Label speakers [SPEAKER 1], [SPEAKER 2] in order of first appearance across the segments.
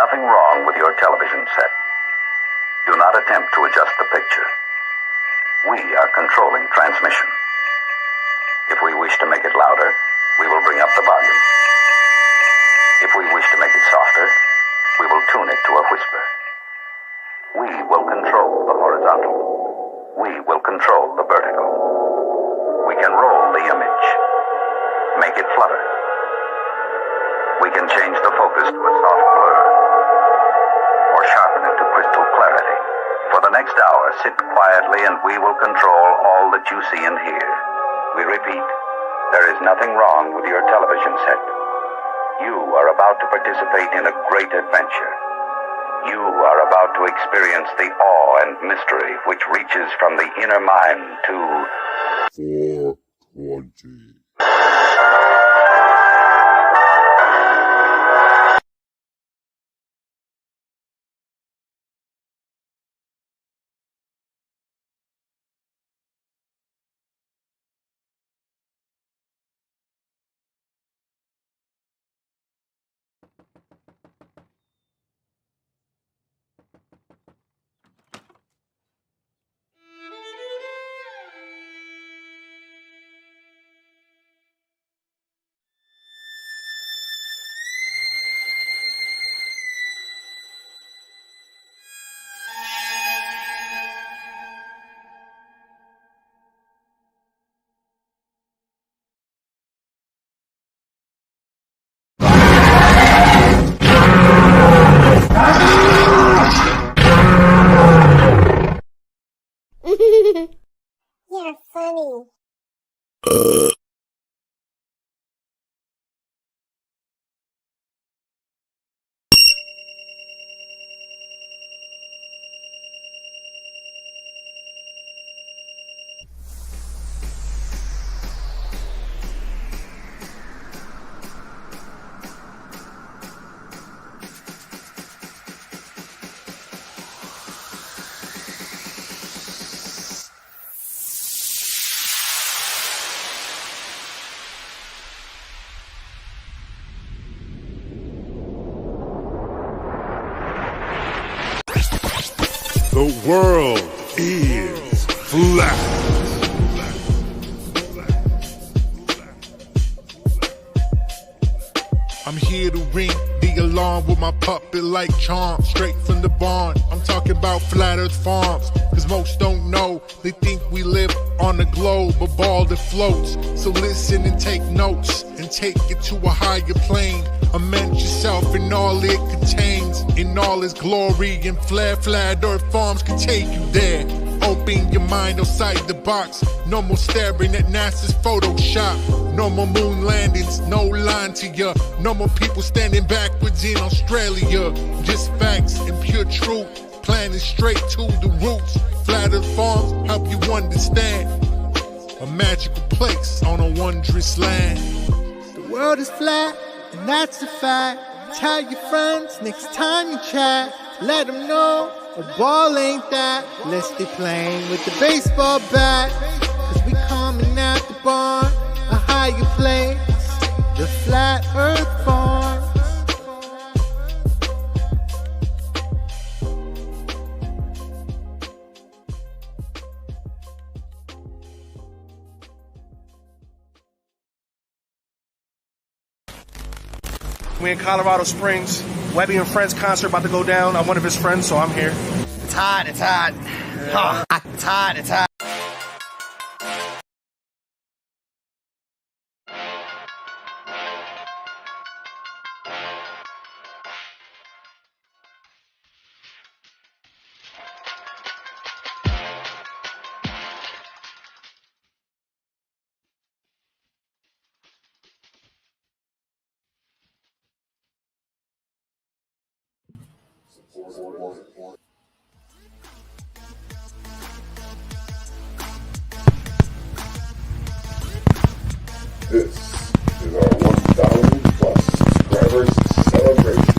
[SPEAKER 1] nothing wrong with your television set. Do not attempt to adjust the picture. We are controlling transmission. If we wish to make it louder, we will bring up the volume. If we wish to make it softer, we will tune it to a whisper. We will control the horizontal. We will control the vertical. We can roll the image, make it flutter. We can change the focus to a soft blur, or sharpen it to crystal clarity. For the next hour, sit quietly and we will control all that you see and hear. We repeat, there is nothing wrong with your television set. You are about to participate in a great adventure. You are about to experience the awe and mystery which reaches from the inner mind to 420.
[SPEAKER 2] You're funny.
[SPEAKER 3] The world is flat. I'm here to ring the alarm with my puppet like charm, straight from the barn. I'm talking about Flat Earth Farms, cause most don't know. They think we live on a globe, a ball that floats. So listen and take notes, and take it to a higher plane. Imagine yourself in all it contains, in all its glory, and Flat Earth Farms can take you there. Open your mind outside the box. No more staring at NASA's Photoshop. No more moon landings, no line to ya. No more people standing backwards in Australia. Just facts and pure truth, planning straight to the roots. Flat Earth Farms help you understand. A magical place on a wondrous land.
[SPEAKER 4] The world is flat, and that's a fact. Tell your friends next time you chat. Let them know a ball ain't that. Let's stay playing with the baseball bat. Cause we coming at the barn, a higher place, the Flat Earth Farm.
[SPEAKER 5] We in Colorado Springs. Webby and Friends concert about to go down. I'm one of his friends, so I'm here.
[SPEAKER 6] It's hot, it's hot. Yeah. It's hot, it's hot.
[SPEAKER 7] This is our 1,000 plus subscribers celebration.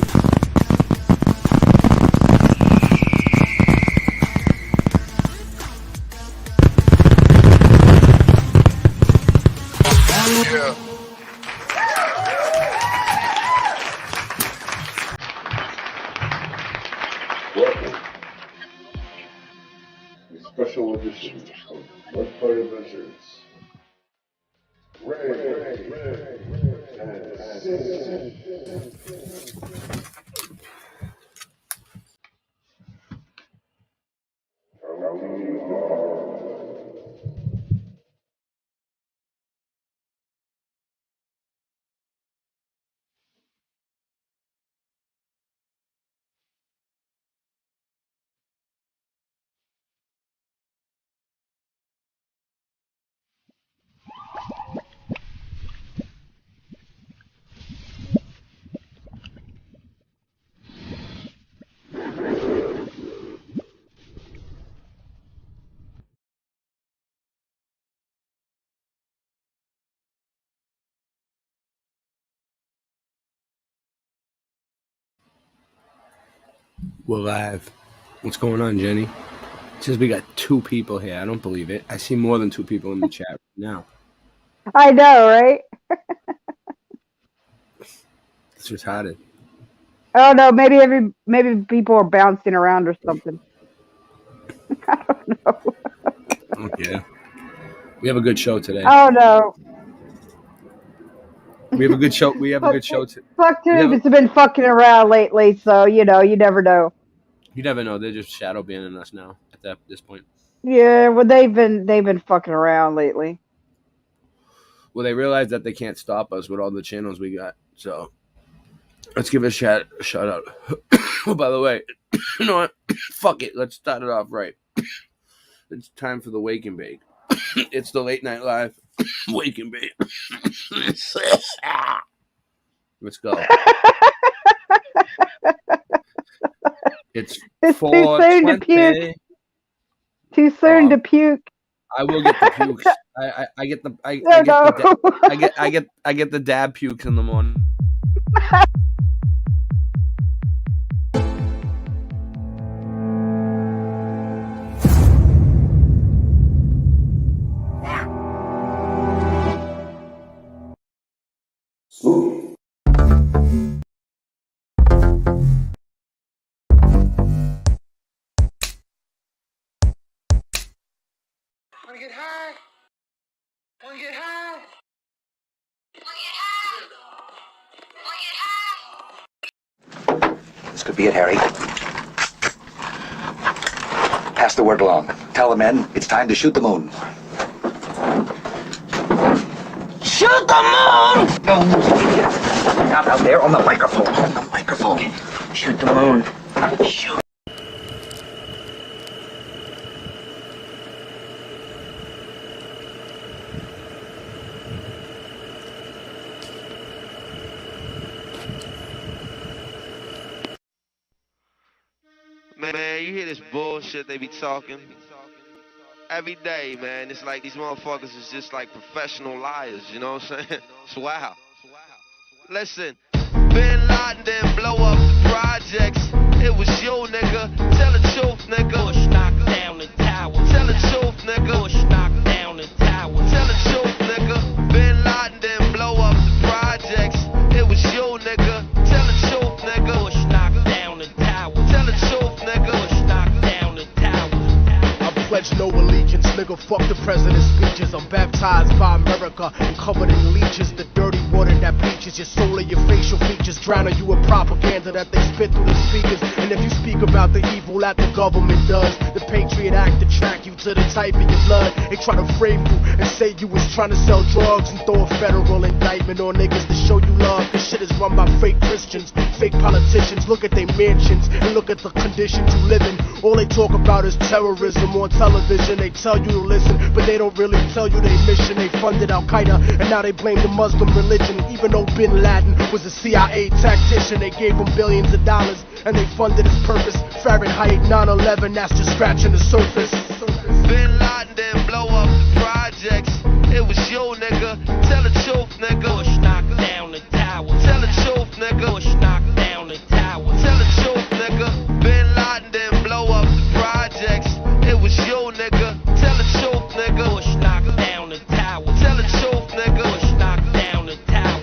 [SPEAKER 3] Yeah.
[SPEAKER 7] televisions. Ray, and Sid.
[SPEAKER 8] We're live. What's going on, Jenny? It says we got 2 people here. I don't believe it. I see more than 2 people in the chat right now.
[SPEAKER 9] I know, right?
[SPEAKER 8] It's retarded.
[SPEAKER 9] Oh no, maybe people are bouncing around or something. I don't know.
[SPEAKER 8] Oh, yeah. We have a good show today.
[SPEAKER 9] Oh no.
[SPEAKER 8] We have a good show. We have a good show today.
[SPEAKER 9] Fuck dudes, it's been fucking around lately, so you never know.
[SPEAKER 8] You never know. They're just shadow banning us now at this point.
[SPEAKER 9] Yeah, well they've been fucking around lately.
[SPEAKER 8] Well, they realize that they can't stop us with all the channels we got. So let's give a shout out. Oh, by the way, you know what? Fuck it. Let's start it off right. It's time for the Wake and Bake. It's the late night live Wake and Bake. Let's go. It's
[SPEAKER 9] too soon to puke. Too soon to puke.
[SPEAKER 8] I will get the pukes. I get the dab pukes in the morning.
[SPEAKER 7] Spooky.
[SPEAKER 6] Wanna get high? Wanna get high?
[SPEAKER 1] This could be it, Harry. Pass the word along. Tell the men it's time to shoot the moon.
[SPEAKER 6] Shoot the moon!
[SPEAKER 1] No, not out there on the microphone. On the microphone.
[SPEAKER 6] Shoot the moon. Shoot.
[SPEAKER 10] Man, you hear this bullshit they be talking every day, man. It's like these motherfuckers is just like professional liars, you know what I'm saying? It's wild. Listen, Bin Laden didn't blow up the projects. It was you, nigga. Tell the truth, nigga. Bush knocked down the tower. Tell the truth, nigga. Bush knocked down the tower. Tell the truth, nigga. Bin Laden didn't blow up the projects. It was you, nigga. Tell the truth, nigga. Bush knocked down the tower. Tell the truth, nigga. Bush knocked down the tower.
[SPEAKER 5] I pledge no allegiance, nigga, fuck the president's speeches. I'm baptized by America and covered in leeches. The dirty water that bleaches your soul and your facial features, drowning you in propaganda that they spit through the speakers. And if you speak about the evil that the government does, the Patriot Act to track you to the type of your blood. They try to frame you and say you was trying to sell drugs and throw a federal indictment on niggas to show you love. This shit is run by fake Christians, fake politicians. Look at their mansions and look at the conditions you live in. All they talk about is terrorism on television. They tell you to listen, but they don't really tell you their mission. They funded Al-Qaeda and now they blame the Muslim religion. Even though Bin Laden was a CIA tactician, they gave him billions of dollars and they funded his purpose. Fahrenheit 9/11, that's just scratching the surface.
[SPEAKER 10] Bin Laden didn't blow up the projects. It was you, nigga. Tell the truth, nigga. Bush knocked down the tower. Tell the truth, nigga. Bush knocked down the tower. Tell the truth, nigga. Bin Laden didn't blow up the projects. It was you, nigga. Tell the truth, nigga. Bush knocked down the tower. Tell the truth, nigga. Bush knocked down the tower.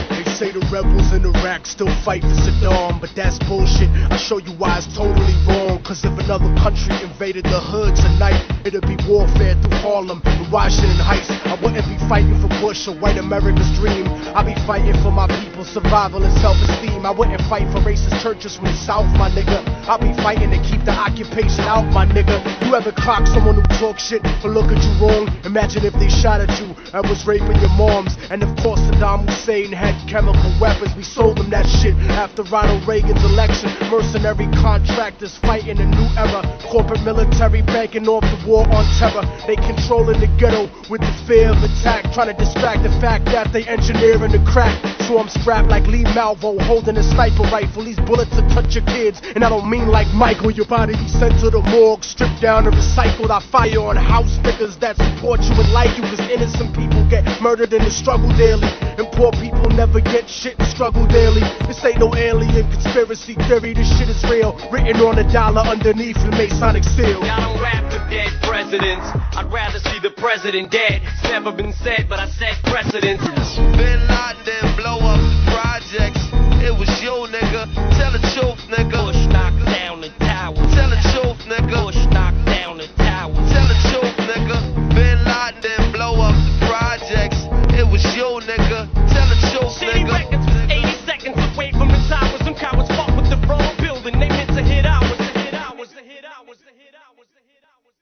[SPEAKER 5] They say the rebels in Iraq still fight for Saddam, but that's bullshit. I'll show you why it's totally wrong. Cause if another country invaded the hood tonight, it'd be warfare through Harlem and Washington Heights. I wouldn't be fighting for Bush or white America's dream. I'd be fighting for my people's survival and self-esteem. I wouldn't fight for racist churches from the South, my nigga. I'll be fighting to keep the occupation out, my nigga. You ever clock someone who talk shit or look at you wrong? Imagine if they shot at you and was raping your moms. And of course Saddam Hussein had chemical weapons. We sold them that shit after Ronald Reagan's election. Mercenary contractors fighting a new era. Corporate military banking off the war on terror. They controlling the ghetto with the fear of attack, trying to distract the fact that they engineering the crack. So I'm strapped like Lee Malvo, holding a sniper rifle. These bullets will touch your kids, and I don't mean like Michael. Your body be sent to the morgue, stripped down and recycled. I fire on house niggas that support you and like you, cause innocent people get murdered in the struggle daily, and poor people never get shit and struggle daily. This ain't no alien conspiracy theory, this shit is real, written on a dollar underneath the Masonic seal.
[SPEAKER 11] I don't rap for dead presidents, I'd rather see the president dead. It's never been said, but I set precedents.
[SPEAKER 10] Bin Laden didn't blow up the projects. It was you, nigga. Tell the truth, nigga.
[SPEAKER 11] Bush knocked down the tower.
[SPEAKER 10] Tell the truth, nigga.
[SPEAKER 11] Bush knocked down the tower.
[SPEAKER 10] Tell the truth, nigga. Bin Laden didn't blow up the projects. It was you, nigga. Tell the truth,
[SPEAKER 11] City
[SPEAKER 10] nigga.
[SPEAKER 11] Records was 80 seconds away from the towers. Some cowards fuck with the wrong building. They meant to hit ours. To hit ours. To hit ours. To hit ours. To hit ours.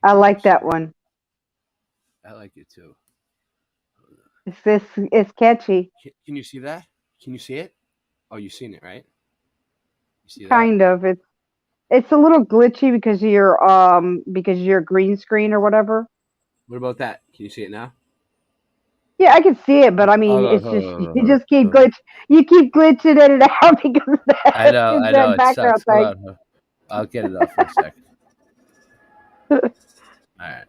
[SPEAKER 9] I like that one.
[SPEAKER 8] I like it too.
[SPEAKER 9] It's catchy.
[SPEAKER 8] Can you see that? Can you see it? Oh, you've seen it, right? You see that?
[SPEAKER 9] Kind of. It's a little glitchy because of your green screen or whatever.
[SPEAKER 8] What about that? Can you see it now?
[SPEAKER 9] Yeah, I can see it, but I mean, it's just you just keep glitching in and out because of that.
[SPEAKER 8] I know.
[SPEAKER 9] that
[SPEAKER 8] It
[SPEAKER 9] background
[SPEAKER 8] sucks. Hold
[SPEAKER 9] thing.
[SPEAKER 8] on. I'll get it off for a second. All right.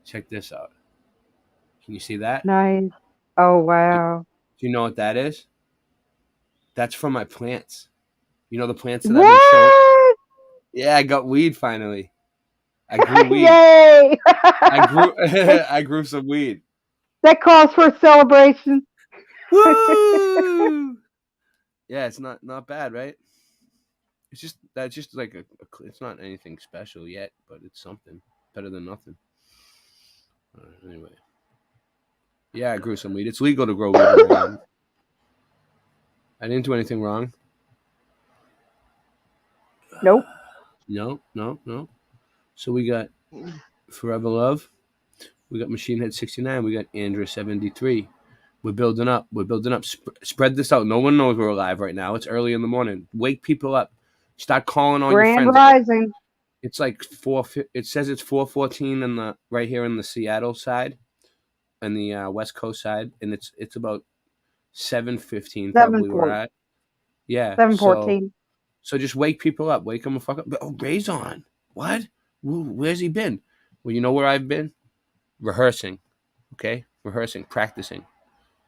[SPEAKER 8] Check this out. Can you see that?
[SPEAKER 9] Nice. Oh wow.
[SPEAKER 8] Do you know what that is? That's from my plants. You know the plants that I've been showing?
[SPEAKER 9] What?
[SPEAKER 8] Yeah, I got weed finally. I grew weed.
[SPEAKER 9] Yay!
[SPEAKER 8] I grew some weed.
[SPEAKER 9] That calls for a celebration.
[SPEAKER 8] Woo! Yeah, it's not bad, right? That's just like it's not anything special yet, but it's something better than nothing. Anyway, yeah, I grew some weed. It's legal to grow weed. I didn't do anything wrong.
[SPEAKER 9] Nope.
[SPEAKER 8] No. So we got Forever Love. We got Machine Head 69. We got Andrew 73. We're building up. Spread this out. No one knows we're alive right now. It's early in the morning. Wake people up. Start calling all your friends.
[SPEAKER 9] Grand Rising.
[SPEAKER 8] It's like 4. It says it's 4:14 right here in the Seattle side, and the West Coast side, and it's about 7:15 probably where we're at. Yeah,
[SPEAKER 9] 7:14.
[SPEAKER 8] So just wake people up. Wake them the fuck up. Oh, Ray's on. What? Where's he been? Well, you know where I've been? Rehearsing. Okay? Rehearsing, practicing.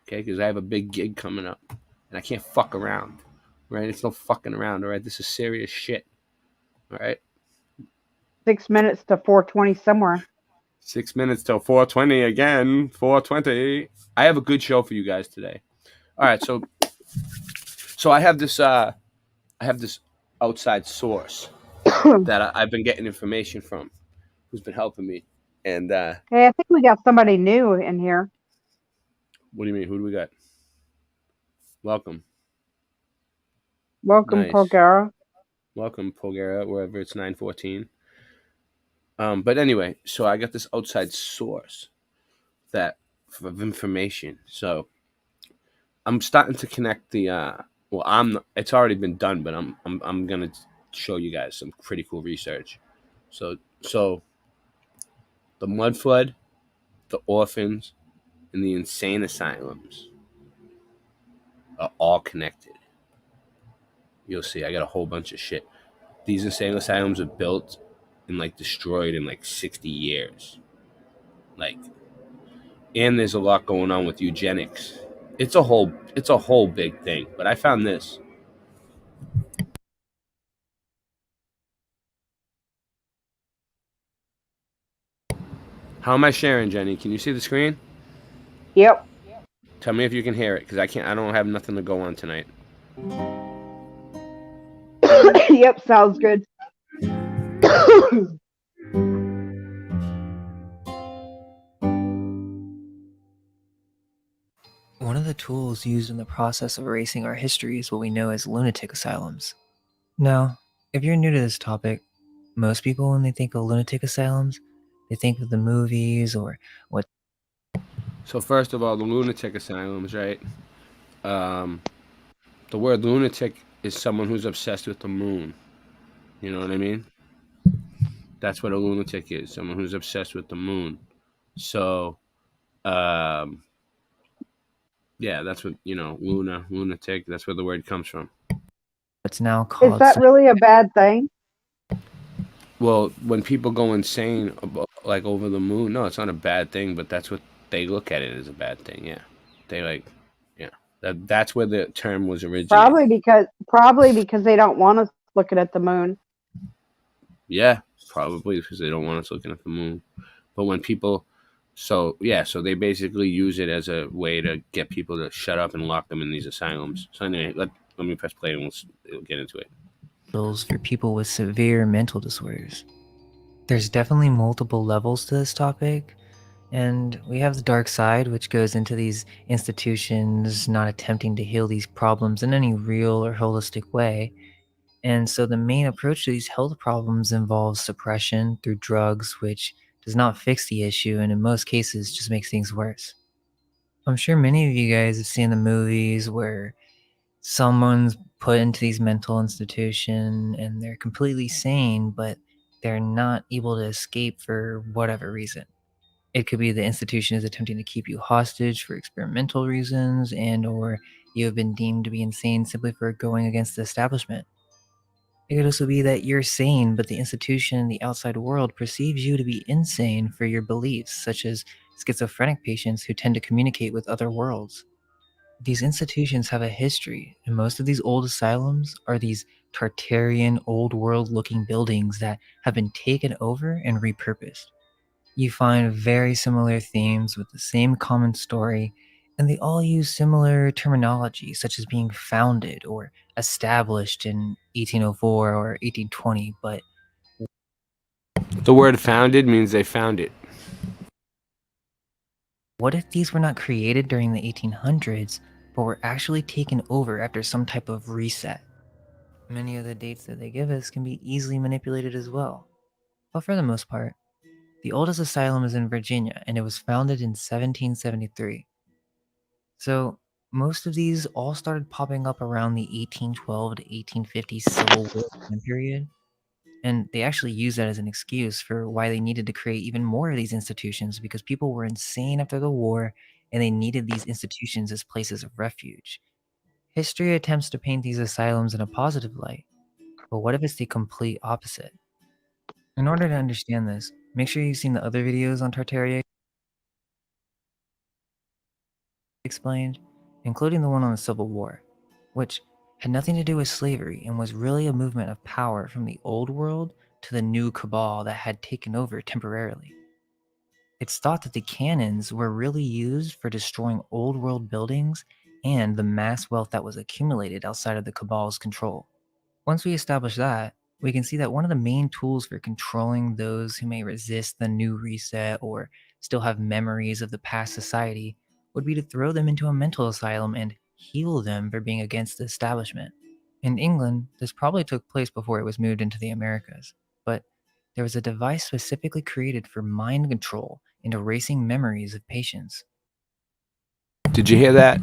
[SPEAKER 8] Okay? Because I have a big gig coming up. And I can't fuck around. Right? It's no fucking around. All right? This is serious shit. All right?
[SPEAKER 9] 6 minutes to 4:20 somewhere.
[SPEAKER 8] 6 minutes till 4:20 again. 4:20. I have a good show for you guys today. All right. So I have this outside source that I've been getting information from, who's been helping me. And
[SPEAKER 9] Hey, I think we got somebody new in here.
[SPEAKER 8] What do you mean? Who do we got? Welcome,
[SPEAKER 9] Nice. Polgara.
[SPEAKER 8] Welcome, Polgara, wherever it's 9:14. But anyway, so I got this outside source of information. So I'm starting to connect it's already been done, but I'm gonna show you guys some pretty cool research. So the mud flood, the orphans, and the insane asylums are all connected. You'll see. I got a whole bunch of shit. These insane asylums are built and destroyed in 60 years. And there's a lot going on with eugenics. It's a whole big thing. But I found this. How am I sharing, Jenny? Can you see the screen?
[SPEAKER 9] Yep.
[SPEAKER 8] Tell me if you can hear it, because I can't. I don't have nothing to go on tonight.
[SPEAKER 9] Yep, sounds good.
[SPEAKER 12] One of the tools used in the process of erasing our history is what we know as lunatic asylums. Now, if you're new to this topic, most people, when they think of lunatic asylums, they think of the movies or what.
[SPEAKER 8] So first of all, the lunatic asylums, right? The word lunatic is someone who's obsessed with the moon. You know what I mean? That's what a lunatic is. Someone who's obsessed with the moon. So, um, yeah, that's what lunatic. That's where the word comes from.
[SPEAKER 12] What's now
[SPEAKER 9] Is
[SPEAKER 12] called
[SPEAKER 9] that really a bad thing?
[SPEAKER 8] Well, when people go insane like over the moon, no, it's not a bad thing, but that's what they look at it as a bad thing. Yeah, they like, yeah, that's where the term was originated.
[SPEAKER 9] Probably because they don't want us looking at the moon.
[SPEAKER 8] Yeah, probably because they don't want us looking at the moon. But when people, so they basically use it as a way to get people to shut up and lock them in these asylums. So anyway, let me press play and we'll get into it.
[SPEAKER 12] for people with severe mental disorders. There's definitely multiple levels to this topic, and we have the dark side, which goes into these institutions not attempting to heal these problems in any real or holistic way. And so the main approach to these health problems involves suppression through drugs, which does not fix the issue and in most cases just makes things worse. I'm sure many of you guys have seen the movies where someone's put into these mental institution and they're completely sane, but they're not able to escape for whatever reason. It could be the institution is attempting to keep you hostage for experimental reasons, and or you have been deemed to be insane simply for going against the establishment. It could also be that you're sane, but the institution and the outside world perceives you to be insane for your beliefs, such as schizophrenic patients who tend to communicate with other worlds. These institutions have a history, and most of these old asylums are these Tartarian, old world looking buildings that have been taken over and repurposed. You find very similar themes with the same common story, and they all use similar terminology, such as being founded or established in 1804 or 1820, but
[SPEAKER 8] The word founded means they found it.
[SPEAKER 12] what if these were not created during the 1800s, but were actually taken over after some type of reset? Many of the dates that they give us can be easily manipulated as well. But for the most part, the oldest asylum is in Virginia and it was founded in 1773. So most of these all started popping up around the 1812 to 1850 Civil War time period. And they actually used that as an excuse for why they needed to create even more of these institutions because people were insane after the war and they needed these institutions as places of refuge. History attempts to paint these asylums in a positive light, but what if it's the complete opposite? In order to understand this, make sure you've seen the other videos on Tartaria explained, including the one on the Civil War, which had nothing to do with slavery and was really a movement of power from the old world to the new cabal that had taken over temporarily. It's thought that the cannons were really used for destroying old world buildings and the mass wealth that was accumulated outside of the cabal's control. Once we establish that, we can see that one of the main tools for controlling those who may resist the new reset or still have memories of the past society would be to throw them into a mental asylum and heal them for being against the establishment. In England, this probably took place before it was moved into the Americas, but there was a device specifically created for mind control and erasing memories of patients.
[SPEAKER 8] Did you hear that?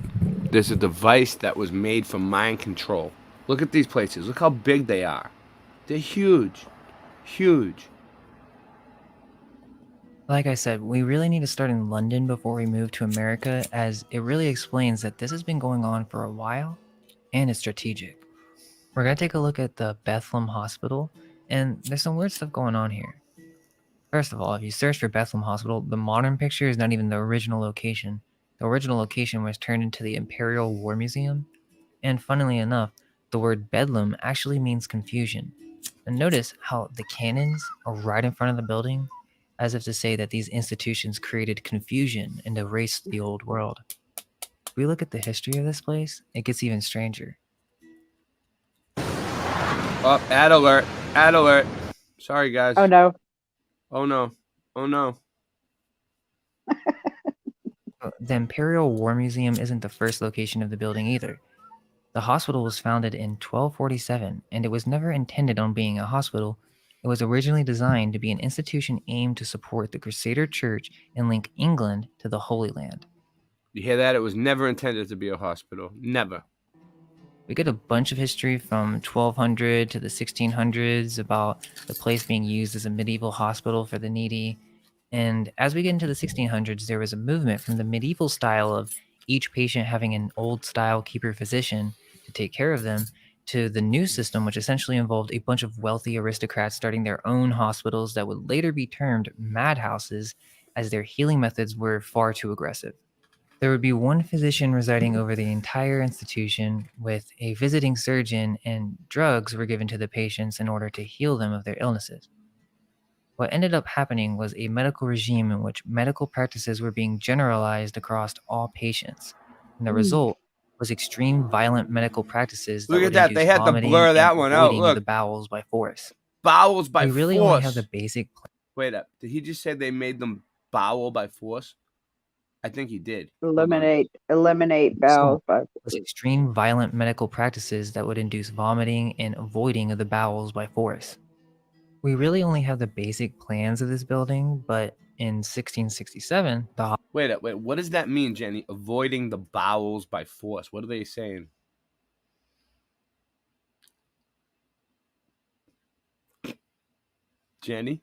[SPEAKER 8] There's a device that was made for mind control. Look at these places. Look how big they are. They're huge. Huge.
[SPEAKER 12] Like I said, we really need to start in London before we move to America, as it really explains that this has been going on for a while and it's strategic. We're going to take a look at the Bethlehem Hospital, and there's some weird stuff going on here. First of all, if you search for Bethlehem Hospital, the modern picture is not even the original location. The original location was turned into the Imperial War Museum, and funnily enough, the word Bedlam actually means confusion. And notice how the cannons are right in front of the building, as if to say that these institutions created confusion and erased the old world. If we look at the history of this place, it gets even stranger.
[SPEAKER 8] Oh, ad alert. Ad alert. Sorry, guys.
[SPEAKER 9] Oh no.
[SPEAKER 8] Oh no. Oh no.
[SPEAKER 12] The Imperial War Museum isn't the first location of the building either. The hospital was founded in 1247, and it was never intended on being a hospital. It was originally designed to be an institution aimed to support the Crusader Church and link England to the Holy Land.
[SPEAKER 8] You hear that? It was never intended to be a hospital. Never.
[SPEAKER 12] We get a bunch of history from 1200 to the 1600s about the place being used as a medieval hospital for the needy. And as we get into the 1600s, there was a movement from the medieval style of each patient having an old style keeper physician to take care of them to the new system, which essentially involved a bunch of wealthy aristocrats starting their own hospitals that would later be termed madhouses as their healing methods were far too aggressive. There would be one physician residing over the entire institution with a visiting surgeon, and drugs were given to the patients in order to heal them of their illnesses. What ended up happening was a medical regime in which medical practices were being generalized across all patients. And the result was extreme violent medical practices that
[SPEAKER 8] Look at
[SPEAKER 12] would
[SPEAKER 8] that. They
[SPEAKER 12] induce
[SPEAKER 8] had to
[SPEAKER 12] vomiting
[SPEAKER 8] blur
[SPEAKER 12] and
[SPEAKER 8] that one out.
[SPEAKER 12] voiding of
[SPEAKER 8] Look.
[SPEAKER 12] the bowels by force.
[SPEAKER 8] Bowels by
[SPEAKER 12] We really
[SPEAKER 8] force.
[SPEAKER 12] only have the basic.
[SPEAKER 8] Wait up. Did he just say they made them bowel by force? I think he did.
[SPEAKER 9] Eliminate bowels by
[SPEAKER 12] Was extreme violent medical practices that would induce vomiting and voiding of the bowels by force. We really only have the basic plans of this building, but in 1667,
[SPEAKER 8] Wait up. Wait. What does that mean, Jenny? Avoiding the bowels by force. What are they saying? Jenny?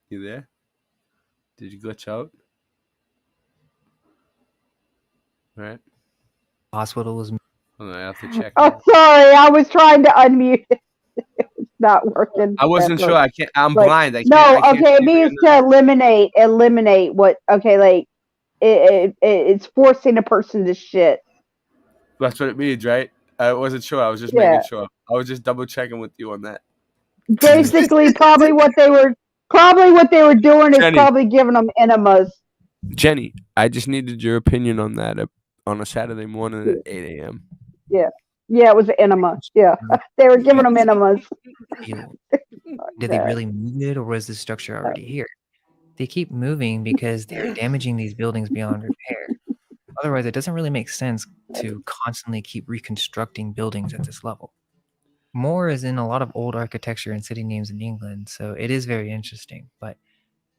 [SPEAKER 8] You there? Did you glitch out? All right.
[SPEAKER 12] Hospital was.
[SPEAKER 8] Hold on, I have to check.
[SPEAKER 9] Oh, sorry, I was trying to unmute it. It's not working.
[SPEAKER 8] I wasn't sure. I can't. I'm
[SPEAKER 9] Like,
[SPEAKER 8] blind. I can't.
[SPEAKER 9] No,
[SPEAKER 8] I can't
[SPEAKER 9] okay, it
[SPEAKER 8] see
[SPEAKER 9] means to eliminate what. Okay, like it's forcing a person to shit.
[SPEAKER 8] That's what it means, right? I wasn't sure. I was just
[SPEAKER 9] Yeah.
[SPEAKER 8] making sure. I was just double checking with you on that.
[SPEAKER 9] Basically, probably what they were doing is
[SPEAKER 8] Jenny.
[SPEAKER 9] probably giving them enemas.
[SPEAKER 8] Jenny, I just needed your opinion on that on a Saturday morning at 8 a.m.
[SPEAKER 9] Yeah, it was an enema. Yeah, they were giving them enemas.
[SPEAKER 12] Did they really move it, or was the structure already here? They keep moving because they're damaging these buildings beyond repair. Otherwise, it doesn't really make sense to constantly keep reconstructing buildings at this level. Moore is in a lot of old architecture and city names in England, so it is very interesting. But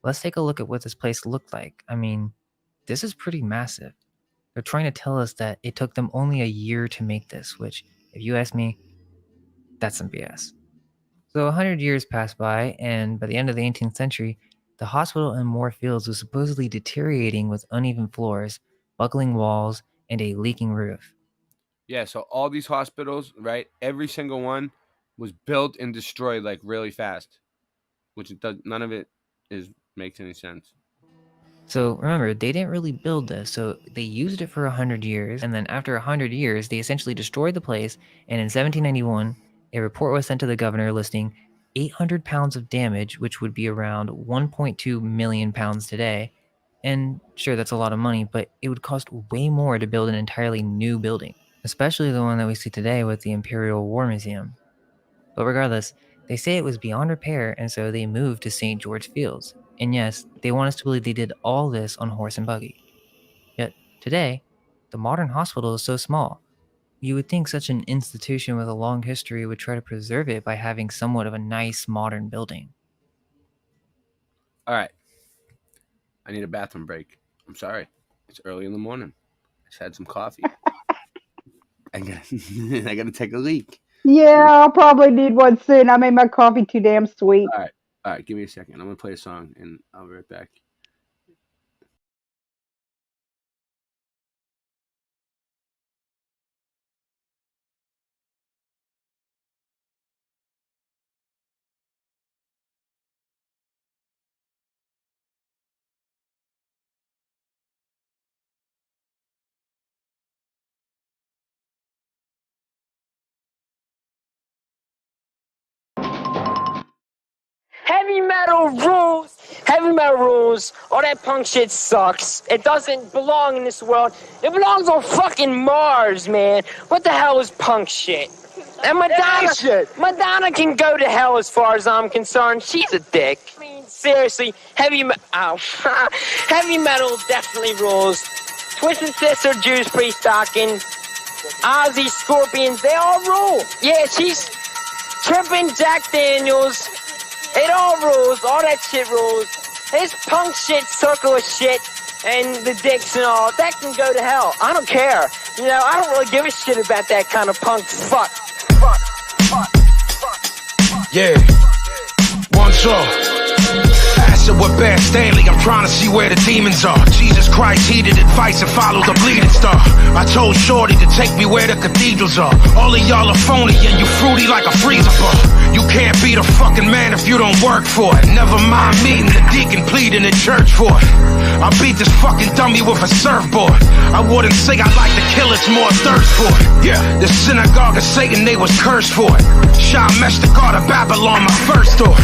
[SPEAKER 12] let's take a look at what this place looked like. I mean, this is pretty massive. They're trying to tell us that it took them only a year to make this, which, if you ask me, that's some BS. So 100 years passed by, and by the end of the 18th century, the hospital in Moore Fields was supposedly deteriorating with uneven floors, buckling walls, and a leaking roof.
[SPEAKER 8] Yeah, so all these hospitals, right? Every single one was built and destroyed like really fast, which it does. None of it makes any sense.
[SPEAKER 12] So remember, they didn't really build this, so they used it for 100 years, and then after 100 years, they essentially destroyed the place, and in 1791, a report was sent to the governor listing 800 pounds of damage, which would be around 1.2 million pounds today. And sure, that's a lot of money, but it would cost way more to build an entirely new building, especially the one that we see today with the Imperial War Museum. But regardless, they say it was beyond repair, and so they moved to St. George Fields. And yes, they want us to believe they did all this on horse and buggy. Yet, today, the modern hospital is so small. You would think such an institution with a long history would try to preserve it by having somewhat of a nice modern building.
[SPEAKER 8] All right. I need a bathroom break. I'm sorry. It's early in the morning. I just had some coffee. I gotta take a leak.
[SPEAKER 9] Yeah, I'll probably need one soon. I made my coffee too damn sweet.
[SPEAKER 8] All right. Give me a second. I'm gonna play a song and I'll be right back.
[SPEAKER 11] Heavy metal rules, Heavy metal rules. All that punk shit sucks. It doesn't belong in this world. It belongs on fucking Mars, man. What the hell is punk shit? And Madonna can go to hell as far as I'm concerned. She's a dick. I mean, seriously, heavy metal definitely rules. Twisted Sister, Judas Priest, Dawkins, Ozzy, Scorpions, they all rule. Yeah, she's tripping, Jack Daniels. It all rules. All that shit rules. This punk shit, circle of shit, and the dicks and all, that can go to hell. I don't care. You know, I don't really give a shit about that kind of punk fuck.
[SPEAKER 13] Yeah. Once all. Acid with Bear Stanley, I'm trying to see where the demons are. Jesus Christ heeded advice and followed the bleeding star. I told Shorty to take me where the cathedrals are. All of y'all are phony and you fruity like a freezer bar. You can't be the fucking man if you don't work for it. Never mind meeting the deacon pleading in church for it. I beat this fucking dummy with a surfboard. I wouldn't say I like to kill, it's more thirst for it. Yeah, the synagogue of Satan, they was cursed for it. Shamesh, the god of Babylon, my first door.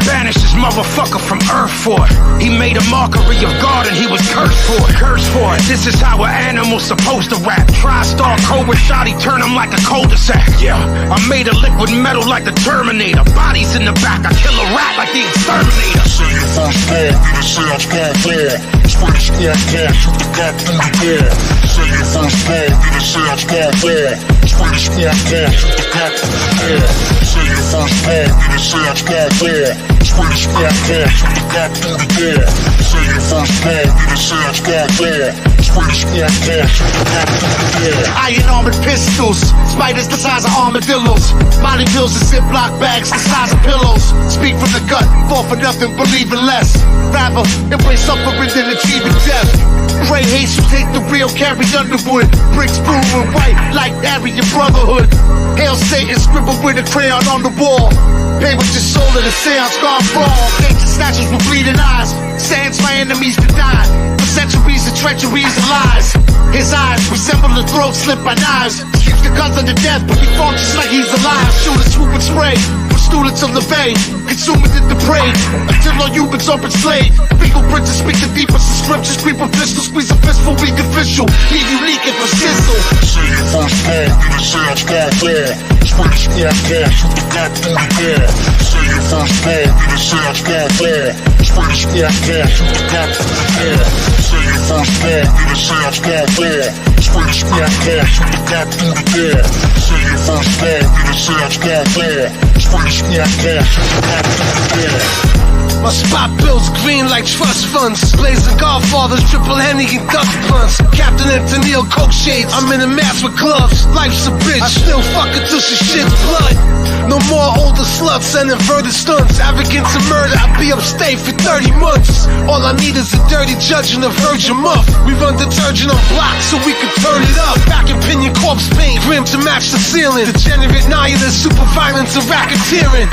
[SPEAKER 13] Banished this motherfucker from earth for it. He made a mockery of God and he was cursed for it. This is how an animal's supposed to rap. Tri-star Cobra shot, he turned him like a cul-de-sac. Yeah, I made a liquid metal like the Terminator. Bodies in the back, I kill a rat like the exterminator.
[SPEAKER 7] Say your first ball, get a sound squad ball. Spray the squad car, shoot the cop through the door. Say your first ball, get a sound squad ball. Spray the squad car, shoot the cop through the door. Say your first ball, get a sound squad ball. Spray the squad car, shoot the cop through the door. Say your first ball, get a sound squad ball. Spray the squad car, shoot the cop through the door.
[SPEAKER 5] Iron armored pistols, spiders the size of armadillos. Molly pills and Ziploc bags the size of pillows. Speak from the gut, fall for nothing, believe in less. Rather, embrace suffering than achieving death. Pray haste you take the real, carry Underwood. Bricks blue and white like Aryan Brotherhood. Hail Satan, scribble with a crayon on the wall. Pay with your soul in the seance gone wrong. Ancient statues with bleeding eyes. Sands my enemies to die. For centuries of treacheries and lies. His eyes resemble a throat slit by knives. Keeps the cousin to death, but he functions like he's alive. Shooters swoop and spray. For students of the vein, consuming the depraved. Until all humans are enslaved. Fingerprints speak the deepest of scriptures. Creep a pistol, squeeze a fistful, weak official. Be unique and for sizzle.
[SPEAKER 7] Say your first ball, get a sound squad ball. Spray the squad car, shoot the cop through the door. Say your first ball, get a sound squad ball. Spray the squad car, shoot the cop through the door. Say your first ball, get a sound squad ball. Spray the squad car, shoot the cop through the door. Say your first ball, get a sound squad ball. Spray the squad car, shoot the cop through the door.
[SPEAKER 13] My spot bills green like trust funds. Blazing Godfathers, triple Henny and Dutch blunts. Captain Antonio Coke shades. I'm in a mask with gloves. Life's a bitch. I still fuck until she shits blood. No more older sluts and inverted stunts. Arrogance and murder. I'll be upstate for 30 months. All I need is a dirty judge and a virgin muff. We run detergent on blocks so we can turn it up. Back in pinion corpse paint, grim to match the ceiling. Degenerate nihilist, super violence and racketeering.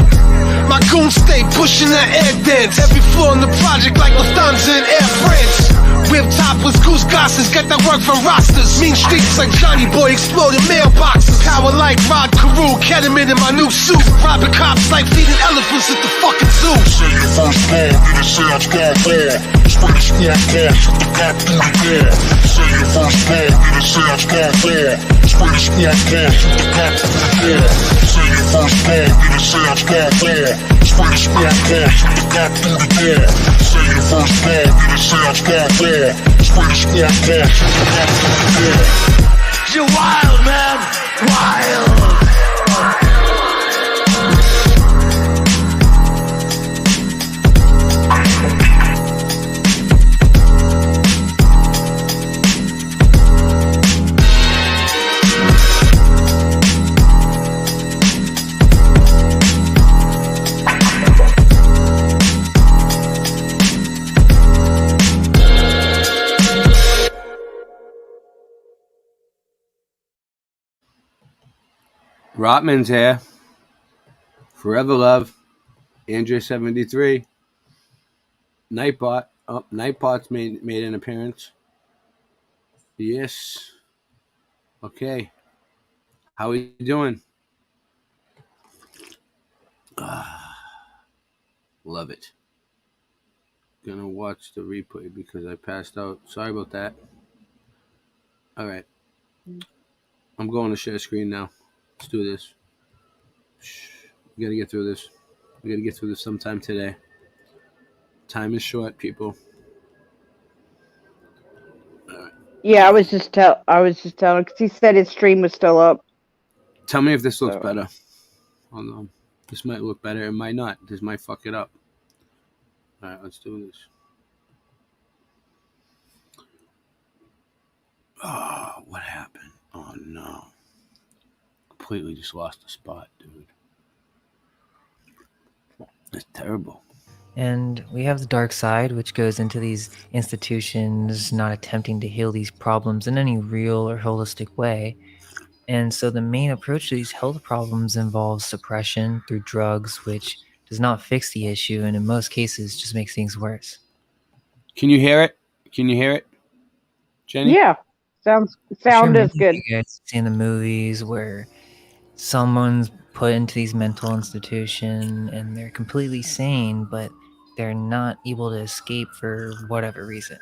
[SPEAKER 13] My goons stay pushing that air dance. Every floor in the project like Lufthansa and Air France. Whip top with goose gosses, get that work from rosters. Mean streets like Johnny Boy exploding mailboxes. Power like Rod Carew, ketamine in my new suit. Robbing cops like feeding elephants at the fucking zoo.
[SPEAKER 7] Say your first ball, get a sound squad ball. Spray the squad car, shoot the cop through the door. Say your first ball, get a sound squad ball. Spray the squad car, shoot the cop through the door. Say your first ball, get a sound squad ball. Spray the squad car, shoot the cop through the door. Say your first ball, get a sound squad ball. Spray the squad car, shoot the cop through the door.
[SPEAKER 5] You're wild, man. Wild.
[SPEAKER 8] Rotman's here. Forever Love. Andrew 73. Nightbot. Oh, Nightbot's made an appearance. Yes. Okay. How are you doing? Love it. gonna watch the replay because I passed out. Sorry about that. All right, I'm going to share screen now. Let's do this. We gotta get through this. We gotta get through this sometime today. Time is short, people.
[SPEAKER 9] Yeah, I was just telling because he said his stream was still up.
[SPEAKER 8] Tell me if this looks better. Hold on. This might look better. It might not. This might fuck it up. All right, let's do this. Oh, what happened? Oh no. Completely just lost the spot, dude. It's terrible.
[SPEAKER 12] And we have the dark side, which goes into these institutions not attempting to heal these problems in any real or holistic way. And so the main approach to these health problems involves suppression through drugs, which does not fix the issue and in most cases just makes things worse.
[SPEAKER 8] Can you hear it? Can you hear it, Jenny?
[SPEAKER 9] Yeah, sound is good.
[SPEAKER 12] You guys see in the movies where someone's put into these mental institution and they're completely sane, but they're not able to escape for whatever reason.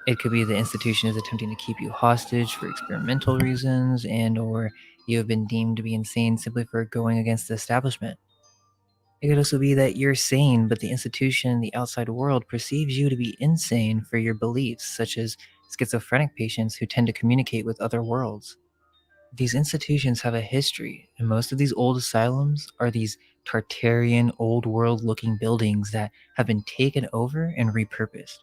[SPEAKER 12] It could be the institution is attempting to keep you hostage for experimental reasons, and or you have been deemed to be insane simply for going against the establishment. It could also be that you're sane, but the institution, the outside world, perceives you to be insane for your beliefs, such as schizophrenic patients who tend to communicate with other worlds. These institutions have a history, and most of these old asylums are these Tartarian, old world looking buildings that have been taken over and repurposed.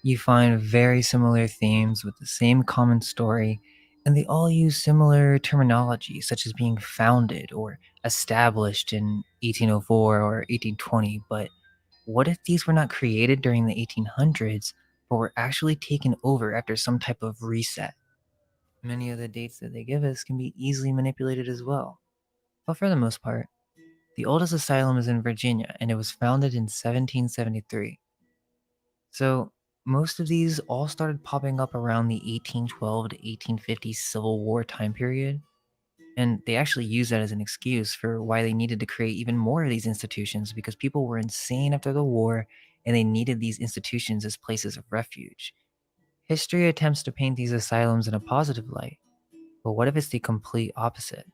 [SPEAKER 12] You find very similar themes with the same common story, and they all use similar terminology, such as being founded or established in 1804 or 1820. But what if these were not created during the 1800s, but were actually taken over after some type of reset? Many of the dates that they give us can be easily manipulated as well. But for the most part, the oldest asylum is in Virginia, and it was founded in 1773. So most of these all started popping up around the 1812 to 1850 Civil War time period, and they actually used that as an excuse for why they needed to create even more of these institutions because people were insane after the war and they needed these institutions as places of refuge. History attempts to paint these asylums in a positive light, but what if it's the complete opposite?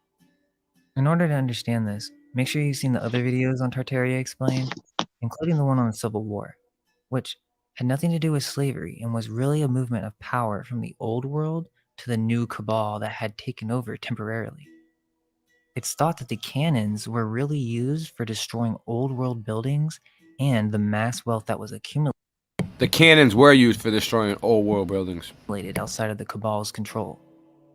[SPEAKER 12] In order to understand this, make sure you've seen the other videos on Tartaria explained, including the one on the Civil War, which had nothing to do with slavery and was really a movement of power from the old world to the new cabal that had taken over temporarily. It's thought that the cannons were really used for destroying old world buildings and the mass wealth that was accumulated
[SPEAKER 8] The cannons were used for destroying old world buildings
[SPEAKER 12] outside of the cabal's control.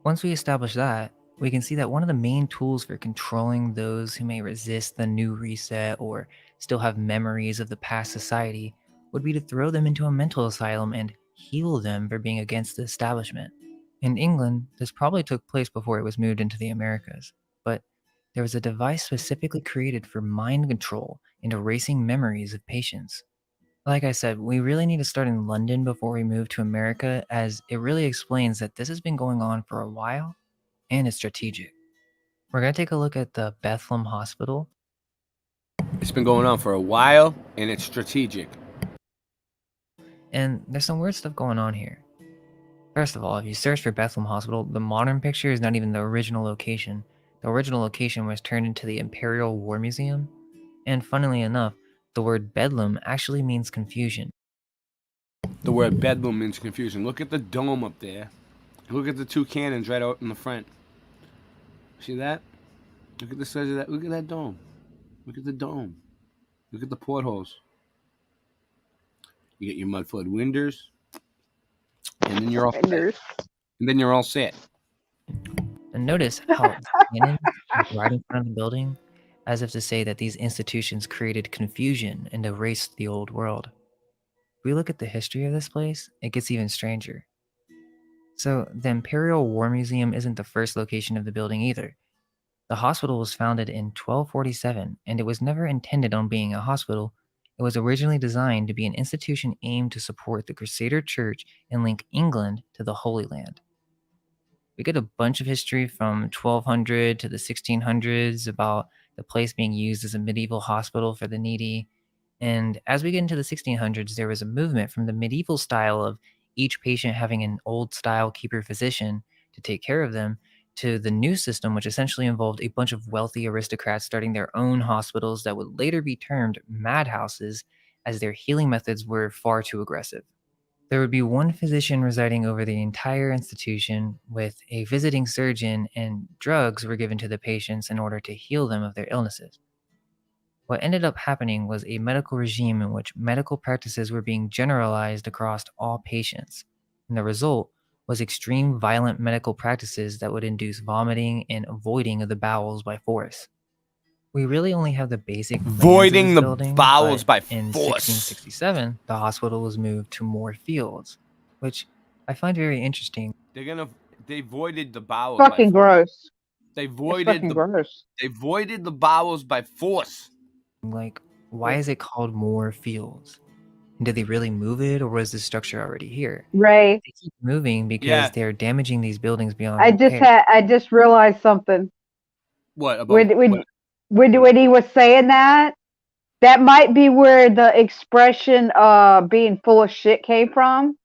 [SPEAKER 12] Once we establish that, we can see that one of the main tools for controlling those who may resist the new reset or still have memories of the past society would be to throw them into a mental asylum and heal them for being against the establishment. In England, this probably took place before it was moved into the Americas, but there was a device specifically created for mind control and erasing memories of patients. Like I said, we really need to start in London before we move to America, as it really explains that this has been going on for a while and it's strategic. We're going to take a look at the Bethlehem Hospital.
[SPEAKER 8] It's been going on for a while and it's strategic.
[SPEAKER 12] And there's some weird stuff going on here. First of all, if you search for Bethlehem Hospital, the modern picture is not even the original location. The original location was turned into the Imperial War Museum. And funnily enough, the word Bedlam actually means confusion.
[SPEAKER 8] The word bedlam means confusion. Look at the dome up there. Look at the two cannons right out in the front. See that? Look at the size of that. Look at that dome. Look at the dome. Look at the portholes. You get your mud flood windows, and then you're all set. And then you're all set.
[SPEAKER 12] And notice how the cannon is right in front of the building, as if to say that these institutions created confusion and erased the old world. If we look at the history of this place, it gets even stranger. So, the Imperial War Museum isn't the first location of the building either. The hospital was founded in 1247, and it was never intended on being a hospital. It was originally designed to be an institution aimed to support the Crusader Church and link England to the Holy Land. We get a bunch of history from 1200 to the 1600s about the place being used as a medieval hospital for the needy, And as we get into the 1600s, there was a movement from the medieval style of each patient having an old style keeper physician to take care of them to the new system, which essentially involved a bunch of wealthy aristocrats starting their own hospitals that would later be termed madhouses as their healing methods were far too aggressive. There would be one physician residing over the entire institution with a visiting surgeon, and drugs were given to the patients in order to heal them of their illnesses. What ended up happening was a medical regime in which medical practices were being generalized across all patients, and the result was extreme violent medical practices that would induce vomiting and voiding of the bowels by force. We really only have the basic plans of
[SPEAKER 8] Voiding
[SPEAKER 12] this
[SPEAKER 8] the
[SPEAKER 12] building,
[SPEAKER 8] bowels
[SPEAKER 12] but
[SPEAKER 8] by
[SPEAKER 12] in
[SPEAKER 8] force.
[SPEAKER 12] 1667, the hospital was moved to more fields, which I find very interesting.
[SPEAKER 8] They voided the bowels
[SPEAKER 9] Fucking
[SPEAKER 8] by force.
[SPEAKER 9] gross.
[SPEAKER 8] They
[SPEAKER 9] It's
[SPEAKER 8] voided
[SPEAKER 9] fucking gross.
[SPEAKER 8] They voided the bowels by force.
[SPEAKER 12] Like, why is it called more fields? And did they really move it, or was this structure already here?
[SPEAKER 9] Ray,
[SPEAKER 12] They keep moving because
[SPEAKER 8] Yeah.
[SPEAKER 12] they're damaging these buildings beyond
[SPEAKER 9] I just realized something.
[SPEAKER 8] What about
[SPEAKER 9] When he was saying that might be where the expression being full of shit came from.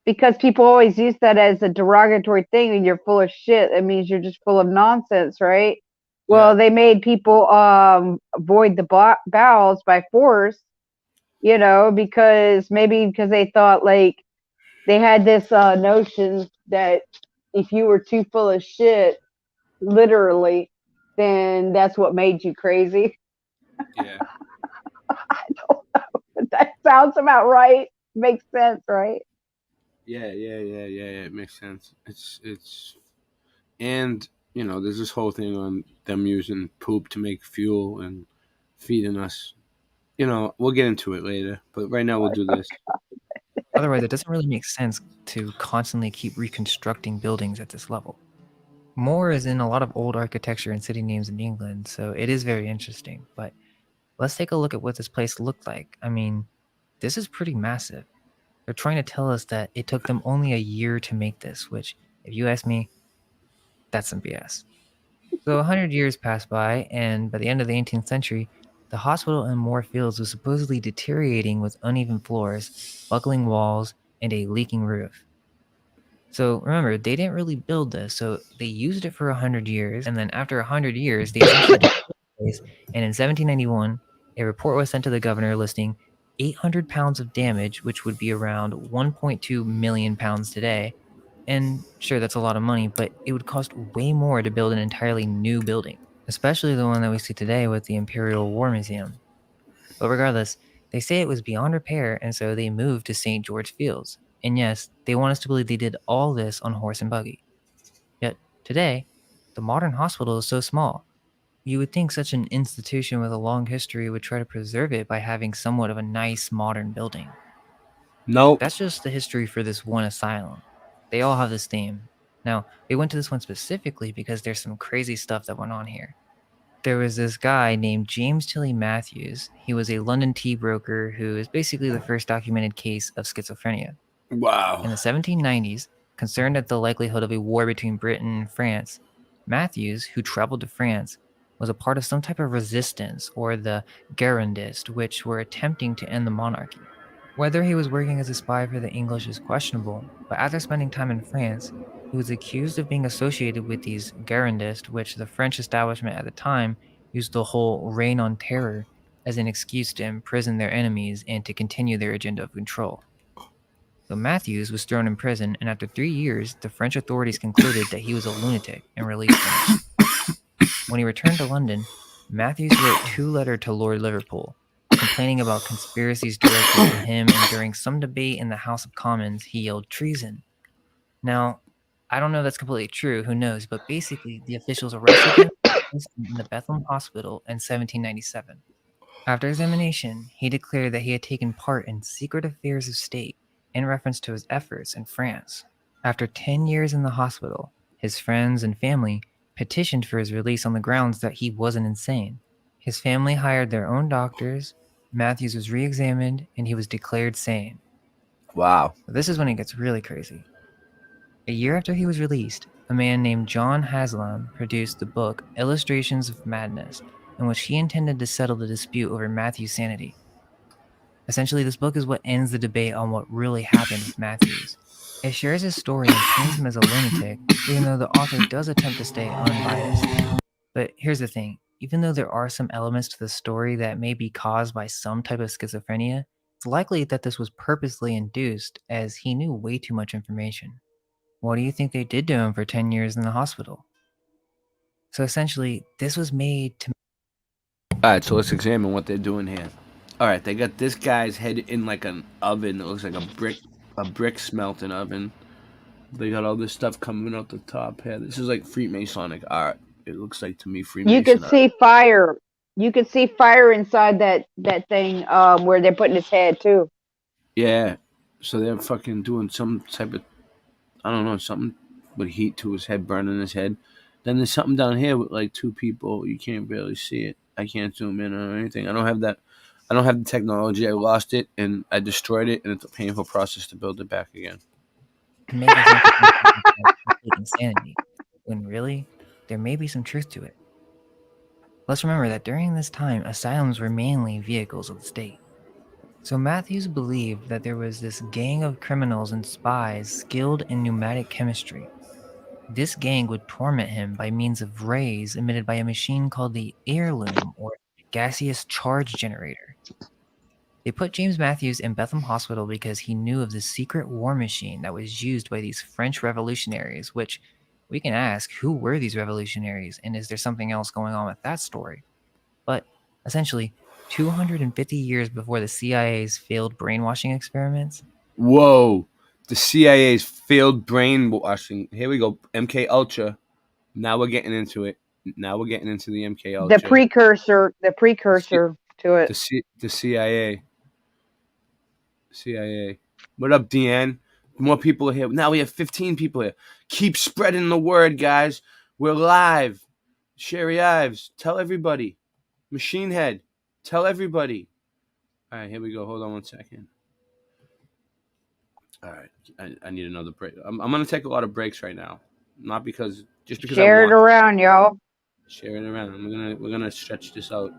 [SPEAKER 9] Because people always use that as a derogatory thing, and you're full of shit. It means you're just full of nonsense, right? Well, they made people avoid the bowels by force, because they thought like they had this notion that if you were too full of shit, literally, then that's what made you crazy.
[SPEAKER 8] Yeah.
[SPEAKER 9] I don't know, but that sounds about right. Makes sense, right?
[SPEAKER 8] Yeah. It makes sense. It's and there's this whole thing on them using poop to make fuel and feeding us. We'll get into it later, but right now we'll do this.
[SPEAKER 12] Otherwise, it doesn't really make sense to constantly keep reconstructing buildings at this level. Moore is in a lot of old architecture and city names in England, so it is very interesting. But let's take a look at what this place looked like. I mean, this is pretty massive. They're trying to tell us that it took them only a year to make this, which, if you ask me, that's some BS. So 100 years passed by, and by the end of the 18th century, the hospital in Moore Fields was supposedly deteriorating with uneven floors, buckling walls, and a leaking roof. So remember, they didn't really build this, so they used it for 100 years, and then after 100 years, they essentially destroyed the place, and in 1791, a report was sent to the governor listing 800 pounds of damage, which would be around 1.2 million pounds today. And sure, that's a lot of money, but it would cost way more to build an entirely new building, especially the one that we see today with the Imperial War Museum. But regardless, they say it was beyond repair, and so they moved to St. George Fields. And yes, they want us to believe they did all this on horse and buggy. Yet, today, the modern hospital is so small. You would think such an institution with a long history would try to preserve it by having somewhat of a nice modern building.
[SPEAKER 8] Nope.
[SPEAKER 12] That's just the history for this one asylum. They all have this theme. Now, we went to this one specifically because there's some crazy stuff that went on here. There was this guy named James Tilly Matthews. He was a London tea broker who is basically the first documented case of schizophrenia.
[SPEAKER 8] Wow.
[SPEAKER 12] In the 1790s, concerned at the likelihood of a war between Britain and France, Matthews, who traveled to France, was a part of some type of resistance or the Girondists, which were attempting to end the monarchy. Whether he was working as a spy for the English is questionable, but after spending time in France, he was accused of being associated with these Girondists, which the French establishment at the time used the whole reign on terror as an excuse to imprison their enemies and to continue their agenda of control. So Matthews was thrown in prison, and after 3 years, the French authorities concluded that he was a lunatic and released him. When he returned to London, Matthews wrote 2 letters to Lord Liverpool, complaining about conspiracies directed to him, and during some debate in the House of Commons, he yelled treason. Now, I don't know if that's completely true, who knows, but basically, the officials arrested him and placed him in the Bethlehem Hospital in 1797. After examination, he declared that he had taken part in secret affairs of state in reference to his efforts in France. After 10 years in the hospital, his friends and family petitioned for his release on the grounds that he wasn't insane. His family hired their own doctors, Matthews was re-examined, and he was declared sane.
[SPEAKER 8] Wow.
[SPEAKER 12] This is when it gets really crazy. A year after he was released, a man named John Haslam produced the book Illustrations of Madness, in which he intended to settle the dispute over Matthew's sanity. Essentially, this book is what ends the debate on what really happened with Matthews. It shares his story and paints him as a lunatic, even though the author does attempt to stay unbiased. But here's the thing. Even though there are some elements to the story that may be caused by some type of schizophrenia, it's likely that this was purposely induced as he knew way too much information. What do you think they did to him for 10 years in the hospital? So essentially, this was made to...
[SPEAKER 8] Alright, so let's examine what they're doing here. Alright, they got this guy's head in like an oven. It looks like a brick smelting oven. They got all this stuff coming out the top here. This is like Freemasonic art. It looks like to me Freemason
[SPEAKER 9] You could
[SPEAKER 8] art.
[SPEAKER 9] see fire. You could see fire inside that thing where they're putting his head too.
[SPEAKER 8] Yeah. So they're fucking doing some type of, I don't know, something with heat to his head, burning his head. Then there's something down here with like two people. You can't barely see it. I can't zoom in or anything. I don't have that. I don't have the technology. I lost it and I destroyed it, and it's a painful process to build it back again.
[SPEAKER 12] Make us think of complete insanity, when really, there may be some truth to it. Let's remember that during this time, asylums were mainly vehicles of the state. So Matthews believed that there was this gang of criminals and spies skilled in pneumatic chemistry. This gang would torment him by means of rays emitted by a machine called the heirloom, or gaseous charge generator. They put James Matthews in Bethlehem Hospital because he knew of the secret war machine that was used by these French revolutionaries, which we can ask, who were these revolutionaries, and is there something else going on with that story? But essentially, 250 years before the CIA's failed brainwashing experiments.
[SPEAKER 8] Whoa. The CIA's failed brainwashing. Here we go. MK Ultra. Now we're getting into it. Now we're getting into the MK Ultra.
[SPEAKER 9] The precursor to it.
[SPEAKER 8] The CIA. CIA. What up, Deanne? More people are here. Now we have 15 people here. Keep spreading the word, guys. We're live. Sherry Ives, tell everybody. Machine Head, tell everybody. All right, here we go. Hold on one second. All right, I need another break. I'm going to take a lot of breaks right now. Not because, just because
[SPEAKER 9] Share it around, y'all.
[SPEAKER 8] Share it around. We're gonna stretch this out.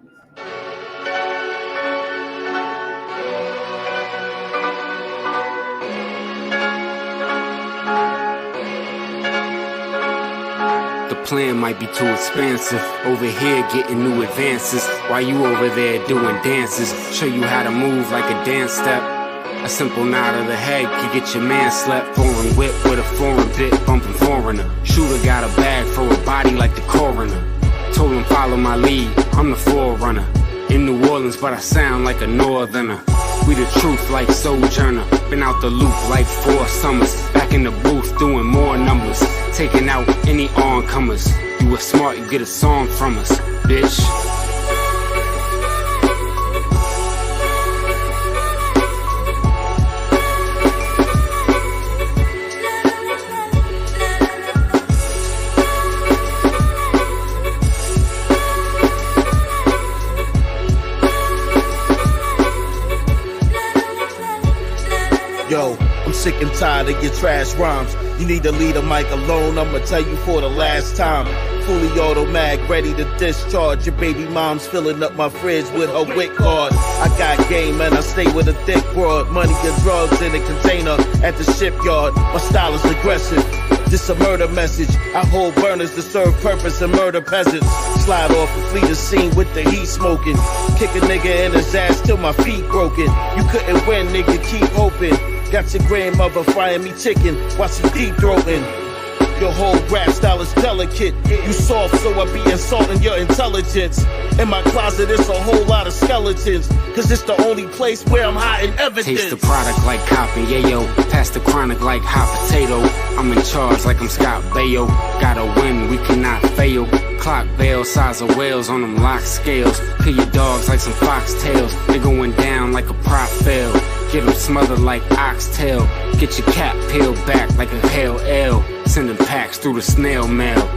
[SPEAKER 14] The plan might be too expensive. Over here getting new advances, while you over there doing dances. Show you how to move like a dance step. A simple nod of the head can get your man slept. Foreign whip with a foreign bit, bumping foreigner. Shooter got a bag for a body like the coroner. Told him follow my lead, I'm the forerunner. In New Orleans, but I sound like a northerner. We the truth like Sojourner. Been out the loop like 4 summers. Back in the booth doing more numbers. Taking out any oncomers. You were smart, you get a song from us, bitch.
[SPEAKER 15] Yo, I'm sick and tired of your trash rhymes. You need to leave the mic alone, I'ma tell you for the last time. Fully auto-mag, ready to discharge. Your baby mom's filling up my fridge with her WIC card. I got game and I stay with a thick broad. Money and drugs in a container at the shipyard. My style is aggressive. This a murder message. I hold burners to serve purpose and murder peasants. Slide off and flee the scene with the heat smoking. Kick a nigga in his ass till my feet broken. You couldn't win, nigga, keep hoping. Got your grandmother frying me chicken while she deep throating. Your whole rap style is delicate. You soft, so I be insulting your intelligence. In my closet, it's a whole lot of skeletons. Cause it's the only place where I'm hiding evidence.
[SPEAKER 14] Taste the product like cotton, yayo. Pass the chronic like hot potato. I'm in charge like I'm Scott Baio. Gotta win, we cannot fail. Clock bell, size of whales on them lock scales. Kill your dogs like some foxtails. They going down like a prop fail. Get them smothered like oxtail. Get your cap peeled back like a hell L. Sending packs through the snail mail.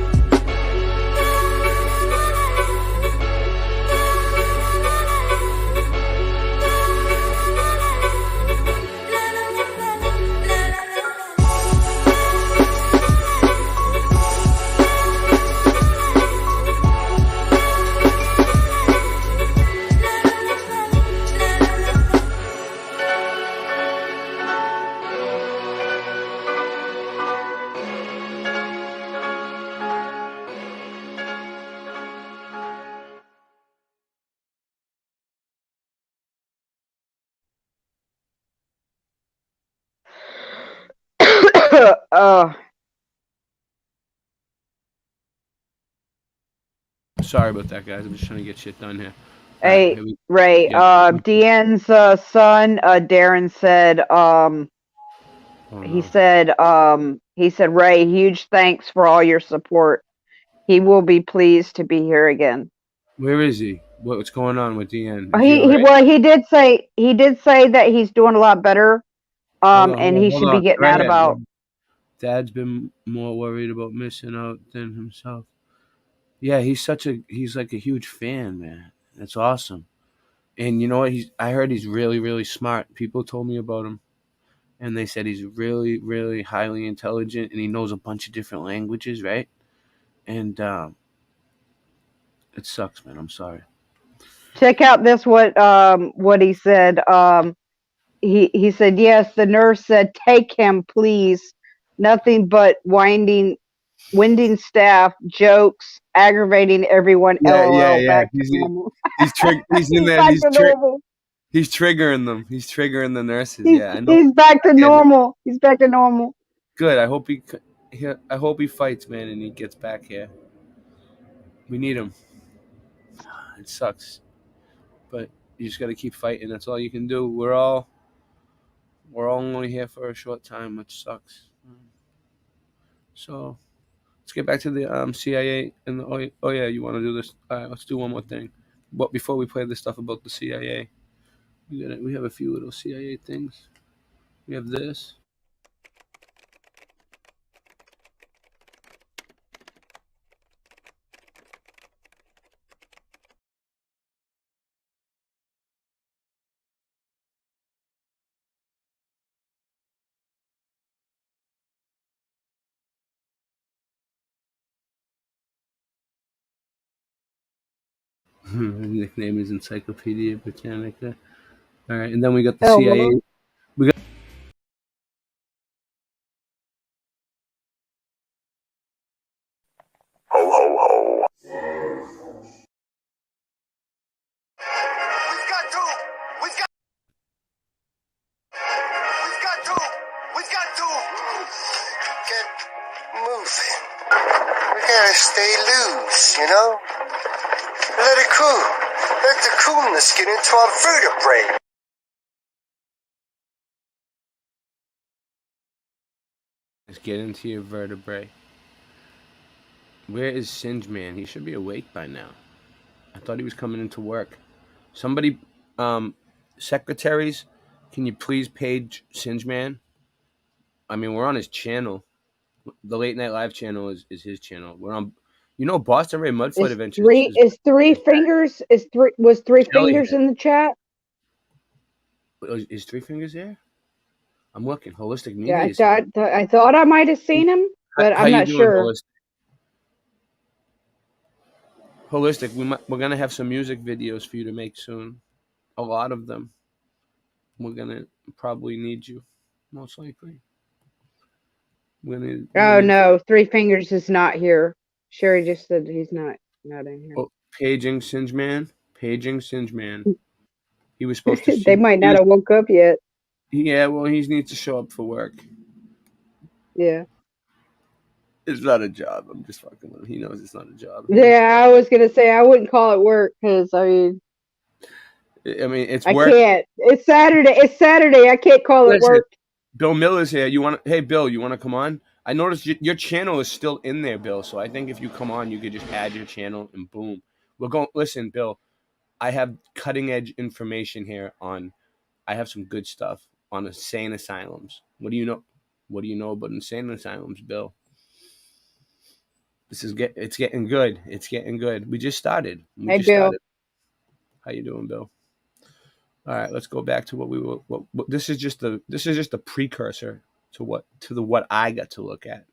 [SPEAKER 8] Sorry about that, guys. I'm just trying to get shit done here.
[SPEAKER 9] Hey,
[SPEAKER 8] Here we
[SPEAKER 9] Ray.
[SPEAKER 8] yeah.
[SPEAKER 9] Deanne's son, Darren said.
[SPEAKER 8] Oh,
[SPEAKER 9] He
[SPEAKER 8] no.
[SPEAKER 9] said, Ray, huge thanks for all your support. He will be pleased to be here again.
[SPEAKER 8] Where is he? What's going on with DN? Is he all right?
[SPEAKER 9] Well, he did say that he's doing a lot better. And he
[SPEAKER 8] Hold
[SPEAKER 9] should be
[SPEAKER 8] on.
[SPEAKER 9] getting
[SPEAKER 8] Right
[SPEAKER 9] out
[SPEAKER 8] ahead.
[SPEAKER 9] about.
[SPEAKER 8] Dad's been more worried about missing out than himself. Yeah, he's like a huge fan, man. That's awesome. And you know what? I heard he's really, really smart. People told me about him, and they said he's really, really highly intelligent, and he knows a bunch of different languages, right? And it sucks, man. I'm sorry.
[SPEAKER 9] Check out this what he said. He said, yes, the nurse said, take him, please. Nothing but winding staff, jokes, aggravating everyone.
[SPEAKER 8] Yeah, yeah,
[SPEAKER 9] LOL.
[SPEAKER 8] yeah.
[SPEAKER 9] Back to normal.
[SPEAKER 8] He's in there.
[SPEAKER 9] Back to normal.
[SPEAKER 8] He's triggering them. He's triggering the nurses. Yeah, I know.
[SPEAKER 9] He's back to normal. He's back to normal.
[SPEAKER 8] Good. I hope he fights, man, and he gets back here. We need him. It sucks, but you just got to keep fighting. That's all you can do. We're all only here for a short time, which sucks. So let's get back to the CIA and the oh yeah, you want to do this? All right, let's do one more thing. But before we play the stuff about the CIA, we have a few little CIA things. We have this. Nickname is Encyclopedia Britannica. All right, and then we got the CIA. We got.
[SPEAKER 1] Ho, ho, ho.
[SPEAKER 6] We've got to get moving. We gotta stay loose, you know? Let it cool. Let the coolness get into our vertebrae.
[SPEAKER 8] Let's get into your vertebrae. Where is Singe Man? He should be awake by now. I thought he was coming into work. Somebody, secretaries, can you please page Singe Man? I mean, we're on his channel. The Late Night Live channel is his channel. We're on, Boston Ray Mudfoot Adventures.
[SPEAKER 9] Was Three Fingers in the chat?
[SPEAKER 8] Is Three Fingers there? I'm looking. Holistic
[SPEAKER 9] Yeah,
[SPEAKER 8] Media.
[SPEAKER 9] I thought I might have seen him, but I'm not sure.
[SPEAKER 8] Holistic, we're gonna have some music videos for you to make soon. A lot of them. We're gonna probably need you, most likely.
[SPEAKER 9] No, Three Fingers is not here. Sherry just said he's not in here.
[SPEAKER 8] Oh, paging Singe Man. He was supposed to.
[SPEAKER 9] They might not have woke up yet.
[SPEAKER 8] Yeah, well, he needs to show up for work.
[SPEAKER 9] Yeah.
[SPEAKER 8] It's not a job. I'm just fucking with him. He knows it's not a job.
[SPEAKER 9] Yeah, I was gonna say I wouldn't call it work because
[SPEAKER 8] it's
[SPEAKER 9] I
[SPEAKER 8] work.
[SPEAKER 9] can't. It's Saturday. I can't call it work.
[SPEAKER 8] Bill Miller's here. Hey, Bill, you want to come on? I noticed your channel is still in there, Bill. So I think if you come on, you could just add your channel and boom. Listen, Bill, I have cutting edge information here I have some good stuff on insane asylums. What do you know? What do you know about insane asylums, Bill? It's getting good. It's getting good. We just started.
[SPEAKER 9] Bill.
[SPEAKER 8] How you doing, Bill? All right, let's go back to what we were. This is just a precursor to what I got to look at.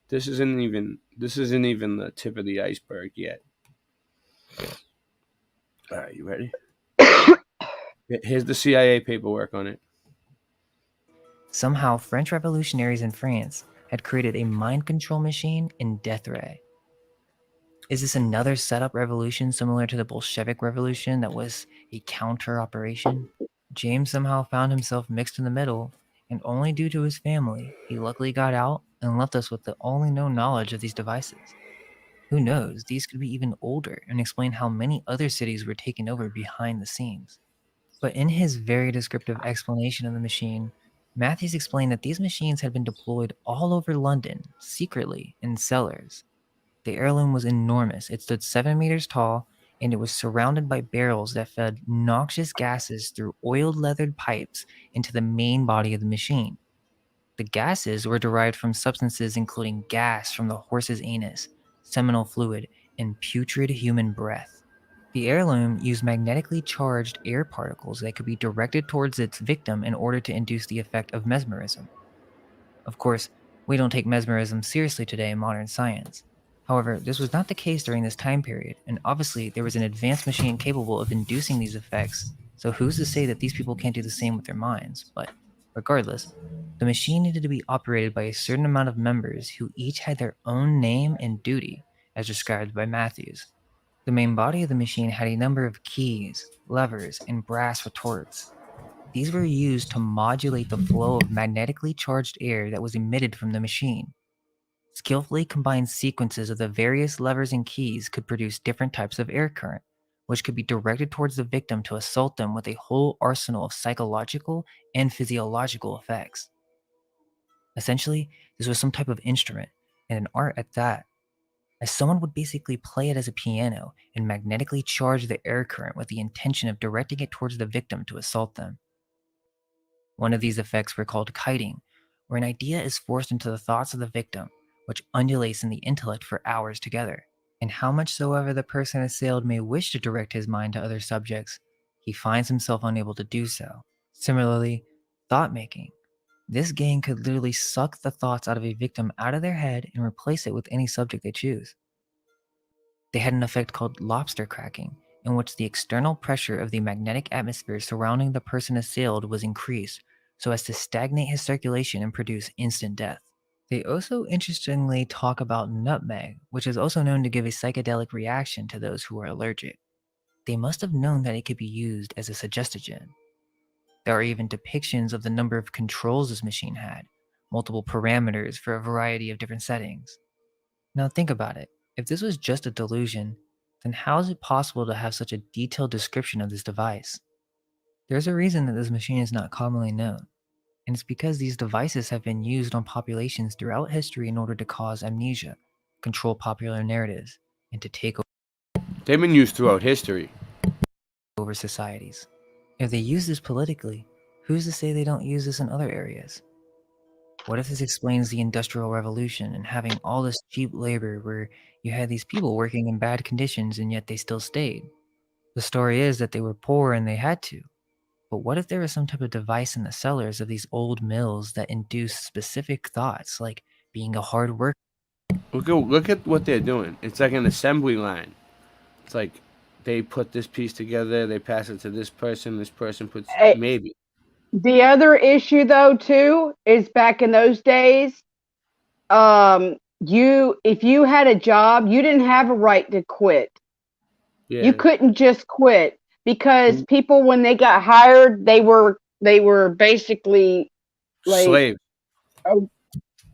[SPEAKER 8] This isn't even the tip of the iceberg yet. All right, you ready? Here's the CIA paperwork on it.
[SPEAKER 12] Somehow, French revolutionaries in France had created a mind control machine in Death Ray. Is this another setup revolution similar to the Bolshevik Revolution that was a counter operation? James somehow found himself mixed in the middle and only due to his family, he luckily got out and left us with the only known knowledge of these devices. Who knows, these could be even older and explain how many other cities were taken over behind the scenes. But in his very descriptive explanation of the machine, Matthews explained that these machines had been deployed all over London, secretly, in cellars. The heirloom was enormous. It stood 7 meters tall, and it was surrounded by barrels that fed noxious gases through oiled leathered pipes into the main body of the machine. The gases were derived from substances including gas from the horse's anus, seminal fluid, and putrid human breath. The heirloom used magnetically charged air particles that could be directed towards its victim in order to induce the effect of mesmerism. Of course, we don't take mesmerism seriously today in modern science. However, this was not the case during this time period, and obviously there was an advanced machine capable of inducing these effects, so who's to say that these people can't do the same with their minds? But regardless, the machine needed to be operated by a certain amount of members who each had their own name and duty, as described by Matthews. The main body of the machine had a number of keys, levers, and brass retorts. These were used to modulate the flow of magnetically charged air that was emitted from the machine. Skillfully combined sequences of the various levers and keys could produce different types of air current, which could be directed towards the victim to assault them with a whole arsenal of psychological and physiological effects. Essentially, this was some type of instrument, and an art at that, as someone would basically play it as a piano and magnetically charge the air current with the intention of directing it towards the victim to assault them. One of these effects were called kiting, where an idea is forced into the thoughts of the victim, which undulates in the intellect for hours together. And how much soever the person assailed may wish to direct his mind to other subjects, he finds himself unable to do so. Similarly, thought making. This gang could literally suck the thoughts out of a victim out of their head and replace it with any subject they choose. They had an effect called lobster cracking, in which the external pressure of the magnetic atmosphere surrounding the person assailed was increased so as to stagnate his circulation and produce instant death. They also interestingly talk about nutmeg, which is also known to give a psychedelic reaction to those who are allergic. They must have known that it could be used as a suggestogen. There are even depictions of the number of controls this machine had, multiple parameters for a variety of different settings. Now think about it. If this was just a delusion, then how is it possible to have such a detailed description of this device? There's a reason that this machine is not commonly known, and it's because these devices have been used on populations throughout history in order to cause amnesia, control popular narratives, and to take
[SPEAKER 8] They've been used throughout history.
[SPEAKER 12] over societies. If they use this politically, who's to say they don't use this in other areas? What if this explains the Industrial Revolution and having all this cheap labor where you had these people working in bad conditions and yet they still stayed? The story is that they were poor and they had to. But what if there was some type of device in the cellars of these old mills that induce specific thoughts, like being a hard worker?
[SPEAKER 8] Look at what they're doing. It's like an assembly line. It's like they put this piece together, they pass it to this person puts maybe.
[SPEAKER 9] The other issue, though, too, is back in those days, if you had a job, you didn't have a right to quit.
[SPEAKER 8] Yeah.
[SPEAKER 9] You couldn't just quit because people, when they got hired, they were basically like
[SPEAKER 8] slaves.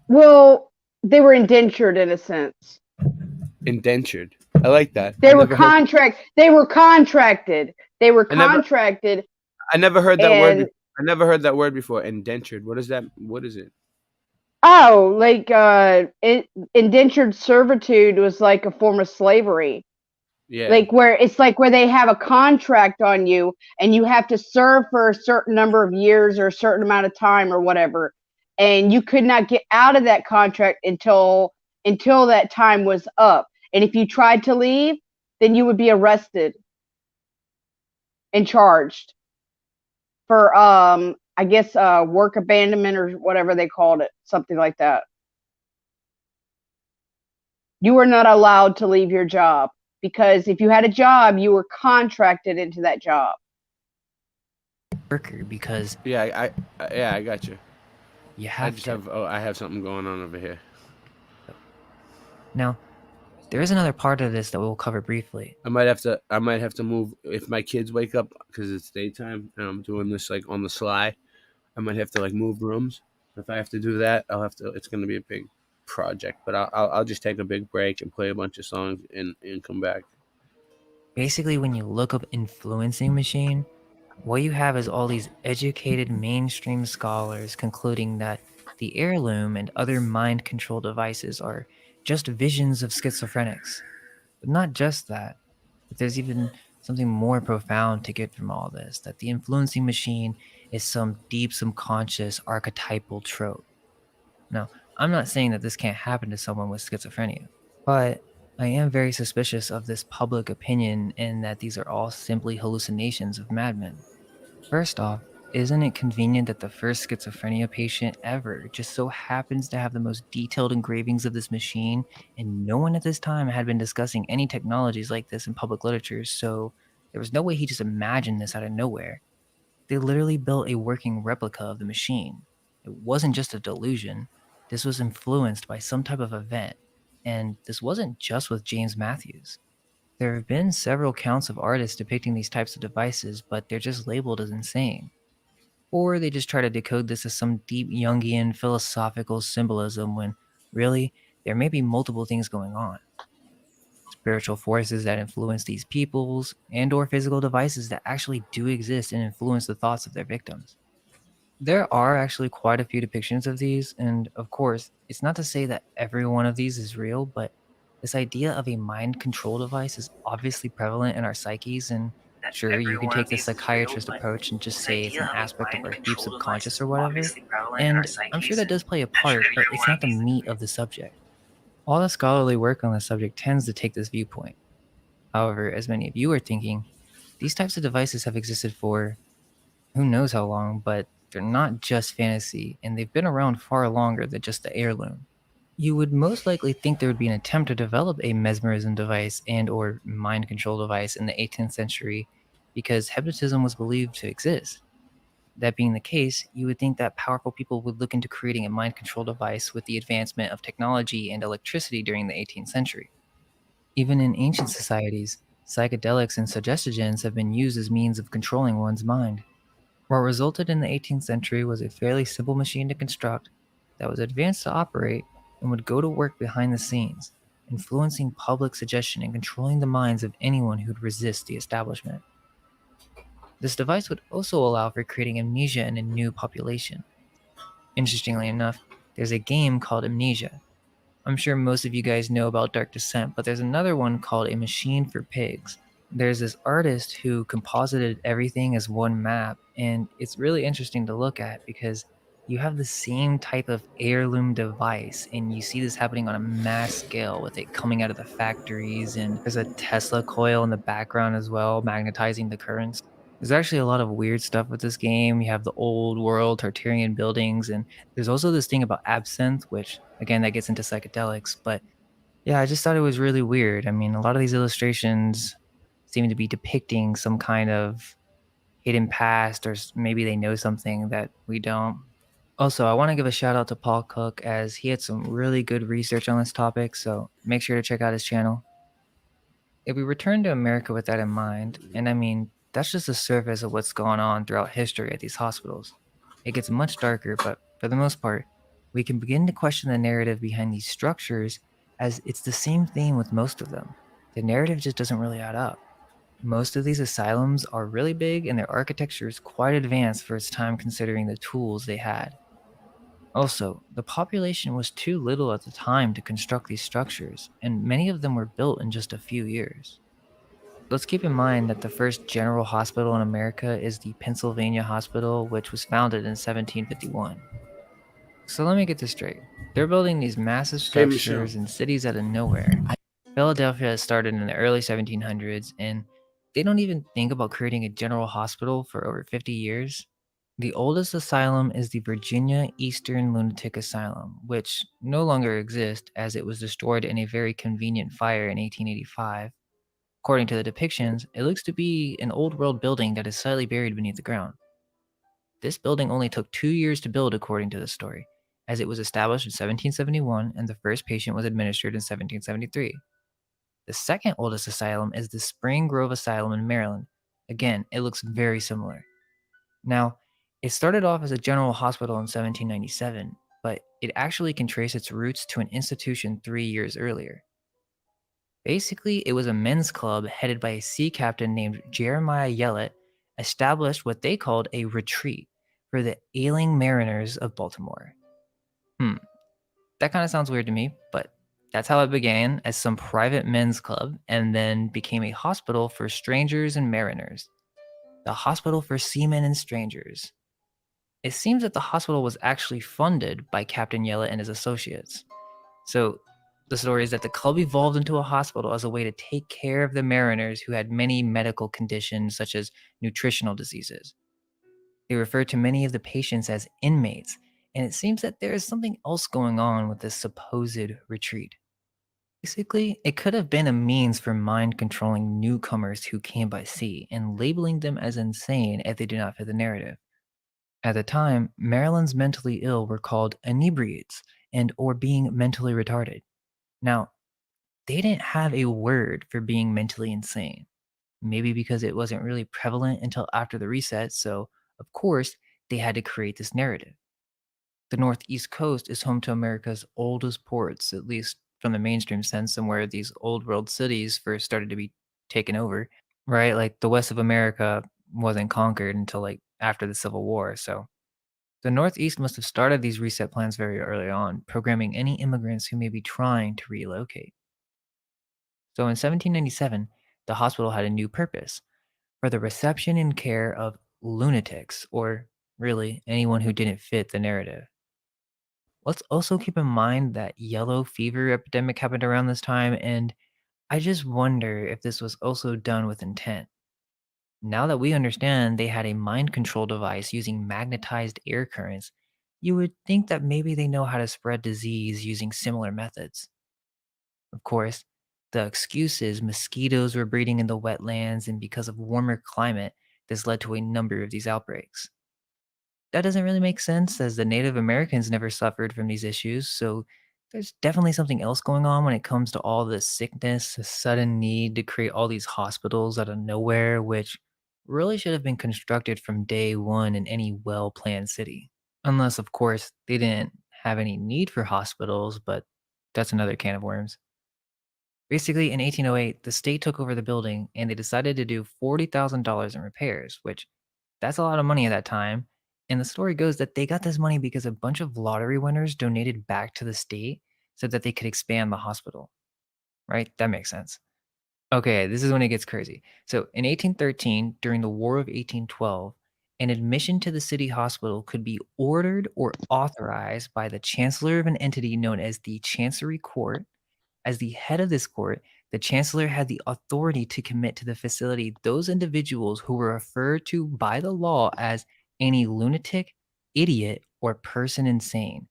[SPEAKER 9] Well, they were indentured in a sense.
[SPEAKER 8] Indentured. I like that.
[SPEAKER 9] They were contracted. They were contracted.
[SPEAKER 8] I never heard that word. I never heard that word before. Indentured. What is that? What is it?
[SPEAKER 9] Oh, like indentured servitude was like a form of slavery.
[SPEAKER 8] Yeah.
[SPEAKER 9] Like where they have a contract on you and you have to serve for a certain number of years or a certain amount of time or whatever. And you could not get out of that contract until that time was up. And if you tried to leave, then you would be arrested and charged for I guess work abandonment or whatever they called it, something like that. You were not allowed to leave your job because if you had a job, you were contracted into that job.
[SPEAKER 12] Worker, because
[SPEAKER 8] I got you.
[SPEAKER 12] You have
[SPEAKER 8] I have something going on over here.
[SPEAKER 12] Now, there is another part of this that we'll cover briefly.
[SPEAKER 8] I might have to move if my kids wake up because it's daytime and I'm doing this like on the sly. I might have to like move rooms. If I have to do that, I'll have to. It's going to be a big project, but I'll just take a big break and play a bunch of songs and come back.
[SPEAKER 12] Basically, when you look up influencing machine, what you have is all these educated mainstream scholars concluding that the heirloom and other mind control devices are just visions of schizophrenics. But not just that, but there's even something more profound to get from all this, that the influencing machine is some deep subconscious archetypal trope. Now, I'm not saying that this can't happen to someone with schizophrenia, but I am very suspicious of this public opinion and that these are all simply hallucinations of madmen. First off, isn't it convenient that the first schizophrenia patient ever just so happens to have the most detailed engravings of this machine, and no one at this time had been discussing any technologies like this in public literature, so there was no way he just imagined this out of nowhere. They literally built a working replica of the machine. It wasn't just a delusion, this was influenced by some type of event, and this wasn't just with James Matthews. There have been several counts of artists depicting these types of devices, but they're just labeled as insane. Or they just try to decode this as some deep Jungian philosophical symbolism when really there may be multiple things going on. Spiritual forces that influence these peoples and or physical devices that actually do exist and influence the thoughts of their victims. There are actually quite a few depictions of these, and of course, it's not to say that every one of these is real, but this idea of a mind control device is obviously prevalent in our psyches, and sure, you can take the psychiatrist approach and just say it's an aspect of our deep subconscious or whatever, and I'm sure that does play a part, but it's not the meat of the subject. All the scholarly work on the subject tends to take this viewpoint. However, as many of you are thinking, these types of devices have existed for who knows how long, but they're not just fantasy, and they've been around far longer than just the heirloom. You would most likely think there would be an attempt to develop a mesmerism device and or mind control device in the 18th century because hypnotism was believed to exist. That being the case, you would think that powerful people would look into creating a mind control device with the advancement of technology and electricity during the 18th century. Even in ancient societies, psychedelics and suggestogens have been used as means of controlling one's mind. What resulted in the 18th century was a fairly simple machine to construct that was advanced to operate and would go to work behind the scenes, influencing public suggestion and controlling the minds of anyone who'd resist the establishment. This device would also allow for creating amnesia in a new population. Interestingly enough, there's a game called Amnesia. I'm sure most of you guys know about Dark Descent, but there's another one called A Machine for Pigs. There's this artist who composited everything as one map, and it's really interesting to look at because you have the same type of heirloom device, and you see this happening on a mass scale with it coming out of the factories, and there's a Tesla coil in the background as well, magnetizing the currents. There's actually a lot of weird stuff with this game. You have the old world Tartarian buildings, and there's also this thing about absinthe, which again that gets into psychedelics. But yeah, I just thought it was really weird. I mean, a lot of these illustrations seem to be depicting some kind of hidden past, or maybe they know something that we don't. Also, I want to give a shout out to Paul Cook as he had some really good research on this topic, so make sure to check out his channel. If we return to America with that in mind, and I mean, that's just the surface of what's going on throughout history at these hospitals. It gets much darker, but for the most part, we can begin to question the narrative behind these structures as it's the same theme with most of them. The narrative just doesn't really add up. Most of these asylums are really big and their architecture is quite advanced for its time considering the tools they had. Also, the population was too little at the time to construct these structures, and many of them were built in just a few years. Let's keep in mind that the first general hospital in America is the Pennsylvania Hospital, which was founded in 1751. So let me get this straight. They're building these massive
[SPEAKER 8] Hey, Michelle.
[SPEAKER 12] structures in cities out of nowhere. Philadelphia started in the early 1700s, and they don't even think about creating a general hospital for over 50 years. The oldest asylum is the Virginia Eastern Lunatic Asylum, which no longer exists as it was destroyed in a very convenient fire in 1885. According to the depictions, it looks to be an old world building that is slightly buried beneath the ground. This building only took 2 years to build according to the story, as it was established in 1771 and the first patient was administered in 1773. The second oldest asylum is the Spring Grove Asylum in Maryland. Again, it looks very similar. Now, It started off as a general hospital in 1797, but it actually can trace its roots to an institution 3 years earlier. Basically, it was a men's club headed by a sea captain named Jeremiah Yellett, established what they called a retreat for the ailing mariners of Baltimore. That kind of sounds weird to me, but that's how it began as some private men's club and then became a hospital for strangers and mariners. The Hospital for Seamen and Strangers. It seems that the hospital was actually funded by Captain Yellett and his associates. So the story is that the club evolved into a hospital as a way to take care of the mariners who had many medical conditions such as nutritional diseases. They referred to many of the patients as inmates, and it seems that there is something else going on with this supposed retreat. Basically, it could have been a means for mind controlling newcomers who came by sea and labeling them as insane if they do not fit the narrative. At the time, Maryland's mentally ill were called inebriates and or being mentally retarded. Now, they didn't have a word for being mentally insane. Maybe because it wasn't really prevalent until after the reset, so of course, they had to create this narrative. The Northeast Coast is home to America's oldest ports, at least from the mainstream sense, and where these old world cities first started to be taken over, right? Like the west of America wasn't conquered until like after the Civil War, so the Northeast must have started these reset plans very early on, programming any immigrants who may be trying to relocate. So in 1797, the hospital had a new purpose for the reception and care of lunatics, or really anyone who didn't fit the narrative. Let's also keep in mind that yellow fever epidemic happened around this time, and I just wonder if this was also done with intent. Now that we understand they had a mind control device using magnetized air currents, you would think that maybe they know how to spread disease using similar methods. Of course, the excuse is mosquitoes were breeding in the wetlands, and because of warmer climate, this led to a number of these outbreaks. That doesn't really make sense as the Native Americans never suffered from these issues, so there's definitely something else going on when it comes to all this sickness, the sudden need to create all these hospitals out of nowhere, which really should have been constructed from day one in any well planned city. Unless, of course, they didn't have any need for hospitals, but that's another can of worms. Basically, in 1808, the state took over the building and they decided to do $40,000 in repairs, which that's a lot of money at that time. And the story goes that they got this money because a bunch of lottery winners donated back to the state so that they could expand the hospital. Right? That makes sense. Okay, this is when it gets crazy. So in 1813, during the War of 1812, an admission to the city hospital could be ordered or authorized by the chancellor of an entity known as the Chancery Court. As the head of this court, the chancellor had the authority to commit to the facility those individuals who were referred to by the law as any lunatic, idiot, or person insane.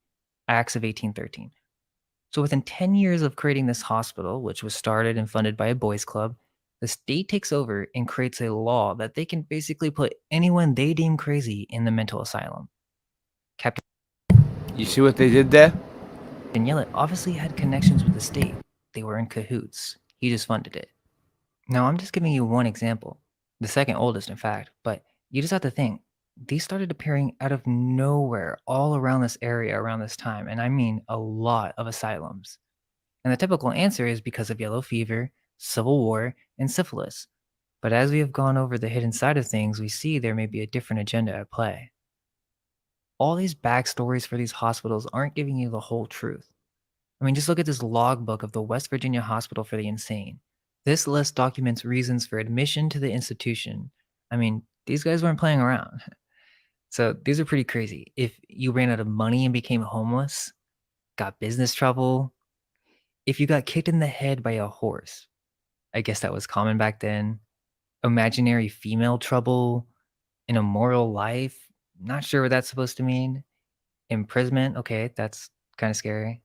[SPEAKER 12] Acts of 1813. So within 10 years of creating this hospital, which was started and funded by a boys club, the state takes over and creates a law that they can basically put anyone they deem crazy in the mental asylum. Captain
[SPEAKER 8] You see what they did there?
[SPEAKER 12] Yellett obviously had connections with the state. They were in cahoots. He just funded it. Now, I'm just giving you one example, the second oldest, in fact, but you just have to think. These started appearing out of nowhere all around this area around this time, and I mean a lot of asylums. And the typical answer is because of yellow fever, civil war, and syphilis. But as we have gone over the hidden side of things, we see there may be a different agenda at play. All these backstories for these hospitals aren't giving you the whole truth. I mean, just look at this logbook of the West Virginia Hospital for the Insane. This list documents reasons for admission to the institution. I mean, these guys weren't playing around. So these are pretty crazy. If you ran out of money and became homeless, got business trouble, if you got kicked in the head by a horse, I guess that was common back then, imaginary female trouble, an immoral life, not sure what that's supposed to mean, imprisonment, okay, that's kind of scary.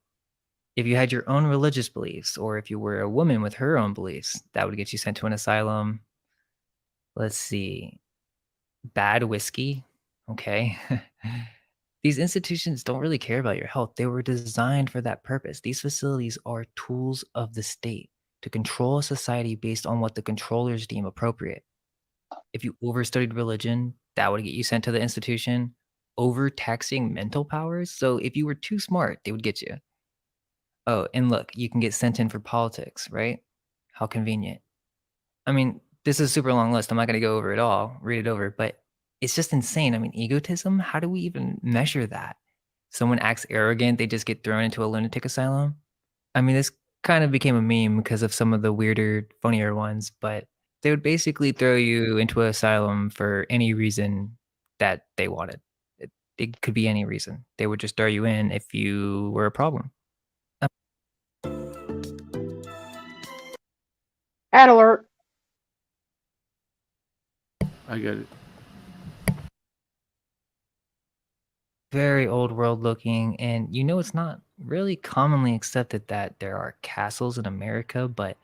[SPEAKER 12] If you had your own religious beliefs, or if you were a woman with her own beliefs, that would get you sent to an asylum. Let's see. Bad whiskey. Okay. These institutions don't really care about your health. They were designed for that purpose. These facilities are tools of the state to control a society based on what the controllers deem appropriate. If you overstudied religion, that would get you sent to the institution. Overtaxing mental powers. So if you were too smart, they would get you. Oh, and look, you can get sent in for politics, right? How convenient. I mean, this is a super long list. I'm not going to go over it all, read it over, but it's just insane. I mean, egotism, how do we even measure that? Someone acts arrogant, they just get thrown into a lunatic asylum? I mean, this kind of became a meme because of some of the weirder, funnier ones, but they would basically throw you into an asylum for any reason that they wanted. It could be any reason. They would just throw you in if you were a problem.
[SPEAKER 9] Ad alert.
[SPEAKER 8] I get it.
[SPEAKER 12] Very old world looking, and you know it's not really commonly accepted that there are castles in America, but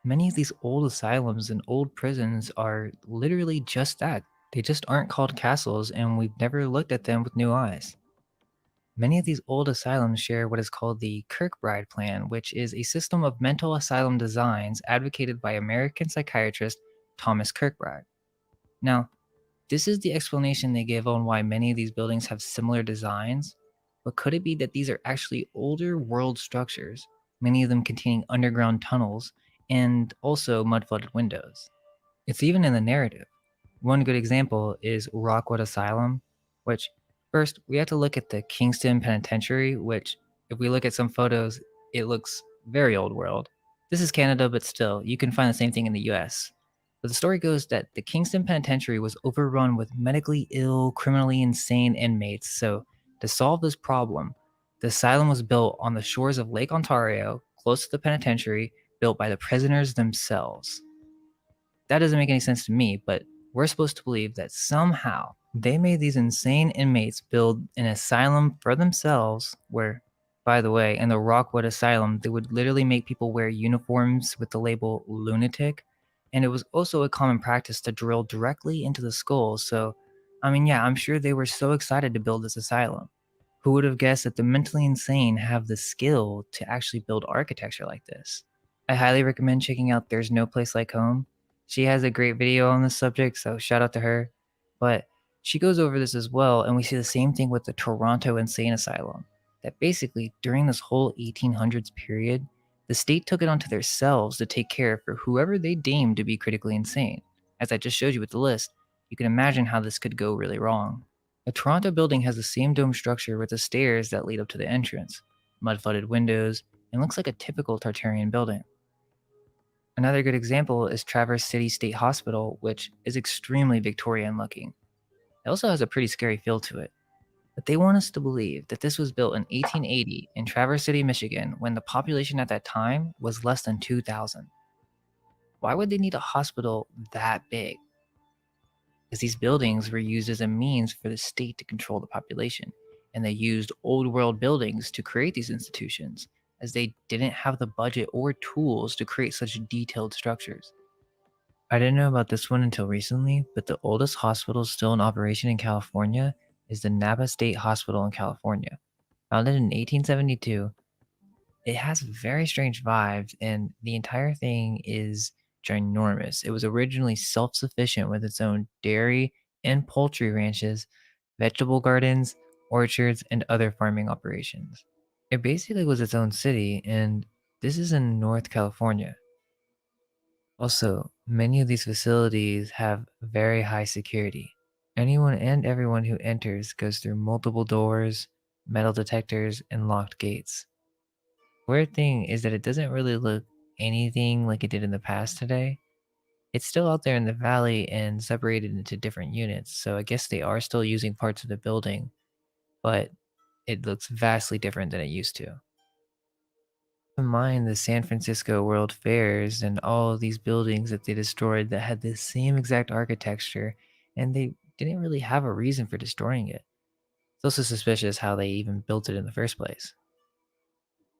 [SPEAKER 12] many of these old asylums and old prisons are literally just that. They just aren't called castles, and we've never looked at them with new eyes. Many of these old asylums share what is called the Kirkbride Plan, which is a system of mental asylum designs advocated by American psychiatrist Thomas Kirkbride. Now, this is the explanation they give on why many of these buildings have similar designs, but could it be that these are actually older world structures, many of them containing underground tunnels and also mud flooded windows? It's even in the narrative. One good example is Rockwood Asylum, which first we have to look at the Kingston Penitentiary, which, if we look at some photos, it looks very old world. This is Canada, but still, you can find the same thing in the US. But the story goes that the Kingston Penitentiary was overrun with medically ill, criminally insane inmates. So, to solve this problem, the asylum was built on the shores of Lake Ontario, close to the penitentiary, built by the prisoners themselves. That doesn't make any sense to me, but we're supposed to believe that somehow they made these insane inmates build an asylum for themselves where, by the way, in the Rockwood Asylum, they would literally make people wear uniforms with the label lunatic. And it was also a common practice to drill directly into the skull. So, I mean, yeah, I'm sure they were so excited to build this asylum. Who would have guessed that the mentally insane have the skill to actually build architecture like this? I highly recommend checking out There's No Place Like Home. She has a great video on this subject, so shout out to her. But she goes over this as well, and we see the same thing with the Toronto Insane Asylum. That basically, during this whole 1800s period, the state took it onto themselves to take care for whoever they deemed to be critically insane. As I just showed you with the list, you can imagine how this could go really wrong. The Toronto building has the same dome structure with the stairs that lead up to the entrance, mud flooded windows, and looks like a typical Tartarian building. Another good example is Traverse City State Hospital, which is extremely Victorian looking. It also has a pretty scary feel to it. But they want us to believe that this was built in 1880 in Traverse City, Michigan, when the population at that time was less than 2,000. Why would they need a hospital that big? Because these buildings were used as a means for the state to control the population, and they used old world buildings to create these institutions, as they didn't have the budget or tools to create such detailed structures. I didn't know about this one until recently, but the oldest hospital still in operation in California is the Napa State Hospital in California. Founded in 1872, it has very strange vibes, and the entire thing is ginormous. It was originally self sufficient with its own dairy and poultry ranches, vegetable gardens, orchards, and other farming operations. It basically was its own city, and this is in North California. Also, many of these facilities have very high security. Anyone and everyone who enters goes through multiple doors, metal detectors, and locked gates. Weird thing is that it doesn't really look anything like it did in the past today. It's still out there in the valley and separated into different units, so I guess they are still using parts of the building, but it looks vastly different than it used to. In mind the San Francisco World Fairs and all of these buildings that they destroyed that had the same exact architecture, and they didn't really have a reason for destroying it. It's also suspicious how they even built it in the first place.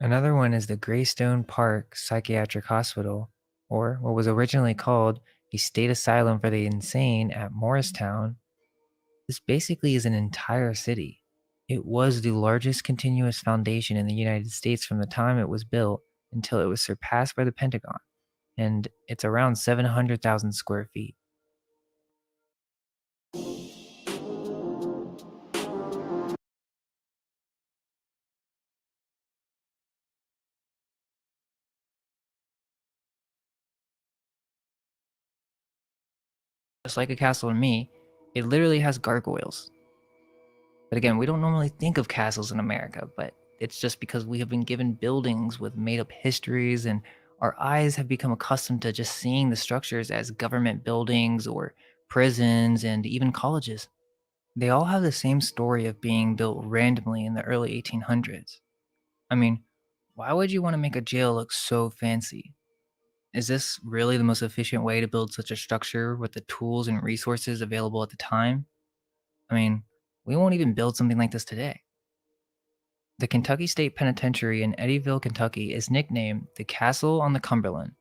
[SPEAKER 12] Another one is the Greystone Park Psychiatric Hospital, or what was originally called the State Asylum for the Insane at Morristown. This basically is an entire city. It was the largest continuous foundation in the United States from the time it was built until it was surpassed by the Pentagon, and it's around 700,000 square feet. just like a castle to me. It literally has gargoyles. But again, we don't normally think of castles in America, but it's just because we have been given buildings with made up histories, and our eyes have become accustomed to just seeing the structures as government buildings or prisons and even colleges. They all have the same story of being built randomly in the early 1800s. I mean, why would you want to make a jail look so fancy? Is this really the most efficient way to build such a structure with the tools and resources available at the time? I mean, we won't even build something like this today. The Kentucky State Penitentiary in Eddyville, Kentucky is nicknamed the Castle on the Cumberland.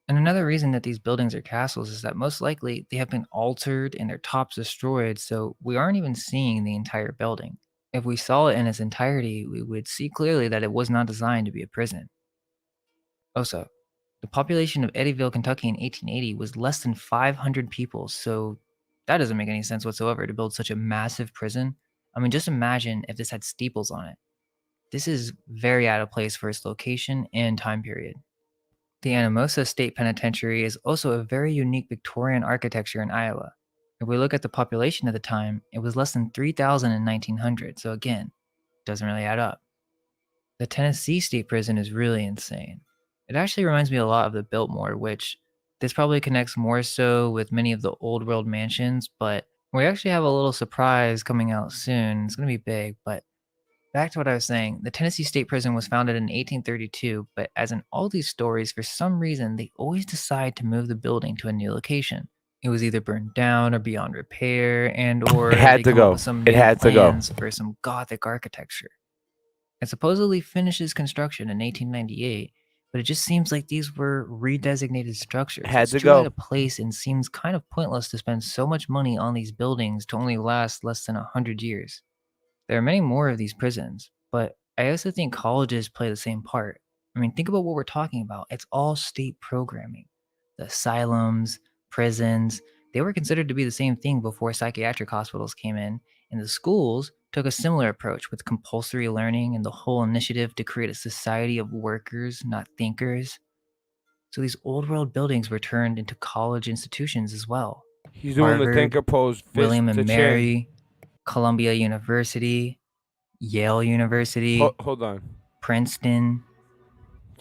[SPEAKER 12] And another reason that these buildings are castles is that most likely they have been altered and their tops destroyed, so we aren't even seeing the entire building. If we saw it in its entirety, we would see clearly that it was not designed to be a prison. Also, the population of Eddyville, Kentucky in 1880 was less than 500 people, so that doesn't make any sense whatsoever to build such a massive prison. I mean, just imagine if this had steeples on it. This is very out of place for its location and time period. The Anamosa State Penitentiary is also a very unique Victorian architecture in Iowa. If we look at the population at the time, it was less than 3,000 in 1900, so again, doesn't really add up. The Tennessee State Prison is really insane. It actually reminds me a lot of the Biltmore, which this probably connects more so with many of the old world mansions, but we actually have a little surprise coming out soon. It's going to be big, but back to what I was saying, the Tennessee State Prison was founded in 1832, but as in all these stories, for some reason, they always decide to move the building to a new location. It was either burned down or beyond repair, and or
[SPEAKER 8] It had
[SPEAKER 12] they
[SPEAKER 8] to
[SPEAKER 12] come up
[SPEAKER 8] go.
[SPEAKER 12] with some
[SPEAKER 8] It
[SPEAKER 12] new
[SPEAKER 8] had to go.
[SPEAKER 12] plans for some gothic architecture. It supposedly finishes construction in 1898, but it just seems like these were redesignated structures.
[SPEAKER 8] Had
[SPEAKER 12] It's
[SPEAKER 8] to
[SPEAKER 12] too
[SPEAKER 8] go.
[SPEAKER 12] out of place and seems kind of pointless to spend so much money on these buildings to only last less than 100 years. There are many more of these prisons, but I also think colleges play the same part. I mean, think about what we're talking about. It's all state programming. The asylums, prisons, they were considered to be the same thing before psychiatric hospitals came in, and the schools took a similar approach with compulsory learning and the whole initiative to create a society of workers, not thinkers. So these old world buildings were turned into college institutions as well.
[SPEAKER 8] He's doing the thinker pose, fist
[SPEAKER 12] William
[SPEAKER 8] to
[SPEAKER 12] and
[SPEAKER 8] chin.
[SPEAKER 12] Mary, Columbia University, Yale University,
[SPEAKER 8] Hold on.
[SPEAKER 12] Princeton.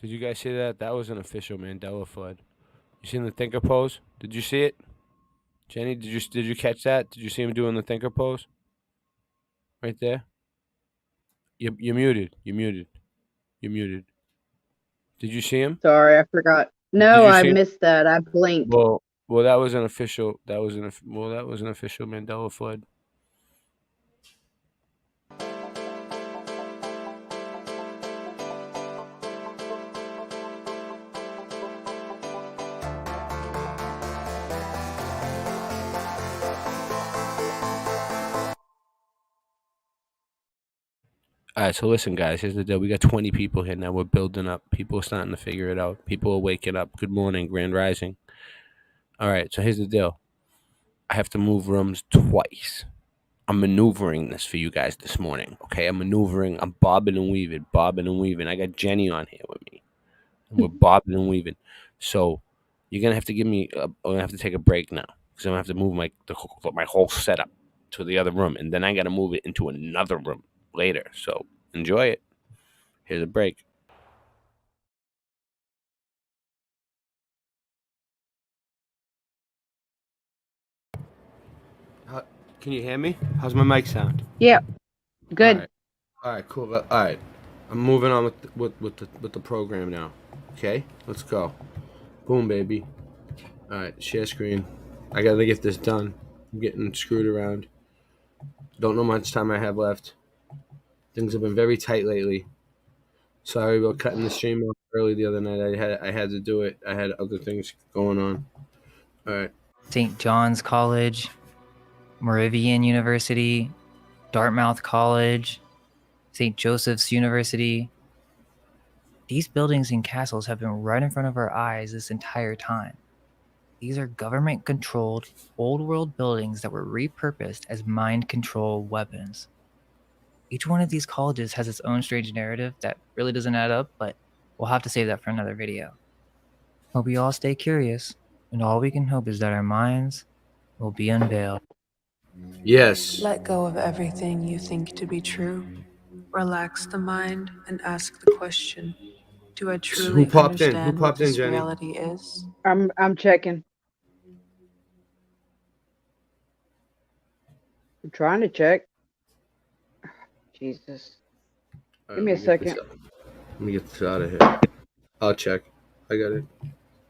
[SPEAKER 8] Did you guys see that? That was an official Mandela flood. You seen the thinker pose? Did you see it? Jenny, did you catch that? Did you see him doing the thinker pose? Right there? You're muted. You're muted. You're muted. Did you see him?
[SPEAKER 16] Sorry, I forgot. No, I missed that. I blinked.
[SPEAKER 8] Well, that was an official. That was an official Mandela flood. All right, so listen, guys. Here's the deal. We got 20 people here now. We're building up. People are starting to figure it out. People are waking up. Good morning, Grand Rising. All right, so here's the deal. I have to move rooms twice. I'm maneuvering this for you guys this morning. Okay, I'm maneuvering. I'm bobbing and weaving, I got Jenny on here with me. And we're bobbing and weaving. So you're gonna have to give me. I'm gonna have to take a break now because I'm gonna have to move my whole setup to the other room, and then I gotta move it into another room later. So enjoy it. Here's a break. Can you hear me? How's my mic sound?
[SPEAKER 16] Yeah, good.
[SPEAKER 8] All right, cool. All right, I'm moving on with the program now. Okay, let's go. Boom, baby. All right, share screen. I gotta get this done. I'm getting screwed around. Don't know how much time I have left. Things have been very tight lately. Sorry about cutting the stream off early the other night. I had to do it. I had other things going on. All right.
[SPEAKER 12] St. John's College, Moravian University, Dartmouth College, St. Joseph's University. These buildings and castles have been right in front of our eyes this entire time. These are government-controlled, old-world buildings that were repurposed as mind control weapons. Each one of these colleges has its own strange narrative that really doesn't add up, but we'll have to save that for another video. Hope you all stay curious, and all we can hope is that our minds will be unveiled.
[SPEAKER 8] Yes.
[SPEAKER 17] Let go of everything you think to be true. Relax the mind and ask the question, do I truly
[SPEAKER 8] Who popped in? Who
[SPEAKER 17] understand what
[SPEAKER 8] popped in,
[SPEAKER 17] this
[SPEAKER 8] Jenny?
[SPEAKER 17] reality is?
[SPEAKER 9] I'm checking. I'm trying to check. Jesus. Give me a second.
[SPEAKER 8] Let me get this out of here. I'll check. I got it.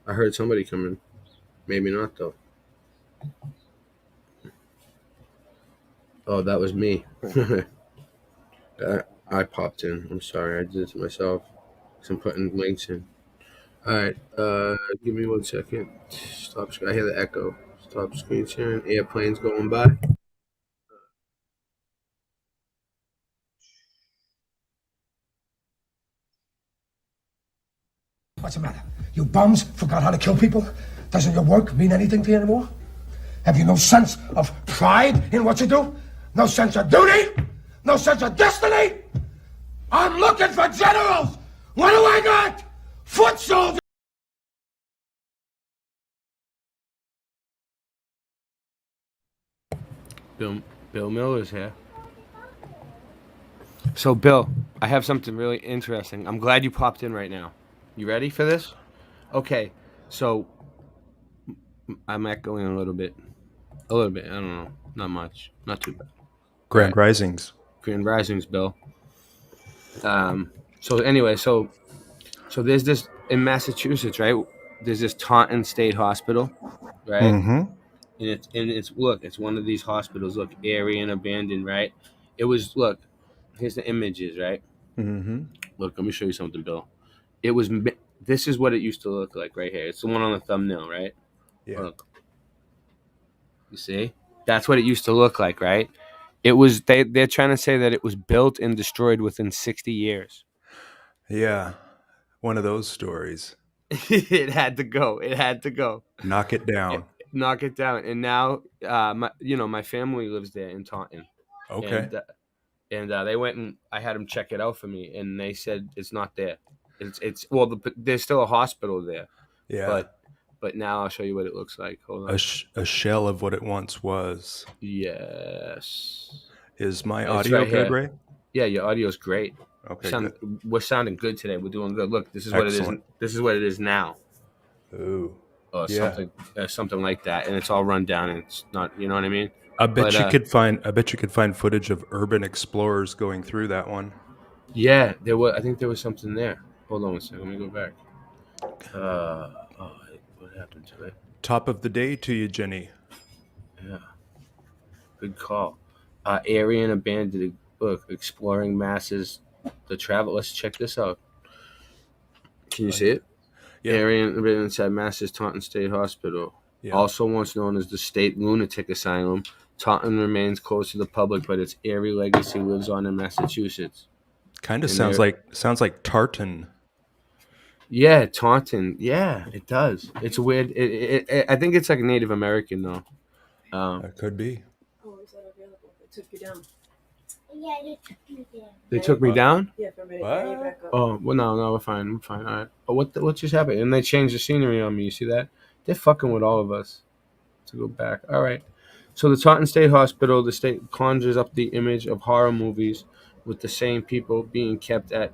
[SPEAKER 8] I heard somebody coming. Maybe not, though. Oh, that was me. I popped in. I'm sorry. I did it to myself. 'Cause I'm putting links in. All right. Give me 1 second. Stop. I hear the echo. Stop screen sharing. Airplanes going by.
[SPEAKER 18] What's the matter? You bums forgot how to kill people? Doesn't your work mean anything to you anymore? Have you no sense of pride in what you do? No sense of duty? No sense of destiny? I'm looking for generals! What do I got? Foot soldiers!
[SPEAKER 8] Bill Miller's here. So, Bill, I have something really interesting. I'm glad you popped in right now. You ready for this? Okay. So, I'm echoing a little bit. I don't know. Not much. Not too bad.
[SPEAKER 19] Grand Risings.
[SPEAKER 8] Grand Risings, Bill. So anyway, so there's this in Massachusetts, right? There's this Taunton State Hospital, right?
[SPEAKER 19] Mm-hmm.
[SPEAKER 8] And it's one of these hospitals. Look, airy and abandoned, right? It was here's the images, right?
[SPEAKER 19] Mm-hmm.
[SPEAKER 8] Look, let me show you something, Bill. It was this is what it used to look like right here. It's the one on the thumbnail, right?
[SPEAKER 19] Yeah.
[SPEAKER 8] Look, you see? That's what it used to look like, right? It was they're trying to say that it was built and destroyed within 60 years.
[SPEAKER 19] Yeah. One of those stories.
[SPEAKER 8] It had to go. It had to go.
[SPEAKER 19] Knock it down.
[SPEAKER 8] Knock it down. And now, my family lives there in Taunton.
[SPEAKER 19] Okay.
[SPEAKER 8] And they went and I had them check it out for me, and they said it's not there. There's still a hospital there.
[SPEAKER 19] Yeah.
[SPEAKER 8] But now I'll show you what it looks like. Hold on.
[SPEAKER 19] A shell of what it once was.
[SPEAKER 8] Yes.
[SPEAKER 19] Is my
[SPEAKER 8] It's
[SPEAKER 19] audio
[SPEAKER 8] right
[SPEAKER 19] good,
[SPEAKER 8] here.
[SPEAKER 19] Ray?
[SPEAKER 8] Yeah, your audio's great.
[SPEAKER 19] Okay,
[SPEAKER 8] We're sounding good today. We're doing good. Look, this is what
[SPEAKER 19] Excellent.
[SPEAKER 8] it is. This is what it is now.
[SPEAKER 19] Ooh.
[SPEAKER 8] Or
[SPEAKER 19] Yeah.
[SPEAKER 8] something like that, and it's all run down, and it's not. You know what I mean?
[SPEAKER 19] I bet you could find footage of urban explorers going through that one.
[SPEAKER 8] Yeah, I think there was something there. Hold on a second. Let me go back. What happened to it?
[SPEAKER 19] Top of the day to you, Jenny.
[SPEAKER 8] Yeah. Good call. Airy and abandoned book, exploring masses, the travel. Let's check this out. Can you see it?
[SPEAKER 19] Yeah.
[SPEAKER 8] Airy and abandoned inside Masses Taunton State Hospital.
[SPEAKER 19] Yeah.
[SPEAKER 8] Also once known as the State Lunatic Asylum, Taunton remains closed to the public, but its airy legacy lives on in Massachusetts.
[SPEAKER 19] Kind of sounds like tartan.
[SPEAKER 8] Yeah, Taunton. Yeah, it does. It's weird. I think it's like Native American though.
[SPEAKER 19] That could be.
[SPEAKER 17] Oh, is that available? It took you down.
[SPEAKER 2] Yeah, they took me there.
[SPEAKER 8] They took me down?
[SPEAKER 17] Yeah, for a minute. Now you're back up.
[SPEAKER 8] Oh, well, no, we're fine. We're fine. All right. Oh, what just happened? And they changed the scenery on me. You see that? They're fucking with all of us. To go back. All right. So the Taunton State Hospital, the state conjures up the image of horror movies with the same people being kept at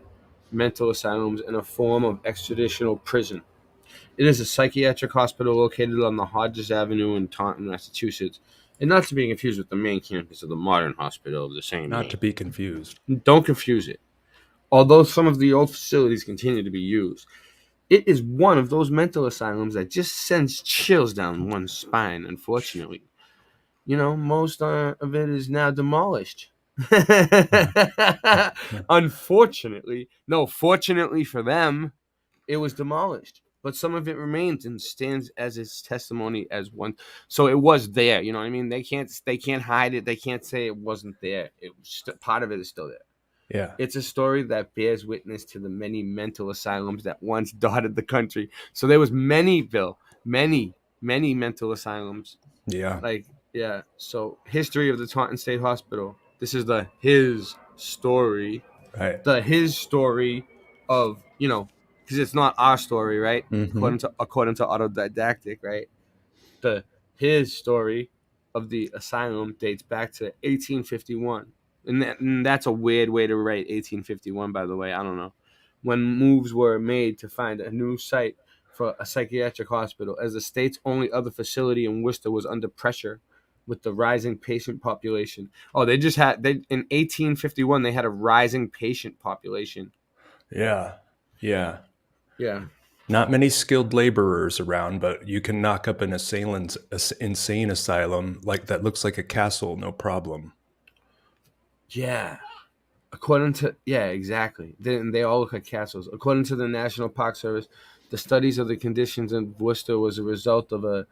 [SPEAKER 8] mental asylums in a form of extraditional prison. It is a psychiatric hospital located on the Hodges Avenue in Taunton, Massachusetts, and not to be confused with the main campus of the modern hospital of the same name.
[SPEAKER 19] Not to be confused.
[SPEAKER 8] Don't confuse it. Although some of the old facilities continue to be used, it is one of those mental asylums that just sends chills down one's spine, unfortunately. You know, most of it is now demolished. Unfortunately. No, fortunately for them, it was demolished. But some of it remains and stands as its testimony as one. So it was there. You know what I mean? They can't hide it. They can't say it wasn't there. It was part of it is still there.
[SPEAKER 19] Yeah.
[SPEAKER 8] It's a story that bears witness to the many mental asylums that once dotted the country. So there was many mental asylums.
[SPEAKER 19] Yeah.
[SPEAKER 8] Yeah. So history of the Taunton State Hospital. This is his story.
[SPEAKER 19] Right.
[SPEAKER 8] His story of, because it's not our story, right?
[SPEAKER 19] Mm-hmm.
[SPEAKER 8] According to Autodidactic, right? His story of the asylum dates back to 1851. And that's a weird way to write 1851, by the way. I don't know. When moves were made to find a new site for a psychiatric hospital, as the state's only other facility in Worcester was under pressure with the rising patient population. Oh, in 1851 they had a rising patient population.
[SPEAKER 19] Yeah.
[SPEAKER 8] Yeah.
[SPEAKER 19] Not many skilled laborers around, but you can knock up an insane asylum like that looks like a castle, no problem.
[SPEAKER 8] Yeah. Exactly. They all look like castles. According to the National Park Service, the studies of the conditions in Worcester was a result of a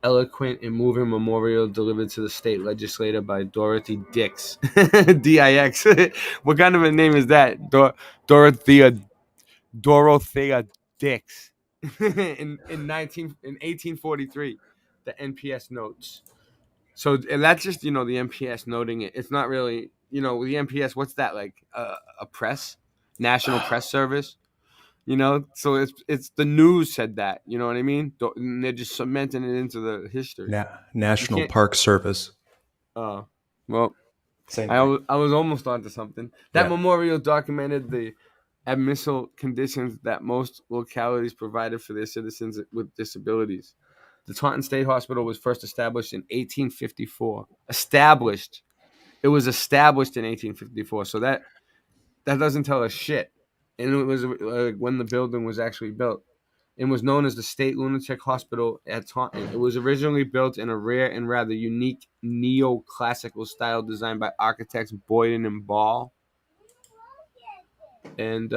[SPEAKER 8] eloquent and moving memorial delivered to the state legislator by Dorothy Dix. D-I-X. What kind of a name is that? Dorothea Dix. in 1843, the NPS notes. So, and that's just, the NPS noting it. It's not really, the NPS, what's that, like a press? National Press Service? So it's the news said that, you know what I mean? And they're just cementing it into the history.
[SPEAKER 19] National Park Service.
[SPEAKER 8] Oh, well,
[SPEAKER 19] Same
[SPEAKER 8] I
[SPEAKER 19] thing.
[SPEAKER 8] was almost onto something. That memorial documented the admissible conditions that most localities provided for their citizens with disabilities. The Taunton State Hospital was first established in 1854. It was established in 1854. So that doesn't tell us shit. And it was when the building was actually built. It was known as the State Lunatic Hospital at Taunton. It was originally built in a rare and rather unique neoclassical style designed by architects Boyden and Ball. And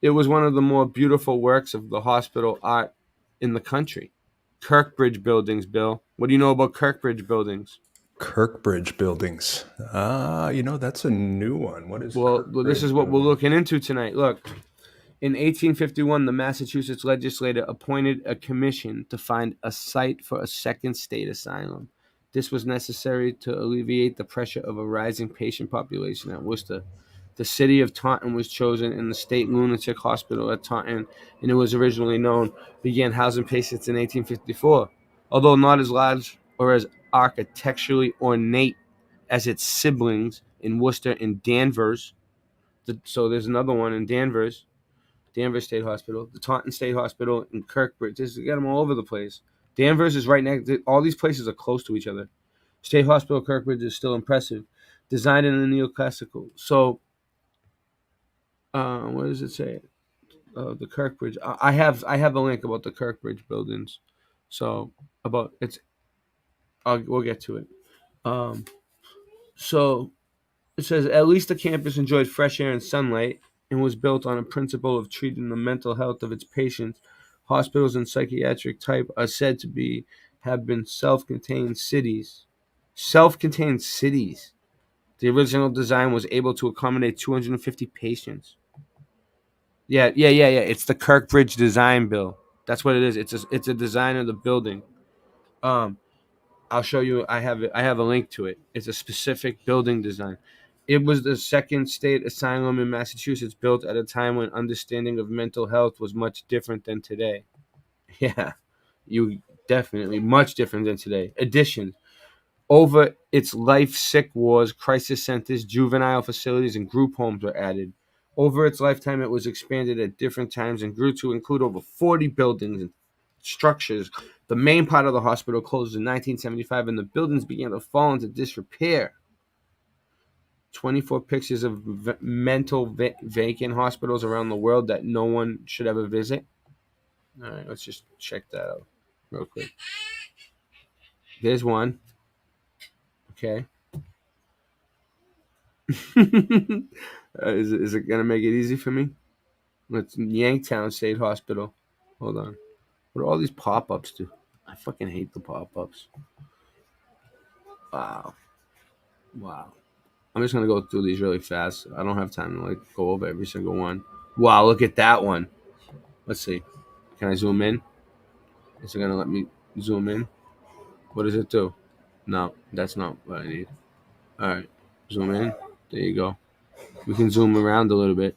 [SPEAKER 8] it was one of the more beautiful works of the hospital art in the country. Kirkbridge buildings, Bill. What do you know about Kirkbridge buildings?
[SPEAKER 19] Kirkbridge buildings. That's a new one. What is
[SPEAKER 8] Well, this is what we're looking into tonight. Look. In 1851, the Massachusetts legislature appointed a commission to find a site for a second state asylum. This was necessary to alleviate the pressure of a rising patient population at Worcester. The city of Taunton was chosen, and the State Lunatic Hospital at Taunton, and it was originally known, began housing patients in 1854. Although not as large or as architecturally ornate as its siblings in Worcester and Danvers. So there's another one in Danvers State Hospital, the Taunton State Hospital, and Kirkbridge. Just get them all over the place. Danvers is right next. All these places are close to each other. State Hospital Kirkbridge is still impressive, designed in the neoclassical. So, what does it say? The Kirkbridge. I have a link about the Kirkbridge buildings. So we'll get to it. So it says at least the campus enjoyed fresh air and sunlight, and was built on a principle of treating the mental health of its patients. Hospitals in psychiatric type are said to have been self-contained cities. Self-contained cities. The original design was able to accommodate 250 patients. Yeah. It's the Kirkbridge design, Bill. That's what it is. It's a design of the building. I'll show you. I have a link to it. It's a specific building design. It was the second state asylum in Massachusetts, built at a time when understanding of mental health was much different than today. Yeah, you definitely much different than today. Additions. Over its life, sick wards, crisis centers, juvenile facilities, and group homes were added. Over its lifetime, it was expanded at different times and grew to include over 40 buildings and structures. The main part of the hospital closed in 1975, and the buildings began to fall into disrepair. 24 pictures of vacant hospitals around the world that no one should ever visit. All right, let's just check that out real quick. There's one. Okay. Is it going to make it easy for me? It's Yanktown State Hospital. Hold on. What do all these pop-ups do? I fucking hate the pop-ups. Wow. I'm just going to go through these really fast. I don't have time to go over every single one. Wow, look at that one. Let's see. Can I zoom in? Is it going to let me zoom in? What does it do? No, that's not what I need. All right. Zoom in. There you go. We can zoom around a little bit.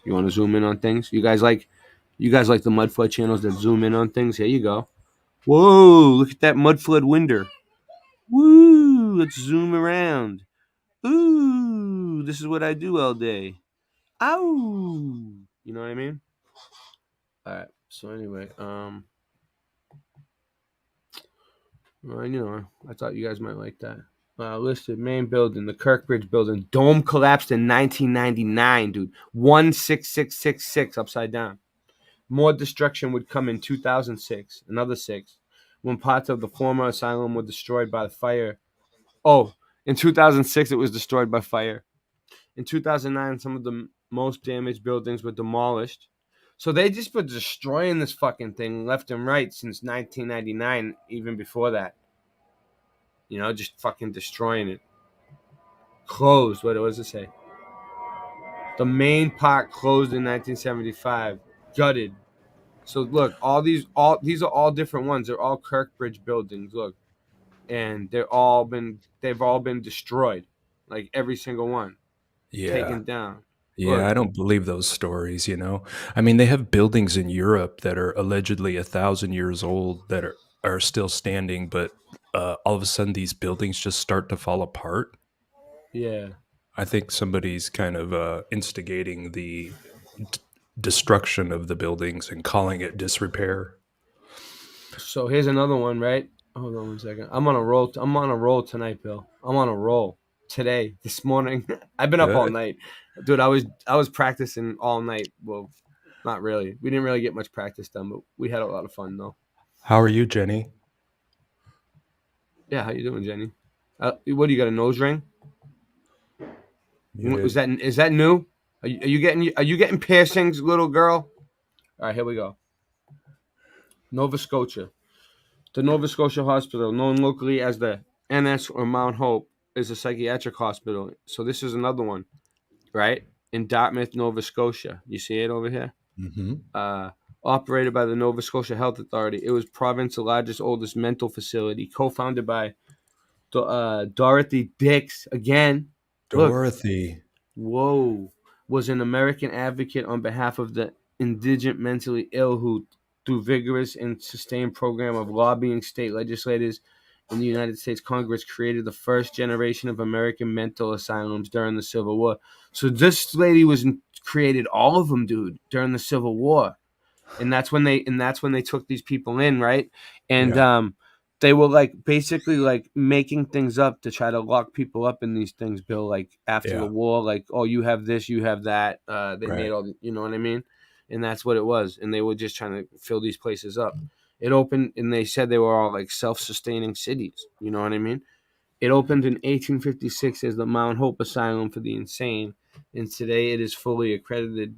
[SPEAKER 8] You want to zoom in on things? You guys like the Mudflood channels that zoom in on things? Here you go. Whoa, look at that Mudflood window. Woo! Let's zoom around. Ooh, this is what I do all day. Ow! You know what I mean? All right. So anyway, well, I thought you guys might like that. Listed main building, the Kirkbridge building. Dome collapsed in 1999, dude. 16666 upside down. More destruction would come in 2006, another six, when parts of the former asylum were destroyed by the fire. Oh, in 2006, it was destroyed by fire. In 2009, some of the most damaged buildings were demolished. So they just been destroying this fucking thing left and right since 1999, even before that. Just fucking destroying it. Closed. What does it say? The main part closed in 1975. Gutted. So look, these are all different ones. They're all Kirkbridge buildings. Look, and they've all been destroyed, like every single one,
[SPEAKER 19] Yeah.
[SPEAKER 8] taken down.
[SPEAKER 19] Yeah,
[SPEAKER 8] Look,
[SPEAKER 19] I don't believe those stories, I mean, they have buildings in Europe that are allegedly 1,000 years old that are still standing, but all of a sudden these buildings just start to fall apart.
[SPEAKER 8] yeah.
[SPEAKER 19] I think somebody's kind of instigating the destruction of the buildings and calling it disrepair.
[SPEAKER 8] So here's another one, right? Hold on 1 second. I'm on a roll. I'm on a roll tonight, Bill. I'm on a roll today. This morning, I've been up all night, dude. I was practicing all night. Well, not really. We didn't really get much practice done, but we had a lot of fun though.
[SPEAKER 19] How are you, Jenny?
[SPEAKER 8] Yeah, how you doing, Jenny? What do you got? A nose ring?
[SPEAKER 19] Muted.
[SPEAKER 8] Is that new? Are you getting piercings, little girl? All right, here we go. Nova Scotia. The Nova Scotia Hospital, known locally as the NS or Mount Hope, is a psychiatric hospital. So this is another one, right? In Dartmouth, Nova Scotia. You see it over here?
[SPEAKER 19] Mm-hmm.
[SPEAKER 8] Operated by the Nova Scotia Health Authority. It was province's largest, oldest mental facility, co-founded by Dorothy Dix. Again, look.
[SPEAKER 19] Dorothy.
[SPEAKER 8] Whoa. Was an American advocate on behalf of the indigent mentally ill who, through vigorous and sustained program of lobbying state legislators in the United States Congress, created the first generation of American mental asylums during the Civil War. So this lady created all of them, dude, during the Civil War. And that's when they took these people in, right? And
[SPEAKER 19] Yeah.
[SPEAKER 8] they were like basically like making things up to try to lock people up in these things, Bill, like after the
[SPEAKER 19] Yeah.
[SPEAKER 8] war, like, oh, you have this, you have that. They made
[SPEAKER 19] Right.
[SPEAKER 8] all you know what I mean? And that's what it was. And they were just trying to fill these places up. It opened, and they said they were all like self-sustaining cities. You know what I mean? It opened in 1856 as the Mount Hope Asylum for the Insane, and today it is fully accredited.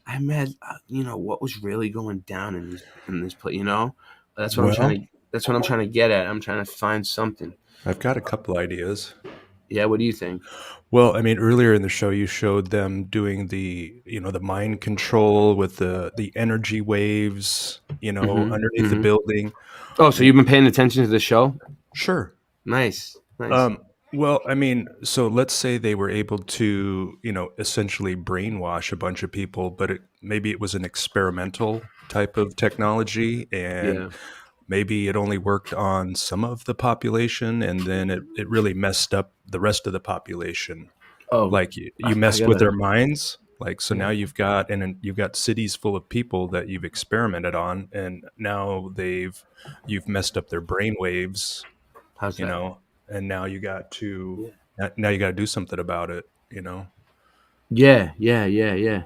[SPEAKER 8] I met, what was really going down in this place. That's what I'm
[SPEAKER 19] Well,
[SPEAKER 8] trying to. That's what I'm trying to get at. I'm trying to find something.
[SPEAKER 19] I've got a couple ideas.
[SPEAKER 8] Yeah, what do you think?
[SPEAKER 19] Well, I mean, earlier in the show, you showed them doing the mind control with the energy waves, underneath the building.
[SPEAKER 8] Oh, so you've been paying attention to the show?
[SPEAKER 19] Sure.
[SPEAKER 8] Nice. Nice.
[SPEAKER 19] Well, I mean, so let's say they were able to, essentially brainwash a bunch of people, but maybe it was an experimental type of technology, and
[SPEAKER 8] Yeah.
[SPEAKER 19] maybe it only worked on some of the population, and then it really messed up the rest of the population.
[SPEAKER 8] Oh,
[SPEAKER 19] Like you
[SPEAKER 8] I
[SPEAKER 19] messed with
[SPEAKER 8] gotta.
[SPEAKER 19] their minds. Like, so
[SPEAKER 8] Yeah.
[SPEAKER 19] now you've got cities full of people that you've experimented on, and now you've messed up their brain waves,
[SPEAKER 8] How's
[SPEAKER 19] you
[SPEAKER 8] that?
[SPEAKER 19] know, and now you got
[SPEAKER 8] Yeah.
[SPEAKER 19] to now you got to do something about it.
[SPEAKER 8] Yeah. Yeah. Yeah. Yeah.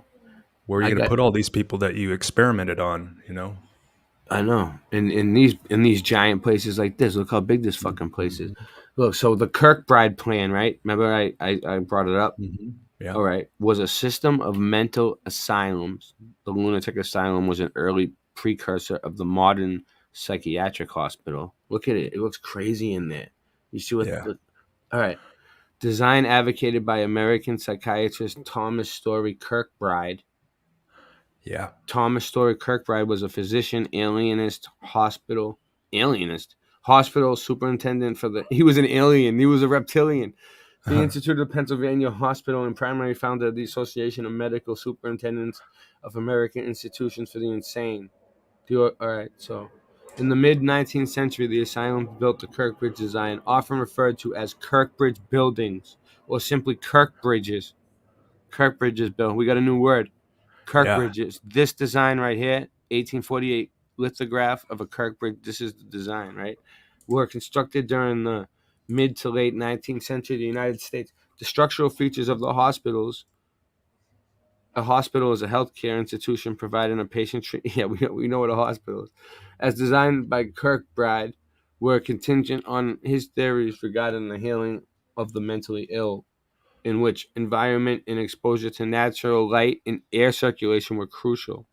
[SPEAKER 19] Where are you
[SPEAKER 8] I
[SPEAKER 19] going to
[SPEAKER 8] got.
[SPEAKER 19] put all these people that you experimented on?
[SPEAKER 8] I know. In these giant places like this, look how big this fucking place is. Look, so the Kirkbride plan, right? Remember I brought it up?
[SPEAKER 19] Yeah.
[SPEAKER 8] All right. Was a system of mental asylums. The lunatic asylum was an early precursor of the modern psychiatric hospital. Look at it. It looks crazy in there. You see what
[SPEAKER 19] Yeah.
[SPEAKER 8] all right. Design advocated by American psychiatrist Thomas Story Kirkbride.
[SPEAKER 19] Yeah.
[SPEAKER 8] Thomas Story Kirkbride was a physician, hospital superintendent he was an alien. He was a reptilian. The Institute of Pennsylvania Hospital and primary founder of the Association of Medical Superintendents of American Institutions for the Insane. All right, so In the mid-19th century, the asylums built the Kirkbridge design, often referred to as Kirkbridge buildings or simply Kirkbridges. Kirkbridges built. We got a new word.
[SPEAKER 19] Yeah.
[SPEAKER 8] Kirkbridges. This design right here, 1848 lithograph of a Kirkbridge. This is the design, right? Were constructed during the mid to late 19th century in the United States. The structural features of the hospitals. A hospital is a healthcare institution providing a patient treatment. Yeah, we know what a hospital is. As designed by Kirkbride, were contingent on his theories regarding the healing of the mentally ill, in which environment and exposure to natural light and air circulation were crucial.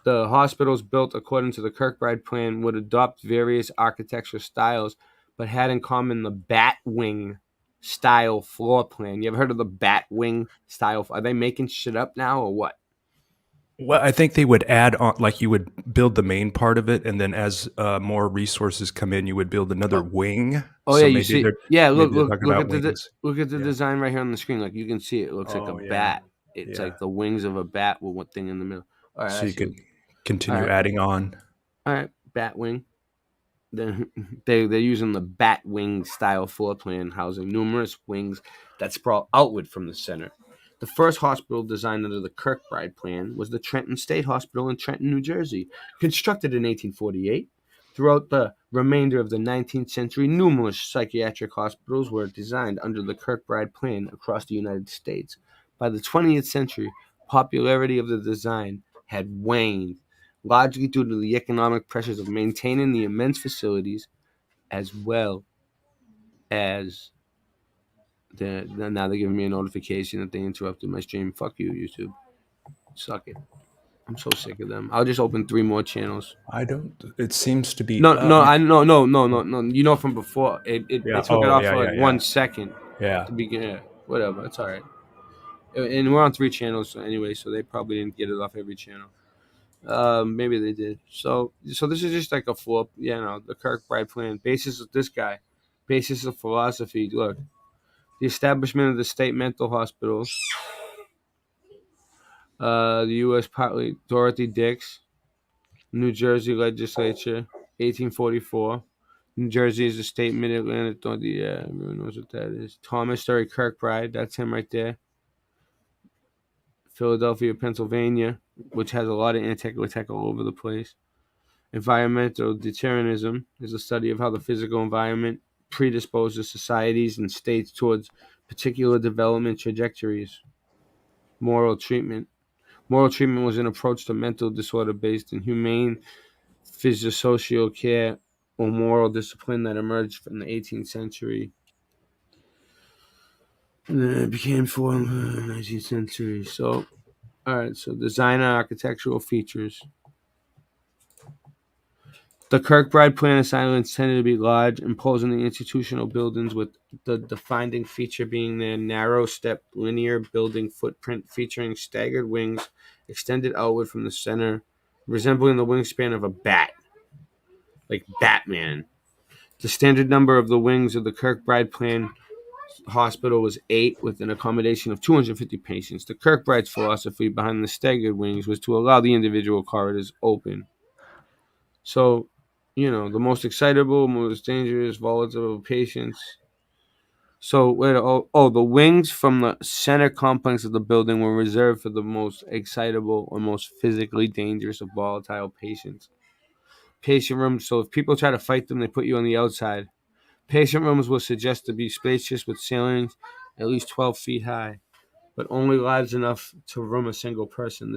[SPEAKER 8] The hospitals built according to the Kirkbride plan would adopt various architectural styles, but had in common the bat wing style floor plan. You ever heard of the bat wing style? Are they making shit up now or what?
[SPEAKER 19] Well, I think they would add on, like you would build the main part of it, and then as more resources come in, you would build another wing.
[SPEAKER 8] Oh
[SPEAKER 19] So
[SPEAKER 8] yeah, you see. Yeah,
[SPEAKER 19] maybe
[SPEAKER 8] look,
[SPEAKER 19] they're
[SPEAKER 8] look,
[SPEAKER 19] talking
[SPEAKER 8] look
[SPEAKER 19] about
[SPEAKER 8] at the
[SPEAKER 19] wings.
[SPEAKER 8] look at the design right here on the screen. Like you can see, it looks like a
[SPEAKER 19] Oh yeah,
[SPEAKER 8] bat. It's
[SPEAKER 19] yeah.
[SPEAKER 8] like the wings of a bat with one thing in the middle. All right,
[SPEAKER 19] So
[SPEAKER 8] I
[SPEAKER 19] you
[SPEAKER 8] see.
[SPEAKER 19] could continue
[SPEAKER 8] All right.
[SPEAKER 19] adding on.
[SPEAKER 8] All right, bat wing. Then they're using the bat wing style floor plan, housing numerous wings that sprawl outward from the center. The first hospital designed under the Kirkbride plan was the Trenton State Hospital in Trenton, New Jersey, constructed in 1848. Throughout the remainder of the 19th century, numerous psychiatric hospitals were designed under the Kirkbride plan across the United States. By the 20th century, popularity of the design had waned, largely due to the economic pressures of maintaining the immense facilities, as well as now they're giving me a notification that they interrupted my stream. Fuck you, YouTube. Suck it. I'm so sick of them. I'll just open 3 more channels.
[SPEAKER 19] I don't. It seems to be
[SPEAKER 8] No.
[SPEAKER 19] my.
[SPEAKER 8] You know from before it
[SPEAKER 19] Yeah.
[SPEAKER 8] took it
[SPEAKER 19] Oh
[SPEAKER 8] off
[SPEAKER 19] yeah,
[SPEAKER 8] for
[SPEAKER 19] yeah,
[SPEAKER 8] like
[SPEAKER 19] yeah.
[SPEAKER 8] 1 second
[SPEAKER 19] Yeah.
[SPEAKER 8] to begin. Yeah, whatever. It's all right. And we're on 3 channels anyway, so they probably didn't get it off every channel. Maybe they did. So this is just like a flip. The Kirkbride plan. Basis of this guy. Basis of philosophy. Look, the establishment of the state mental hospitals. The U.S. partly Dorothy Dix, New Jersey legislature, 1844. New Jersey is a state mid-Atlantic. Yeah, everyone knows what that is. Thomas Story Kirkbride. That's him right there. Philadelphia, Pennsylvania, which has a lot of anti-tech all over the place. Environmental determinism is the study of how the physical environment predisposes societies and states towards particular development trajectories. Moral treatment. Moral treatment was an approach to mental disorder based in humane physiosocial care or moral discipline that emerged from the 18th century. And then it became formed in the 19th century. So, all right, so design and architectural features. The Kirkbride plan asylums tended to be large, imposing institutional buildings, with the defining feature being their narrow step linear building footprint featuring staggered wings extended outward from the center, resembling the wingspan of a bat, like Batman. The standard number of the wings of the Kirkbride plan hospital was 8, with an accommodation of 250 patients. The Kirkbride's philosophy behind the staggered wings was to allow the individual corridors open. So, the most excitable, most dangerous, volatile patients. So, the wings from the center complex of the building were reserved for the most excitable or most physically dangerous of volatile patients. Patient rooms. So, if people try to fight them, they put you on the outside. Patient rooms were suggested to be spacious with ceilings at least 12 feet high, but only large enough to room a single person.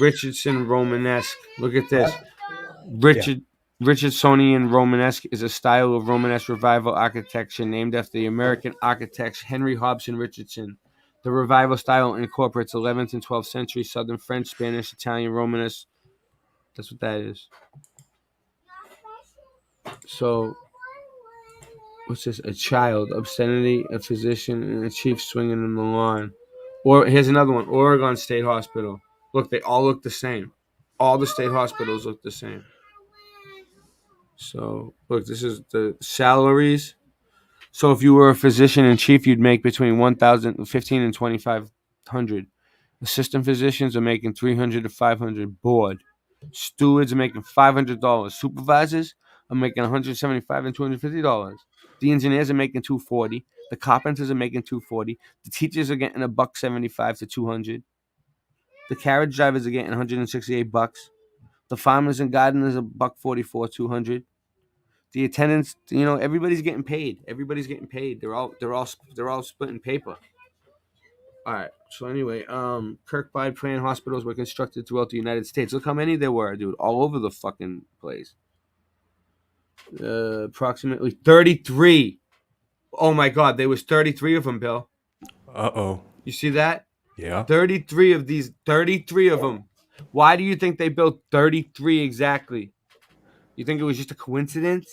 [SPEAKER 8] Richardson Romanesque. Look at this. Richardsonian Romanesque is a style of Romanesque revival architecture named after the American architects Henry Hobson Richardson. The revival style incorporates 11th and 12th century Southern French, Spanish, Italian Romanesque. That's what that is. So, what's this? A child, obscenity, a physician, and a chief swinging in the lawn. Or here's another one: Oregon State Hospital. Look, they all look the same. All the state hospitals look the same. So, look, this is the salaries. So, if you were a physician in chief, you'd make between $1,015 and $2,500. Assistant physicians are making $300 to $500 board. Stewards are making $500. Supervisors are making $175 and $250. The engineers are making $240. The carpenters are making $240. The teachers are getting $175 to $200. The carriage drivers are getting $168. The farmers and gardeners are $144, $200. The attendants, everybody's getting paid. Everybody's getting paid. They're all splitting paper. All right. So anyway, Kirkbride Plan hospitals were constructed throughout the United States. Look how many there were, dude, all over the fucking place. Approximately 33. Oh my God, there was 33 of them, Bill.
[SPEAKER 19] Uh-oh.
[SPEAKER 8] You see that?
[SPEAKER 19] Yeah.
[SPEAKER 8] 33 of these, 33 of them. Why do you think they built 33 exactly? You think it was just a coincidence?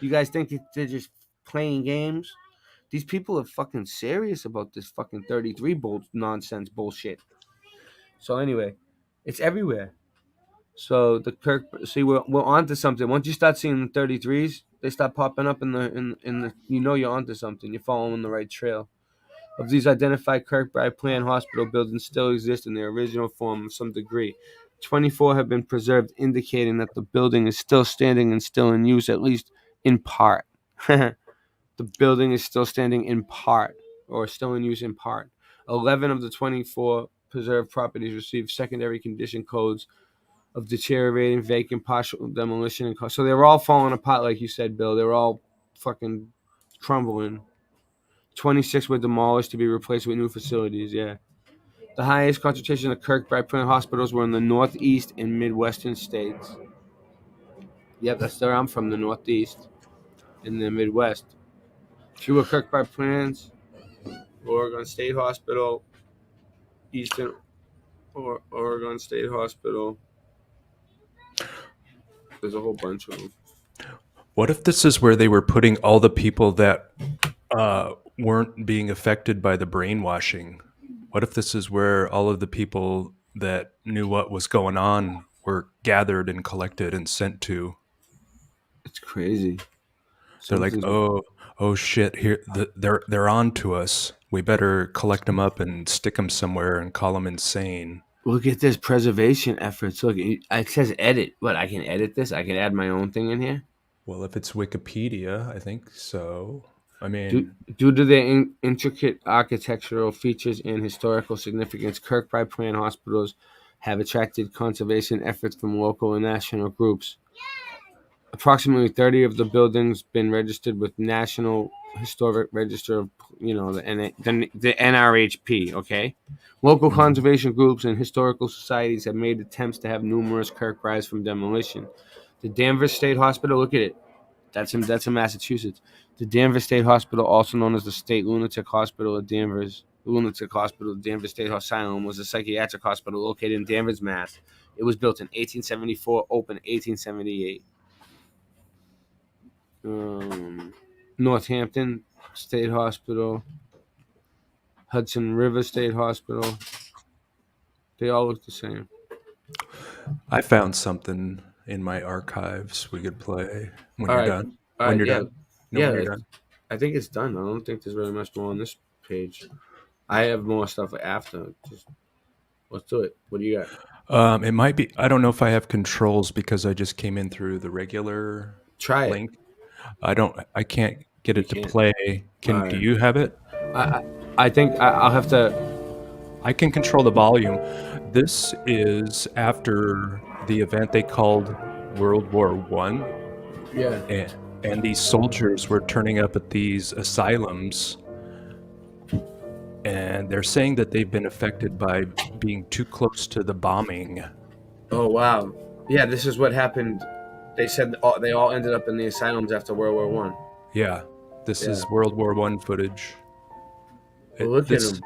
[SPEAKER 8] You guys think they're just playing games? These people are fucking serious about this fucking 33 nonsense bullshit. So anyway, it's everywhere. So we're onto something. Once you start seeing the 33s, they start popping up in the you're onto something. You're following the right trail. Of these identified Kirkbride Plan hospital buildings still exist in their original form of some degree. 24 have been preserved, indicating that the building is still standing and still in use, at least in part. The building is still standing in part, or still in use in part. 11 of the 24 preserved properties received secondary condition codes of deteriorating, vacant, partial demolition, and so they were all falling apart, like you said, Bill. They were all fucking crumbling. 26 were demolished to be replaced with new facilities. Yeah, the highest concentration of Kirkbride Plan hospitals were in the Northeast and Midwestern states. Yep, that's where I'm from, the Northeast and the Midwest. Fewer Kirkbride Plans. Oregon State Hospital, Eastern Oregon State Hospital. There's a whole bunch of them.
[SPEAKER 19] What if this is where they were putting all the people that weren't being affected by the brainwashing? What if this is where all of the people that knew what was going on were gathered and collected and sent to?
[SPEAKER 8] It's crazy.
[SPEAKER 19] They're like, oh shit! Here, they're on to us. We better collect them up and stick them somewhere and call them insane.
[SPEAKER 8] Look at this preservation efforts. Look, it says edit. What, I can edit this? I can add my own thing in here?
[SPEAKER 19] Well, if it's Wikipedia, I think so. I mean,
[SPEAKER 8] due to their intricate architectural features and historical significance, Kirkbride Plan hospitals have attracted conservation efforts from local and national groups. Approximately 30 of the buildings been registered with National Historic Register of, the NRHP, okay? Local conservation groups and historical societies have made attempts to have numerous Kirkbrides from demolition. The Danvers State Hospital, look at it. That's in Massachusetts. The Danvers State Hospital, also known as the State Lunatic Hospital of Danvers, Danvers State Asylum, was a psychiatric hospital located in Danvers, Mass. It was built in 1874, opened 1878. Northampton State Hospital, Hudson River State Hospital. They all look the same.
[SPEAKER 19] I found something in my archives we could play when
[SPEAKER 8] all
[SPEAKER 19] you're
[SPEAKER 8] right.
[SPEAKER 19] done.
[SPEAKER 8] All
[SPEAKER 19] when
[SPEAKER 8] right,
[SPEAKER 19] you're
[SPEAKER 8] yeah.
[SPEAKER 19] done. No, when you're done.
[SPEAKER 8] I think it's done. I don't think there's really much more on this page. I have more stuff after. Let's do it. What do you
[SPEAKER 19] got? It might be. I don't know if I have controls because I just came in through the regular link. I can't get it to play. Do you have it?
[SPEAKER 8] I think I'll have to.
[SPEAKER 19] I can control the volume. This is after the event they called World War I.
[SPEAKER 8] Yeah.
[SPEAKER 19] And these soldiers were turning up at these asylums. And they're saying that they've been affected by being too close to the bombing.
[SPEAKER 8] Oh, wow. Yeah, this is what happened. They said they all ended up in the asylums after World War One.
[SPEAKER 19] Yeah, this is World War I footage.
[SPEAKER 8] Well, look at them.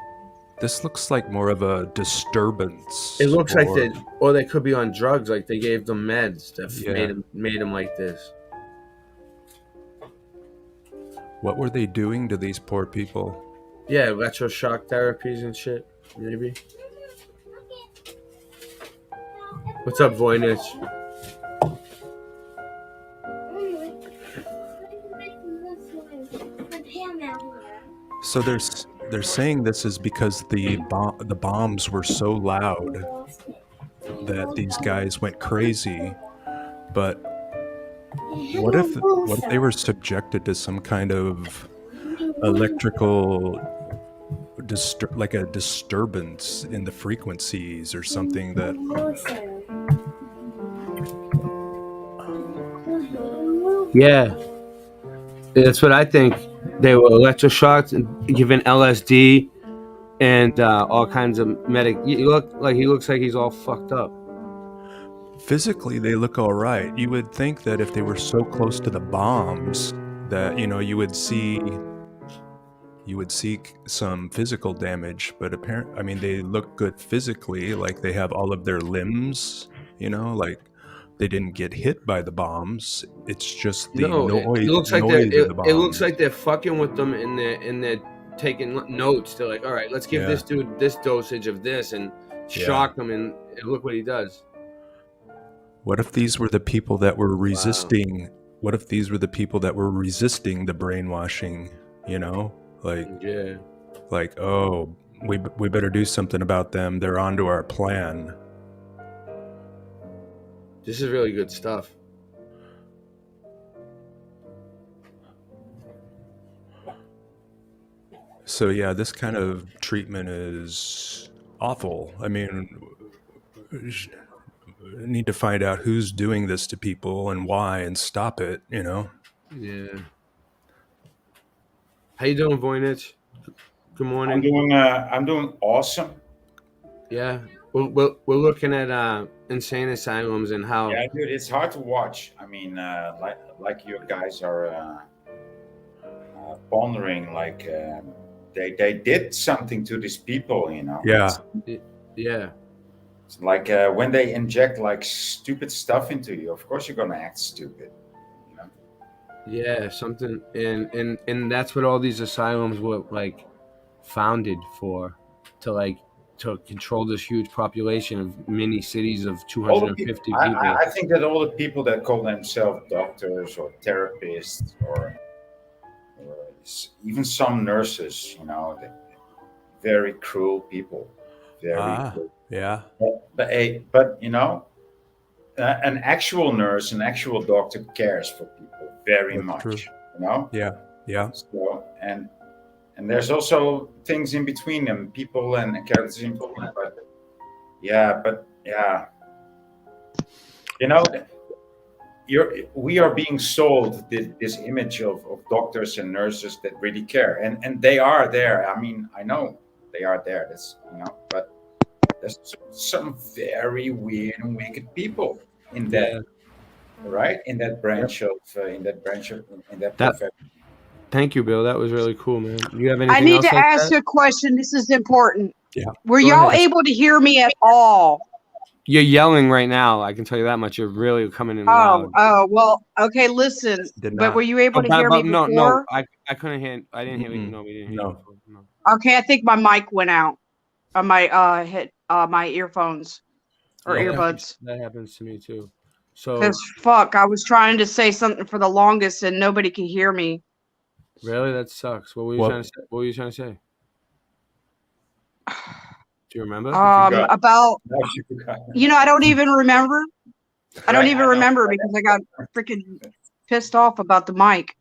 [SPEAKER 19] This looks like more of a disturbance.
[SPEAKER 8] It looks like they could be on drugs. Like they gave them meds that made them like this.
[SPEAKER 19] What were they doing to these poor people?
[SPEAKER 8] Yeah, electroshock therapies and shit, maybe. What's up, Voynich? So
[SPEAKER 19] there's they're saying this is because the bombs were so loud that these guys went crazy. But what if they were subjected to some kind of electrical like a disturbance in the frequencies or something that
[SPEAKER 8] Yeah, that's what I think. They were electroshocked and given LSD and all kinds of he looks like he's all fucked up.
[SPEAKER 19] physically they look all right. You would think that if they were so close to the bombs that, you know, you would see some physical damage, but apparently, I mean, they look good physically, like they have all of their limbs, you know, like they didn't get hit by the bombs. It's just the noise.
[SPEAKER 8] It looks like
[SPEAKER 19] of the bombs.
[SPEAKER 8] it looks like they're fucking with them and they're taking notes. They're like, all right, let's give this dude this dosage of this and shock him and look what he does.
[SPEAKER 19] What if these were the people that were resisting? Wow. What if these were the people that were resisting the brainwashing? You know, like oh, we better do something about them. They're onto our plan.
[SPEAKER 8] This is really good stuff.
[SPEAKER 19] So yeah, this kind of treatment is awful. I mean, need to find out who's doing this to people and why and stop it, you know?
[SPEAKER 8] Yeah. How you doing, Voynich? Good morning.
[SPEAKER 20] I'm doing awesome.
[SPEAKER 8] Yeah. We're looking at insane asylums and how...
[SPEAKER 20] Yeah, dude, it's hard to watch. I mean, like you guys are pondering, like they did something to these people, you know?
[SPEAKER 19] Yeah.
[SPEAKER 8] Yeah.
[SPEAKER 20] It's like when they inject like stupid stuff into you, of course you're gonna act stupid, you know?
[SPEAKER 8] Yeah, something, and that's what all these asylums were like founded for, to control this huge population of mini cities of 250 people.
[SPEAKER 20] I think that all the people that call themselves doctors or therapists or even some nurses, you know, very cruel people. Very cruel.
[SPEAKER 19] Yeah.
[SPEAKER 20] But you know, an actual nurse, an actual doctor cares for people very much. True. You know.
[SPEAKER 19] Yeah.
[SPEAKER 20] So and there's also things in between them, people and characters in between. But yeah, you know, we are being sold this image of doctors and nurses that really care, and they are there. I mean, I know they are there. That's, you know, but there's some very weird and wicked people in that, right? In that branch of profession.
[SPEAKER 8] Thank you, Bill. That was really cool, man. You have anything
[SPEAKER 21] I need
[SPEAKER 8] else
[SPEAKER 21] to
[SPEAKER 8] like
[SPEAKER 21] ask
[SPEAKER 8] that?
[SPEAKER 21] a question. This is important.
[SPEAKER 19] Yeah.
[SPEAKER 21] Were
[SPEAKER 8] Go
[SPEAKER 21] y'all
[SPEAKER 8] ahead.
[SPEAKER 21] able to hear me at all?
[SPEAKER 8] You're yelling right now. I can tell you that much. You're really coming in loud.
[SPEAKER 21] Oh, well, okay, listen. But were you able to hear me before?
[SPEAKER 8] No, I couldn't hear. I didn't hear you. No, we didn't hear you before. No.
[SPEAKER 21] Okay, I think my mic went out on my my earphones or earbuds.
[SPEAKER 8] That happens to me too. So
[SPEAKER 21] Because fuck, I was trying to say something for the longest and nobody could hear me.
[SPEAKER 8] really, that sucks. What were you trying to say? What were you trying to say? Do you remember?
[SPEAKER 21] About, you know, I don't even remember. I don't even remember because I got freaking pissed off about the mic.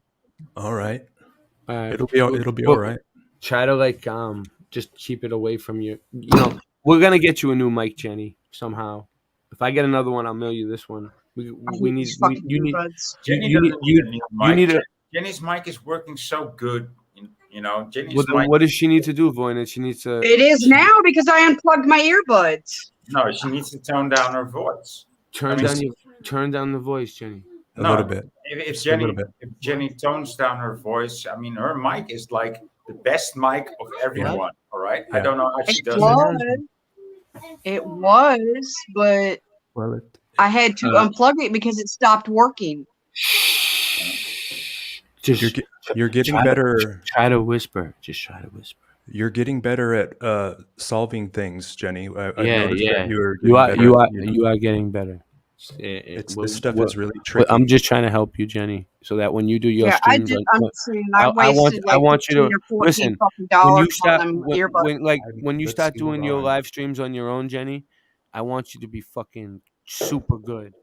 [SPEAKER 19] All right.
[SPEAKER 8] It'll
[SPEAKER 19] be all right.
[SPEAKER 8] Try to just keep it away from you. You know, we're gonna get you a new mic, Jenny, somehow. If I get another one, I'll mail you this one.
[SPEAKER 20] Jenny's mic is working so good. You know, Jenny's mic.
[SPEAKER 8] What does she need to do, Voynich? She needs to.
[SPEAKER 21] It is now because I unplugged my earbuds.
[SPEAKER 20] No, she needs to tone down her voice.
[SPEAKER 8] Turn down the voice, Jenny.
[SPEAKER 19] A little bit.
[SPEAKER 20] If Jenny tones down her voice, I mean, her mic is like the best mic of everyone.
[SPEAKER 21] Yeah.
[SPEAKER 20] All right.
[SPEAKER 19] Yeah.
[SPEAKER 20] I don't know how she does
[SPEAKER 21] It was, but I had to unplug it because it stopped working.
[SPEAKER 19] You're getting better.
[SPEAKER 8] Try to whisper. Just try to whisper.
[SPEAKER 19] You're getting better at solving things, Jenny. I've
[SPEAKER 8] Yeah,
[SPEAKER 19] noticed
[SPEAKER 8] yeah.
[SPEAKER 19] that you are
[SPEAKER 8] You are getting better.
[SPEAKER 19] This stuff is really tricky.
[SPEAKER 8] I'm just trying to help you, Jenny, so that when you do your
[SPEAKER 21] Yeah, I
[SPEAKER 8] streams,
[SPEAKER 21] did.
[SPEAKER 8] on,
[SPEAKER 21] I'm saying I wasted
[SPEAKER 8] I
[SPEAKER 21] like
[SPEAKER 8] want you
[SPEAKER 21] 15
[SPEAKER 8] to
[SPEAKER 21] or 14
[SPEAKER 8] listen.
[SPEAKER 21] fucking
[SPEAKER 8] When
[SPEAKER 21] dollars
[SPEAKER 8] you start,
[SPEAKER 21] on them earbuds.
[SPEAKER 8] when you
[SPEAKER 19] Let's
[SPEAKER 8] start
[SPEAKER 19] move
[SPEAKER 8] doing your
[SPEAKER 19] on.
[SPEAKER 8] live streams on your own, Jenny, I want you to be fucking super good.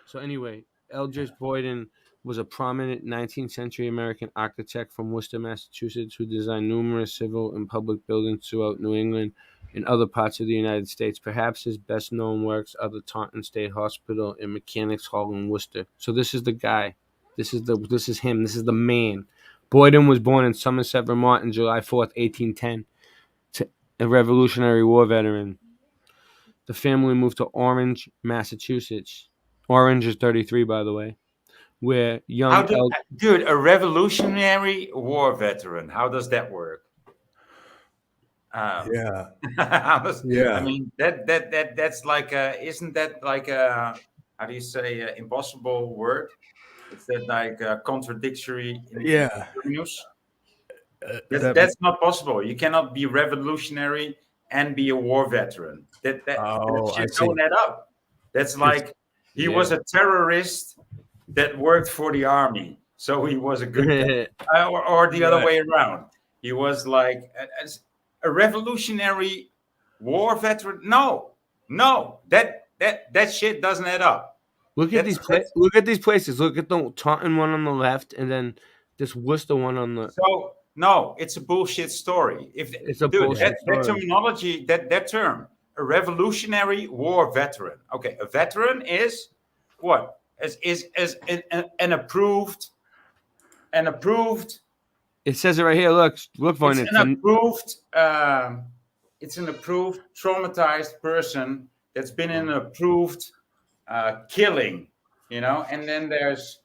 [SPEAKER 8] So anyway, Eldridge Boyden was a prominent 19th century American architect from Worcester, Massachusetts, who designed numerous civil and public buildings throughout New England and other parts of the United States. Perhaps his best known works are the Taunton State Hospital and Mechanics Hall in Worcester. So this is the guy. This is him. This is the man. Boyden was born in Somerset, Vermont on July 4th, 1810, to a Revolutionary War veteran. The family moved to Orange, Massachusetts. Orange is 33, by the way, where young
[SPEAKER 20] Dude, a Revolutionary War veteran. How does that work?
[SPEAKER 19] Yeah.
[SPEAKER 20] I mean that's like isn't that like a, how do you say, impossible word? Is that like contradictory in
[SPEAKER 19] Yeah.
[SPEAKER 20] terminus? That's not possible. You cannot be revolutionary and be a war veteran. That
[SPEAKER 19] Oh, I
[SPEAKER 20] shit
[SPEAKER 19] see.
[SPEAKER 20] don't add up. That's like he was
[SPEAKER 8] Yeah.
[SPEAKER 20] a terrorist that worked for the army, so he was a good guy. Or the other
[SPEAKER 19] Right.
[SPEAKER 20] way around. He was like a revolutionary war veteran. No, that shit doesn't add up.
[SPEAKER 8] Look at these look at these places. Look at the Taunton one on the left, and then this Worcester one on the.
[SPEAKER 20] So no, it's a bullshit story.
[SPEAKER 8] It's a
[SPEAKER 20] Dude,
[SPEAKER 8] bullshit
[SPEAKER 20] that
[SPEAKER 8] story.
[SPEAKER 20] terminology, that term, a Revolutionary War veteran. Okay, a veteran is what? Is an approved.
[SPEAKER 8] It says it right here. Look, Vaughn.
[SPEAKER 20] It's an approved traumatized person that's been in an approved killing, and then there's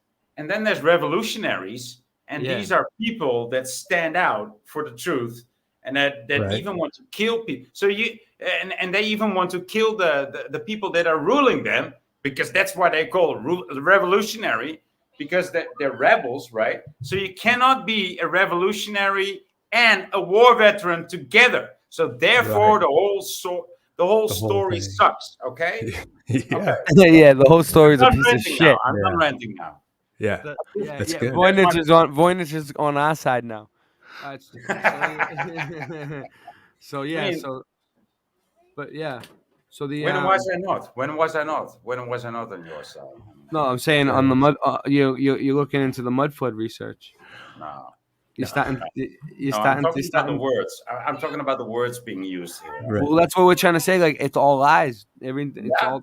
[SPEAKER 20] revolutionaries, and
[SPEAKER 8] Yeah.
[SPEAKER 20] these are people that stand out for the truth, and that
[SPEAKER 19] Right.
[SPEAKER 20] even want to kill people. So and they even want to kill the people that are ruling them, because that's why they call revolutionary, because they're rebels, right? So you cannot be a revolutionary and a war veteran together. So therefore,
[SPEAKER 19] Right.
[SPEAKER 20] the whole
[SPEAKER 19] The whole
[SPEAKER 20] story
[SPEAKER 19] thing.
[SPEAKER 20] sucks. Okay.
[SPEAKER 19] Yeah.
[SPEAKER 8] Yeah, the whole story is a
[SPEAKER 20] I'm
[SPEAKER 8] piece of
[SPEAKER 20] ranting
[SPEAKER 8] shit.
[SPEAKER 20] now. I'm done ranting now.
[SPEAKER 19] Yeah.
[SPEAKER 8] Yeah,
[SPEAKER 19] That's
[SPEAKER 8] yeah.
[SPEAKER 19] good.
[SPEAKER 8] Voynich is on our side now. So
[SPEAKER 20] I
[SPEAKER 8] yeah,
[SPEAKER 20] mean,
[SPEAKER 8] but yeah, so the
[SPEAKER 20] when was I not? When was I not? When was I not on your side?
[SPEAKER 8] No, I'm saying on the mud. You're looking into the mud flood research.
[SPEAKER 20] No.
[SPEAKER 8] You're starting.
[SPEAKER 20] No, I'm talking about the words. I'm talking about the words being used here.
[SPEAKER 19] Right.
[SPEAKER 8] Well, that's what we're trying to say. Like, it's all lies. Everything. It's
[SPEAKER 20] Yeah.
[SPEAKER 8] all.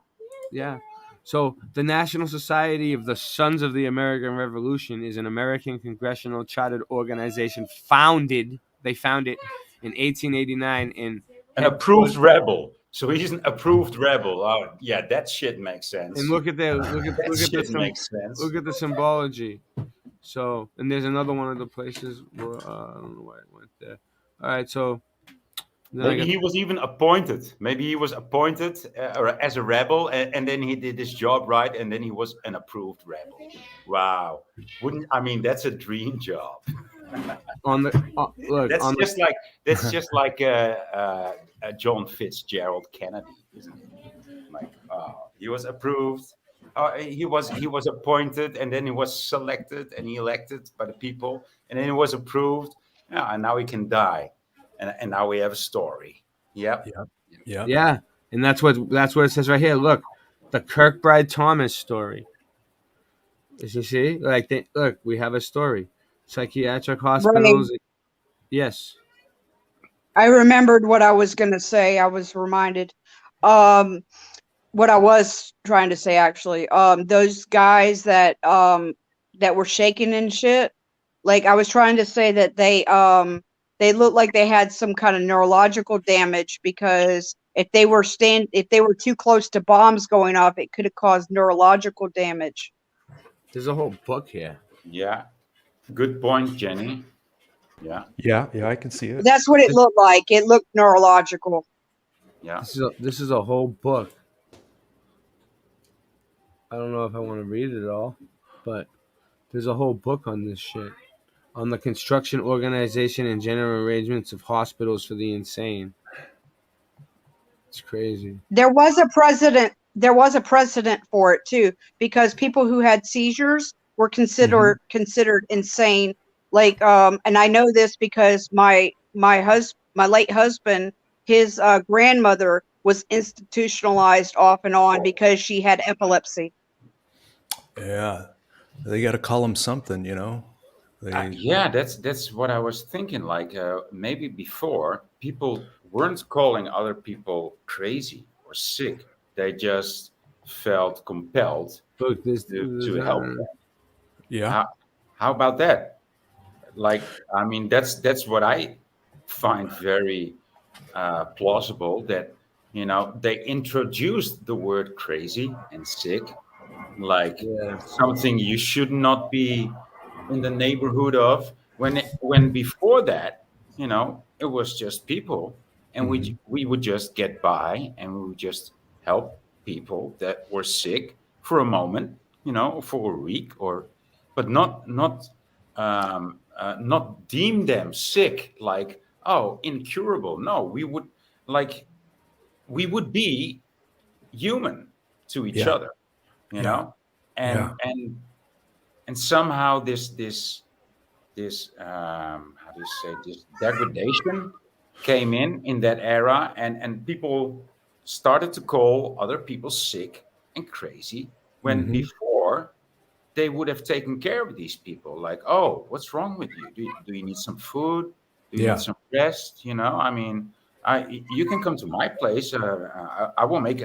[SPEAKER 8] Yeah. So the National Society of the Sons of the American Revolution is an American congressional chartered organization founded. They found it in 1889 in
[SPEAKER 20] An approved rebel. So he's an approved rebel. Oh, yeah, that shit makes sense.
[SPEAKER 8] And look at
[SPEAKER 20] that
[SPEAKER 8] the
[SPEAKER 20] makes sense.
[SPEAKER 8] Look at the symbology. So, and there's another one of the places where I don't know why it went there. All right, so
[SPEAKER 20] Maybe he was even appointed. Maybe he was appointed as a rebel, and then he did his job right, and then he was an approved rebel. Wow, that's a dream job.
[SPEAKER 8] On the look,
[SPEAKER 20] that's just like John Fitzgerald Kennedy, isn't it? Like, he was approved. He was appointed, and then he was selected and elected by the people, and then he was approved. Yeah, and now he can die, and now we have a story. Yep.
[SPEAKER 8] Yeah, and that's what it says right here. Look, the Kirkbride Thomas story. As you see, look, we have a story. Psychiatric hospitals.
[SPEAKER 21] Right.
[SPEAKER 8] Yes.
[SPEAKER 21] I remembered what I was going to say. I was reminded. What I was trying to say, actually, those guys that were shaking and shit. Like, I was trying to say that they looked like they had some kind of neurological damage, because if they were too close to bombs going off, it could have caused neurological damage.
[SPEAKER 8] There's a whole book here.
[SPEAKER 20] Yeah. Good point, Jenny. Yeah.
[SPEAKER 19] Yeah, I can see it.
[SPEAKER 21] That's what it looked like. It looked neurological.
[SPEAKER 20] Yeah.
[SPEAKER 8] This is a whole book. I don't know if I want to read it all, but there's a whole book on this shit. On the construction, organization, and general arrangements of hospitals for the insane. It's crazy.
[SPEAKER 21] There was a president there was a precedent for it too, because people who had seizures were considered insane. Like, and I know this because my late husband, his grandmother was institutionalized off and on because she had epilepsy.
[SPEAKER 19] Yeah, they got to call them something, you know.
[SPEAKER 20] Yeah, that's what I was thinking. Like maybe before people weren't calling other people crazy or sick; they just felt compelled
[SPEAKER 8] Look,
[SPEAKER 20] to help them.
[SPEAKER 19] Yeah.
[SPEAKER 20] How about that? Like, I mean, that's what I find very plausible. That they introduced the word crazy and sick, like
[SPEAKER 8] Yeah.
[SPEAKER 20] something you should not be in the neighborhood of. When before that, it was just people, and we would just get by, and we would just help people that were sick for a moment, for a week, but not deem them sick, like, oh, incurable. No, like we would be human to each
[SPEAKER 19] Yeah.
[SPEAKER 20] other, you
[SPEAKER 19] Yeah.
[SPEAKER 20] know
[SPEAKER 19] Yeah.
[SPEAKER 20] and somehow this how do you say, this degradation came in that era, and people started to call other people sick and crazy, when
[SPEAKER 19] hmm
[SPEAKER 20] before they would have taken care of these people, like, oh, what's wrong with you? Do you need some food? Do you need
[SPEAKER 19] Yeah.
[SPEAKER 20] some rest? I mean, you can come to my place. I will make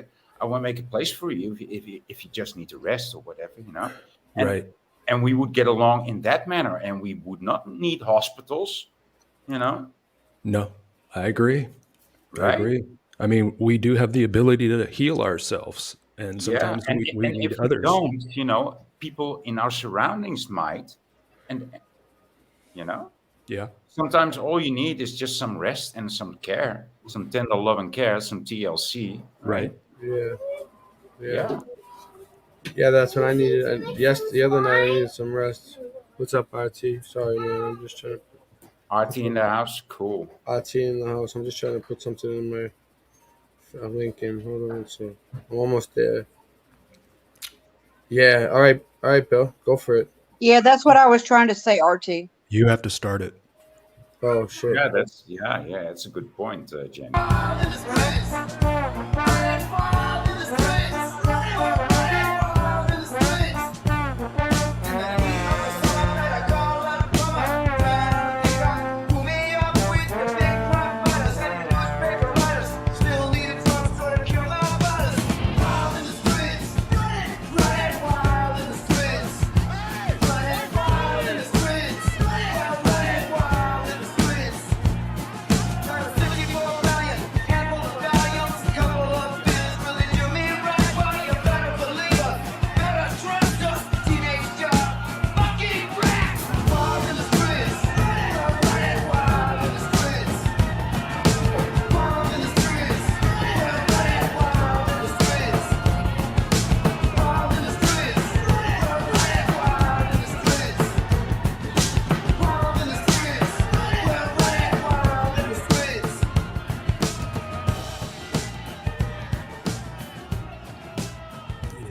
[SPEAKER 20] a place for you if you just need to rest or whatever. and
[SPEAKER 19] Right.
[SPEAKER 20] and we would get along in that manner, and we would not need hospitals.
[SPEAKER 19] No, I agree. I
[SPEAKER 20] Right?
[SPEAKER 19] agree. I mean, we do have the ability to heal ourselves, and
[SPEAKER 20] Yeah,
[SPEAKER 19] sometimes
[SPEAKER 20] and
[SPEAKER 19] we
[SPEAKER 20] and
[SPEAKER 19] need
[SPEAKER 20] if we
[SPEAKER 19] others.
[SPEAKER 20] don't, people in our surroundings might, and you know
[SPEAKER 19] Yeah.
[SPEAKER 20] sometimes all you need is just some rest and some care, some tender love and care, some TLC,
[SPEAKER 19] Right.
[SPEAKER 20] right?
[SPEAKER 8] Yeah. Yeah.
[SPEAKER 20] Yeah.
[SPEAKER 8] Yeah, that's what I needed. Yes, the other night I needed some rest. What's up, RT? Sorry, man. I'm just trying to
[SPEAKER 20] RT in the house, cool.
[SPEAKER 8] RT in the house. I'm just trying to put something in my Lincoln. Hold on, so I'm almost there. Yeah. All right, Bill. Go for it.
[SPEAKER 21] Yeah, that's what I was trying to say, RT.
[SPEAKER 19] You have to start it.
[SPEAKER 8] Oh shit.
[SPEAKER 20] Yeah, that's a good point, Jenny.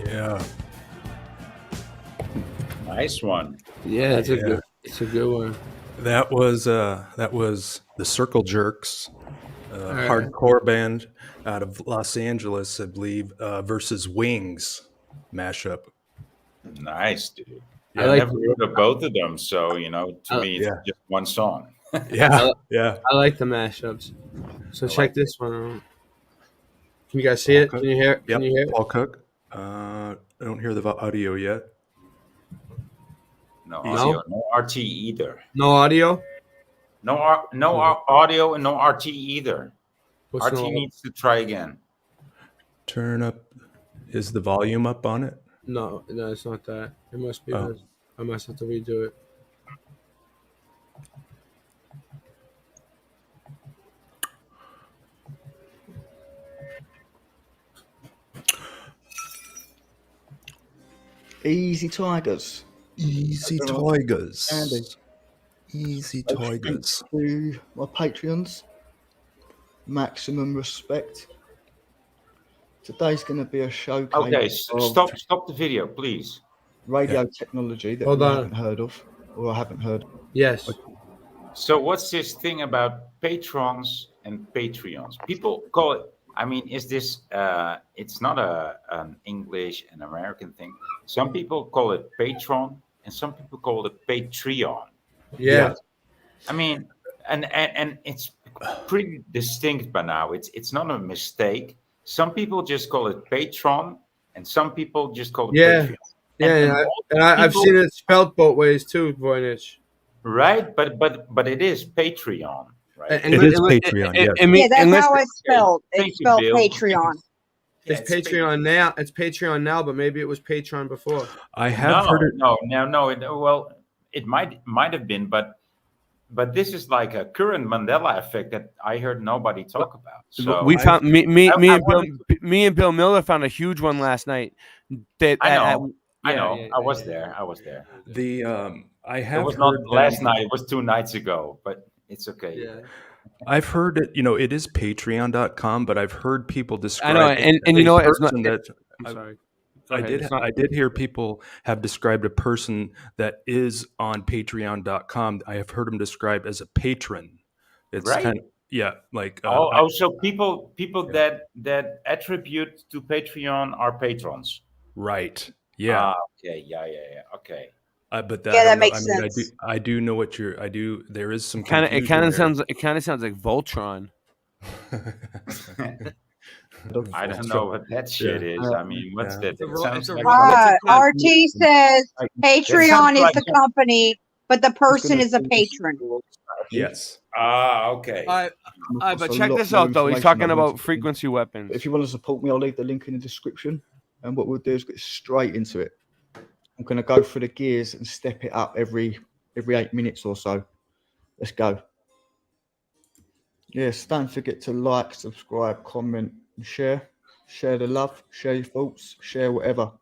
[SPEAKER 19] Yeah.
[SPEAKER 20] Nice one.
[SPEAKER 8] Yeah, it's a
[SPEAKER 19] Yeah.
[SPEAKER 8] good. It's a good one.
[SPEAKER 19] That was the Circle Jerks,
[SPEAKER 8] All right.
[SPEAKER 19] hardcore band out of Los Angeles, I believe, versus Wings mashup.
[SPEAKER 20] Nice, dude.
[SPEAKER 8] I
[SPEAKER 20] I
[SPEAKER 8] like.
[SPEAKER 20] never heard of both of them, so to me it's
[SPEAKER 19] Yeah.
[SPEAKER 20] just one song.
[SPEAKER 19] Yeah. Yeah.
[SPEAKER 8] I like the mashups. So
[SPEAKER 20] I
[SPEAKER 8] check
[SPEAKER 20] like
[SPEAKER 8] this one out. Can you guys see it?
[SPEAKER 19] Cook.
[SPEAKER 8] Can you hear it?
[SPEAKER 19] Yep.
[SPEAKER 8] Can you hear it?
[SPEAKER 19] Paul Cook. I don't hear the audio yet.
[SPEAKER 20] No
[SPEAKER 8] No?
[SPEAKER 20] audio, no RT either.
[SPEAKER 8] No audio.
[SPEAKER 20] No audio and no RT either.
[SPEAKER 8] What's
[SPEAKER 20] RT
[SPEAKER 8] no?
[SPEAKER 20] needs to try again.
[SPEAKER 19] Turn up. Is the volume up on it?
[SPEAKER 8] No, it's not that. It must be
[SPEAKER 19] Oh.
[SPEAKER 8] this. I must have to redo it.
[SPEAKER 4] Easy Tigers.
[SPEAKER 19] Easy
[SPEAKER 4] I don't know. Andy.
[SPEAKER 19] Tigers. Easy Tigers.
[SPEAKER 4] To my Patreons, maximum respect. Today's going to be a showcase
[SPEAKER 20] Okay,
[SPEAKER 4] of
[SPEAKER 20] stop the video, please.
[SPEAKER 4] radio technology that
[SPEAKER 8] Hold
[SPEAKER 4] we
[SPEAKER 8] on.
[SPEAKER 4] haven't heard of, or I haven't heard.
[SPEAKER 8] Yes.
[SPEAKER 20] So what's this thing about patrons and Patreons? People call it. I mean, is this? It's not an English and American thing. Some people call it patron, and some people call it Patreon.
[SPEAKER 8] Yeah.
[SPEAKER 20] I mean, and it's pretty distinct by now. It's not a mistake. Some people just call it patron, and some people just call it
[SPEAKER 8] Yeah.
[SPEAKER 20] Patreon.
[SPEAKER 8] Yeah,
[SPEAKER 20] And
[SPEAKER 8] I've
[SPEAKER 20] people-
[SPEAKER 8] seen it spelled both ways too, Voynich.
[SPEAKER 20] right, but it is Patreon, right?
[SPEAKER 19] It is Patreon, yes.
[SPEAKER 21] Yeah, that's how it's spelled.
[SPEAKER 20] Thank
[SPEAKER 21] It's
[SPEAKER 20] you,
[SPEAKER 21] spelled
[SPEAKER 20] Bill.
[SPEAKER 21] Patreon.
[SPEAKER 8] It's Patreon now. It's Patreon now, but maybe it was Patreon before.
[SPEAKER 19] I have heard it.
[SPEAKER 20] No. It might have been, but this is like a current Mandela effect that I heard nobody talk about. So
[SPEAKER 8] We found me
[SPEAKER 20] I
[SPEAKER 8] and Bill Miller found a huge one last night.
[SPEAKER 20] I know. I was there.
[SPEAKER 19] The I
[SPEAKER 20] It
[SPEAKER 19] have
[SPEAKER 20] was not
[SPEAKER 19] heard
[SPEAKER 20] last
[SPEAKER 19] them-
[SPEAKER 20] night. It was 2 nights ago, but it's okay.
[SPEAKER 8] Yeah.
[SPEAKER 19] I've heard it. It is Patreon.com, but I've heard people describe.
[SPEAKER 8] know,
[SPEAKER 19] it
[SPEAKER 8] and
[SPEAKER 19] as
[SPEAKER 8] you
[SPEAKER 19] a
[SPEAKER 8] know what, it's not-
[SPEAKER 19] person that
[SPEAKER 8] I'm sorry.
[SPEAKER 19] I
[SPEAKER 8] ahead,
[SPEAKER 19] did.
[SPEAKER 8] it's not-
[SPEAKER 19] I did hear people have described a person that is on Patreon.com. I have heard him described as a patron. It's
[SPEAKER 20] Right.
[SPEAKER 19] kind of like.
[SPEAKER 20] So people that attribute to Patreon are patrons.
[SPEAKER 19] Right. Yeah.
[SPEAKER 20] Okay. Yeah. Okay.
[SPEAKER 19] But
[SPEAKER 21] Yeah,
[SPEAKER 19] I
[SPEAKER 21] that
[SPEAKER 19] don't know.
[SPEAKER 21] makes
[SPEAKER 19] I mean,
[SPEAKER 21] sense.
[SPEAKER 19] I do know what you're. I do. There is some.
[SPEAKER 8] It
[SPEAKER 19] confusion
[SPEAKER 8] kind of
[SPEAKER 19] there.
[SPEAKER 8] sounds like Voltron.
[SPEAKER 20] I don't know what that shit is. I mean, what's that? It sounds like
[SPEAKER 21] RT says
[SPEAKER 20] That
[SPEAKER 21] Patreon
[SPEAKER 20] sounds
[SPEAKER 21] is
[SPEAKER 20] like
[SPEAKER 21] the company, but the person is a patron.
[SPEAKER 19] Yes.
[SPEAKER 20] Okay.
[SPEAKER 8] But
[SPEAKER 4] There's a
[SPEAKER 8] check
[SPEAKER 4] lot
[SPEAKER 8] this
[SPEAKER 4] more
[SPEAKER 8] out though. He's
[SPEAKER 4] information
[SPEAKER 8] talking
[SPEAKER 4] I wanted
[SPEAKER 8] about
[SPEAKER 4] to-
[SPEAKER 8] frequency weapons.
[SPEAKER 4] If you want to support me, I'll leave the link in the description. And what we'll do is get straight into it. I'm going to go through the gears and step it up every 8 minutes or so. Let's go. Yes, don't forget to like, subscribe, comment, and share. Share the love, share your thoughts, share whatever.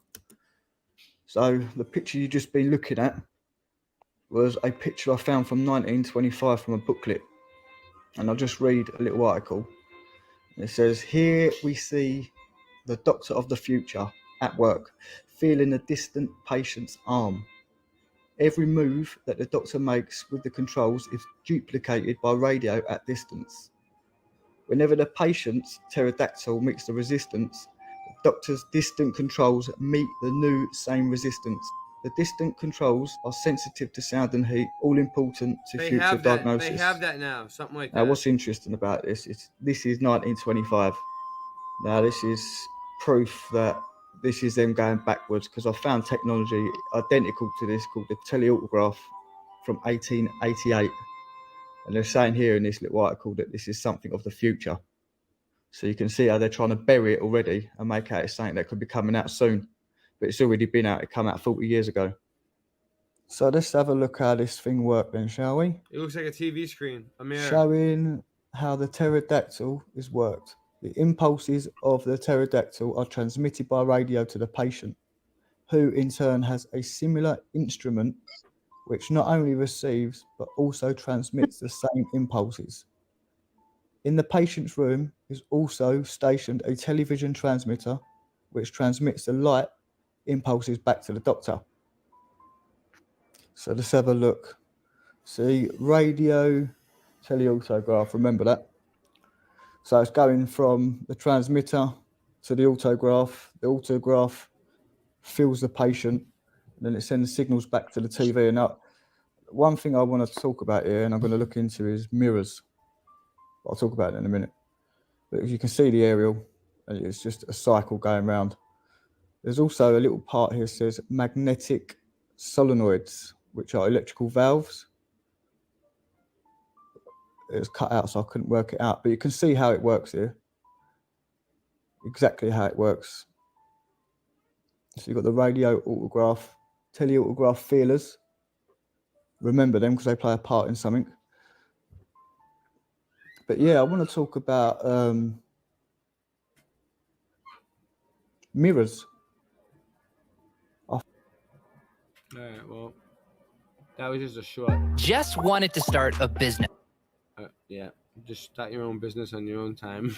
[SPEAKER 4] So the picture you've just been looking at was a picture I found from 1925 from a booklet. And I'll just read a little article. It says, here we see the doctor of the future at work, feeling a distant patient's arm. Every move that the doctor makes with the controls is duplicated by radio at distance. Whenever the patient's pterodactyl meets the resistance, the doctor's distant controls meet the new same resistance. The distant controls are sensitive to sound and heat, all important to future diagnosis.
[SPEAKER 8] They have that now. Something like that.
[SPEAKER 4] Now, what's interesting about this is this is 1925. Now, this is proof that this is them going backwards, because I found technology identical to this called the teleautograph from 1888. And they're saying here in this little article that this is something of the future. So you can see how they're trying to bury it already and make out it's something that could be coming out soon. But it's already been out. It came out 40 years ago. So let's have a look how this thing worked then, shall we?
[SPEAKER 8] It looks like a TV screen. A mirror.
[SPEAKER 4] Showing how the pterodactyl is worked. The impulses of the pterodactyl are transmitted by radio to the patient, who in turn has a similar instrument which not only receives but also transmits the same impulses. In the patient's room is also stationed a television transmitter which transmits the light impulses back to the doctor. So let's have a look. See, radio teleautograph, remember that? So it's going from the transmitter to the autograph. The autograph fills the patient, and then it sends signals back to the TV. And now, one thing I want to talk about here, and I'm going to look into, is mirrors. I'll talk about it in a minute. But if you can see the aerial, and it's just a cycle going round. There's also a little part here that says magnetic solenoids, which are electrical valves. It was cut out, so I couldn't work it out. But you can see how it works here. Exactly how it works. So you've got the radio autograph, teleautograph feelers. Remember them because they play a part in something. But yeah, I want to talk about mirrors.
[SPEAKER 8] Alright, well, that was just a short.
[SPEAKER 22] Just wanted to start a business.
[SPEAKER 8] Yeah, just start your own business on your own time.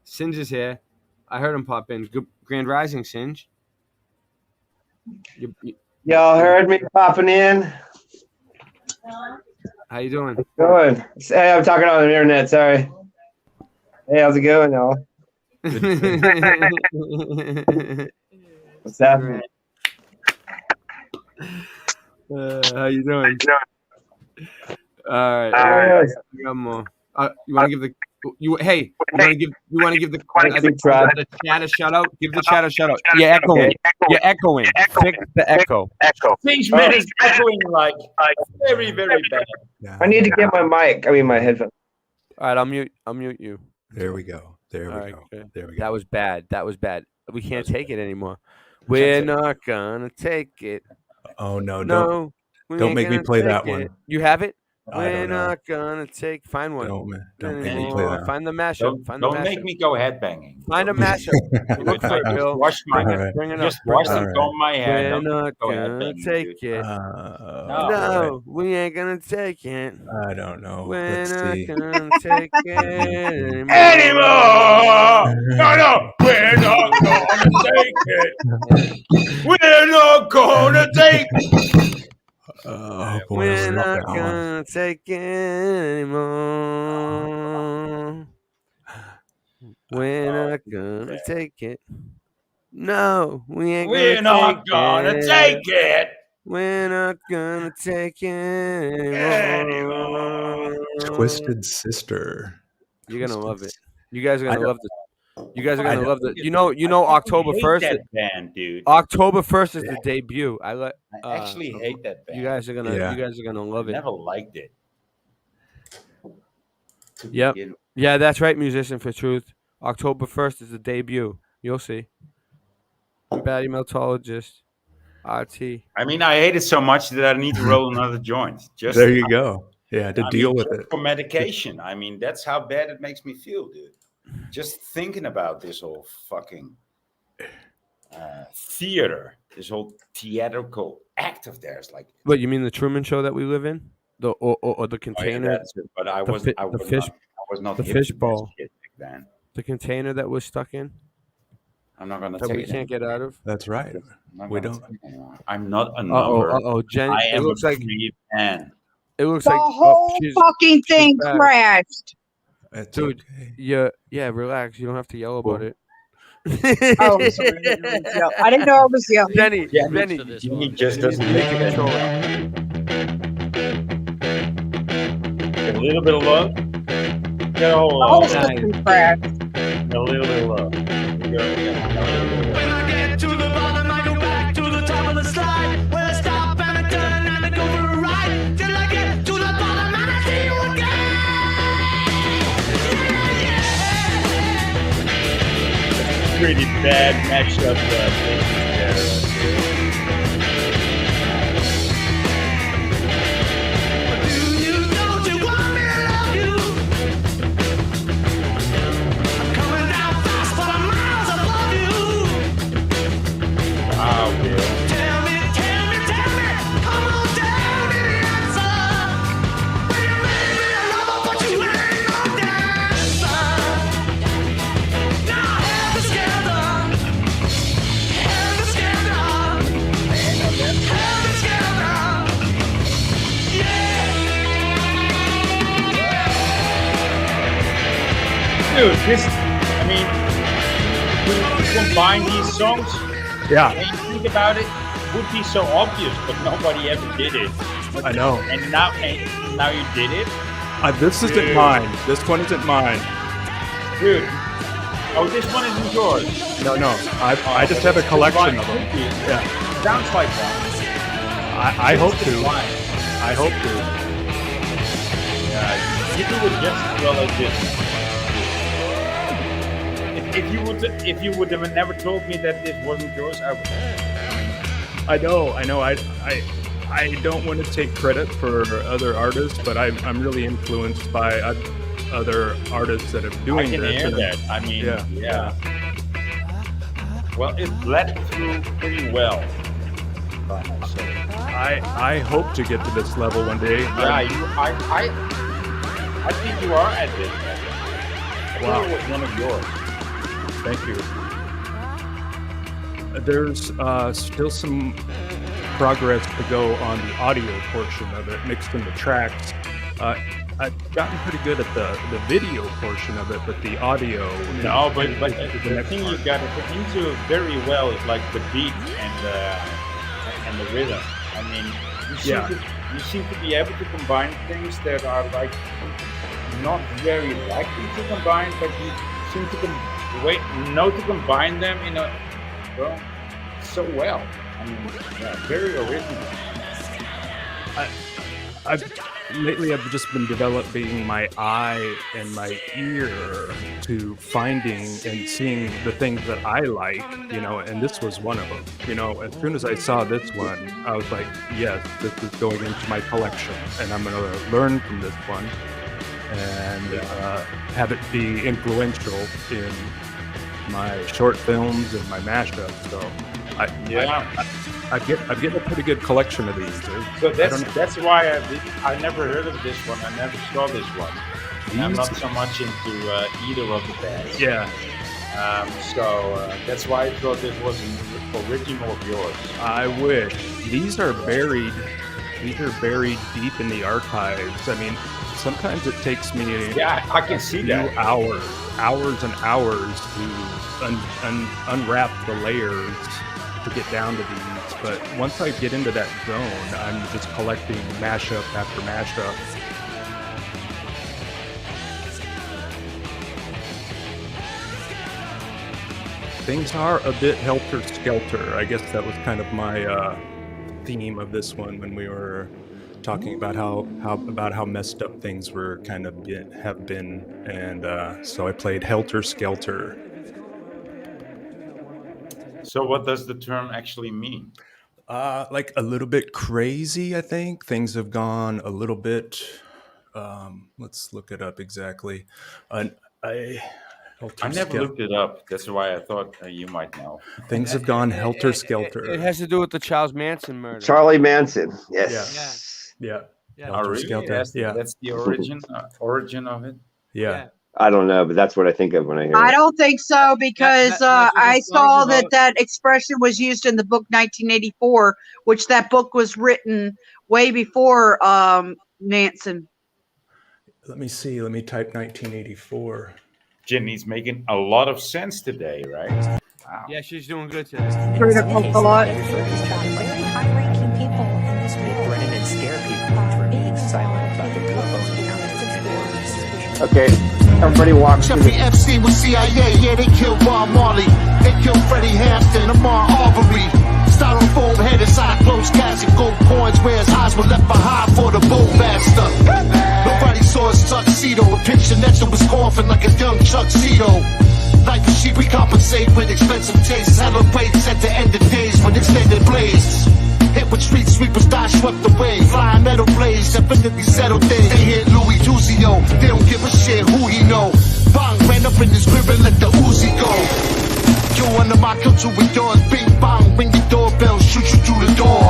[SPEAKER 8] Singe is here. I heard him pop in. Good Grand Rising, Singe.
[SPEAKER 3] Y'all heard me popping in?
[SPEAKER 8] How you doing?
[SPEAKER 3] Good. Hey, I'm talking on the internet. Sorry. Hey, how's it going, y'all? What's happening?
[SPEAKER 8] How you doing? All right. We got more. You want to give the you want to give the chat a shout out? Give the chat a shout out. You're echoing. You're echoing. Fix the echo.
[SPEAKER 20] Things man is echoing like very, very bad.
[SPEAKER 3] I need to get my mic. I mean, my headphones.
[SPEAKER 8] All right, I'll mute you.
[SPEAKER 19] There we go. There we go.
[SPEAKER 8] That was bad. We can't take it anymore. We're not gonna take it.
[SPEAKER 19] Oh no!
[SPEAKER 8] No,
[SPEAKER 19] Don't make me play that one.
[SPEAKER 8] You have it?
[SPEAKER 19] We're
[SPEAKER 8] not gonna find one.
[SPEAKER 19] Don't make me play that.
[SPEAKER 8] Find the mashup.
[SPEAKER 20] Don't make me go headbanging.
[SPEAKER 8] Find a mashup. Look for it, Bill.
[SPEAKER 20] Bring it up. Just wash the comb my head.
[SPEAKER 8] We're not gonna take it. No, we ain't gonna take it.
[SPEAKER 19] I don't know.
[SPEAKER 8] We're not gonna take it
[SPEAKER 20] anymore. No, we're not gonna take it. We're not gonna take it.
[SPEAKER 19] Oh boy,
[SPEAKER 8] we're not gonna take it anymore. We're not gonna take it. No, we ain't.
[SPEAKER 20] We're not gonna take it.
[SPEAKER 8] We're not gonna take it anymore.
[SPEAKER 19] Twisted Sister.
[SPEAKER 8] You're gonna love it. You guys are gonna love this. You guys are gonna love it. You know, October 1st.
[SPEAKER 20] That band, dude.
[SPEAKER 8] October 1st is the debut. I
[SPEAKER 20] actually hate that band.
[SPEAKER 8] You guys are gonna love it.
[SPEAKER 20] Never liked it.
[SPEAKER 8] Yep. Yeah, that's right, Musician for Truth. October 1st is the debut. You'll see. Batty Meltologist. RT.
[SPEAKER 20] I mean, I hate it so much that I need to roll another joint. Just
[SPEAKER 19] there you go. Yeah, to deal with it.
[SPEAKER 20] For medication. I mean, that's how bad it makes me feel, dude. Just thinking about this whole fucking theater, this whole theatrical act of theirs, like.
[SPEAKER 8] What you mean, the Truman Show that we live in, or the container?
[SPEAKER 20] Oh, yeah, that's it. But I was not
[SPEAKER 8] the fishbowl.
[SPEAKER 20] Then
[SPEAKER 8] the container that we're stuck in.
[SPEAKER 20] I'm not gonna.
[SPEAKER 8] That we can't get out of.
[SPEAKER 19] That's right. We don't.
[SPEAKER 20] I'm not a number.
[SPEAKER 8] Jen.
[SPEAKER 20] I am
[SPEAKER 8] it looks
[SPEAKER 20] a
[SPEAKER 8] like
[SPEAKER 20] free man.
[SPEAKER 8] It looks
[SPEAKER 21] the
[SPEAKER 8] like
[SPEAKER 21] whole fucking thing crashed.
[SPEAKER 19] Dude,
[SPEAKER 8] yeah, relax. You don't have to yell about it.
[SPEAKER 21] Oh, I'm sorry. I didn't know I was yelling.
[SPEAKER 8] Jenny,
[SPEAKER 20] He just doesn't make it. A little bit of love. Get a whole
[SPEAKER 21] The whole system crashed.
[SPEAKER 20] A little bit of love.
[SPEAKER 13] When I get to the bottom, I go back to the top of the slide. Where I stop and I turn and I go for a ride. Till I get to the bottom and I see you again.
[SPEAKER 20] Pretty bad mashup.
[SPEAKER 13] Don't you want me to love you? I'm coming down fast, but I'm miles above you.
[SPEAKER 20] Wow, Bill.
[SPEAKER 13] Tell me, come on, tell me the answer. When you made me a lover, but you ain't no dancer. Now have the scandal, have the scandal, have the scandal.
[SPEAKER 20] Dude, I mean, to combine these songs,
[SPEAKER 19] yeah,
[SPEAKER 20] when you think about it, would be so obvious, but nobody ever did it.
[SPEAKER 19] I know.
[SPEAKER 20] And now you did it?
[SPEAKER 19] This isn't mine. This one isn't mine.
[SPEAKER 20] Dude. Oh, this one isn't yours.
[SPEAKER 19] No. I just have a collection of them. Yeah.
[SPEAKER 20] Sounds like one.
[SPEAKER 19] I hope to. I hope to.
[SPEAKER 20] Yeah, you do it just as well as this. If you would have never told me that this wasn't yours, I would.
[SPEAKER 19] I know. I don't want to take credit for other artists, but I'm really influenced by other artists that are doing
[SPEAKER 20] I can
[SPEAKER 19] this.
[SPEAKER 20] hear that. I mean, yeah. Well, it bled through pretty well.
[SPEAKER 19] I hope to get to this level one day.
[SPEAKER 20] Yeah, I think you are at this level. I think it was one of yours.
[SPEAKER 19] Thank you. There's still some progress to go on the audio portion of it, mixed in the tracks. I've gotten pretty good at the video portion of it, but the audio.
[SPEAKER 20] No, but the thing you got to put into very well is like the beat and the rhythm. I mean, you seem to be able to combine things that are like not very likely to combine, but you seem to know to combine them in a so well. I mean, yeah, very original.
[SPEAKER 19] Lately I've just been developing my eye and my ear to finding and seeing the things that I like, you know, and this was one of them. You know, as soon as I saw this one, I was like, yes, this is going into my collection, and I'm going to learn from this one and have it be influential in my short films and my mashups. So I'm getting a pretty good collection of these.
[SPEAKER 20] So that's why I never heard of this one. I never saw this one. I'm not so much into either of the bands.
[SPEAKER 19] Yeah.
[SPEAKER 20] So that's why I thought this was an original of yours.
[SPEAKER 19] I wish. These are buried deep in the archives. I mean, sometimes it takes me
[SPEAKER 20] I can see that.
[SPEAKER 19] hours and hours to unwrap the layers to get down to these, but once I get into that zone, I'm just collecting mashup after mashup. Things are a bit helter-skelter. I guess that was kind of my theme of this one when we were talking about how messed up things were kind of have been, and so I played helter-skelter.
[SPEAKER 20] So what does the term actually mean?
[SPEAKER 19] Like a little bit crazy, I think. Things have gone a little bit, let's look it up exactly. I
[SPEAKER 20] never looked it up. That's why I thought you might know.
[SPEAKER 19] Things have gone helter-skelter.
[SPEAKER 8] It has to do with the Charles Manson murder.
[SPEAKER 3] Charlie Manson, yes.
[SPEAKER 19] Yeah.
[SPEAKER 20] Oh, really? That's the origin of it?
[SPEAKER 19] Yeah.
[SPEAKER 3] I don't know, but that's what I think of when I hear it.
[SPEAKER 21] I don't think so, because I saw that expression was used in the book 1984, which that book was written way before Manson.
[SPEAKER 19] Let me see. Let me type 1984.
[SPEAKER 20] Jenny's making a lot of sense today, right? Wow.
[SPEAKER 8] Yeah, she's doing good today.
[SPEAKER 21] Critical thought.
[SPEAKER 10] Very high-ranking people in this world. Threaten and scare people for being silent about their UFO encounters.
[SPEAKER 3] Okay, everybody walks through
[SPEAKER 15] Jeffrey Epstein was CIA, yeah, they killed Bob Marley. They killed Freddie Hampton, Amar Arbery. Styrofoam head inside closed casket, gold coins, where his eyes were left behind for the bullmaster. Nobody saw his tuxedo, a picture next to his coffin like a young tuxedo. Like a sheep, we compensate with expensive tastes. Celebrates at the end of days with extended blades. Hit with street sweepers, die swept away. Flying metal blades, definitely settled things. They hit Louis Duzio, they don't give a shit who he know. Bang, ran up in his crib and let the Uzi go. You under my culture with yours, bing bang, ring the doorbell, shoot you through the door.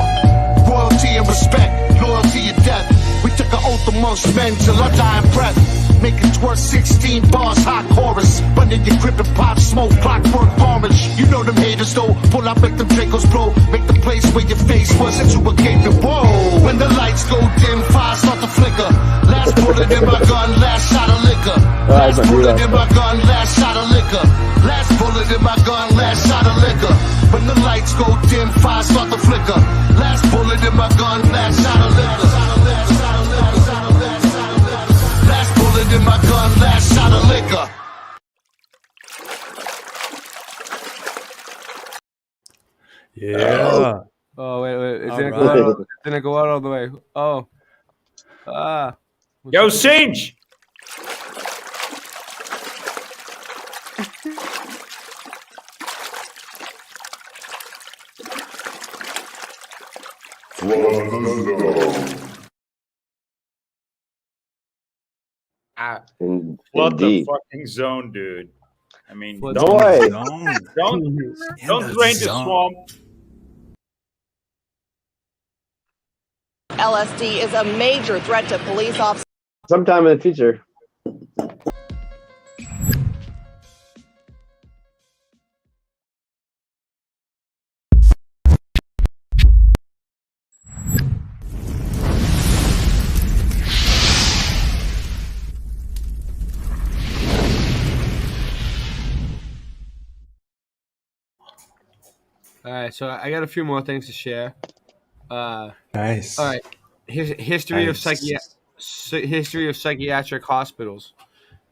[SPEAKER 15] Royalty and respect, loyalty and death. We took an oath amongst men till our dying breath. Make it twerk 16 bars, hot chorus. Run in your crib and pop smoke, clockwork orange. You know them haters though, pull out, make them Dracos blow. Make the place where your face was into a gaping whoa. When the lights go dim, fire start to flicker. Last bullet in my gun, last shot of liquor. Last bullet in my gun, last shot of liquor. Last bullet in my gun, last shot of liquor. When the lights go dim, fire start to flicker. Last bullet in my gun, last shot of liquor. Last bullet in my gun, last shot of liquor.
[SPEAKER 19] Yeah.
[SPEAKER 8] Oh, wait. It didn't,
[SPEAKER 19] All right.
[SPEAKER 8] didn't go out all the way. Oh.
[SPEAKER 20] Yo, Singe! What the fucking zone, dude. I mean, don't drain the swamp.
[SPEAKER 11] LSD is a major threat to police officers.
[SPEAKER 3] Sometime in the future.
[SPEAKER 8] All right, so I got a few more things to share.
[SPEAKER 19] Nice.
[SPEAKER 8] All right, history of
[SPEAKER 19] Nice.
[SPEAKER 8] history of psychiatric hospitals.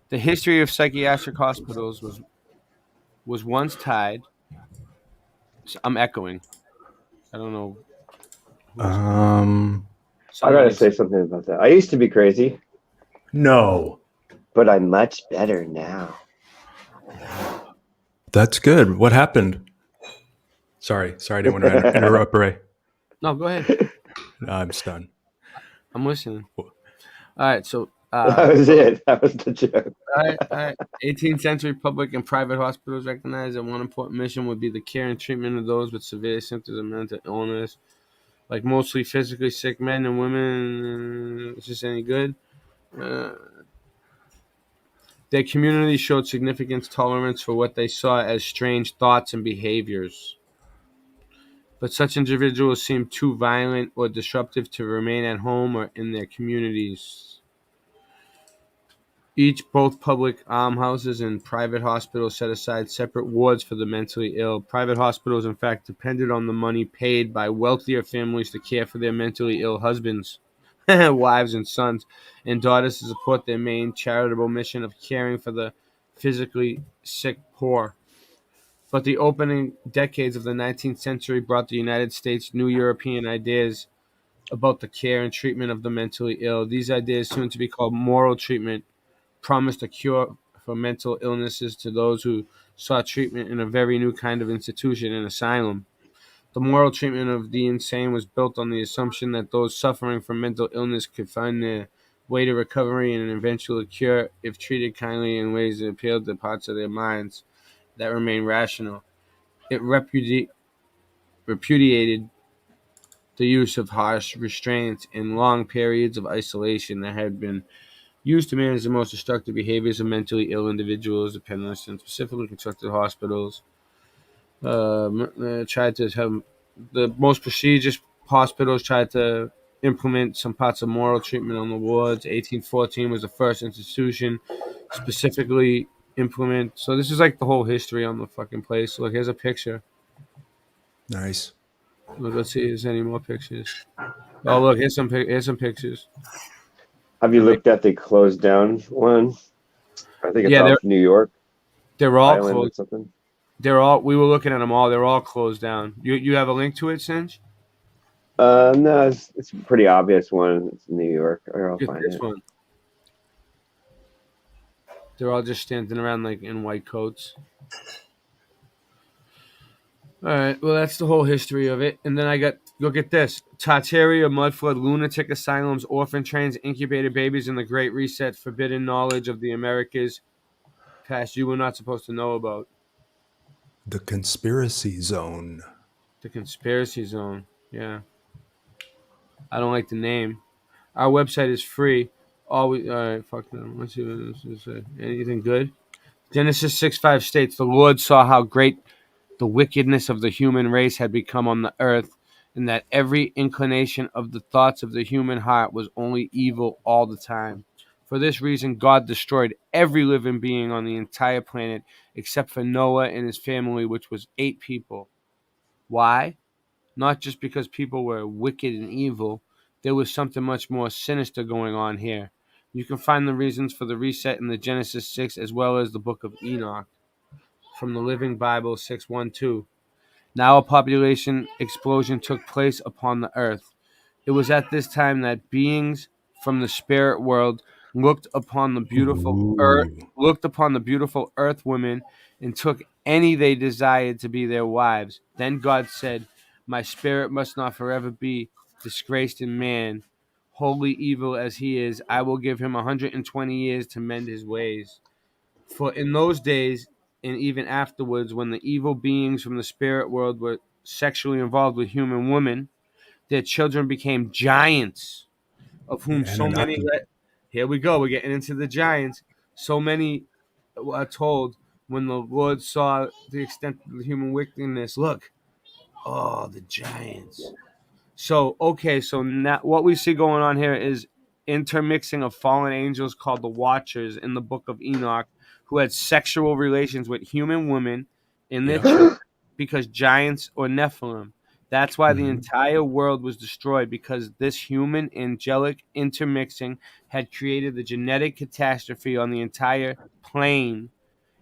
[SPEAKER 8] The history of psychiatric hospitals was once tied. I'm echoing. I don't know.
[SPEAKER 3] I gotta
[SPEAKER 8] Somebody's.
[SPEAKER 3] say something about that. I used to be crazy,
[SPEAKER 19] No.
[SPEAKER 3] but I'm much better now.
[SPEAKER 19] That's good. What happened? Sorry, I didn't want to interrupt, Ray.
[SPEAKER 8] No, go ahead.
[SPEAKER 19] No, I'm stunned.
[SPEAKER 8] I'm listening. All right, so
[SPEAKER 3] That was it. That was the joke.
[SPEAKER 8] all right. 18th century public and private hospitals recognized that one important mission would be the care and treatment of those with severe symptoms of mental illness, like mostly physically sick men and women. Is this any good? Their community showed significant tolerance for what they saw as strange thoughts and behaviors. But such individuals seemed too violent or disruptive to remain at home or in their communities. Both public almshouses and private hospitals set aside separate wards for the mentally ill. Private hospitals, in fact, depended on the money paid by wealthier families to care for their mentally ill husbands, wives, and sons, and daughters to support their main charitable mission of caring for the physically sick poor. But the opening decades of the 19th century brought the United States new European ideas about the care and treatment of the mentally ill. These ideas, soon to be called moral treatment, promised a cure for mental illnesses to those who sought treatment in a very new kind of institution, an asylum. The moral treatment of the insane was built on the assumption that those suffering from mental illness could find their way to recovery and an eventual cure if treated kindly in ways that appealed to parts of their minds that remain rational. It repudiated the use of harsh restraints and long periods of isolation that had been used to manage the most destructive behaviors of mentally ill individuals, dependents, and specifically constructed hospitals. Tried to have the most prestigious hospitals tried to implement some parts of moral treatment on the wards. 1814 was the first institution specifically implement. So this is like the whole history on the fucking place. Look, here's a picture.
[SPEAKER 19] Nice.
[SPEAKER 8] Look, let's see if there's any more pictures. Oh, look, here's some pictures.
[SPEAKER 3] Have you looked at the closed down one? I think it's
[SPEAKER 8] Yeah,
[SPEAKER 3] off New York.
[SPEAKER 8] they're all
[SPEAKER 3] Island or
[SPEAKER 8] closed.
[SPEAKER 3] something.
[SPEAKER 8] We were looking at them all. They're all closed down. You have a link to it, Singe?
[SPEAKER 3] No, it's a pretty obvious one. It's New York. Or I'll
[SPEAKER 8] Get
[SPEAKER 3] find
[SPEAKER 8] this
[SPEAKER 3] it.
[SPEAKER 8] one. They're all just standing around like in white coats. All right. Well, that's the whole history of it. And then look at this: Tartaria, mud flood, lunatic asylums, orphan trains, incubated babies, and the Great Reset. Forbidden knowledge of the Americas past you were not supposed to know about.
[SPEAKER 19] The conspiracy zone.
[SPEAKER 8] The conspiracy zone. Yeah. I don't like the name. Our website is free. All right, fuck them. Let's see what this is. Anything good? Genesis 6:5 states, "The Lord saw how great the wickedness of the human race had become on the earth, and that every inclination of the thoughts of the human heart was only evil all the time. For this reason, God destroyed every living being on the entire planet except for Noah and his family, which was 8 people. Why? Not just because people were wicked and evil. There was something much more sinister going on here. You can find the reasons for the reset in the Genesis 6 as well as the book of Enoch from the Living Bible 6:1-2. Now a population explosion took place upon the earth. It was at this time that beings from the spirit world looked upon the beautiful earth women and took any they desired to be their wives. Then God said, "My spirit must not forever be disgraced in man. Wholly evil as he is, I will give him 120 years to mend his ways." For in those days, and even afterwards, when the evil beings from the spirit world were sexually involved with human women, their children became giants, of whom so many. Here we go. We're getting into the giants. So many are told when the Lord saw the extent of the human wickedness. Look, the giants. So now what we see going on here is intermixing of fallen angels called the Watchers in the book of Enoch, who had sexual relations with human women in their children. because giants or Nephilim. That's why the entire world was destroyed, because this human angelic intermixing had created the genetic catastrophe on the entire plane,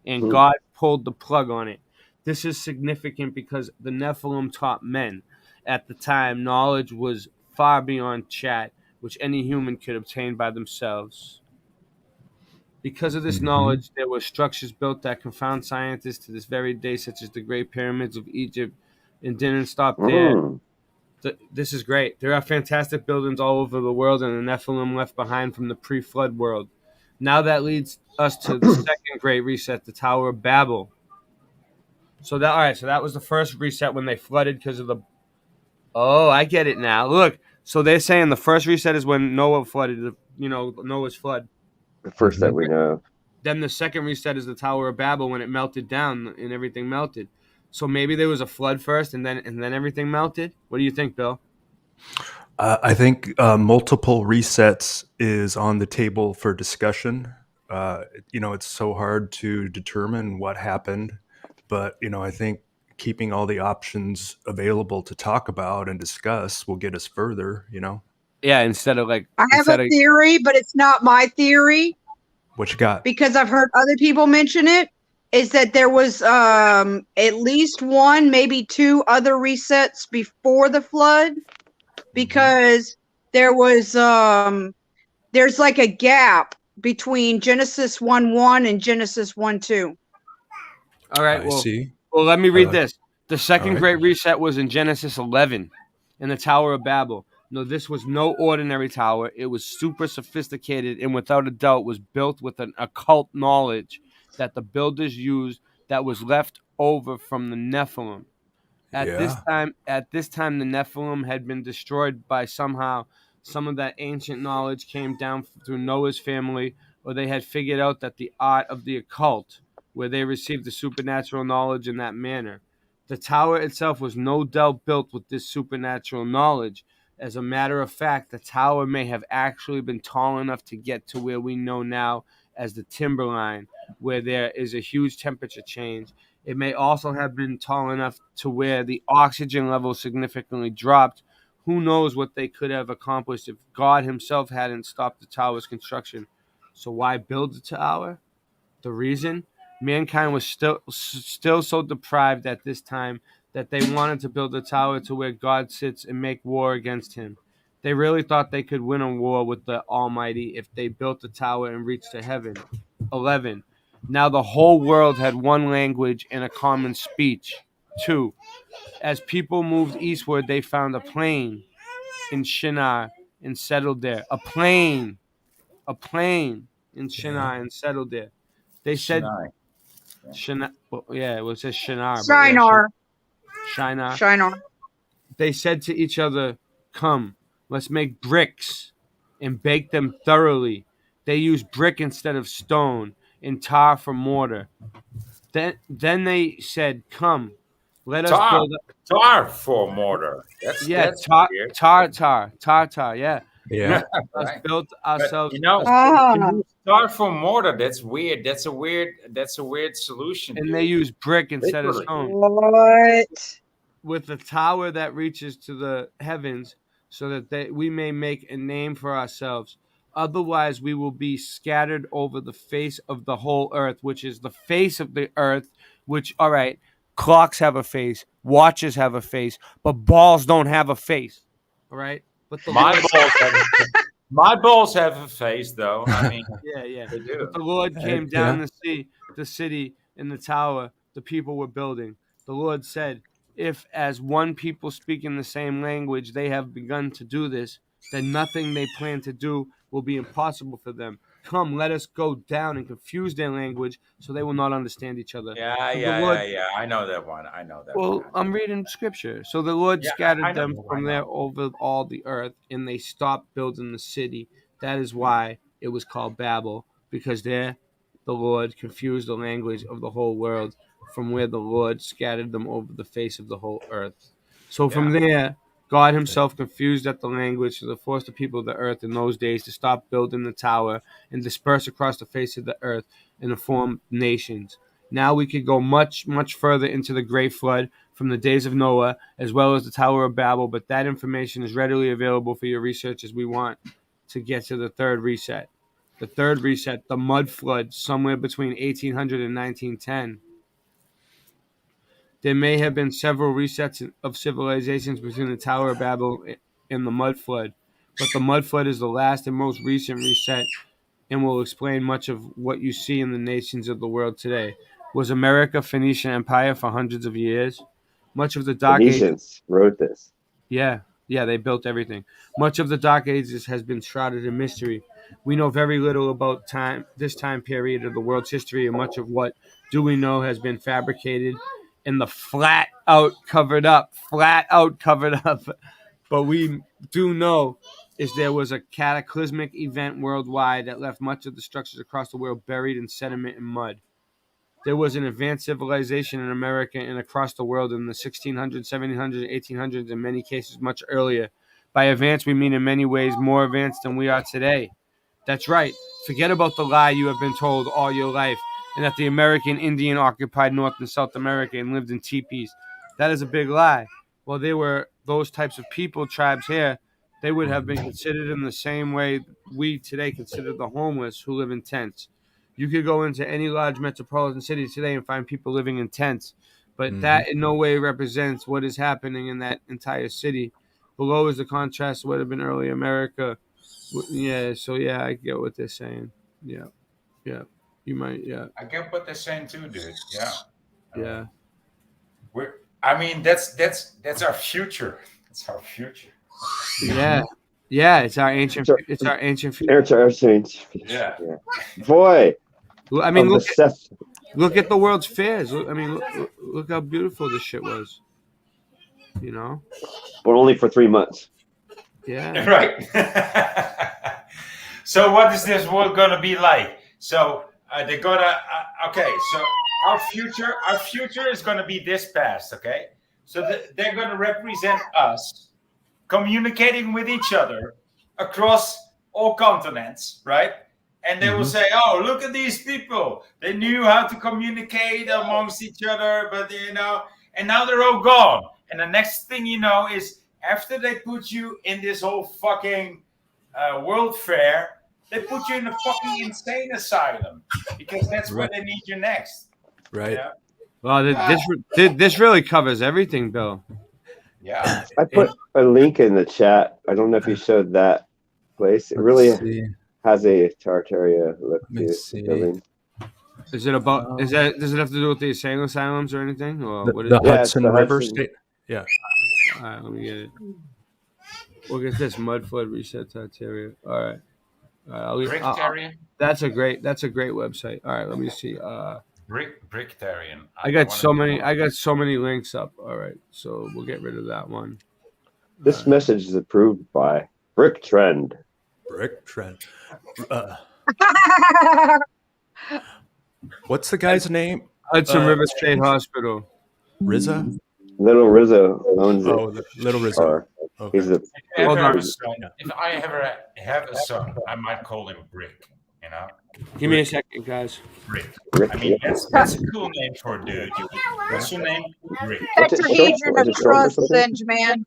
[SPEAKER 8] and God pulled the plug on it. This is significant because the Nephilim taught men. At the time, knowledge was far beyond chat, which any human could obtain by themselves. Because of this knowledge, there were structures built that confound scientists to this very day, such as the Great Pyramids of Egypt, and didn't stop there. This is great. There are fantastic buildings all over the world, and the Nephilim left behind from the pre-flood world. Now that leads us to the second great reset, the Tower of Babel. So that was the first reset when they flooded because of the. Oh, I get it now. Look, so they're saying the first reset is when Noah flooded. Noah's flood.
[SPEAKER 5] The first that we know of.
[SPEAKER 8] Then the second reset is the Tower of Babel when it melted down and everything melted. So maybe there was a flood first, and then everything melted. What do you think, Bill?
[SPEAKER 19] I think multiple resets is on the table for discussion. It's so hard to determine what happened, but I think keeping all the options available to talk about and discuss will get us further.
[SPEAKER 8] Yeah, instead of like.
[SPEAKER 21] I have a theory, but it's not my theory.
[SPEAKER 19] What you got?
[SPEAKER 21] Because I've heard other people mention it. Is that there was at least one, maybe two other resets before the flood, because there was there's like a gap between Genesis 1:1 and Genesis 1:2.
[SPEAKER 8] All right. Well, let me read this. The second great reset was in Genesis 11 in the Tower of Babel. No, this was no ordinary tower. It was super sophisticated and without a doubt was built with an occult knowledge that the builders used that was left over from the Nephilim. At this time, the Nephilim had been destroyed by somehow. Some of that ancient knowledge came down through Noah's family, or they had figured out that the art of the occult, where they received the supernatural knowledge in that manner. The tower itself was no doubt built with this supernatural knowledge. As a matter of fact, the tower may have actually been tall enough to get to where we know now as the timberline, where there is a huge temperature change. It may also have been tall enough to where the oxygen level significantly dropped. Who knows what they could have accomplished if God himself hadn't stopped the tower's construction. So why build the tower? The reason? Mankind was still so deprived at this time that they wanted to build a tower to where God sits and make war against him. They really thought they could win a war with the Almighty if they built a tower and reached to heaven. 11. Now the whole world had one language and a common speech. 2. As people moved eastward, they found a plain in Shinar and settled there. A plain in Shinar and settled there. They said Shinar. It was just Shinar.
[SPEAKER 21] Shinar.
[SPEAKER 8] They said to each other, "Come, let's make bricks and bake them thoroughly." They used brick instead of stone and tar for mortar. Then they said, "Come, let us build
[SPEAKER 20] tar for mortar." That's weird.
[SPEAKER 8] Tar. Yeah.
[SPEAKER 19] Yeah.
[SPEAKER 8] Let's build ourselves.
[SPEAKER 20] Tar for mortar. That's weird. That's a weird solution.
[SPEAKER 8] And they use brick instead of stone.
[SPEAKER 21] What?
[SPEAKER 8] With a tower that reaches to the heavens, so that we may make a name for ourselves. Otherwise, we will be scattered over the face of the whole earth, which is the face of the earth, which, all right, clocks have a face, watches have a face, but balls don't have a face, all right? But
[SPEAKER 20] my balls have a face, though. I mean,
[SPEAKER 8] yeah.
[SPEAKER 20] They do.
[SPEAKER 8] But the Lord came down to see the city and the tower the people were building. The Lord said, if as one people speaking the same language they have begun to do this, then nothing they plan to do will be impossible for them. Come, let us go down and confuse their language so they will not understand each other.
[SPEAKER 20] Yeah. I know that one.
[SPEAKER 8] Well, I'm reading scripture. So the Lord scattered them from there over all the earth, and they stopped building the city. That is why it was called Babel, because there the Lord confused the language of the whole world, from where the Lord scattered them over the face of the whole earth. So from there, God himself confused at the language to force the people of the earth in those days to stop building the tower and disperse across the face of the earth and to form nations. Now we could go much, much further into the great flood from the days of Noah, as well as the Tower of Babel, but that information is readily available for your research as we want to get to the third reset. The third reset, the mud flood, somewhere between 1800 and 1910. There may have been several resets of civilizations between the Tower of Babel and the mud flood, but the mud flood is the last and most recent reset and will explain much of what you see in the nations of the world today. Was America Phoenician Empire for hundreds of years? Much of the Dark Ages.
[SPEAKER 5] Phoenicians wrote this.
[SPEAKER 8] Yeah, they built everything. Much of the Dark Ages has been shrouded in mystery. We know very little about this time period of the world's history, and much of what do we know has been fabricated and the flat out covered up. But we do know is there was a cataclysmic event worldwide that left much of the structures across the world buried in sediment and mud. There was an advanced civilization in America and across the world in the 1600s, 1700s, 1800s, in many cases much earlier. By advanced, we mean in many ways more advanced than we are today. That's right. Forget about the lie you have been told all your life, and that the American Indian occupied North and South America and lived in teepees. That is a big lie. Well, there were those types of people, tribes here, they would have been considered in the same way we today consider the homeless who live in tents. You could go into any large metropolitan city today and find people living in tents, but that in no way represents what is happening in that entire city. Below is the contrast to what had been early America. Yeah, so yeah, I get what they're saying. Yeah, you might. Yeah,
[SPEAKER 20] I get what they're saying too, dude. Yeah.
[SPEAKER 8] yeah.
[SPEAKER 20] I mean, that's our future. It's our future.
[SPEAKER 8] Yeah. It's our ancient. It's our ancient future.
[SPEAKER 5] It's our ancient future. Yeah. Boy.
[SPEAKER 8] I mean, look at the world's fairs. Look how beautiful this shit was. You know.
[SPEAKER 5] But only for 3 months.
[SPEAKER 8] Yeah.
[SPEAKER 20] Right. So what is this world gonna be like? So they're gonna. Okay. So our future is gonna be this past. Okay. So they're gonna represent us communicating with each other across all continents, right? And they will say, "Oh, look at these people! They knew how to communicate amongst each other, but and now they're all gone." And the next thing you know is, after they put you in this whole fucking world fair, they put you in a fucking insane asylum because that's where they need you next.
[SPEAKER 19] Right.
[SPEAKER 20] Yeah?
[SPEAKER 8] Well, this really covers everything, Bill.
[SPEAKER 20] Yeah.
[SPEAKER 5] I put a link in the chat. I don't know if you showed that place. It really has a Tartaria look to the building.
[SPEAKER 8] Is it about? Does it have to do with the insane asylums or anything? Or what is
[SPEAKER 19] the Hudson River State? Yeah.
[SPEAKER 8] All right, let me get it. Look at this mud flood reset Tartaria. All right. That's a great website. All right, let me see.
[SPEAKER 20] Bricktarian.
[SPEAKER 8] I got so many links up. All right, so we'll get rid of that one.
[SPEAKER 5] This message is approved by Brick Trend.
[SPEAKER 19] What's the guy's name?
[SPEAKER 8] Hudson River State Hospital.
[SPEAKER 19] Rizzo?
[SPEAKER 5] Little Rizzo owns it.
[SPEAKER 19] Oh, Little Rizzo. Okay.
[SPEAKER 5] He's a
[SPEAKER 20] if I ever have a son, I might call him Brick. You know.
[SPEAKER 8] Give me a second, guys.
[SPEAKER 20] Rick. I mean, that's a cool name for a dude. What's your name? Rick.
[SPEAKER 21] Tetrahedron of trust, man.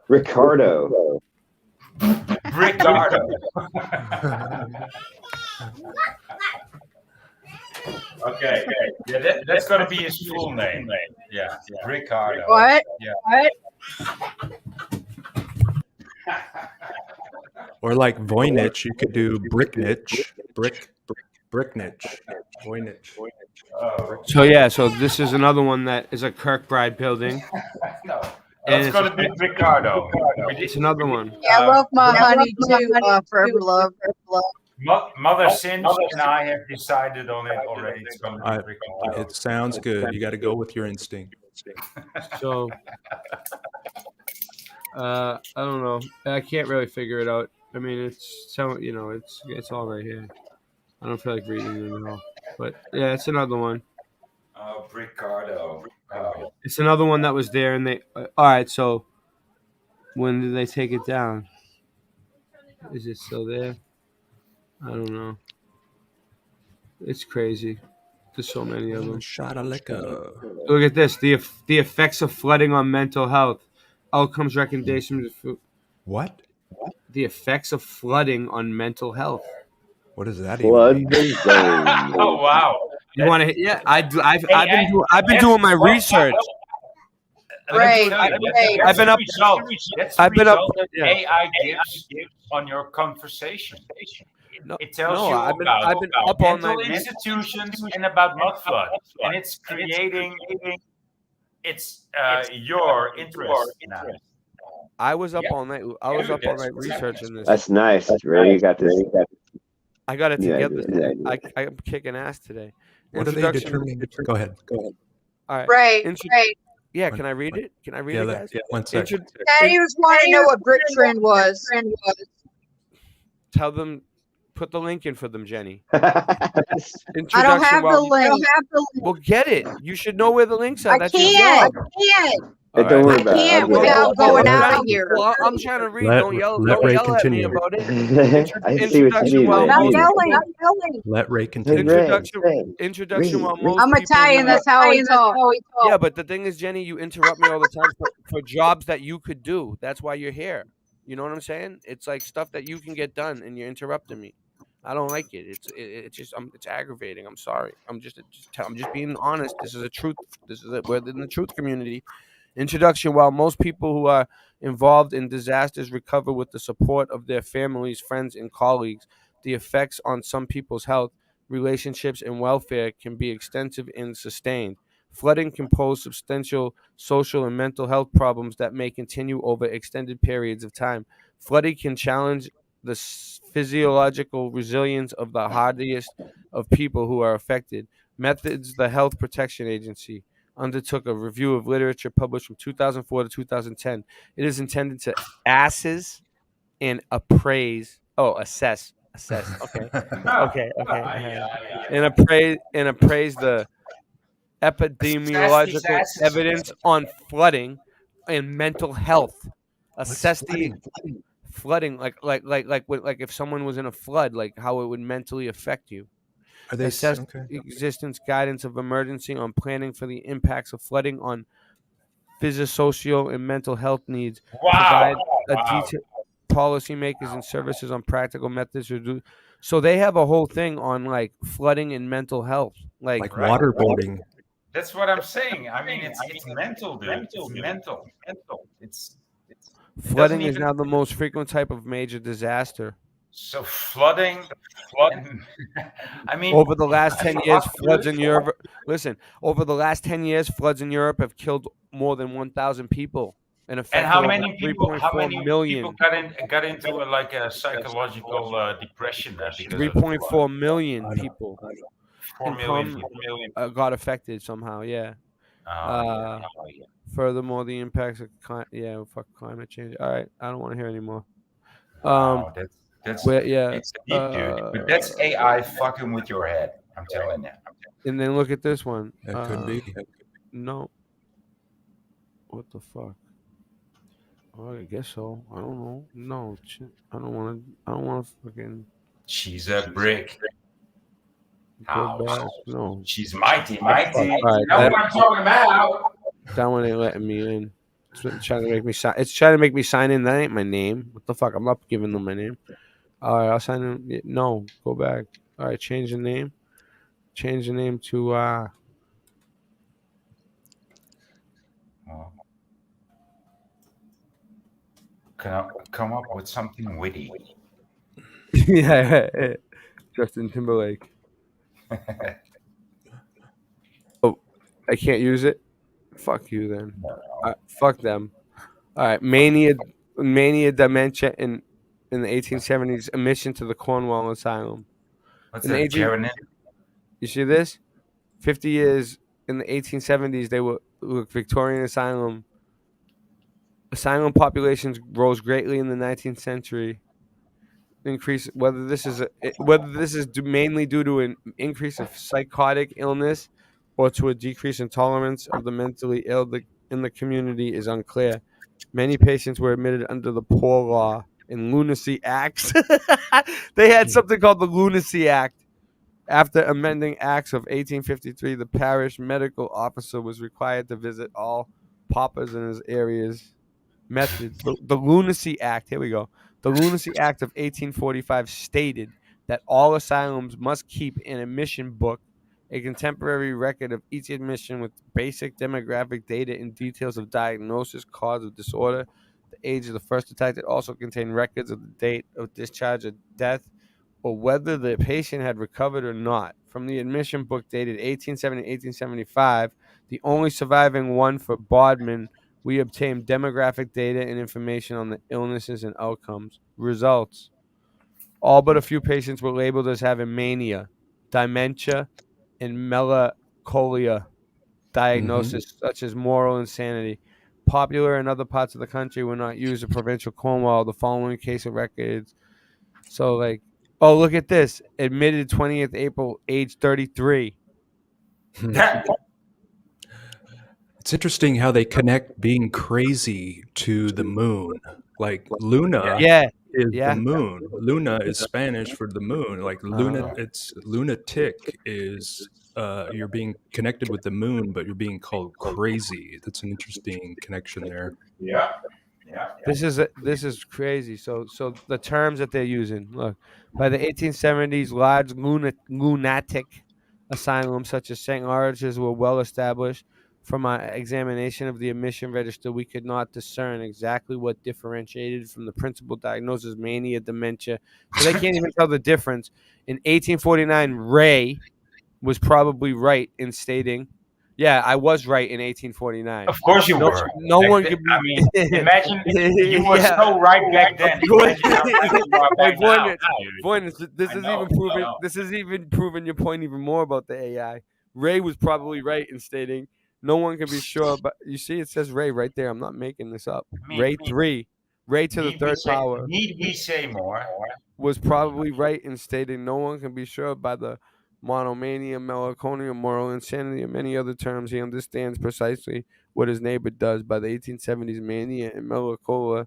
[SPEAKER 5] Ricardo.
[SPEAKER 20] Ricardo. Okay. Yeah, that's gonna be his full name. Yeah. Ricardo.
[SPEAKER 21] What?
[SPEAKER 20] Yeah.
[SPEAKER 21] What?
[SPEAKER 19] Or like Voynich, you could do Bricknich. Bricknich. Voynich.
[SPEAKER 8] So this is another one that is a Kirkbride building.
[SPEAKER 20] No. It's gonna be Ricardo.
[SPEAKER 8] It's another one.
[SPEAKER 21] Yeah, I love my honey too. Forever love.
[SPEAKER 20] Mother Cinch and I have decided on it already. It's gonna be Ricardo.
[SPEAKER 19] It sounds good. You got to go with your instinct.
[SPEAKER 8] So, I don't know. I can't really figure it out. I mean, it's all right here. I don't feel like reading it at all. But yeah, it's another one.
[SPEAKER 20] Ricardo.
[SPEAKER 8] It's another one that was there, and they. All right, so when did they take it down? Is it still there? I don't know. It's crazy. There's so many of them.
[SPEAKER 19] Shot of liquor.
[SPEAKER 8] Look at this. The effects of flooding on mental health. Outcomes recommendations.
[SPEAKER 19] What?
[SPEAKER 8] The effects of flooding on mental health.
[SPEAKER 19] What does that
[SPEAKER 5] Flood
[SPEAKER 19] even
[SPEAKER 5] the
[SPEAKER 19] mean?
[SPEAKER 5] zone.
[SPEAKER 20] Oh wow!
[SPEAKER 8] You want to? Yeah, I've been doing my research.
[SPEAKER 21] Right,
[SPEAKER 8] I've been up.
[SPEAKER 20] That's
[SPEAKER 8] I've been up.
[SPEAKER 20] that
[SPEAKER 8] Yeah.
[SPEAKER 20] AI gives on your conversation.
[SPEAKER 8] No,
[SPEAKER 20] It tells
[SPEAKER 8] no,
[SPEAKER 20] you
[SPEAKER 8] I've
[SPEAKER 20] about
[SPEAKER 8] been up all
[SPEAKER 20] mental
[SPEAKER 8] night.
[SPEAKER 20] institutions and about mud flood, and it's creating your interest now.
[SPEAKER 8] I was up all night. I was up all night researching this.
[SPEAKER 5] That's nice. Ray got this.
[SPEAKER 8] I got it
[SPEAKER 5] Yeah,
[SPEAKER 8] together.
[SPEAKER 5] yeah.
[SPEAKER 8] I'm kicking ass today.
[SPEAKER 19] What are they determining? Go ahead.
[SPEAKER 8] All right.
[SPEAKER 21] right.
[SPEAKER 8] Yeah, can I read it? Can I read it, guys?
[SPEAKER 19] Yeah, one sec.
[SPEAKER 21] Daddy was wanting to know what brick trend was.
[SPEAKER 8] Tell them, put the link in for them, Jenny.
[SPEAKER 21] I don't have the link.
[SPEAKER 8] Well, get it. You should know where the links are.
[SPEAKER 21] I
[SPEAKER 8] That's your
[SPEAKER 21] can't.
[SPEAKER 8] job.
[SPEAKER 5] Hey, don't worry about it.
[SPEAKER 21] can't
[SPEAKER 5] I'll do it.
[SPEAKER 21] without going out of here.
[SPEAKER 8] Well, I'm trying to read.
[SPEAKER 19] Let
[SPEAKER 8] Don't yell
[SPEAKER 19] Ray
[SPEAKER 8] at me
[SPEAKER 19] continue.
[SPEAKER 8] about it.
[SPEAKER 5] I see what you mean.
[SPEAKER 8] While
[SPEAKER 5] Ray.
[SPEAKER 21] I'm
[SPEAKER 8] most
[SPEAKER 21] yelling.
[SPEAKER 8] people-
[SPEAKER 21] I'm yelling.
[SPEAKER 19] Let Ray
[SPEAKER 5] Hey,
[SPEAKER 19] continue.
[SPEAKER 8] Introduction. While most
[SPEAKER 21] I'm
[SPEAKER 8] people
[SPEAKER 21] Italian. That's how I talk.
[SPEAKER 8] Yeah, but the thing is, Jenny, you interrupt me all the time for jobs that you could do. That's why you're here. You know what I'm saying? It's like stuff that you can get done, and you're interrupting me. I don't like it. It's just it's aggravating. I'm sorry. I'm just being honest. This is a truth. We're in the truth community. Introduction. While most people who are involved in disasters recover with the support of their families, friends, and colleagues, the effects on some people's health, relationships, and welfare can be extensive and sustained. Flooding can pose substantial social and mental health problems that may continue over extended periods of time. Flooding can challenge the physiological resilience of the hardiest of people who are affected. Methods. The Health Protection Agency undertook a review of literature published from 2004 to 2010. It is intended to assess and assess. Okay. And appraise the epidemiological evidence on flooding and mental health. Assess the flooding, like if someone was in a flood, like how it would mentally affect you.
[SPEAKER 19] Are they
[SPEAKER 8] Assess
[SPEAKER 19] okay?
[SPEAKER 8] existence guidance of emergency on planning for the impacts of flooding on physiosocial and mental health needs. Provide a detailed policymakers and services on practical methods to do. So they have a whole thing on like flooding and mental health, like
[SPEAKER 19] waterboarding.
[SPEAKER 20] That's what I'm saying. I mean, it's mental, dude. It's mental. It's
[SPEAKER 8] flooding is now the most frequent type of major disaster.
[SPEAKER 20] So flooding. I mean,
[SPEAKER 8] over the last 10 years, floods in Europe. Listen, over the last 10 years, floods in Europe have killed more than 1,000 people and affected
[SPEAKER 20] how many people?
[SPEAKER 8] 3.4 million.
[SPEAKER 20] People got into a psychological depression?
[SPEAKER 8] 3.4 million people.
[SPEAKER 20] 4 million.
[SPEAKER 8] Got affected somehow. Yeah. Furthermore, the impacts of climate change. All right, I don't want to hear anymore.
[SPEAKER 20] It's deep, dude. But that's AI fucking with your head. I'm telling you.
[SPEAKER 8] And then look at this one.
[SPEAKER 19] That could be.
[SPEAKER 8] No. What the fuck? Oh, I guess so. I don't know. No, I don't want to fucking.
[SPEAKER 20] She's a brick.
[SPEAKER 8] No.
[SPEAKER 20] She's mighty.
[SPEAKER 8] Right,
[SPEAKER 20] you know what I'm talking about.
[SPEAKER 8] That one ain't letting me in. It's trying to make me sign. It's trying to make me sign in. That ain't my name. What the fuck? I'm not giving them my name. All right, I'll sign in. No, go back. All right, change the name. Change the name to
[SPEAKER 20] Come up with something witty.
[SPEAKER 8] yeah, Justin Timberlake. Oh, I can't use it. Fuck you then. Fuck them. All right, mania, dementia in the 1870s, admission to the Cornwall Asylum.
[SPEAKER 20] What's that,
[SPEAKER 8] You see this? 50 years in the 1870s, they were Victorian Asylum. Asylum populations rose greatly in the 19th century. Increase whether this is mainly due to an increase of psychotic illness or to a decrease in tolerance of the mentally ill in the community is unclear. Many patients were admitted under the Poor Law and Lunacy Acts. They had something called the Lunacy Act. After amending acts of 1853, the parish medical officer was required to visit all paupers in his areas. Methods. The Lunacy Act, here we go. The Lunacy Act of 1845 stated that all asylums must keep an admission book, a contemporary record of each admission with basic demographic data and details of diagnosis, cause of disorder, the age of the first attack. It also contained records of the date of discharge or death, or whether the patient had recovered or not. From the admission book dated 1870 1875, the only surviving one for Bodmin, we obtained demographic data and information on the illnesses and outcomes. Results. All but a few patients were labeled as having mania, dementia, and melancholia diagnosis, such as moral insanity. Popular in other parts of the country were not used in provincial Cornwall. The following case of records. So, like, oh, look at this. Admitted 20th April, age 33.
[SPEAKER 19] It's interesting how they connect being crazy to the moon. Like Luna
[SPEAKER 8] Yeah.
[SPEAKER 19] is
[SPEAKER 8] Yeah.
[SPEAKER 19] the moon. Luna is Spanish for the moon. Like it's lunatic is you're being connected with the moon, but you're being called crazy. That's an interesting connection there.
[SPEAKER 20] Yeah.
[SPEAKER 8] This is crazy. So the terms that they're using. Look, by the 1870s, large lunatic asylums such as St. Lawrence's were well established. From our examination of the admission register, we could not discern exactly what differentiated from the principal diagnosis, mania, dementia. So they can't even tell the difference. In 1849, Ray was probably right in stating, yeah, I was right in 1849.
[SPEAKER 20] Of course you were.
[SPEAKER 8] No
[SPEAKER 20] Back
[SPEAKER 8] one
[SPEAKER 20] then-
[SPEAKER 8] could be.
[SPEAKER 20] I mean, imagine you were
[SPEAKER 8] Yeah.
[SPEAKER 20] so right back then. Imagine how right you are
[SPEAKER 8] Hey,
[SPEAKER 20] back now.
[SPEAKER 8] Boyne, this
[SPEAKER 20] I
[SPEAKER 8] is
[SPEAKER 20] know,
[SPEAKER 8] even proving.
[SPEAKER 20] I know.
[SPEAKER 8] This is even proving your point even more about the AI. Ray was probably right in stating no one can be sure, but you see, it says Ray right there. I'm not making this up. Ray 3, Ray to the third power,
[SPEAKER 20] Need we say more?
[SPEAKER 8] was probably right in stating no one can be sure by the monomania, melancholia, moral insanity, and many other terms. He understands precisely what his neighbor does. By the 1870s, mania and melancholia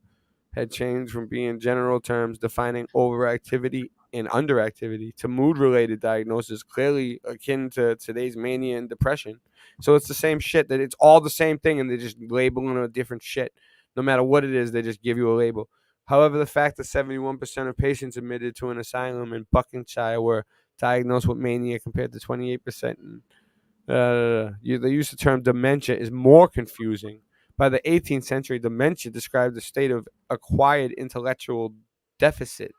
[SPEAKER 8] had changed from being general terms defining overactivity and underactivity to mood-related diagnosis, clearly akin to today's mania and depression. So it's the same shit. That it's all the same thing, and they're just labeling it a different shit. No matter what it is, they just give you a label. However, the fact that 71% of patients admitted to an asylum in Buckinghamshire were diagnosed with mania compared to 28% in the use of the term dementia is more confusing. By the 18th century, dementia described a state of acquired intellectual deficit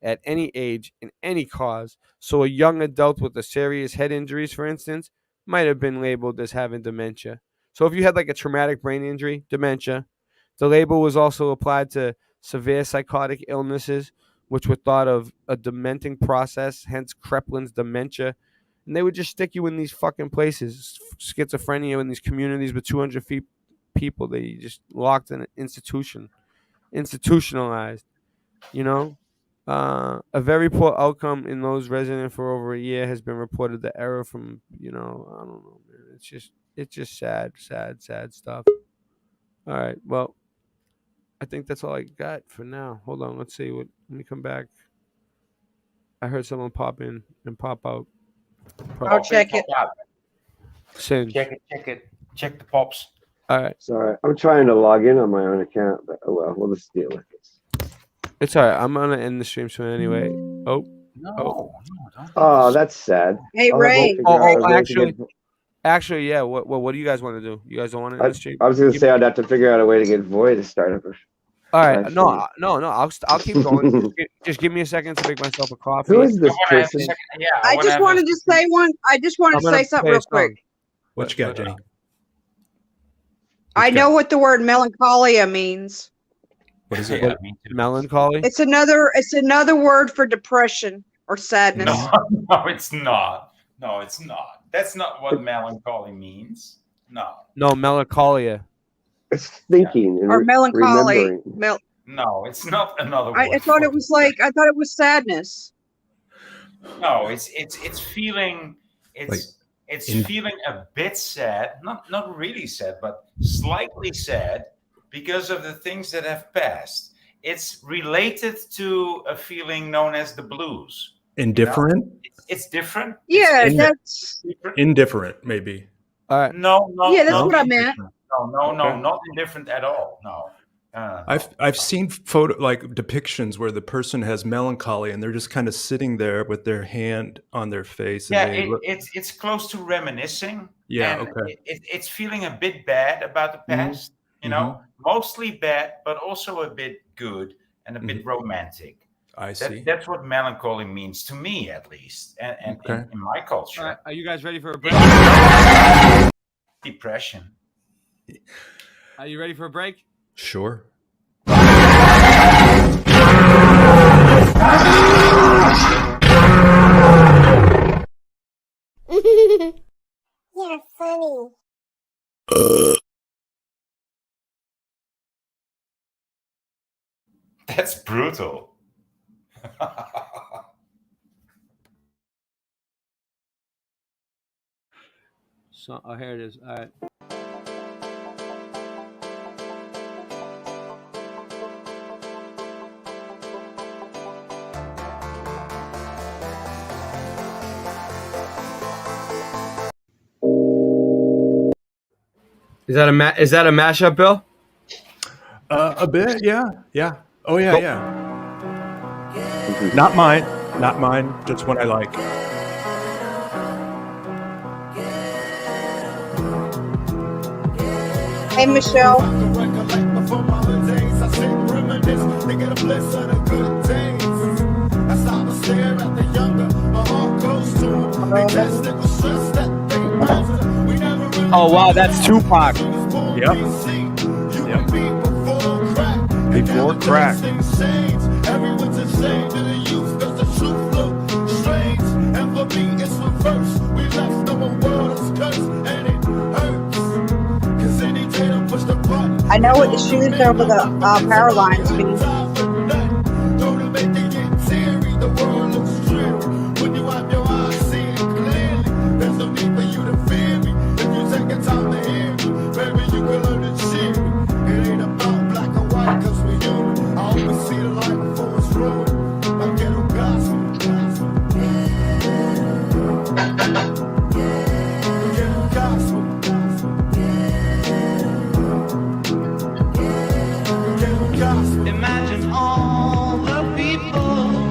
[SPEAKER 8] at any age in any cause. So a young adult with a serious head injuries, for instance, might have been labeled as having dementia. So if you had like a traumatic brain injury, dementia. The label was also applied to severe psychotic illnesses, which were thought of a dementing process, hence Kreplin's dementia. And they would just stick you in these fucking places, schizophrenia in these communities with 200 people. They just locked in an institutionalized, you know. A very poor outcome in those resident for over a year has been reported. The error from, I don't know, man. It's just sad stuff. All right, well, I think that's all I got for now. Hold on, let me come back. I heard someone pop in and pop out.
[SPEAKER 21] I'll check it.
[SPEAKER 8] Singe.
[SPEAKER 20] Check the pops.
[SPEAKER 8] All right.
[SPEAKER 5] Sorry, I'm trying to log in on my own account, but oh well, we'll just deal with this.
[SPEAKER 8] It's all right. I'm gonna end the stream soon anyway. Oh.
[SPEAKER 5] Oh, that's sad.
[SPEAKER 21] Hey,
[SPEAKER 5] I'll have
[SPEAKER 21] Ray.
[SPEAKER 5] to figure out a way to
[SPEAKER 8] Actually, yeah. What do you guys want to do? You guys don't want to end the stream?
[SPEAKER 5] I was going to say I'd have to figure out a way to get Void to start up.
[SPEAKER 8] All right. No. I'll keep going. just give me a second to make myself a coffee.
[SPEAKER 5] Who is this person?
[SPEAKER 21] I just wanted to say one. I just wanted to say something real quick.
[SPEAKER 19] What you got, Jenny?
[SPEAKER 21] I know what the word melancholia means.
[SPEAKER 19] What is it?
[SPEAKER 8] What, melancholy?
[SPEAKER 21] It's another word for depression or sadness.
[SPEAKER 20] No, it's not. No, it's not. That's not what melancholy means. No.
[SPEAKER 8] No, melancholia.
[SPEAKER 5] It's thinking
[SPEAKER 21] Or melancholy.
[SPEAKER 20] No, it's not another word.
[SPEAKER 21] I thought it was I thought it was sadness.
[SPEAKER 20] No, it's feeling feeling a bit sad, not really sad, but slightly sad because of the things that have passed. It's related to a feeling known as the blues.
[SPEAKER 19] Indifferent?
[SPEAKER 20] It's different.
[SPEAKER 16] Yeah,
[SPEAKER 20] It's
[SPEAKER 16] that's
[SPEAKER 20] different.
[SPEAKER 19] Indifferent, maybe.
[SPEAKER 8] All right.
[SPEAKER 20] No,
[SPEAKER 16] yeah, that's
[SPEAKER 20] not
[SPEAKER 16] what I meant.
[SPEAKER 20] indifferent. No,
[SPEAKER 19] Okay.
[SPEAKER 20] not indifferent at all. No.
[SPEAKER 19] I've seen depictions where the person has melancholy and they're just kind of sitting there with their hand on their face and
[SPEAKER 20] Yeah,
[SPEAKER 19] they look.
[SPEAKER 20] it's close to reminiscing,
[SPEAKER 19] Yeah.
[SPEAKER 20] and
[SPEAKER 19] Okay.
[SPEAKER 20] it's feeling a bit bad about the past.
[SPEAKER 19] Mm-hmm.
[SPEAKER 20] Mostly bad, but also a bit good and a bit romantic.
[SPEAKER 19] I see.
[SPEAKER 20] That's what melancholy means to me, at least, and
[SPEAKER 19] Okay.
[SPEAKER 20] in my culture.
[SPEAKER 8] All right. Are you guys ready for a break?
[SPEAKER 20] Depression.
[SPEAKER 8] Are you ready for a break?
[SPEAKER 19] Sure.
[SPEAKER 2] You're funny.
[SPEAKER 20] That's brutal.
[SPEAKER 8] So, oh, here it is. All right. Is that a mashup, Bill?
[SPEAKER 19] A bit, yeah. Oh yeah,
[SPEAKER 8] Cool.
[SPEAKER 19] yeah. Not mine, just one I like.
[SPEAKER 21] Hey, Michelle.
[SPEAKER 8] Oh wow, that's Tupac.
[SPEAKER 19] Yep. Before crack.
[SPEAKER 21] I know what the shoes over the power lines mean.
[SPEAKER 13] Imagine all the people.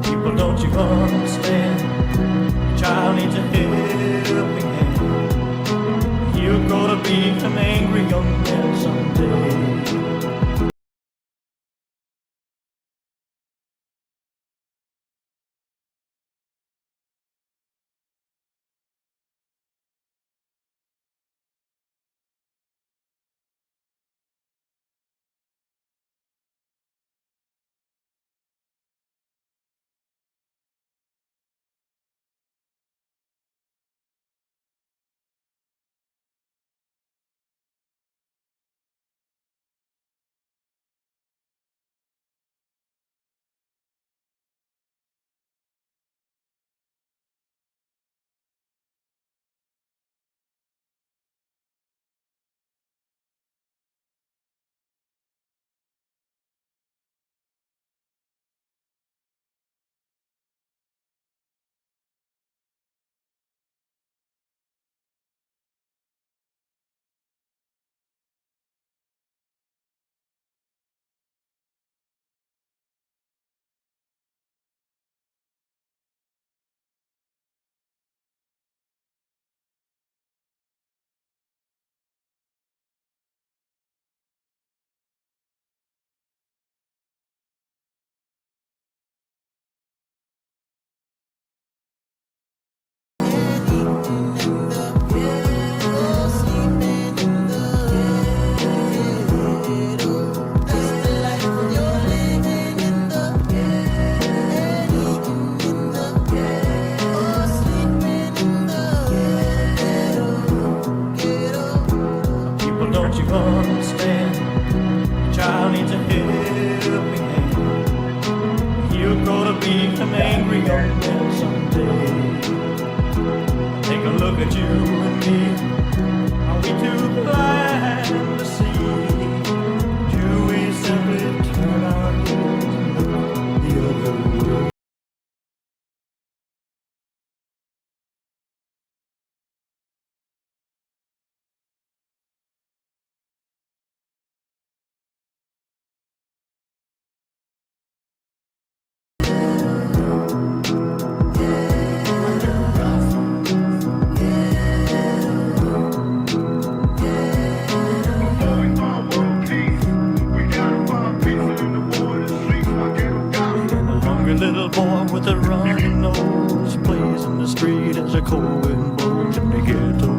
[SPEAKER 13] People, don't you understand? Your child needs a helping hand. You're gonna be an angry young man someday.
[SPEAKER 7] understand. The child needs a helping hand. You're gonna become angry on them someday. Take a look at you and me. Are we too blind to see? Do we simply turn our heads and look the other way? Little boy with a runny nose plays in the street as a cold wind blows in the ghetto.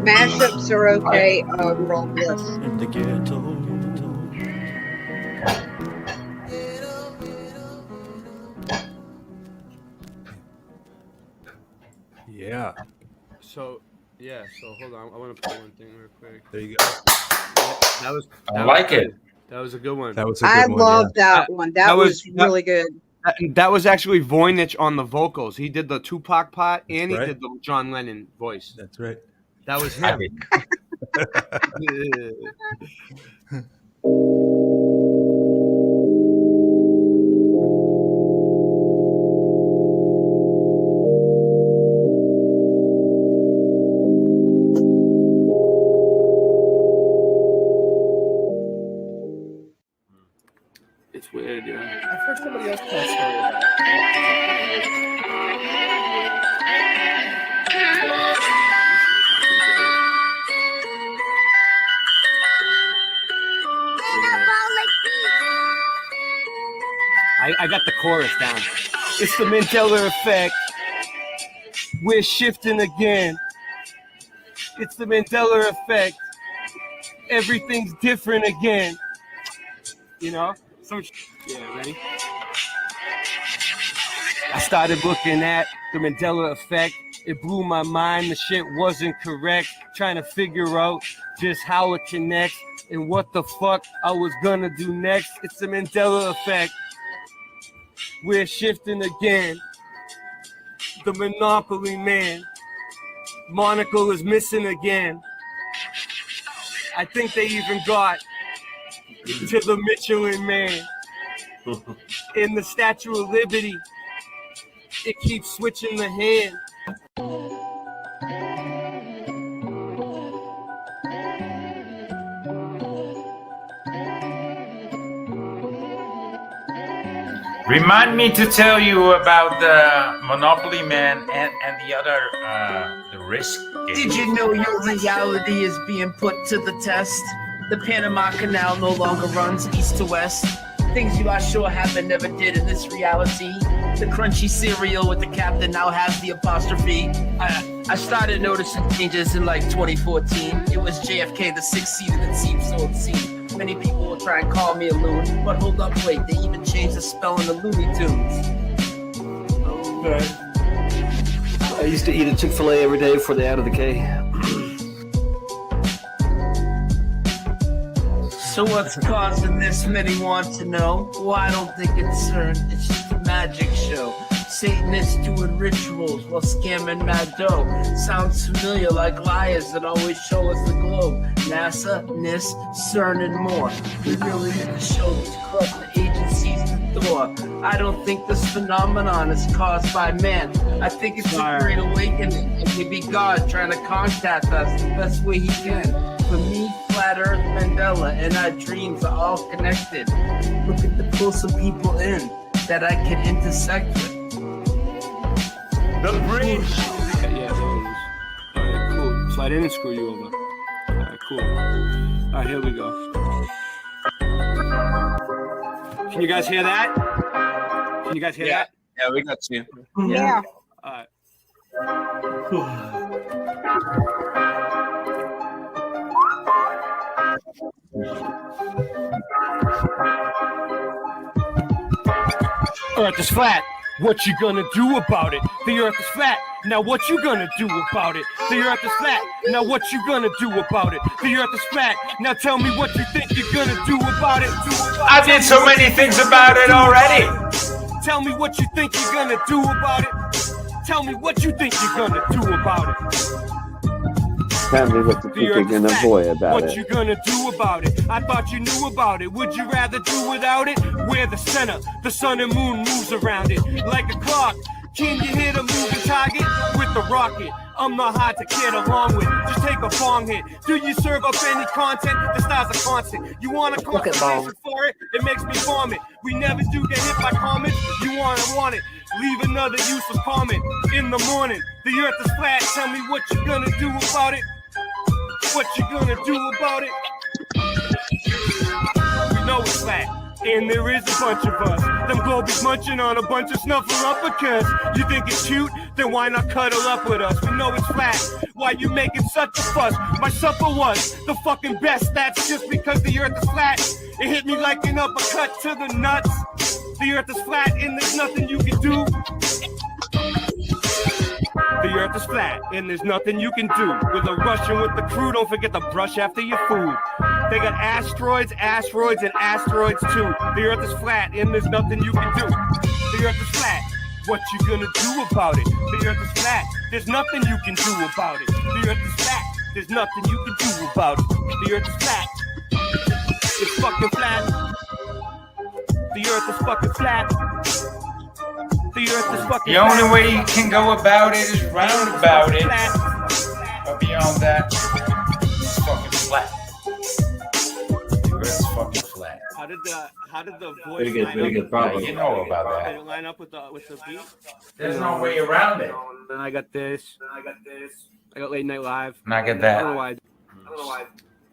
[SPEAKER 21] Mashups are okay. Roll bliss.
[SPEAKER 7] In the ghetto.
[SPEAKER 19] Yeah.
[SPEAKER 8] So hold on. I want to play one thing real quick.
[SPEAKER 19] There you go.
[SPEAKER 8] That was.
[SPEAKER 20] I like it.
[SPEAKER 8] That was a good one.
[SPEAKER 19] That was a good
[SPEAKER 21] I
[SPEAKER 19] one.
[SPEAKER 21] love that one. That was really good.
[SPEAKER 8] That was actually Voynich on the vocals. He did the Tupac part and he
[SPEAKER 19] right.
[SPEAKER 8] did the John Lennon voice.
[SPEAKER 19] That's right.
[SPEAKER 8] That was him. It's weird, yeah.
[SPEAKER 14] I've heard somebody else tell a story about it.
[SPEAKER 8] I got the chorus down. It's the Mandela effect. We're shifting again. It's the Mandela effect. Everything's different again. You know? So, yeah, ready? I started looking at the Mandela effect. It blew my mind. The shit wasn't correct. Trying to figure out just how it connects and what the fuck I was gonna do next. It's the Mandela effect. We're shifting again. The Monopoly man. Monocle is missing again. I think they even got to the Michelin man. In the Statue of Liberty, it keeps switching the hand.
[SPEAKER 20] Remind me to tell you about the Monopoly Man and the other the Risk game.
[SPEAKER 23] Did you know your reality is being put to the test? The Panama Canal no longer runs east to west. Things you are sure happen never did in this reality. The crunchy cereal with the captain now has the apostrophe. I started noticing changes in like 2014. It was JFK, the sixth seater that seemed so obscene. Many people will try and call me a loon, but hold up, wait, they even changed the spelling of Looney Tunes.
[SPEAKER 24] I used to eat a Chick-fil-A every day before they added the K.
[SPEAKER 23] So what's causing this? Many want to know. Well, I don't think it's CERN, it's just a magic show. Satanists doing rituals while scamming mad dough. Sounds familiar, like liars that always show us the globe. NASA, NIST, CERN, and more. We really need to show these corrupt agencies the door. I don't think this phenomenon is caused by man. I think it's a great awakening. It may be God trying to contact us the best way he can. For me, Flat Earth, Mandela, and our dreams are all connected. Look at the pull some people in that I can intersect with.
[SPEAKER 20] The bridge.
[SPEAKER 8] Yeah, all right, cool. So I didn't screw you over. All right, cool. All right, here we go. Can you guys hear that? Can you guys hear that? Yeah, we got you.
[SPEAKER 21] Yeah.
[SPEAKER 8] All right.
[SPEAKER 1] Earth is flat. What you gonna do about it? The earth is flat. Now what you gonna do about it? The earth is flat. Now what you gonna do about it? The earth is flat. Now tell me what you think you're gonna do about it.
[SPEAKER 20] I did so many things about it already.
[SPEAKER 1] Tell me what you think you're gonna do about it. Tell me what you think you're gonna do about it.
[SPEAKER 5] Tell me what you think you're gonna avoid about
[SPEAKER 1] What
[SPEAKER 5] it.
[SPEAKER 1] you gonna do about it? I thought you knew about it. Would you rather do without it? We're the center. The sun and moon moves around it like a clock. Can you hit a moving target with the rocket? I'm not hard to get along with. Just take a bong hit. Do you serve up any content? The stars are constant. You want a conversation for it? It makes me vomit. We never do get hit by comments. You want it. Leave another useless comment in the morning. The earth is flat. Tell me what you gonna do about it. What you gonna do about it? We know it's flat. And there is a bunch of us. Them globies munching on a bunch of snuffleupagus. You think it's cute? Then why not cuddle up with us? We know it's flat. Why you making such a fuss? My supper was the fucking best. That's just because the earth is flat. It hit me like an uppercut to the nuts. The earth is flat and there's nothing you can do. The earth is flat and there's nothing you can do. With a Russian with the crew, don't forget to brush after your food. They got asteroids, asteroids, and asteroids too. The earth is flat and there's nothing you can do. The earth is flat. What you gonna do about it? The earth is flat. There's nothing you can do about it. The earth is flat. There's nothing you can do about it. The earth is flat. It's fucking flat. The earth is fucking flat. The earth is fucking
[SPEAKER 20] The only
[SPEAKER 1] flat.
[SPEAKER 20] way you can go about it is round about it. But beyond that, it's fucking flat. The earth is fucking flat.
[SPEAKER 1] How did the voice
[SPEAKER 20] Very good,
[SPEAKER 1] line
[SPEAKER 20] very
[SPEAKER 1] up?
[SPEAKER 20] good, Pablo. You know about that.
[SPEAKER 1] Did it line up with the beat?
[SPEAKER 20] There's no way around it.
[SPEAKER 1] Then I got this. I got Late Night Live.
[SPEAKER 20] And I get
[SPEAKER 1] I
[SPEAKER 20] that.
[SPEAKER 1] don't know why.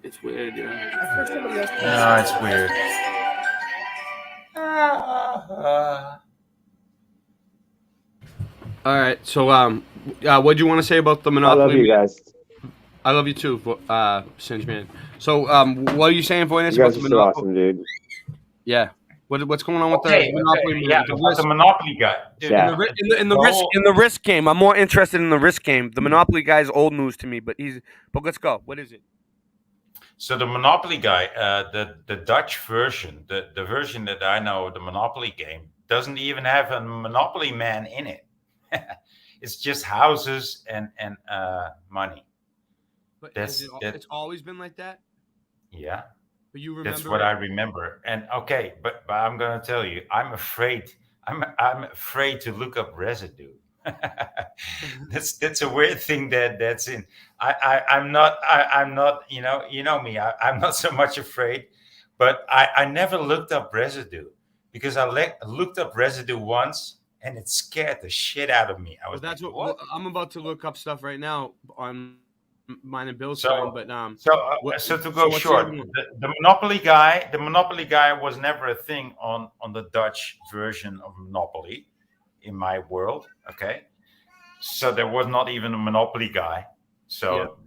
[SPEAKER 1] It's weird, yeah.
[SPEAKER 20] No, it's weird.
[SPEAKER 8] All right. So, what do you want to say about the Monopoly?
[SPEAKER 5] I love you guys.
[SPEAKER 8] I love you too, Singe Man. So, what are you saying, Voyness,
[SPEAKER 5] You
[SPEAKER 8] about
[SPEAKER 5] guys
[SPEAKER 8] the
[SPEAKER 5] are so
[SPEAKER 8] Monopoly?
[SPEAKER 5] awesome, dude.
[SPEAKER 8] Yeah. What's going on with the Monopoly?
[SPEAKER 20] Yeah, the Monopoly guy. Dude,
[SPEAKER 8] In the risk game, I'm more interested in the risk game. The Monopoly guy is old news to me, but let's go. What is it?
[SPEAKER 20] So the Monopoly guy, the Dutch version, the version that I know of the Monopoly game, doesn't even have a Monopoly man in it. It's just houses and money.
[SPEAKER 8] But
[SPEAKER 20] It's
[SPEAKER 8] always been like that.
[SPEAKER 20] Yeah.
[SPEAKER 8] But you remember?
[SPEAKER 20] That's what I remember. And okay, but I'm gonna tell you, I'm afraid to look up residue. that's a weird thing that's in. I'm not you know me. I'm not so much afraid, but I never looked up residue because I looked up residue once and it scared the shit out of me. I was
[SPEAKER 8] That's
[SPEAKER 20] like,
[SPEAKER 8] what I'm about to look up stuff right now on mine and Bill's
[SPEAKER 20] So-
[SPEAKER 8] phone. But
[SPEAKER 20] So to go
[SPEAKER 8] what's
[SPEAKER 20] short,
[SPEAKER 8] the other one?
[SPEAKER 20] the Monopoly guy was never a thing on the Dutch version of Monopoly in my world. Okay, so there was not even a Monopoly guy. So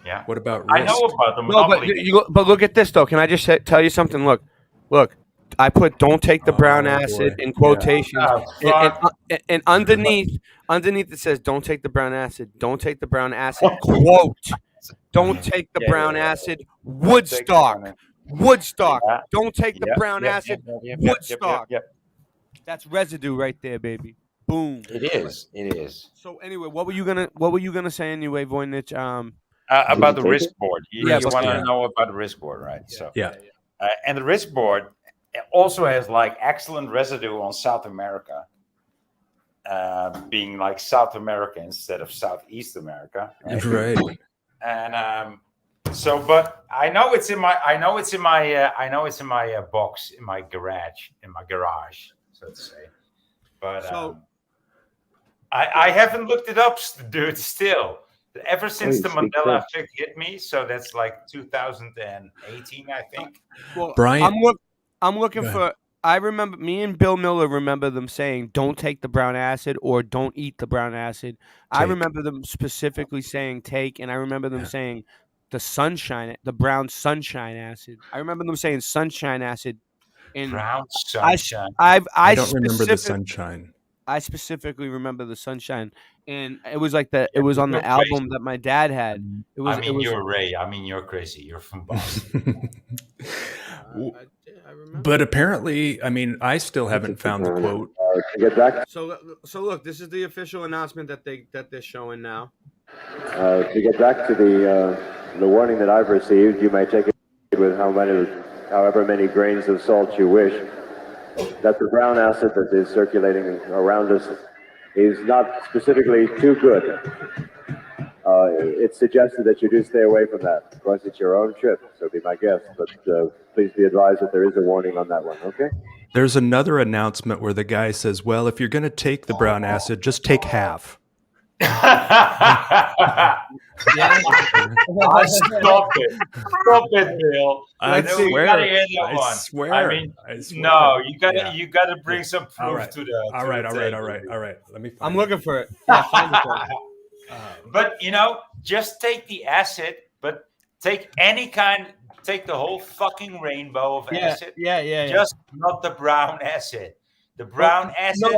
[SPEAKER 20] yeah.
[SPEAKER 19] What about
[SPEAKER 20] I know
[SPEAKER 19] Risk?
[SPEAKER 20] about the
[SPEAKER 8] No,
[SPEAKER 20] Monopoly.
[SPEAKER 8] but look at this though. Can I just tell you something? Look. I put "Don't take the brown
[SPEAKER 19] Oh,
[SPEAKER 8] acid"
[SPEAKER 19] boy.
[SPEAKER 8] in quotations,
[SPEAKER 20] Oh,
[SPEAKER 8] and underneath it says "Don't take the brown acid." Don't take the brown acid. Quote: Don't take the brown acid. Woodstock. Woodstock.
[SPEAKER 20] Yeah.
[SPEAKER 8] Don't take the brown acid.
[SPEAKER 20] Yep.
[SPEAKER 8] Woodstock. That's residue right there, baby. Boom.
[SPEAKER 20] It is.
[SPEAKER 8] So anyway, what were you gonna say anyway, Voynich?
[SPEAKER 20] About the
[SPEAKER 5] take
[SPEAKER 20] risk
[SPEAKER 5] it?
[SPEAKER 20] board. You
[SPEAKER 8] Yeah,
[SPEAKER 20] want to
[SPEAKER 8] yeah.
[SPEAKER 20] know about the risk board, right? So
[SPEAKER 19] Yeah.
[SPEAKER 20] and the risk board also has like excellent residue on South America, being like South America instead of Southeast America.
[SPEAKER 19] Right.
[SPEAKER 20] And so, but I know it's in my box in my garage, so to say. But
[SPEAKER 8] So-
[SPEAKER 20] I haven't looked it up, dude. Still, ever since
[SPEAKER 5] Please,
[SPEAKER 20] the
[SPEAKER 5] speak
[SPEAKER 20] Mandela
[SPEAKER 5] Dutch.
[SPEAKER 20] effect hit me, so that's like 2018, I think.
[SPEAKER 8] Well,
[SPEAKER 19] Brian-
[SPEAKER 8] I'm looking
[SPEAKER 19] Go
[SPEAKER 8] for. I remember me and Bill Miller remember them saying, "Don't take the brown acid" or "Don't eat the brown acid." I
[SPEAKER 19] Take.
[SPEAKER 8] remember them specifically saying "take," and I remember them saying, the brown sunshine acid. I remember them saying sunshine acid. And
[SPEAKER 20] Brown sunshine.
[SPEAKER 19] I don't remember the sunshine.
[SPEAKER 8] I specifically remember the sunshine, and it was like it
[SPEAKER 20] Yeah,
[SPEAKER 8] was
[SPEAKER 20] but
[SPEAKER 8] on
[SPEAKER 20] you're
[SPEAKER 8] the album
[SPEAKER 20] crazy.
[SPEAKER 8] that my dad had. It was.
[SPEAKER 20] I mean, you're Ray. I mean, you're crazy. You're from Boston.
[SPEAKER 19] But apparently, I mean, I still haven't found the quote.
[SPEAKER 5] To get back,
[SPEAKER 8] So look, this is the official announcement that they're showing now.
[SPEAKER 5] to get back to the warning that I've received, you may take it with however many grains of salt you wish. That the brown acid that is circulating around us is not specifically too good. It's suggested that you do stay away from that. Of course, it's your own trip, so be my guest. But please be advised that there is a warning on that one, okay?
[SPEAKER 19] There's another announcement where the guy says, well, if you're going to take the brown acid, just take half.
[SPEAKER 20] Stop it, Bill.
[SPEAKER 19] I
[SPEAKER 20] swear.
[SPEAKER 19] I swear.
[SPEAKER 20] I mean,
[SPEAKER 19] I swear.
[SPEAKER 20] no, you gotta bring some proof to the.
[SPEAKER 19] All right. Let me.
[SPEAKER 8] I'm looking for it. Yeah, find it.
[SPEAKER 20] But just take the acid, but take take the whole fucking rainbow of acid.
[SPEAKER 8] Yeah.
[SPEAKER 20] Just not the brown acid. The brown acid.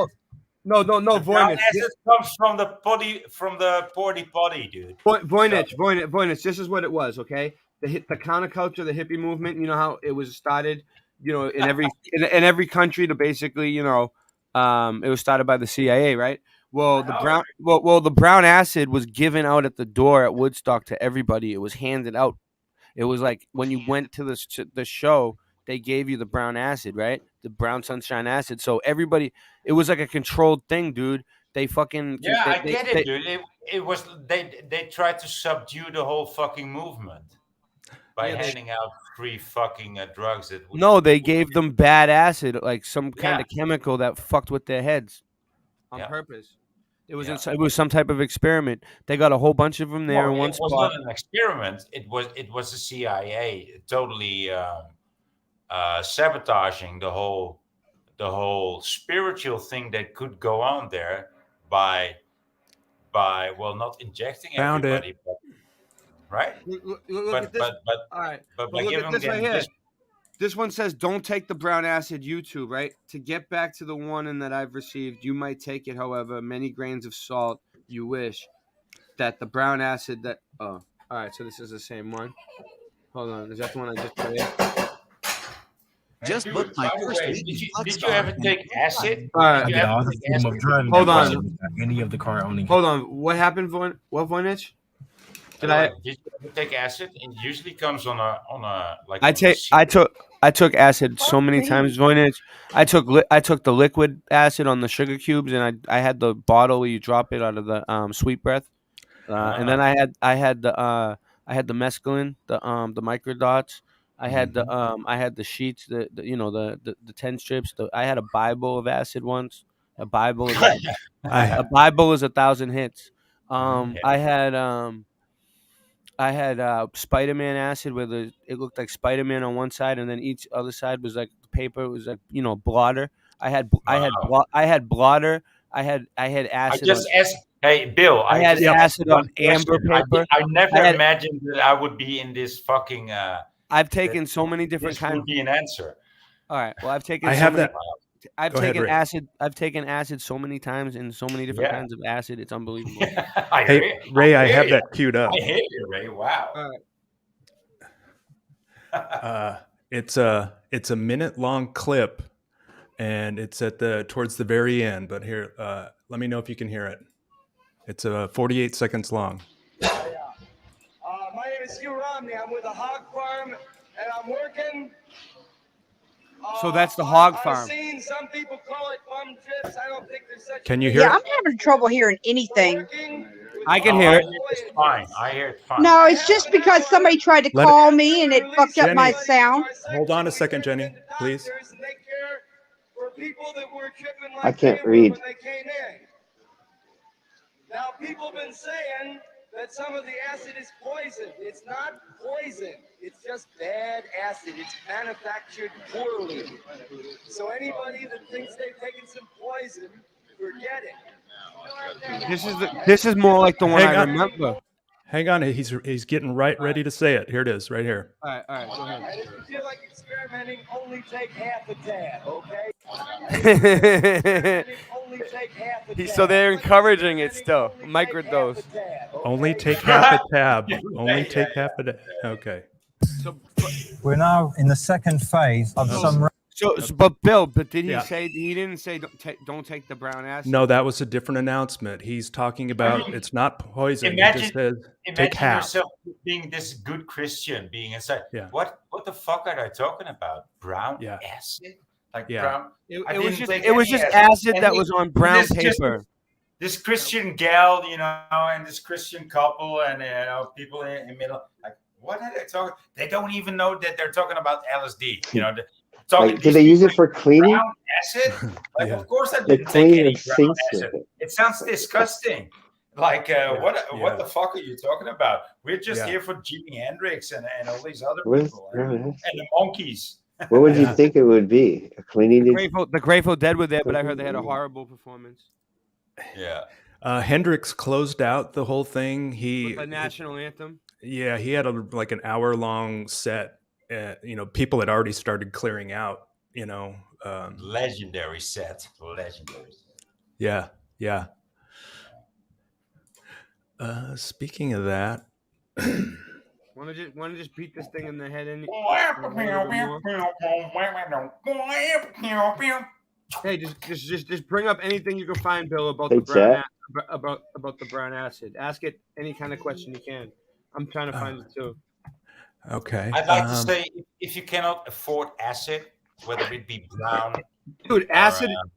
[SPEAKER 8] No,
[SPEAKER 20] Brown
[SPEAKER 8] Voynich.
[SPEAKER 20] acid comes from the potty, dude.
[SPEAKER 8] Voynich. This is what it was, okay? The counterculture, the hippie movement. You know how it was started. In every country to basically, it was started by the CIA, right? Well, the brown acid was given out at the door at Woodstock to everybody. It was handed out. It was like when you went to the show, they gave you the brown acid, right? The brown sunshine acid. So everybody, it was like a controlled thing, dude. They fucking
[SPEAKER 20] I get it, dude. It was they tried to subdue the whole fucking movement by handing out free fucking drugs.
[SPEAKER 8] They gave them bad acid, like some kind of chemical that fucked with their heads on purpose. It was it was some type of experiment. They got a whole bunch of them there in one spot.
[SPEAKER 20] It was not an experiment. It was the CIA totally sabotaging the whole spiritual thing that could go on there by not injecting everybody, but, right?
[SPEAKER 8] Look at this. All right, but by giving them right this one says, "Don't take the brown acid, YouTube." Right? To get back to the warning that I've received, you might take it, however, many grains of salt you wish. That the brown acid that. Oh, all right. So this is the same one. Hold on. Is that the one I just played?
[SPEAKER 20] Just booked my first did you ever take acid?
[SPEAKER 8] All right. Hold on.
[SPEAKER 6] Any of the car owning.
[SPEAKER 8] Hold on. What happened, Voynich?
[SPEAKER 20] Did you ever take acid? It usually comes on a like.
[SPEAKER 8] I took acid so many times, Voynich. I took the liquid acid on the sugar cubes, and I had the bottle where you drop it out of the sweet breath, and then I had the mescaline, the microdots. I had the sheets, the 10 strips. I had a Bible of acid once. A Bible is a Bible is 1,000 hits. I had Spider-Man acid where it looked like Spider-Man on one side, and then each other side was like paper. It was like blotter. I had blotter. I had acid.
[SPEAKER 20] I just asked. Hey, Bill.
[SPEAKER 8] I had acid on amber paper.
[SPEAKER 20] I never imagined that I would be in this fucking.
[SPEAKER 8] I've taken so many different kinds.
[SPEAKER 20] Would be an answer.
[SPEAKER 8] All right. Well, I've taken. I've taken acid. I've taken acid so many times in so many different kinds of acid. It's unbelievable.
[SPEAKER 19] Hey, Ray, I have that queued up.
[SPEAKER 20] I hear you, Ray. Wow.
[SPEAKER 8] All right.
[SPEAKER 19] It's a minute-long clip, and it's towards the very end. But here, let me know if you can hear it. It's 48 seconds long.
[SPEAKER 9] My name is Hugh Romney. I'm with a hog farm, and I'm working.
[SPEAKER 8] So that's the hog farm.
[SPEAKER 9] I've seen some people call it bum trips. I don't think there's such.
[SPEAKER 19] Can you hear?
[SPEAKER 21] Yeah, I'm having trouble hearing anything.
[SPEAKER 8] I can hear it.
[SPEAKER 20] It's fine. I hear it fine.
[SPEAKER 21] No, it's just because somebody tried to call me and it fucked up my sound.
[SPEAKER 19] Hold on a second, Jenny, please.
[SPEAKER 5] I can't read.
[SPEAKER 9] Now, people have been saying that some of the acid is poison. It's not poison. It's just bad acid. It's manufactured poorly. So anybody that thinks they've taken some poison, forget it.
[SPEAKER 8] This is more like the one I remember.
[SPEAKER 19] Hang on, he's getting ready to say it. Here it is, right here.
[SPEAKER 8] All right, go ahead.
[SPEAKER 9] And if you feel like experimenting, only take half a tab, okay? Only take half a tab.
[SPEAKER 8] So they're encouraging it still. Microdose.
[SPEAKER 19] Only take half a tab. Only take half a tab. Okay.
[SPEAKER 6] We're now in the second phase of some.
[SPEAKER 8] But Bill, did he
[SPEAKER 19] Yeah.
[SPEAKER 8] say he didn't say don't take the brown acid?
[SPEAKER 19] No, that was a different announcement. He's talking about it's not poison. He just says take
[SPEAKER 20] Imagine
[SPEAKER 19] half.
[SPEAKER 20] yourself being this good Christian, being inside.
[SPEAKER 19] Yeah.
[SPEAKER 20] What the fuck are they talking about? Brown acid? Like
[SPEAKER 19] Yeah.
[SPEAKER 20] brown?
[SPEAKER 8] It was just acid that was on brown paper.
[SPEAKER 20] This Christian gal, and this Christian couple, and people in the middle. Like, what are they talking? They don't even know that they're talking about LSD.
[SPEAKER 3] Like, do they use it for cleaning?
[SPEAKER 20] Brown acid? Like, of course I
[SPEAKER 3] Like
[SPEAKER 20] didn't take
[SPEAKER 3] cleaning
[SPEAKER 20] any
[SPEAKER 3] the
[SPEAKER 20] brown
[SPEAKER 3] sinks with
[SPEAKER 20] acid.
[SPEAKER 3] it.
[SPEAKER 20] It sounds disgusting. Like, what the fuck are you talking about? We're just here for Jimi Hendrix and all these other
[SPEAKER 3] What is
[SPEAKER 20] people
[SPEAKER 3] brown
[SPEAKER 20] and
[SPEAKER 3] acid?
[SPEAKER 20] the monkeys.
[SPEAKER 3] What would you think it would be? A cleaning?
[SPEAKER 8] The Grateful Dead were there, but I heard they had a horrible performance.
[SPEAKER 20] Yeah.
[SPEAKER 19] Hendrix closed out the whole thing.
[SPEAKER 8] With the national anthem.
[SPEAKER 19] Yeah, he had an hour-long set. People had already started clearing out.
[SPEAKER 20] Legendary set. Legendary.
[SPEAKER 19] Yeah. Speaking of that,
[SPEAKER 8] Want to just beat this thing in the head? Hey, just bring up anything you can find, Bill, about the brown about the brown acid. Ask it any kind of question you can. I'm trying to find it too.
[SPEAKER 19] Okay.
[SPEAKER 20] I'd like to say, if you cannot afford acid, whether it be brown,
[SPEAKER 8] dude,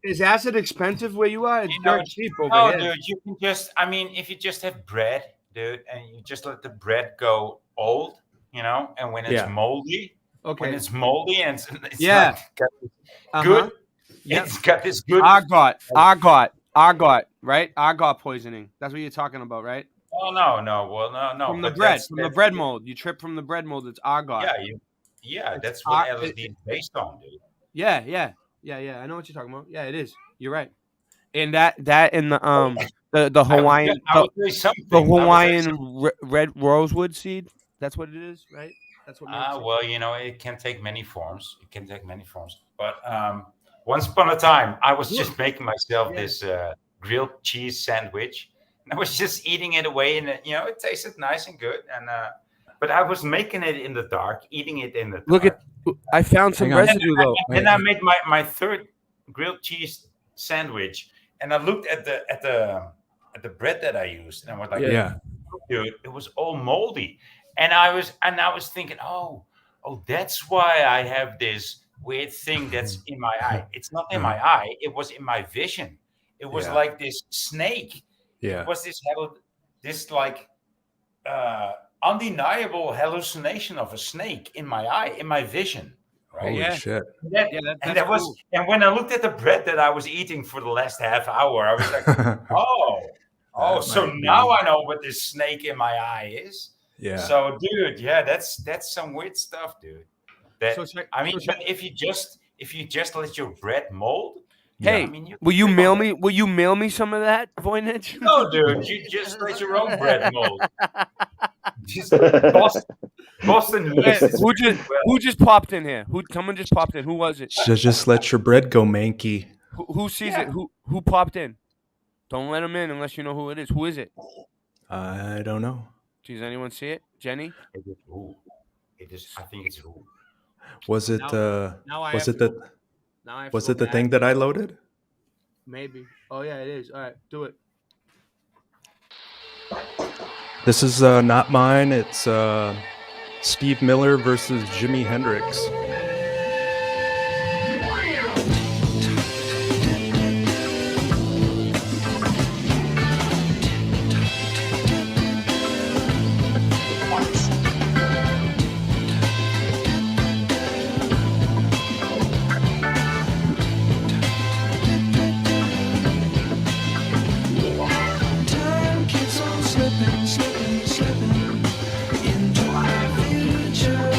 [SPEAKER 8] is acid expensive where you are? It's very cheap over here.
[SPEAKER 20] No, dude, you can just. I mean, if you just have bread, dude, and you just let the bread go old, and when it's moldy, when it's moldy and it's
[SPEAKER 8] Yeah.
[SPEAKER 20] like got good, it's got this good
[SPEAKER 8] argot, right? Argot poisoning. That's what you're talking about, right?
[SPEAKER 20] Oh no. Well, no.
[SPEAKER 8] From the bread, from the bread mold. You trip from the bread mold. It's argot.
[SPEAKER 20] Yeah, that's what LSD is based on, dude.
[SPEAKER 8] Yeah. I know what you're talking about. Yeah, it is. You're right. And that and the Hawaiian the Hawaiian red rosewood seed. That's what it is, right? That's what.
[SPEAKER 20] Well, it can take many forms. But once upon a time, I was just making myself this grilled cheese sandwich, and I was just eating it away, and it tasted nice and good. And but I was making it in the dark, eating it in the dark.
[SPEAKER 8] Look at, I found some residue though.
[SPEAKER 20] And I made my third grilled cheese sandwich, and I looked at the bread that I used, and I was like, dude, it was all moldy. And I was thinking, oh, that's why I have this weird thing that's in my eye. It's not in my eye. It was in my vision. It was like this snake.
[SPEAKER 19] Yeah.
[SPEAKER 20] It was this like undeniable hallucination of a snake in my eye, in my vision. Right?
[SPEAKER 19] Holy shit.
[SPEAKER 20] And when I looked at the bread that I was eating for the last half hour, I was like, so now I know what this snake in my eye is.
[SPEAKER 19] Yeah.
[SPEAKER 20] So, dude, that's some weird stuff, dude. But if you just let your bread mold,
[SPEAKER 8] hey, will you mail me? Will you mail me some of that, Voynich?
[SPEAKER 20] No, dude, you just let your own bread mold. Just Boston.
[SPEAKER 8] Who just popped in here? Someone just popped in. Who was it?
[SPEAKER 19] Just let your bread go manky.
[SPEAKER 8] Who sees it? Who popped in? Don't let him in unless you know who it is. Who is it?
[SPEAKER 19] I don't know.
[SPEAKER 8] Does anyone see it? Jenny?
[SPEAKER 20] It is. I think it's who.
[SPEAKER 19] Was it? Was it the
[SPEAKER 8] back.
[SPEAKER 19] thing that I loaded?
[SPEAKER 8] Maybe. Oh yeah, it is. All right, do it.
[SPEAKER 19] This is not mine. It's Steve Miller versus Jimi Hendrix.
[SPEAKER 7] Time keeps on slipping into our future.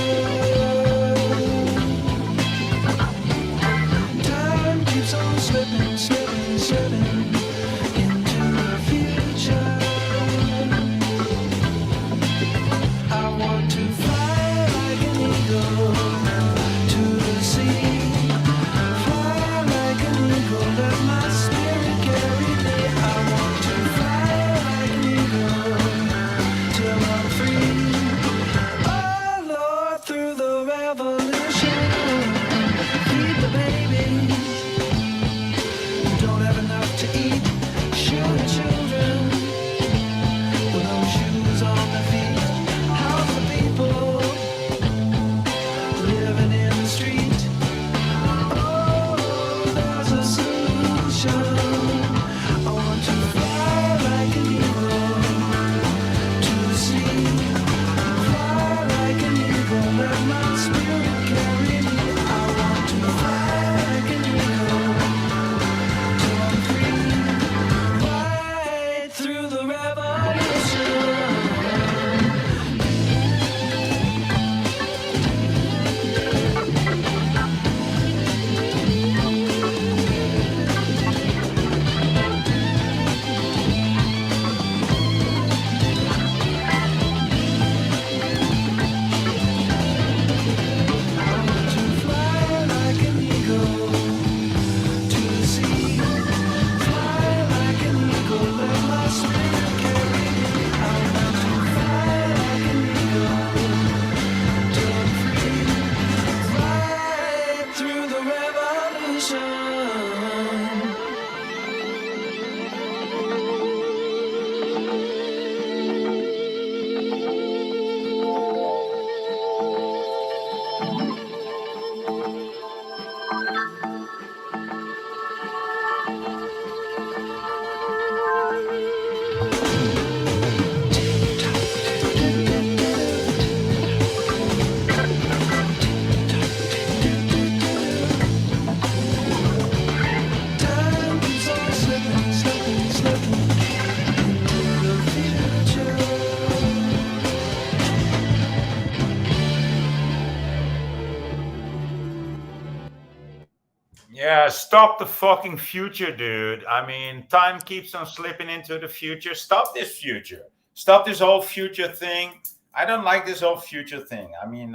[SPEAKER 20] Yeah, stop the fucking future, dude. I mean, time keeps on slipping into the future. Stop this future. Stop this whole future thing. I don't like this whole future thing. I mean,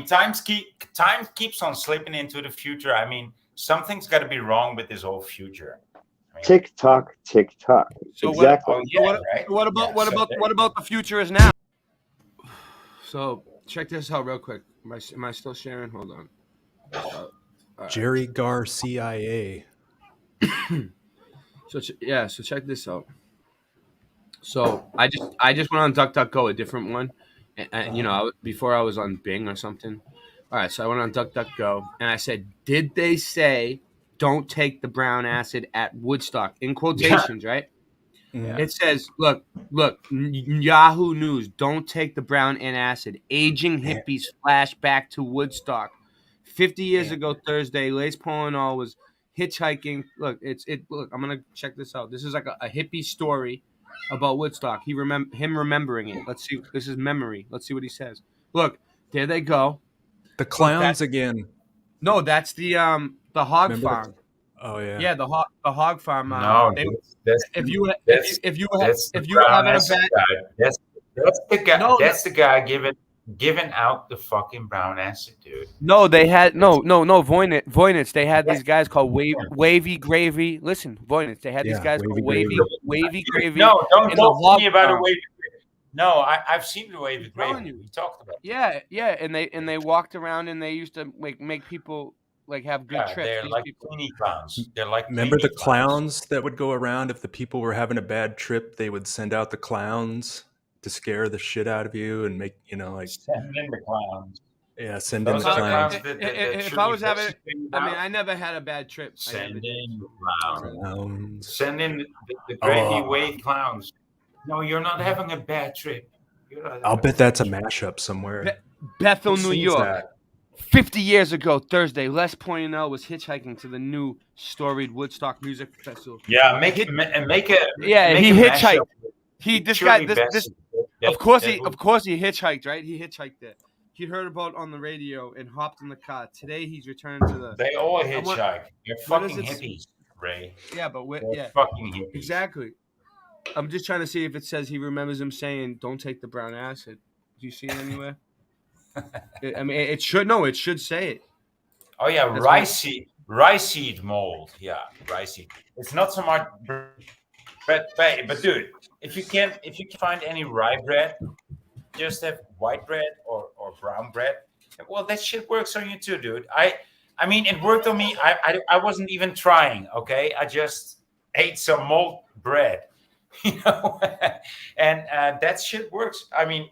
[SPEAKER 20] time keeps on slipping into the future. I mean, something's got to be wrong with this whole future.
[SPEAKER 3] Tick tock, tick tock.
[SPEAKER 8] So
[SPEAKER 3] Exactly.
[SPEAKER 8] what about the future is now? So check this out real quick. Am I still sharing? Hold on. All right.
[SPEAKER 19] Jerry Gar CIA.
[SPEAKER 8] So check this out. So I just went on DuckDuckGo, a different one, and before I was on Bing or something. All right, so I went on DuckDuckGo and I said, did they say don't take the brown acid at Woodstock in quotations, right?
[SPEAKER 19] Yeah.
[SPEAKER 8] It says, look, Yahoo News, don't take the brown and acid. Aging hippies flash back to Woodstock. 50 years ago Thursday, Les Paul was hitchhiking. Look, I'm gonna check this out. This is like a hippie story about Woodstock. Him remembering it. Let's see. This is memory. Let's see what he says. Look, there they go.
[SPEAKER 19] The clowns again.
[SPEAKER 8] No, that's the hog farm.
[SPEAKER 19] Oh yeah.
[SPEAKER 8] Yeah, the hog farm.
[SPEAKER 20] No,
[SPEAKER 8] if you having a bad,
[SPEAKER 20] that's the guy.
[SPEAKER 8] No,
[SPEAKER 20] that's the guy giving out the fucking brown acid, dude.
[SPEAKER 8] No, they had Voynich. They had these guys called Wavy Gravy. Listen, Voynich. They had these guys called Wavy Gravy.
[SPEAKER 20] No, don't talk to me about a
[SPEAKER 8] farm.
[SPEAKER 20] wavy gravy. No, I've seen the wavy gravy. We talked about it.
[SPEAKER 8] Yeah, and they walked around and they used to make people have good trips.
[SPEAKER 20] They're like teeny clowns. They're like
[SPEAKER 19] Remember the clowns that would go around if the people were having a bad trip? They would send out the clowns to scare the shit out of you and make
[SPEAKER 20] send in the clowns.
[SPEAKER 19] Yeah, send in the
[SPEAKER 20] Those are
[SPEAKER 19] clowns.
[SPEAKER 8] If I was having, I never had a bad trip.
[SPEAKER 20] Send in clowns. Send in the gravy wave clowns. No, you're not having a bad trip.
[SPEAKER 19] I'll bet that's a mashup somewhere.
[SPEAKER 8] Bethel,
[SPEAKER 19] Who
[SPEAKER 8] New
[SPEAKER 19] sings
[SPEAKER 8] York.
[SPEAKER 19] that?
[SPEAKER 8] 50 years ago Thursday, Les Pointel was hitchhiking to the new storied Woodstock Music Festival.
[SPEAKER 20] Yeah, make a
[SPEAKER 8] he
[SPEAKER 20] mashup.
[SPEAKER 8] Of course he hitchhiked, right? He hitchhiked it. He heard about on the radio and hopped in the car. Today he's returned to the.
[SPEAKER 20] They all hitchhike. They're fucking hippies, Ray.
[SPEAKER 8] Yeah, but
[SPEAKER 20] fucking hippies.
[SPEAKER 8] Exactly. I'm just trying to see if it says he remembers him saying, "Don't take the brown acid." Do you see it anywhere? It should. No, it should say it.
[SPEAKER 20] Oh yeah, rice seed mold. Yeah, rice seed. It's not so much bread, but dude, if you can find any rye bread, just have white bread or brown bread. Well, that shit works on you too, dude. I mean, it worked on me. I wasn't even trying. Okay, I just ate some mold bread, and that shit works. I mean.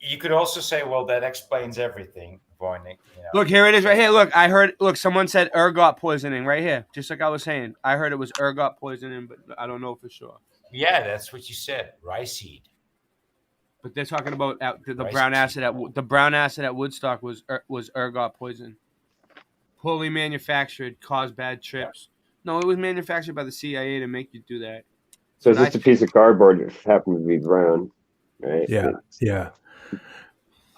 [SPEAKER 20] You could also say, well, that explains everything, Voynich.
[SPEAKER 8] Look, here it is right here. Look, someone said ergot poisoning right here. Just like I was saying. I heard it was ergot poisoning, but I don't know for sure.
[SPEAKER 20] Yeah, that's what you said. Rice seed.
[SPEAKER 8] But they're talking about the brown acid at Woodstock was ergot poison, poorly manufactured, caused bad trips. No, it was manufactured by the CIA to make you do that.
[SPEAKER 3] So it's just a piece of cardboard that happened to be brown, right?
[SPEAKER 19] Yeah.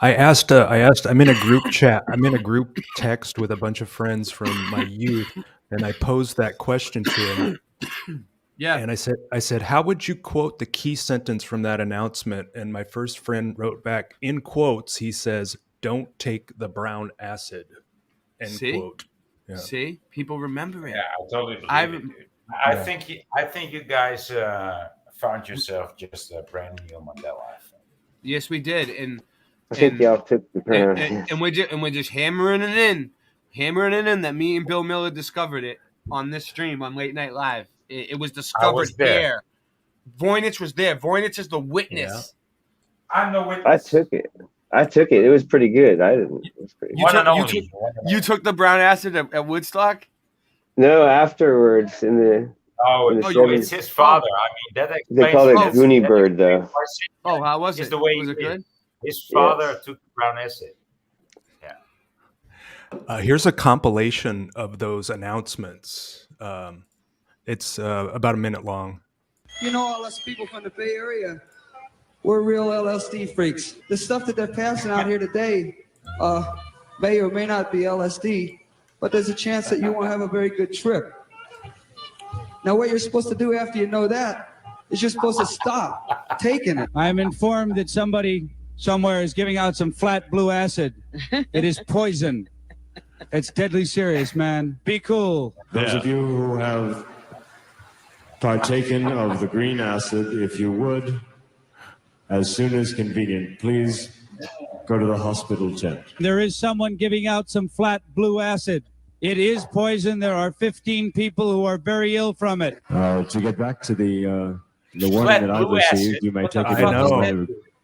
[SPEAKER 19] I asked. I'm in a group chat. I'm in a group text with a bunch of friends from my youth, and I posed that question to them.
[SPEAKER 8] Yeah.
[SPEAKER 19] And I said, how would you quote the key sentence from that announcement? And my first friend wrote back in quotes. He says, "Don't take the brown acid." End quote. Yeah.
[SPEAKER 8] See, people remember it.
[SPEAKER 20] Yeah, I totally believe it, dude. I think you guys found yourself just a brand new Mandela effect.
[SPEAKER 8] Yes, we did, and
[SPEAKER 3] I think y'all took the brown.
[SPEAKER 8] and we're just hammering it in that me and Bill Miller discovered it on this stream on Late Night Live. It was discovered there. Voynich was there. Voynich is the witness.
[SPEAKER 20] Yeah. I'm the witness.
[SPEAKER 3] I took it. It was pretty good. I didn't. It was pretty good.
[SPEAKER 8] You took the brown acid at Woodstock?
[SPEAKER 3] No, afterwards in the.
[SPEAKER 20] It's his father. I mean, that explains.
[SPEAKER 3] They call it Goonie Bird, though.
[SPEAKER 8] Oh, how was it?
[SPEAKER 20] It's the way
[SPEAKER 8] was it good?
[SPEAKER 20] His father took the brown acid. Yeah.
[SPEAKER 19] Here's a compilation of those announcements. It's about a minute long.
[SPEAKER 4] You know, all us people from the Bay Area, we're real LSD freaks. The stuff that they're passing out here today may or may not be LSD, but there's a chance that you won't have a very good trip. Now, what you're supposed to do after you know that is you're supposed to stop taking it.
[SPEAKER 12] I'm informed that somebody somewhere is giving out some flat blue acid. It is poison. It's deadly serious, man. Be cool.
[SPEAKER 17] Those of you who have partaken of the green acid, if you would, as soon as convenient, please go to the hospital tent.
[SPEAKER 12] There is someone giving out some flat blue acid. It is poison. There are 15 people who are very ill from it.
[SPEAKER 17] To get back to the warning that I've received, you may take it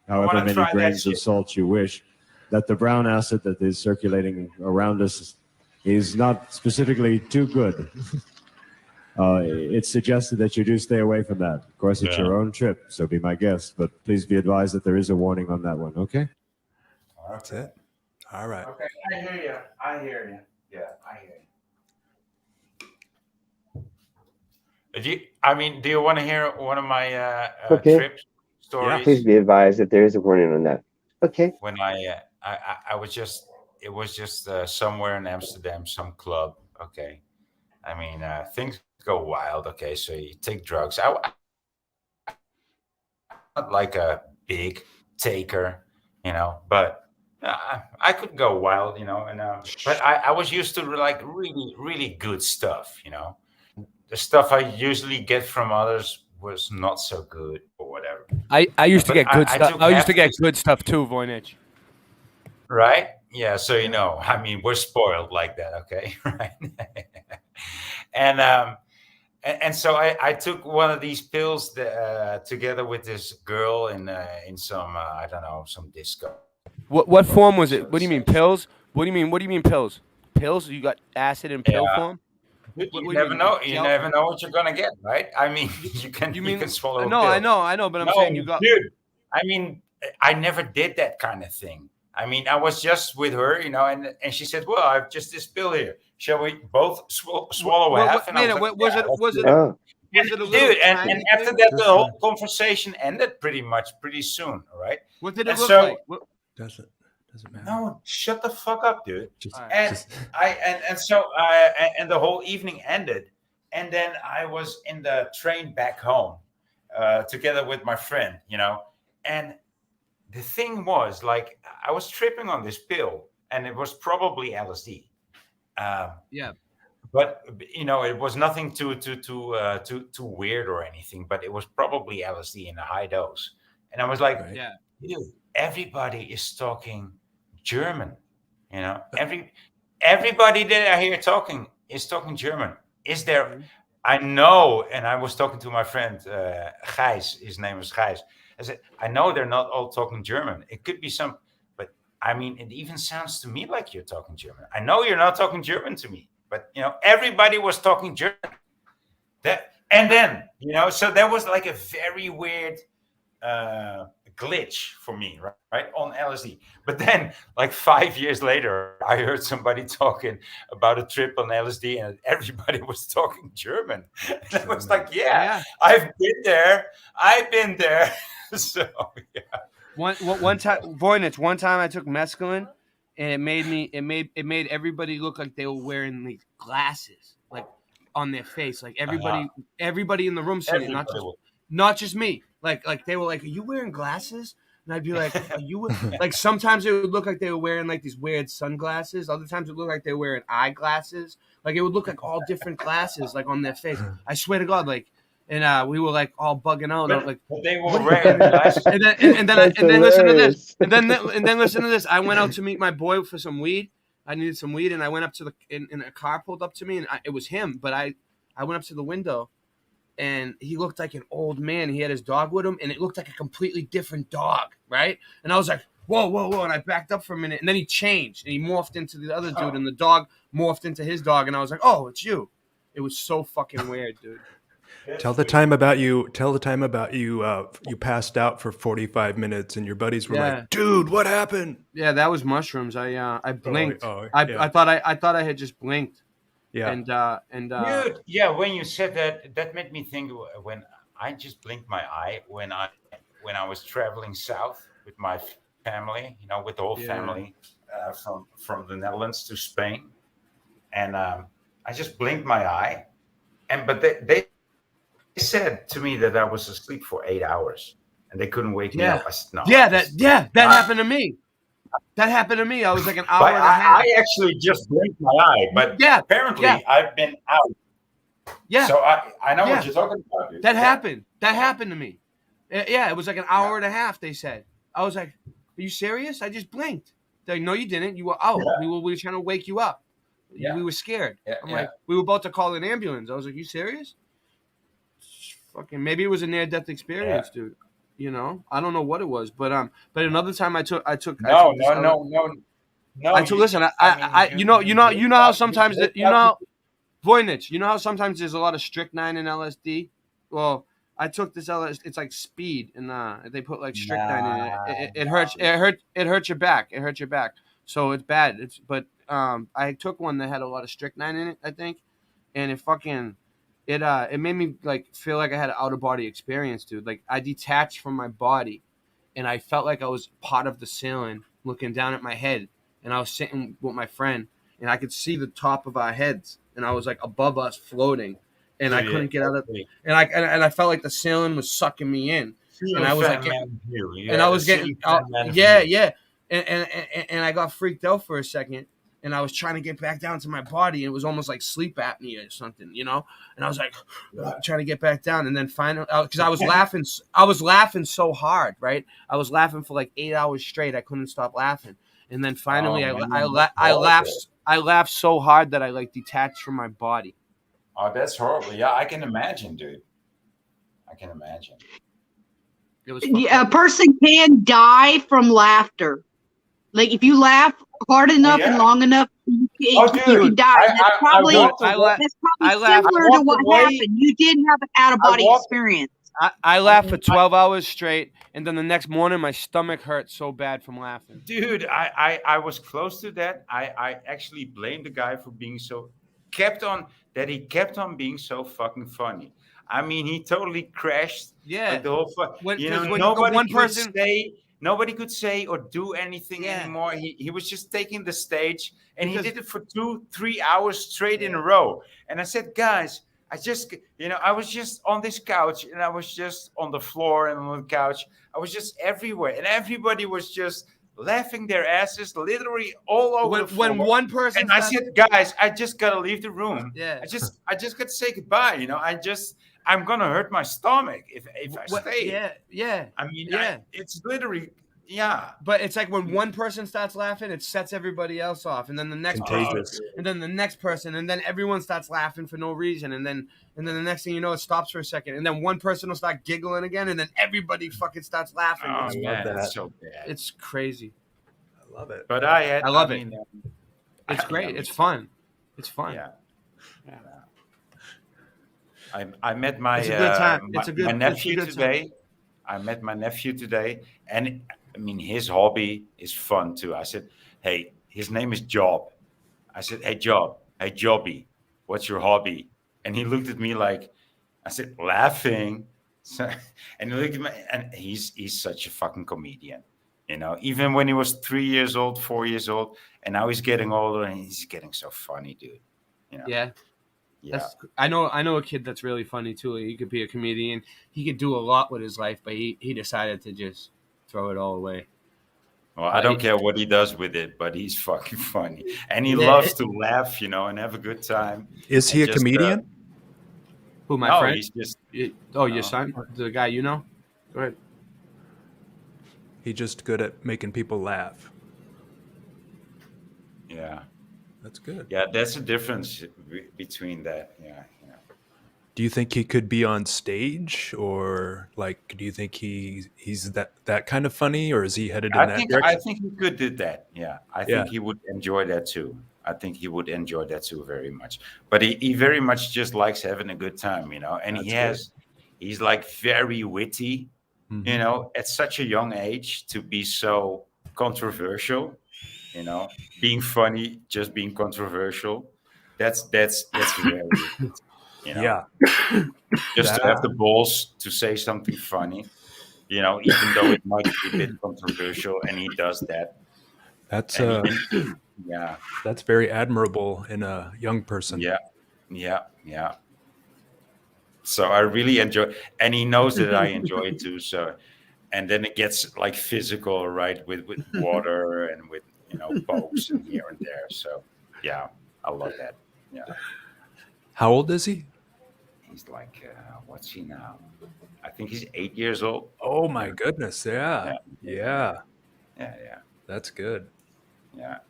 [SPEAKER 17] however many grains of salt you wish, that the brown acid that is circulating around us is not specifically too good. It's suggested that you do stay away from that. Of course, it's your own trip, so be my guest, but please be advised that there is a warning on that one, okay?
[SPEAKER 19] That's it. All right.
[SPEAKER 20] Okay, I hear you. Yeah, I hear you. Do you want to hear one of my trip stories?
[SPEAKER 3] Yeah, please be advised that there is a warning on that. Okay.
[SPEAKER 20] When I was just, it was just somewhere in Amsterdam, some club. Okay, I mean things go wild. Okay, so you take drugs. I'm not like a big taker, but. I could go wild, but I was used to like really, really good stuff, The stuff I usually get from others was not so good or whatever.
[SPEAKER 8] I used to get good stuff. I used to get good stuff too, Voynich.
[SPEAKER 20] Right? Yeah. So we're spoiled like that, okay? Right. And so I took one of these pills together with this girl in some I don't know, some disco.
[SPEAKER 8] What form was it? What do you mean pills? What do you mean pills? Pills? You got acid in pill form?
[SPEAKER 20] You never know. You never know what you're gonna get, right? I mean, you can swallow.
[SPEAKER 8] No, I know, but I'm saying you got.
[SPEAKER 20] Dude, I mean, I never did that kind of thing. I mean, I was just with her, and she said, "Well, I've just this pill here. Shall we both swallow half?" And
[SPEAKER 8] was it a
[SPEAKER 20] dude? And after that, the whole conversation ended pretty soon. All right.
[SPEAKER 8] What did it look like?
[SPEAKER 19] Doesn't matter.
[SPEAKER 20] No, shut the fuck up, dude. So the whole evening ended, and then I was in the train back home, together with my friend, and the thing was like I was tripping on this pill, and it was probably LSD.
[SPEAKER 8] Yeah.
[SPEAKER 20] But it was nothing too weird or anything. But it was probably LSD in a high dose, and I was like,
[SPEAKER 8] yeah.
[SPEAKER 20] Dude, everybody is talking German, everybody that I hear talking is talking German. Is there? I know, and I was talking to my friend Gijs. His name is Gijs. I said, I know they're not all talking German. It could be some, but I mean, it even sounds to me like you're talking German. I know you're not talking German to me, but everybody was talking German. So there was like a very weird glitch for me, right, on LSD. But then, like 5 years later, I heard somebody talking about a trip on LSD, and everybody was talking German. And I was like, yeah, I've been there. I've been there. So yeah.
[SPEAKER 8] One time, Voynich, one time I took mescaline, and it made everybody look like they were wearing like glasses, like on their face, like everybody in the room seen it, not just me. Like they were like, "Are you wearing glasses?" And I'd be like, "Are you?" Like sometimes it would look like they were wearing like these weird sunglasses. Other times it would look like they were wearing eyeglasses. Like it would look like all different glasses, like on their face. I swear to God, like. And we were like all bugging out, like
[SPEAKER 20] but they were wearing glasses.
[SPEAKER 8] and then listen to this, and then listen to this. I went out to meet my boy for some weed. I needed some weed, and I went up to and a car pulled up to me, and it was him. But I went up to the window, and he looked like an old man. He had his dog with him, and it looked like a completely different dog, right? And I was like, whoa, and I backed up for a minute, and then he changed, and he morphed into the other dude, and the dog morphed into his dog, and I was like, oh, it's you. It was so fucking weird, dude.
[SPEAKER 19] Tell the time about you. You passed out for 45 minutes, and your buddies were like, "Dude, what happened?"
[SPEAKER 8] Yeah, that was mushrooms. I blinked.
[SPEAKER 19] Yeah.
[SPEAKER 8] I thought I had just blinked.
[SPEAKER 19] Yeah.
[SPEAKER 20] Dude, yeah. When you said that, that made me think when I just blinked my eye when I was traveling south with my family, with the whole family from the Netherlands to Spain, and I just blinked my eye, but they said to me that I was asleep for 8 hours and they couldn't wake me up. I said, no.
[SPEAKER 8] That happened to me. That happened to me. I was like an hour and a half.
[SPEAKER 20] I actually just blinked my eye, but apparently I've been out.
[SPEAKER 8] Yeah.
[SPEAKER 20] So I know what you're talking about, dude.
[SPEAKER 8] That happened. That happened to me. Yeah, it was like an hour and a half, they said. I was like, are you serious? I just blinked. They're like, no, you didn't. You were out. We were trying to wake you up. We were scared. I'm like, we were about to call an ambulance. I was like, you serious? Fucking maybe it was a near-death experience, dude. I don't know what it was, but another time I took.
[SPEAKER 20] No.
[SPEAKER 8] Listen, you know how sometimes Voynich, you know how sometimes there's a lot of strychnine in LSD. Well, I took this LSD. It's like speed, and they put like strychnine in it. It hurts. It hurts your back. It hurts your back. So it's bad. But I took one that had a lot of strychnine in it, I think, and it fucking. It made me like feel like I had an out of body experience, dude. Like I detached from my body, and I felt like I was part of the ceiling, looking down at my head. And I was sitting with my friend, and I could see the top of our heads, and I was like above us, floating, and I couldn't get out of. And I felt like the ceiling was sucking me in, and I was like, and I got freaked out for a second. And I was trying to get back down to my body. It was almost like sleep apnea or something, And I was like trying to get back down. And then finally, because I was laughing so hard, right? I was laughing for like 8 hours straight. I couldn't stop laughing. And then finally, I laughed so hard that I like detached from my body.
[SPEAKER 20] Oh, that's horrible. Yeah, I can imagine, dude. I can imagine.
[SPEAKER 8] It was
[SPEAKER 16] a person can die from laughter. Like if you laugh hard enough and long enough, you can die. That's probably similar to what happened. You did have an out-of-body experience.
[SPEAKER 8] I laughed for 12 hours straight, and then the next morning my stomach hurt so bad from laughing.
[SPEAKER 20] Dude, I was close to that. I actually blamed the guy for being kept on being so fucking funny. I mean, he totally crashed.
[SPEAKER 8] Yeah.
[SPEAKER 20] Like the whole nobody could say or do anything anymore. He was just taking the stage, and he did it for 2-3 hours straight in a row. And I said, guys, I was just on this couch, and I was just on the floor and on the couch. I was just everywhere, and everybody was just laughing their asses literally all over the floor.
[SPEAKER 8] When one person
[SPEAKER 20] and I said, guys, I just gotta leave the room.
[SPEAKER 8] Yeah.
[SPEAKER 20] I just got to say goodbye. I'm gonna hurt my stomach if I stay.
[SPEAKER 8] Yeah.
[SPEAKER 20] I mean, it's literally,
[SPEAKER 8] But it's like when one person starts laughing, it sets everybody else off, and then the next person, and then the next person, and then everyone starts laughing for no reason, and then the next thing you know, it stops for a second, and then one person will start giggling again, and then everybody fucking starts laughing.
[SPEAKER 20] Oh man, that's so bad.
[SPEAKER 8] It's crazy.
[SPEAKER 19] I love it.
[SPEAKER 20] But
[SPEAKER 8] I love it. It's great. It's fun. It's fun.
[SPEAKER 20] Yeah. I met my
[SPEAKER 8] it's a good time.
[SPEAKER 20] my nephew today. I met my nephew today, and I mean, his hobby is fun too. I said, hey, his name is Job. I said, hey, Jobby, what's your hobby? And he looked at me like, I said, laughing. So, and he looked at me, and he's such a fucking comedian. You know, even when he was 3 years old, 4 years old, and now he's getting older, and he's getting so funny, dude. You know?
[SPEAKER 8] Yeah.
[SPEAKER 20] Yeah.
[SPEAKER 8] I know a kid that's really funny too. He could be a comedian. He could do a lot with his life, but he decided to just throw it all away.
[SPEAKER 20] Well, I don't care what he does with it, but he's fucking funny, and he
[SPEAKER 8] Yeah.
[SPEAKER 20] loves to laugh, you know, and have a good time.
[SPEAKER 19] Is he a comedian?
[SPEAKER 8] Who, my
[SPEAKER 20] no,
[SPEAKER 8] friend?
[SPEAKER 20] he's just
[SPEAKER 8] your son, the guy you know. Go ahead.
[SPEAKER 19] He's just good at making people laugh.
[SPEAKER 20] Yeah,
[SPEAKER 19] that's good.
[SPEAKER 20] Yeah, that's the difference between that. Yeah.
[SPEAKER 19] Do you think he could be on stage, or like, do you think he's that kind of funny, or is he headed in that direction?
[SPEAKER 20] I think he could do that. Yeah, I think
[SPEAKER 19] Yeah.
[SPEAKER 20] he would enjoy that too. I think he would enjoy that too very much. But he very much just likes having a good time, you know. And he's like very witty, you know, at such a young age to be so controversial, you know, being funny, just being controversial. That's very, you know.
[SPEAKER 19] Yeah.
[SPEAKER 20] Just to have the balls to say something funny, you know, even though it might be a bit controversial, and he does that.
[SPEAKER 19] That's
[SPEAKER 20] yeah.
[SPEAKER 19] That's very admirable in a young person.
[SPEAKER 20] Yeah. So I really enjoy, and he knows that I enjoy it too. So, and then it gets like physical, right, with water and with, you know, pokes and here and there. So yeah, I love that. Yeah.
[SPEAKER 19] How old is he?
[SPEAKER 20] He's like, what's he now? I think he's 8 years old.
[SPEAKER 19] Oh my goodness! Yeah. That's good.
[SPEAKER 20] Yeah.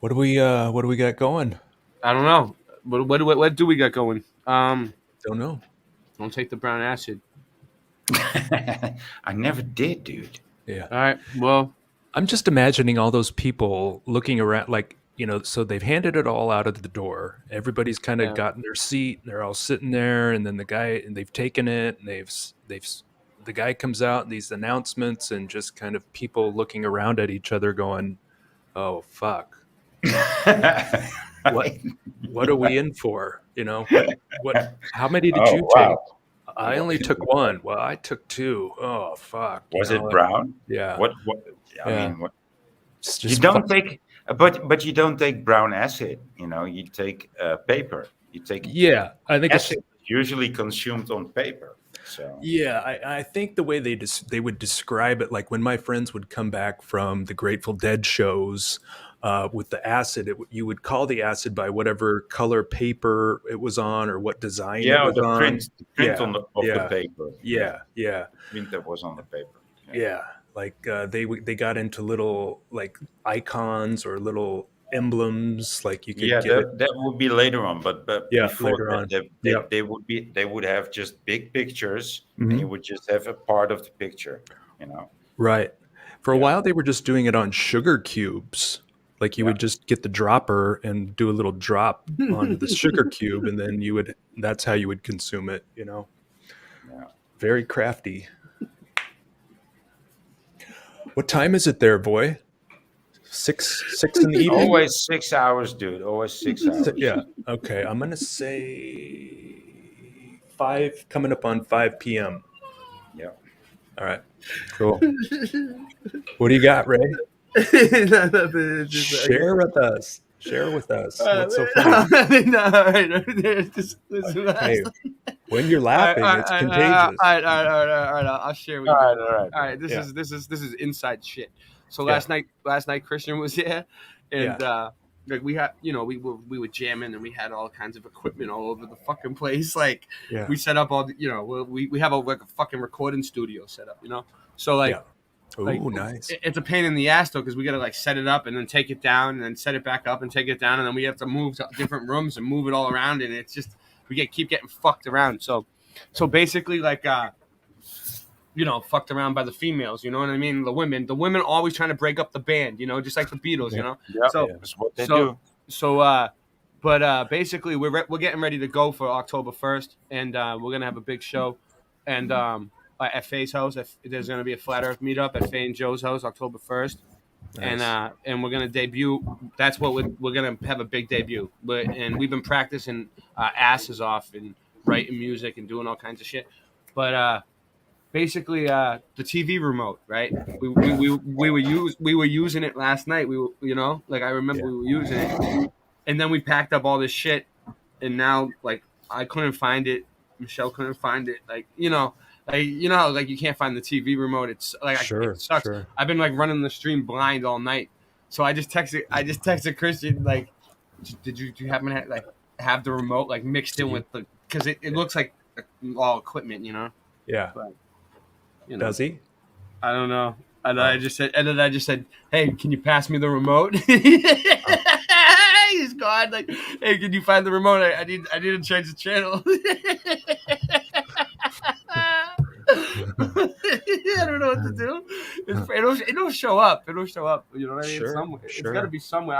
[SPEAKER 19] What do we got going?
[SPEAKER 8] I don't know. What do we got going?
[SPEAKER 19] Don't know.
[SPEAKER 8] Don't take the brown acid.
[SPEAKER 20] I never did, dude.
[SPEAKER 19] Yeah.
[SPEAKER 8] All right. Well,
[SPEAKER 19] I'm just imagining all those people looking around, like, you know, so they've handed it all out of the door. Everybody's kind of gotten their seat, and they're all sitting there, and then they've taken it, and the guy comes out and these announcements, and just kind of people looking around at each other going, oh fuck. What are we in for? You know, how many did you take? I only took one. Well, I took two. Oh fuck.
[SPEAKER 20] Was it brown?
[SPEAKER 19] Yeah.
[SPEAKER 20] What I
[SPEAKER 19] Yeah.
[SPEAKER 20] mean, what
[SPEAKER 19] It's
[SPEAKER 20] you
[SPEAKER 19] just
[SPEAKER 20] don't take, but you don't take brown acid, you know, you take paper. You take
[SPEAKER 19] I think
[SPEAKER 20] acid usually consumed on paper. So
[SPEAKER 19] yeah, I think the way they would describe it, like when my friends would come back from the Grateful Dead shows with the acid, you would call the acid by whatever color paper it was on or what design it was
[SPEAKER 20] the
[SPEAKER 19] on.
[SPEAKER 20] print of the paper.
[SPEAKER 19] Yeah.
[SPEAKER 20] Print that was on the paper.
[SPEAKER 19] Yeah. Like they got into little like icons or little emblems, like you could get
[SPEAKER 20] that would be later on, but before
[SPEAKER 19] later
[SPEAKER 20] that,
[SPEAKER 19] on.
[SPEAKER 20] they would have just big pictures,
[SPEAKER 19] Mhm.
[SPEAKER 20] and you would just have a part of the picture, you know.
[SPEAKER 19] Right. For a while, they were just doing it on sugar cubes. Like you would just get the dropper and do a little drop onto the sugar cube, and then that's how you would consume it, you know?
[SPEAKER 20] Yeah.
[SPEAKER 19] Very crafty. What time is it there, boy? 6 in the evening?
[SPEAKER 20] Always 6 hours, dude. Always 6 hours.
[SPEAKER 19] Yeah. Okay. I'm going to say 5, coming up on 5 p.m.
[SPEAKER 20] Yeah.
[SPEAKER 19] All right. Cool. What do you got, Ray? Share with us. What's so funny? Hey, when you're laughing, it's contagious.
[SPEAKER 8] All right. I'll share with you. All right. This is inside shit. So last night Christian was here, and like we had, you know, we were jamming, and we had all kinds of equipment all over the fucking place. Like we set up all the, you know, we have like a fucking recording studio set up, you know. So like.
[SPEAKER 19] Oh,
[SPEAKER 8] like,
[SPEAKER 19] nice.
[SPEAKER 8] It's a pain in the ass though, because we gotta like set it up and then take it down and then set it back up and take it down, and then we have to move to different rooms and move it all around, and it's just keep getting fucked around. So basically like you know, fucked around by the females, you know what I mean? The women always trying to break up the band, you know, just like the Beatles, you know.
[SPEAKER 20] That's what they do.
[SPEAKER 8] So But basically, we're getting ready to go for October 1st, and we're gonna have a big show, and at Faye's house. There's gonna be a flat Earth meetup at Faye and Joe's house October 1st,
[SPEAKER 19] Nice.
[SPEAKER 8] and we're gonna debut. That's what we're gonna have a big debut. And we've been practicing asses off and writing music and doing all kinds of shit. But basically, the TV remote, right? We were using it last night. I remember we were using it. And then we packed up all this shit, and now like I couldn't find it. Michelle couldn't find it. How, like you can't find the TV remote. It's like it sucks.
[SPEAKER 19] Sure.
[SPEAKER 8] I've been like running the stream blind all night, so I just texted Christian like, do you happen to have the remote like mixed in with the because it looks like all equipment,
[SPEAKER 19] Yeah.
[SPEAKER 8] But,
[SPEAKER 19] Does he?
[SPEAKER 8] I don't know. And I just said, hey, can you pass me the remote? He's gone. Like, hey, can you find the remote? I need to change the channel. I don't know what to do. It'll show up. It'll show up. You know what I mean?
[SPEAKER 19] Sure,
[SPEAKER 8] Somewhere.
[SPEAKER 19] sure.
[SPEAKER 8] It's got to be somewhere.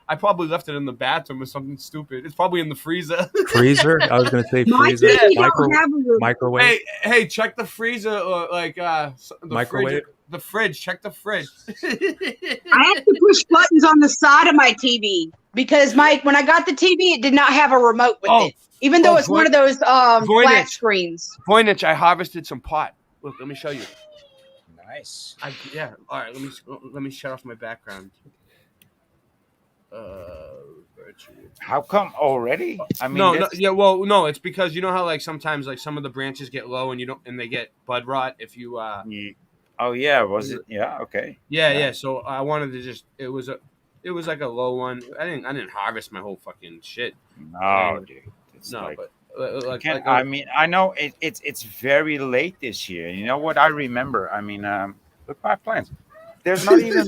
[SPEAKER 8] I probably left it in the bathroom or something stupid. It's probably in the freezer.
[SPEAKER 19] Freezer? I was going to say
[SPEAKER 16] My
[SPEAKER 19] freezer.
[SPEAKER 16] TV don't have a
[SPEAKER 19] Microwave.
[SPEAKER 8] Hey, check the freezer or the
[SPEAKER 19] Microwave?
[SPEAKER 8] the fridge. Check the fridge.
[SPEAKER 16] I have to push buttons on the side of my TV because when I got the TV, it did not have a remote with it, even though it's one of those flat screens.
[SPEAKER 8] Voynich, I harvested some pot. Look, let me show you.
[SPEAKER 20] Nice.
[SPEAKER 8] All right. Let me shut off my background.
[SPEAKER 20] How come already? I mean,
[SPEAKER 8] no. It's because you know how like sometimes like some of the branches get low and they get bud rot if you.
[SPEAKER 20] Oh yeah, was it? Yeah, okay.
[SPEAKER 8] Yeah. So I wanted to just it was like a low one. I didn't harvest my whole fucking shit.
[SPEAKER 20] No, dude. It's I mean, I know it's very late this year. You know what I remember? I mean, look at my plants. There's not even.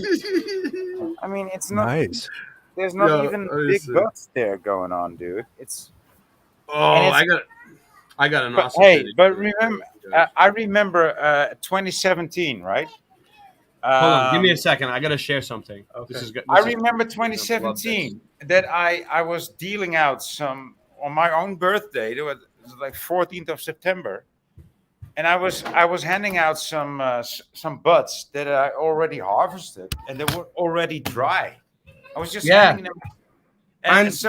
[SPEAKER 20] I mean, it's not
[SPEAKER 19] nice.
[SPEAKER 20] There's not even big buds there going on, dude. It's.
[SPEAKER 8] Oh, I got an awesome.
[SPEAKER 20] Hey, but remember, I remember 2017, right?
[SPEAKER 8] Hold on, give me a second. I gotta share something. Okay. This is good.
[SPEAKER 20] I remember 2017 that I was dealing out some on my own birthday. It was like 14th of September, and I was handing out some buds that I already harvested, and they were already dry. I was just handing them.
[SPEAKER 8] Mine's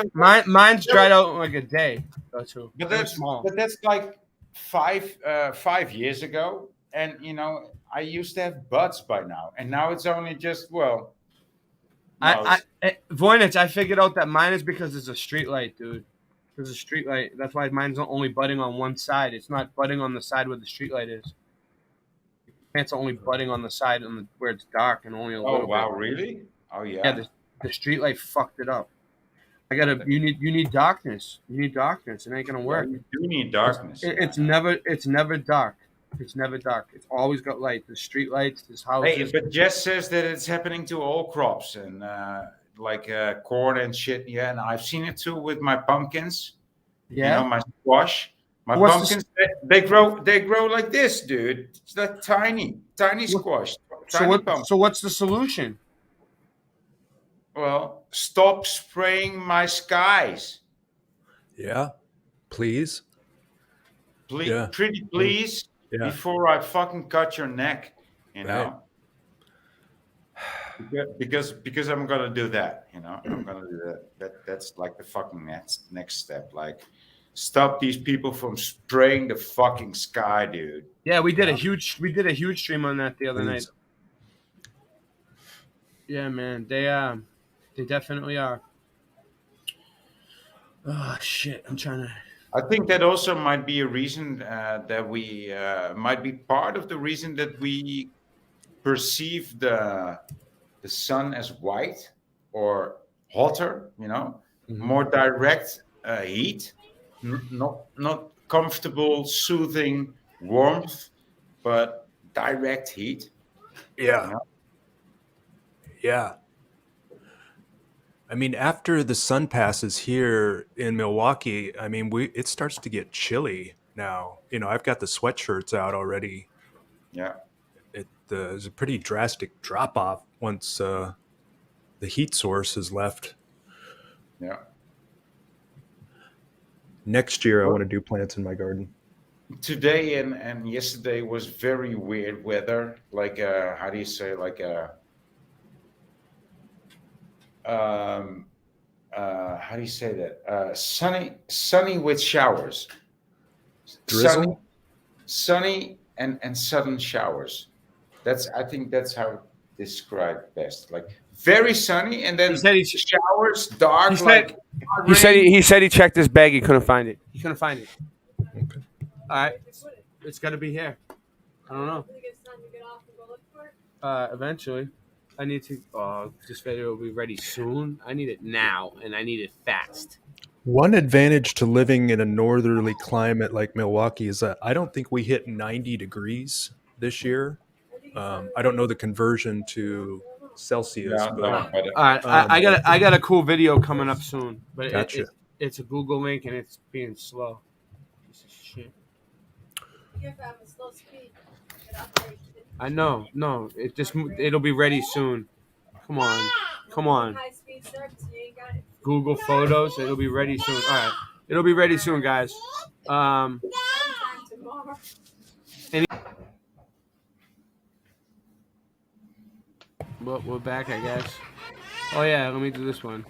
[SPEAKER 8] dried out in like a day or two.
[SPEAKER 20] But that's like 5 years ago, and I used to have buds by now, and now it's only just
[SPEAKER 8] Voynich, I figured out that mine is because there's a street light, dude. There's a street light. That's why mine's not only budding on one side. It's not budding on the side where the street light is. Plants are only budding on the side where it's dark and only a little bit.
[SPEAKER 20] Oh wow, really? Oh yeah.
[SPEAKER 8] Yeah, the street light fucked it up. You need darkness. You need darkness. It ain't gonna work.
[SPEAKER 20] Yeah, you do need darkness.
[SPEAKER 8] It's never dark. It's never dark. It's always got light. The street lights, this houses.
[SPEAKER 20] Hey, but Jess says that it's happening to all crops and like corn and shit. Yeah, and I've seen it too with my pumpkins.
[SPEAKER 8] Yeah,
[SPEAKER 20] my squash. My pumpkins, they grow like this, dude. It's like tiny squash.
[SPEAKER 8] So what's the solution?
[SPEAKER 20] Well, stop spraying my skies.
[SPEAKER 19] Yeah, please.
[SPEAKER 20] Please,
[SPEAKER 19] yeah.
[SPEAKER 20] Pretty please, before I fucking cut your neck, know. Because I'm gonna do that, I'm gonna do that. That's like the fucking next step. Like, stop these people from spraying the fucking sky, dude.
[SPEAKER 8] Yeah, we did a huge stream on that the other night. Yeah, man, they definitely are. Oh shit! I'm trying to.
[SPEAKER 20] I think that also might be a reason that we might be part of the reason that we perceive the sun as white or hotter. More direct heat, not comfortable, soothing warmth, but direct heat.
[SPEAKER 19] Yeah. Yeah. I mean, after the sun passes here in Milwaukee, I mean, it starts to get chilly now. I've got the sweatshirts out already.
[SPEAKER 20] Yeah.
[SPEAKER 19] There's a pretty drastic drop off once the heat source is left.
[SPEAKER 20] Yeah.
[SPEAKER 19] Next year, I want to do plants in my garden.
[SPEAKER 20] Today and yesterday was very weird weather. Like how do you say? Like how do you say that? Sunny with showers.
[SPEAKER 19] Drizzle?
[SPEAKER 20] Sunny and sudden showers. I think that's how it described best. Like very sunny and then showers, dark.
[SPEAKER 8] He said he checked his bag. He couldn't find it. He couldn't find it.
[SPEAKER 19] Okay.
[SPEAKER 8] All right, it's got to be here. I don't know. Eventually, I need to. This video will be ready soon. I need it now, and I need it fast.
[SPEAKER 19] One advantage to living in a northerly climate like Milwaukee is that I don't think we hit 90 degrees this year. I don't know the conversion to Celsius.
[SPEAKER 20] No,
[SPEAKER 19] but,
[SPEAKER 20] but
[SPEAKER 8] All right, I got a cool video coming up soon, but
[SPEAKER 19] Gotcha.
[SPEAKER 8] it's a Google link and it's being slow. Piece of shit. I know. No, it'll be ready soon. Come on. Google Photos. It'll be ready soon. All right, it'll be ready soon, guys. Well, we're back, I guess. Oh yeah, let me do this one.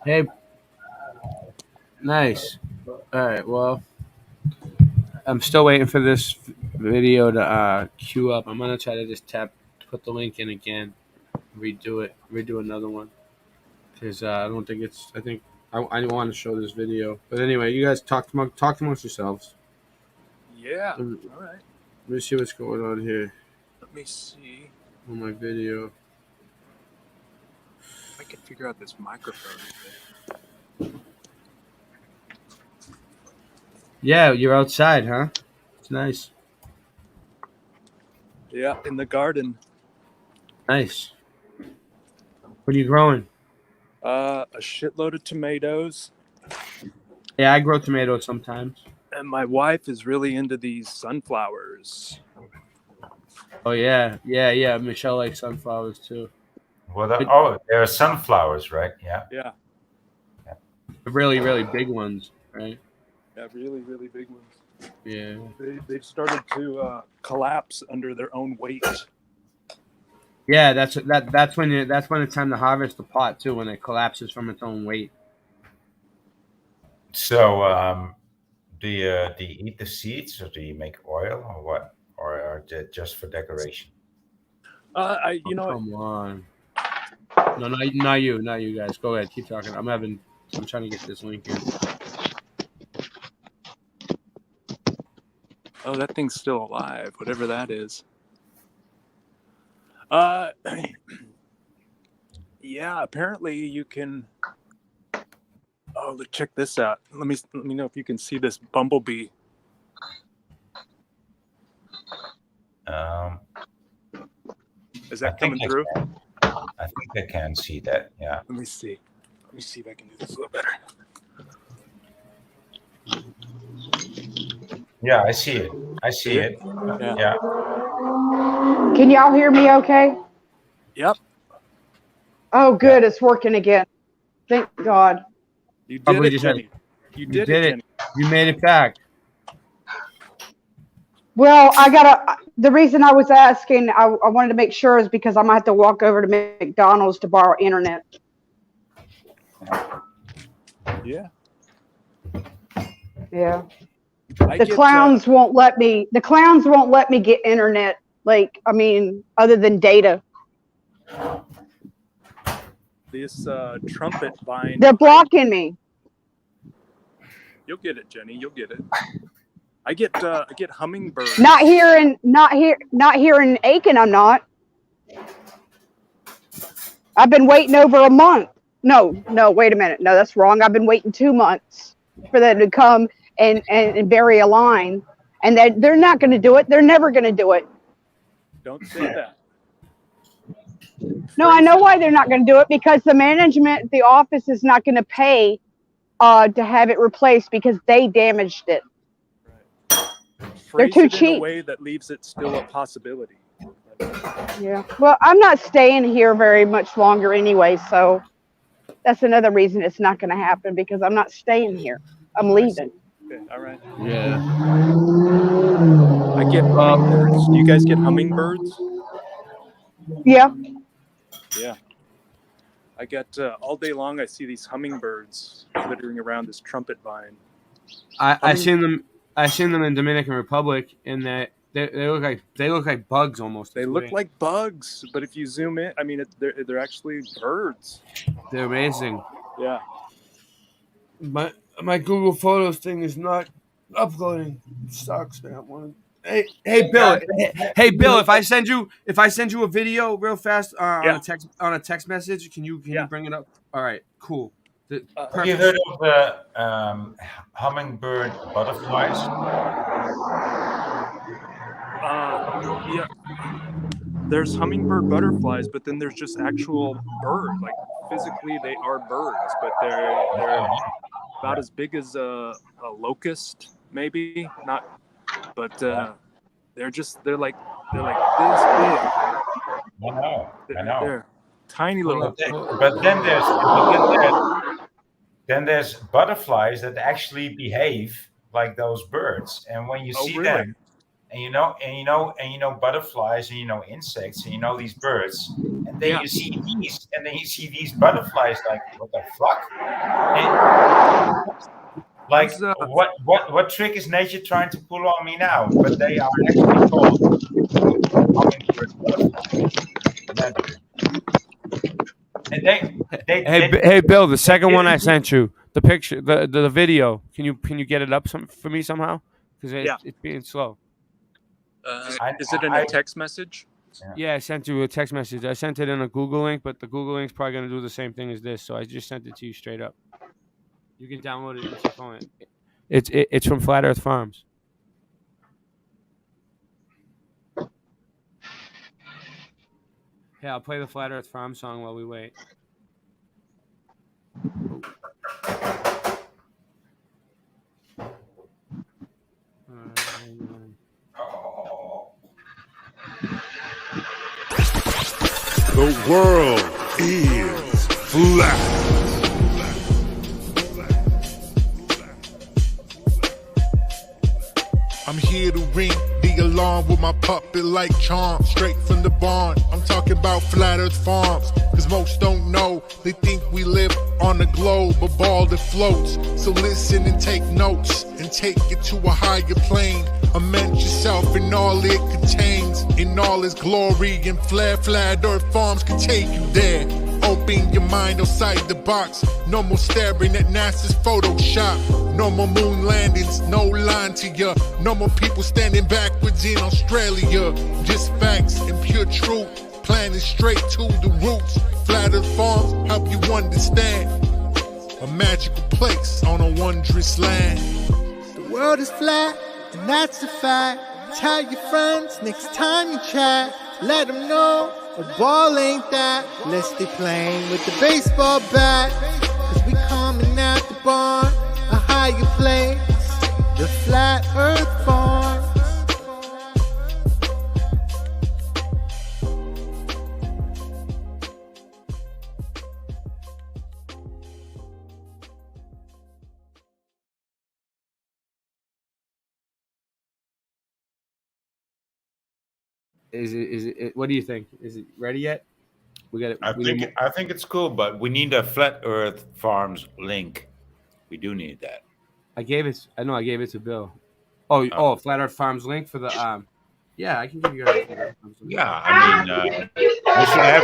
[SPEAKER 8] Hey, nice. All right. Well, I'm still waiting for this video to queue up. I'm gonna try to just put the link in again, redo another one, because I don't think it's. I think I want to show this video. But anyway, you guys talk amongst yourselves.
[SPEAKER 10] Yeah. All right.
[SPEAKER 8] Let me see what's going on here
[SPEAKER 10] Let me see.
[SPEAKER 8] on my video.
[SPEAKER 10] If I can figure out this microphone thing.
[SPEAKER 8] Yeah, you're outside, huh? It's nice.
[SPEAKER 10] Yeah, in the garden.
[SPEAKER 8] Nice. What are you growing?
[SPEAKER 10] A shitload of tomatoes.
[SPEAKER 8] Yeah, I grow tomatoes sometimes.
[SPEAKER 10] And my wife is really into these sunflowers.
[SPEAKER 8] Oh yeah. Michelle likes sunflowers too.
[SPEAKER 20] Well, there are sunflowers, right? Yeah.
[SPEAKER 10] Yeah.
[SPEAKER 8] Really, really big ones, right?
[SPEAKER 10] Yeah, really, really big ones.
[SPEAKER 8] Yeah.
[SPEAKER 10] They've started to collapse under their own weight.
[SPEAKER 8] Yeah, that's when it's time to harvest the pot too, when it collapses from its own weight.
[SPEAKER 20] So, do you eat the seeds, or do you make oil, or what, or are they just for decoration?
[SPEAKER 8] Come on. No, not you guys. Go ahead, keep talking. I'm trying to get this link in.
[SPEAKER 10] Oh, that thing's still alive, whatever that is. Yeah, apparently you can. Oh, check this out. Let me know if you can see this bumblebee. Is that coming through?
[SPEAKER 20] I think I can see that. Yeah.
[SPEAKER 10] Let me see if I can do this a little better.
[SPEAKER 20] Yeah, I see it. Yeah.
[SPEAKER 21] Can y'all hear me okay?
[SPEAKER 10] Yep.
[SPEAKER 21] Oh, good. It's working again. Thank God.
[SPEAKER 10] You did it, Jenny. You did it, Jenny.
[SPEAKER 8] You made it back.
[SPEAKER 21] Well, the reason I was asking, I wanted to make sure is because I might have to walk over to McDonald's to borrow internet.
[SPEAKER 10] Yeah.
[SPEAKER 21] Yeah. The clowns won't let me get internet. Other than data.
[SPEAKER 10] This trumpet vine.
[SPEAKER 21] They're blocking me.
[SPEAKER 10] You'll get it, Jenny. You'll get it. I get hummingbirds.
[SPEAKER 21] Not here in Aiken. I'm not. I've been waiting over a month. No, wait a minute. No, that's wrong. I've been waiting 2 months for them to come and bury a line, and they're not going to do it. They're never going to do it.
[SPEAKER 10] Don't say that.
[SPEAKER 21] No, I know why they're not going to do it, because the management, the office is not going to pay to have it replaced because they damaged it. They're too cheap.
[SPEAKER 10] In a way that leaves it still a possibility.
[SPEAKER 21] Yeah. Well, I'm not staying here very much longer anyway, so that's another reason it's not going to happen, because I'm not staying here. I'm leaving.
[SPEAKER 10] Okay, all right.
[SPEAKER 8] Yeah.
[SPEAKER 10] I get hummingbirds. Do you guys get hummingbirds?
[SPEAKER 21] Yeah.
[SPEAKER 10] Yeah. I get all day long. I see these hummingbirds flittering around this trumpet vine.
[SPEAKER 8] I seen them in Dominican Republic, and they look like bugs almost.
[SPEAKER 10] They look like bugs, but if you zoom in, they're actually birds.
[SPEAKER 8] They're amazing.
[SPEAKER 10] Yeah.
[SPEAKER 8] My Google Photos thing is not uploading. It sucks, man. Hey Bill. Hey Bill, if I send you a video real fast on a text message, can you bring it up? All right, cool.
[SPEAKER 20] Have you heard of the hummingbird butterflies?
[SPEAKER 10] Yeah. There's hummingbird butterflies, but then there's just actual birds. Like physically, they are birds, but they're about as big as a locust, maybe not. But they're like this big.
[SPEAKER 20] I know.
[SPEAKER 10] They're tiny little.
[SPEAKER 20] But then there's butterflies that actually behave like those birds, and when you see them, and you know butterflies, and you know insects, and you know these birds, and then you see these butterflies, like what the fuck? Like what trick is nature trying to pull on me now? But they are actually called hummingbird butterflies. Imagine. And
[SPEAKER 8] Hey, Bill, the second one I sent you, the picture, the video. Can you get it up for me somehow? Because it's being slow.
[SPEAKER 10] Is it in a text message?
[SPEAKER 8] Yeah, I sent you a text message. I sent it in a Google link, but the Google link's probably gonna do the same thing as this. So I just sent it to you straight up. You can download it into your phone. It's from Flat Earth Farms. Yeah, I'll play the Flat Earth Farm song while we wait.
[SPEAKER 13] The world is flat. I'm here to ring the alarm with my puppet like charm, straight from the barn. I'm talking about Flat Earth Farms, cause most don't know. They think we live on a globe, a ball that floats. So listen and take notes, and take it to a higher plane. Imagine yourself in all it contains, in all its glory, and Flat Earth Farms can take you there. Open your mind outside the box. No more staring at NASA's Photoshop. No more moon landings, no line to ya. No more people standing backwards in Australia. Just facts and pure truth, planning straight to the roots. Flat Earth Farms help you understand. A magical place on a wondrous land.
[SPEAKER 11] The world is flat, and that's a fact. Tell your friends next time you chat. Let them know a ball ain't that. Let's stay playing with the baseball bat. Cause we coming at the barn, a higher place, the Flat Earth Farm.
[SPEAKER 8] Is it? What do you think? Is it ready yet? We got it.
[SPEAKER 20] I think it's cool, but we need a Flat Earth Farms link. We do need that.
[SPEAKER 8] I gave it. I know. I gave it to Bill. Oh, Flat Earth Farms link for the Yeah, I can give you guys.
[SPEAKER 20] Yeah, I mean, we should have.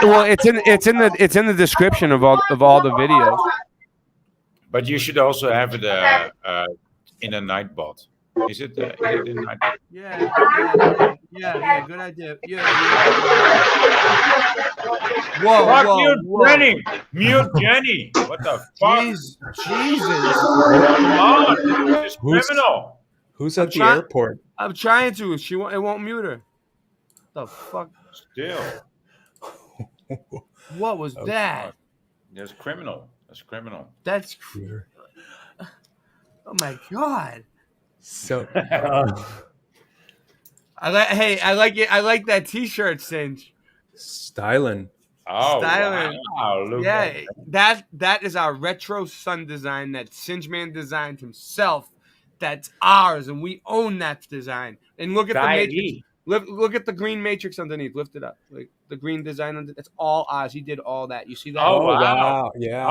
[SPEAKER 8] Well, it's in the description of all the videos.
[SPEAKER 20] But you should also have it in a Nightbot. Is it in Nightbot?
[SPEAKER 8] Yeah. Good idea. Whoa,
[SPEAKER 20] Jenny. Mute Jenny. What the fuck?
[SPEAKER 8] Jesus.
[SPEAKER 20] Come on. It's criminal.
[SPEAKER 19] Who's at the airport?
[SPEAKER 8] I'm trying to. It won't mute her. The fuck?
[SPEAKER 20] Still.
[SPEAKER 8] What was that?
[SPEAKER 20] That's criminal.
[SPEAKER 8] That's criminal. Oh my god.
[SPEAKER 19] So
[SPEAKER 8] I like it. I like that T-shirt, Singe.
[SPEAKER 19] Styling.
[SPEAKER 20] Oh,
[SPEAKER 8] Styling.
[SPEAKER 20] Wow. Look
[SPEAKER 8] that is our retro sun design that Singe Man designed himself. That's ours, and we own that design. And look at the matrix. Look at the green matrix underneath. Lift it up. Like the green design under. That's all ours. He did all that. You see that?
[SPEAKER 19] Oh wow. Yeah.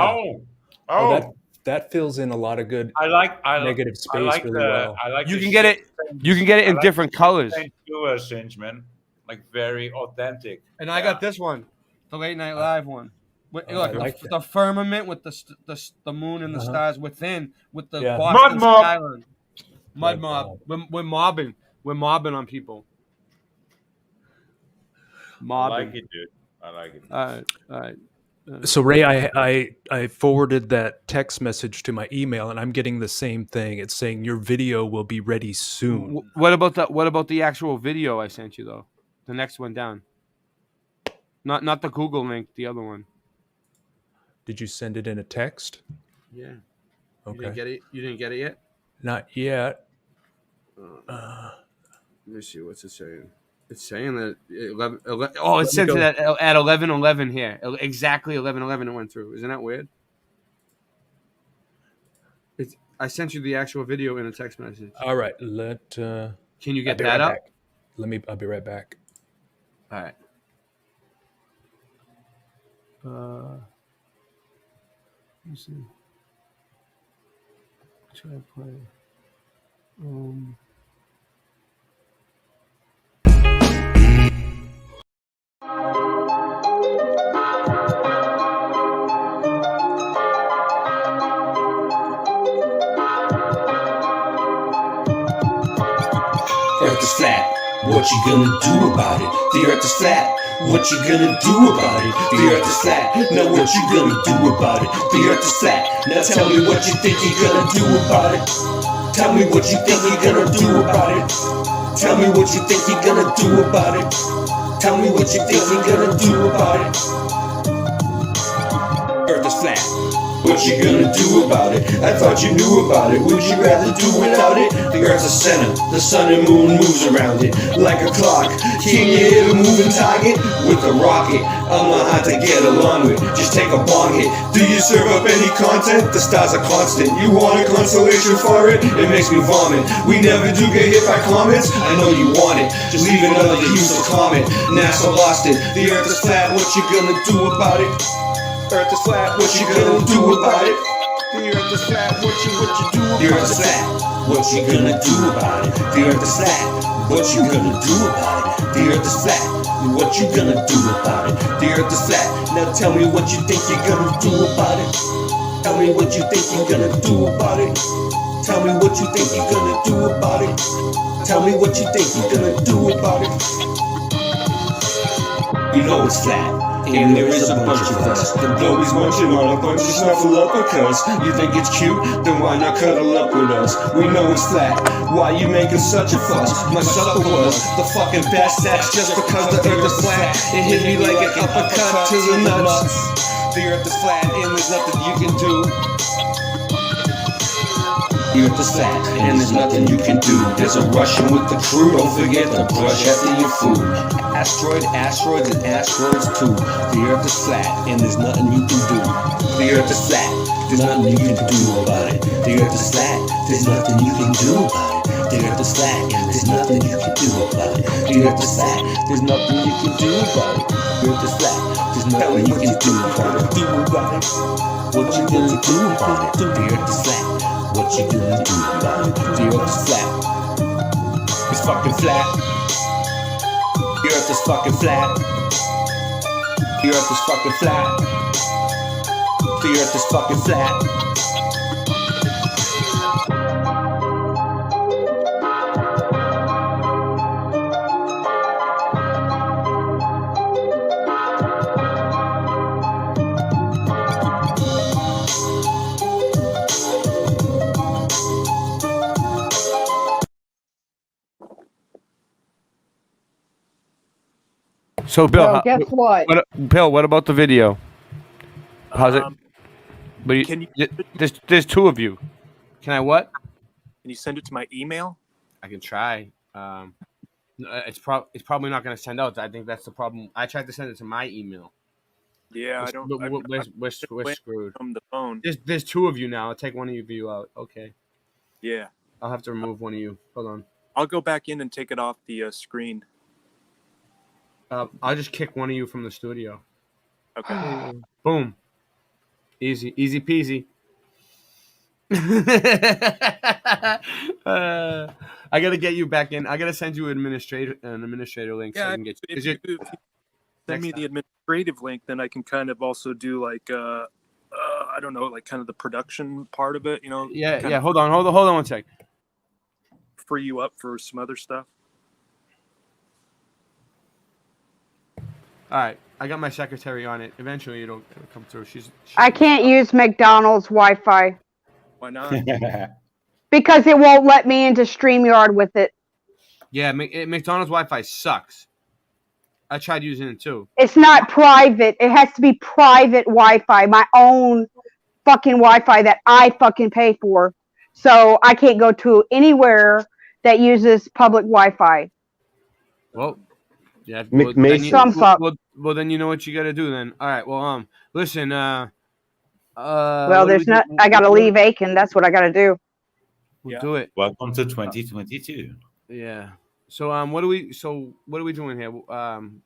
[SPEAKER 20] Oh.
[SPEAKER 19] That fills in a lot of good. Negative space really well.
[SPEAKER 20] I like
[SPEAKER 8] you can get it. You can get it in different colors.
[SPEAKER 20] Singe, man. Like very authentic.
[SPEAKER 8] And I got this one, the Late Night Live one. Look, the firmament with the moon and the stars within, with the Boston skyline. Mud mob. We're mobbing. We're mobbing on people. Mobbing.
[SPEAKER 20] I like it, dude. I like it.
[SPEAKER 8] All right.
[SPEAKER 19] So Ray, I forwarded that text message to my email, and I'm getting the same thing. It's saying your video will be ready soon.
[SPEAKER 8] What about the actual video I sent you though? The next one down. Not the Google link. The other one.
[SPEAKER 19] Did you send it in a text?
[SPEAKER 8] Yeah.
[SPEAKER 19] Okay.
[SPEAKER 8] You didn't get it yet?
[SPEAKER 19] Not yet.
[SPEAKER 8] Let me see. What's it saying? It's saying that 11 it sent it at 11:11 here. Exactly 11:11 it went through. Isn't that weird? I sent you the actual video in a text message.
[SPEAKER 19] All right.
[SPEAKER 8] Can you get that up?
[SPEAKER 19] I'll be right back.
[SPEAKER 8] All right. Let me see. Try to play.
[SPEAKER 2] Earth is flat, what you gonna do about it? The earth is flat, what you gonna do about it? The earth is flat, now what you gonna do about it? The earth is flat, now tell me what you think you're gonna do about it. Tell me what you think you're gonna do about it. Tell me what you think you're gonna do about it. Tell me what you think you're gonna do about it. Earth is flat. What you gonna do about it? I thought you knew about it. Would you rather do without it? The earth's a center, the sun and moon moves around it like a clock. Can you hit a moving target with a rocket? I'm not hard to get along with, just take a bong hit. Do you serve up any content? The stars are constant. You want a consolation for it? It makes me vomit. We never do get hit by comets. I know you want it, just leave another useless comment. NASA lost it. The earth is flat, what you gonna do about it? Earth is flat, what you gonna do about it? The earth is flat, what you do about it? The earth is flat, what you gonna do about it? The earth is flat, what you gonna do about it? The earth is flat, what you gonna do about it? The earth is flat, now tell me what you think you're gonna do about it. Tell me what you think you're gonna do about it. Tell me what you think you're gonna do about it. Tell me what you think you're gonna do about it. You know it's flat. And there is a bunch of us. The globe is munching on a bunch of snuffleupagus. You think it's cute? Then why not cuddle up with us? We know it's flat. Why you making such a fuss? My supper was the fucking best. That's just because the earth is flat. It hit me like an uppercut to the nuts. The earth is flat and there's nothing you can do. The earth is flat and there's nothing you can do. There's a Russian with the crew. Don't forget to brush after your food. Asteroids and asteroids too. The earth is flat and there's nothing you can do. The earth is flat, there's nothing you can do about it. The earth is flat, there's nothing you can do about it. The earth is flat and there's nothing you can do about it. The earth is flat, there's nothing you can do about it. The earth is flat, there's nothing you can do about it. What you gonna do about it? The earth is flat. What you gonna do about it? The earth is flat. It's fucking flat. The earth is fucking flat. The earth is fucking flat. The earth is fucking flat.
[SPEAKER 8] So, Bill,
[SPEAKER 21] Well, guess what?
[SPEAKER 8] Bill, what about the video? How's it? But
[SPEAKER 10] Can
[SPEAKER 8] there's two of you. Can I what?
[SPEAKER 10] Can you send it to my email?
[SPEAKER 8] I can try. It's probably not going to send out. I think that's the problem. I tried to send it to my email.
[SPEAKER 10] Yeah, I don't.
[SPEAKER 8] We're screwed.
[SPEAKER 10] From the phone.
[SPEAKER 8] There's two of you now. I'll take one of you out. Okay.
[SPEAKER 10] Yeah.
[SPEAKER 8] I'll have to remove one of you. Hold on.
[SPEAKER 10] I'll go back in and take it off the screen.
[SPEAKER 8] I'll just kick one of you from the studio.
[SPEAKER 10] Okay.
[SPEAKER 8] Boom. Easy peasy. I gotta get you back in. I gotta send you an administrator link so I can get you.
[SPEAKER 10] If you send me the administrative link, then I can kind of also do like I don't know, like kind of the production part of it, you know.
[SPEAKER 8] Yeah. Hold on one sec.
[SPEAKER 10] Free you up for some other stuff.
[SPEAKER 8] All right, I got my secretary on it. Eventually, it'll come through. She's
[SPEAKER 21] I can't use McDonald's Wi-Fi
[SPEAKER 10] Why not?
[SPEAKER 21] because it won't let me into StreamYard with it.
[SPEAKER 8] Yeah, McDonald's Wi-Fi sucks. I tried using it too.
[SPEAKER 21] It's not private. It has to be private Wi-Fi, my own fucking Wi-Fi that I fucking pay for. So I can't go to anywhere that uses public Wi-Fi.
[SPEAKER 8] Well, yeah.
[SPEAKER 21] Well,
[SPEAKER 8] then you know what you got to do then. All right. Well, listen.
[SPEAKER 21] Well, there's not. I got to leave Aiken. That's what I got to do.
[SPEAKER 8] We'll do it.
[SPEAKER 15] Welcome to 2022.
[SPEAKER 8] Yeah. So what are we doing here?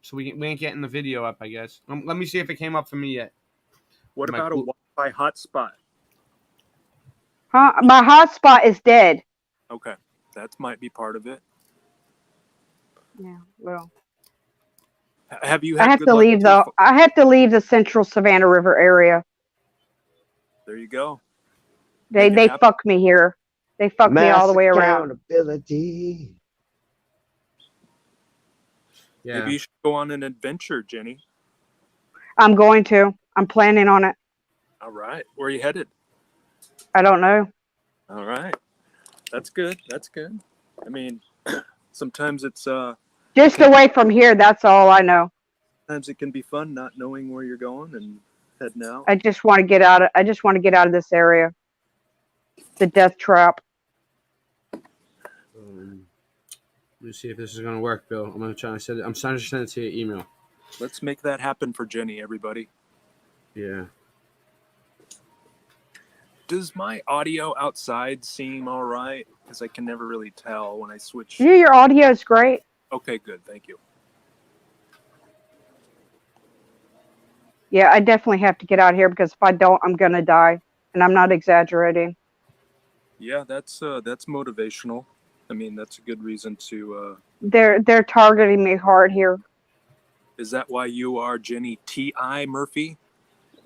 [SPEAKER 8] So we ain't getting the video up, I guess. Let me see if it came up for me yet.
[SPEAKER 10] What about a Wi-Fi hotspot?
[SPEAKER 21] Huh? My hotspot is dead.
[SPEAKER 10] Okay, that might be part of it.
[SPEAKER 21] Yeah. Well,
[SPEAKER 10] Have you
[SPEAKER 21] I
[SPEAKER 10] had
[SPEAKER 21] have
[SPEAKER 10] good
[SPEAKER 21] to
[SPEAKER 10] luck
[SPEAKER 21] leave
[SPEAKER 10] with your
[SPEAKER 21] I have to leave the central Savannah River area.
[SPEAKER 10] There you go.
[SPEAKER 21] They fuck me here. They fuck me all
[SPEAKER 3] Mass
[SPEAKER 21] the way around.
[SPEAKER 3] accountability.
[SPEAKER 8] Yeah.
[SPEAKER 10] Maybe you should go on an adventure, Jenny.
[SPEAKER 21] I'm going to. I'm planning on it.
[SPEAKER 10] All right. Where are you headed?
[SPEAKER 21] I don't know.
[SPEAKER 10] All right. That's good. That's good. I mean, sometimes it's
[SPEAKER 21] Just away from here. That's all I know.
[SPEAKER 10] sometimes it can be fun not knowing where you're going and heading out.
[SPEAKER 21] I just want to get out of. I just want to get out of this area. The death trap.
[SPEAKER 8] Let me see if this is going to work, Bill. I'm going to try to send it. I'm trying to send it to your email.
[SPEAKER 10] Let's make that happen for Jenny, everybody.
[SPEAKER 8] Yeah.
[SPEAKER 10] Does my audio outside seem all right? Because I can never really tell when I switch.
[SPEAKER 21] Yeah, your audio is great.
[SPEAKER 10] Okay, good. Thank you.
[SPEAKER 21] Yeah, I definitely have to get out of here because if I don't, I'm gonna die, and I'm not exaggerating.
[SPEAKER 10] Yeah, that's motivational. I mean, that's a good reason to.
[SPEAKER 21] They're targeting me hard here.
[SPEAKER 10] Is that why you are Jenny T.I. Murphy?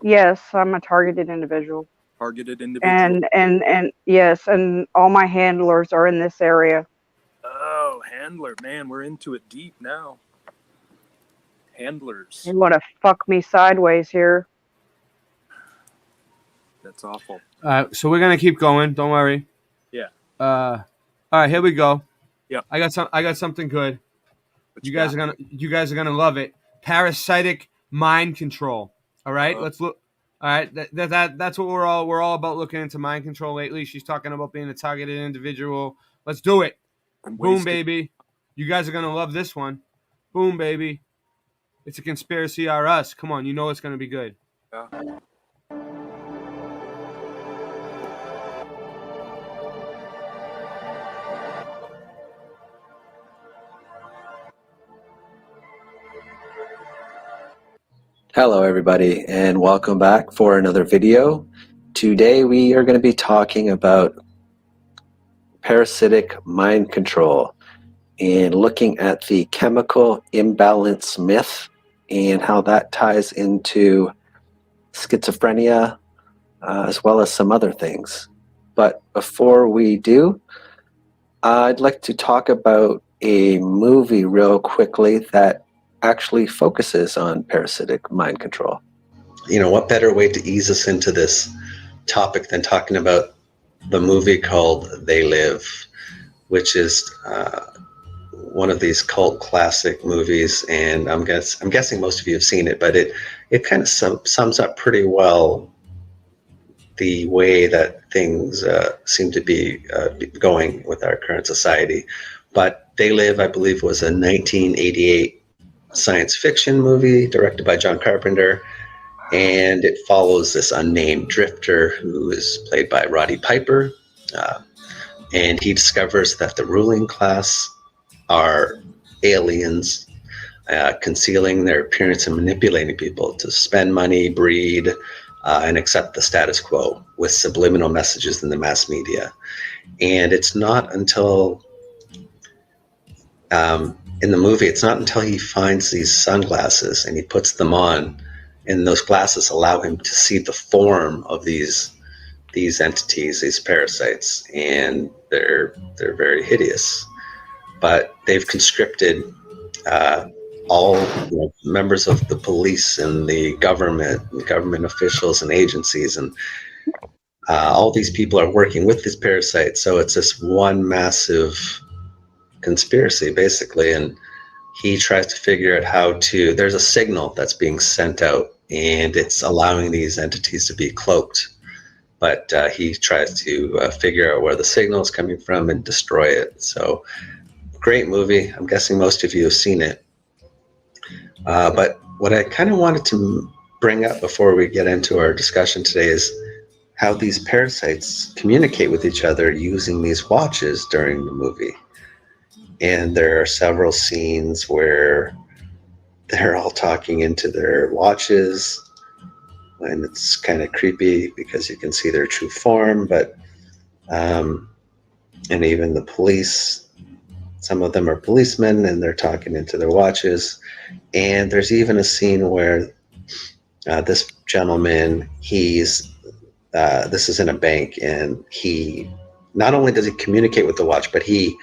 [SPEAKER 21] Yes, I'm a targeted individual.
[SPEAKER 10] Targeted individual.
[SPEAKER 21] And yes, and all my handlers are in this area.
[SPEAKER 10] Oh, handler, man, we're into it deep now. Handlers.
[SPEAKER 21] They want to fuck me sideways here.
[SPEAKER 10] That's awful.
[SPEAKER 8] So we're gonna keep going. Don't worry.
[SPEAKER 10] Yeah.
[SPEAKER 8] All right, here we go.
[SPEAKER 10] Yeah.
[SPEAKER 8] I got something good. You guys are gonna love it. Parasitic mind control. All right, let's look. All right, that's what we're all about looking into mind control lately. She's talking about being a targeted individual. Let's do it. Boom, baby. You guys are gonna love this one. Boom, baby. It's a conspiracy or us. Come on, you know it's gonna be good.
[SPEAKER 10] Yeah.
[SPEAKER 14] Hello everybody and welcome back for another video. Today we are going to be talking about parasitic mind control and looking at the chemical imbalance myth and how that ties into schizophrenia as well as some other things. But before we do, I'd like to talk about a movie real quickly that actually focuses on parasitic mind control.
[SPEAKER 18] You know, what better way to ease us into this topic than talking about the movie called They Live, which is one of these cult classic movies, and I'm guessing most of you have seen it, but it kind of sums up pretty well the way that things seem to be going with our current society. But They Live, I believe, was a 1988 science fiction movie directed by John Carpenter, and it follows this unnamed drifter who is played by Roddy Piper, and he discovers that the ruling class are aliens, concealing their appearance and manipulating people to spend money, breed, and accept the status quo with subliminal messages in the mass media. And it's not until in the movie, it's not until he finds these sunglasses and he puts them on, and those glasses allow him to see the form of these entities, these parasites, and they're very hideous. But they've conscripted all members of the police and the government officials and agencies, and all these people are working with these parasites. So it's this one massive conspiracy, basically, and he tries to figure out how to. There's a signal that's being sent out, and it's allowing these entities to be cloaked. But he tries to figure out where the signal is coming from and destroy it. So, great movie. I'm guessing most of you have seen it. But what I kind of wanted to bring up before we get into our discussion today is how these parasites communicate with each other using these watches during the movie. And there are several scenes where they're all talking into their watches, and it's kind of creepy because you can see their true form. But And even the police, some of them are policemen and they're talking into their watches. And there's even a scene where this gentleman, this is in a bank, and he not only does he communicate with the watch, but he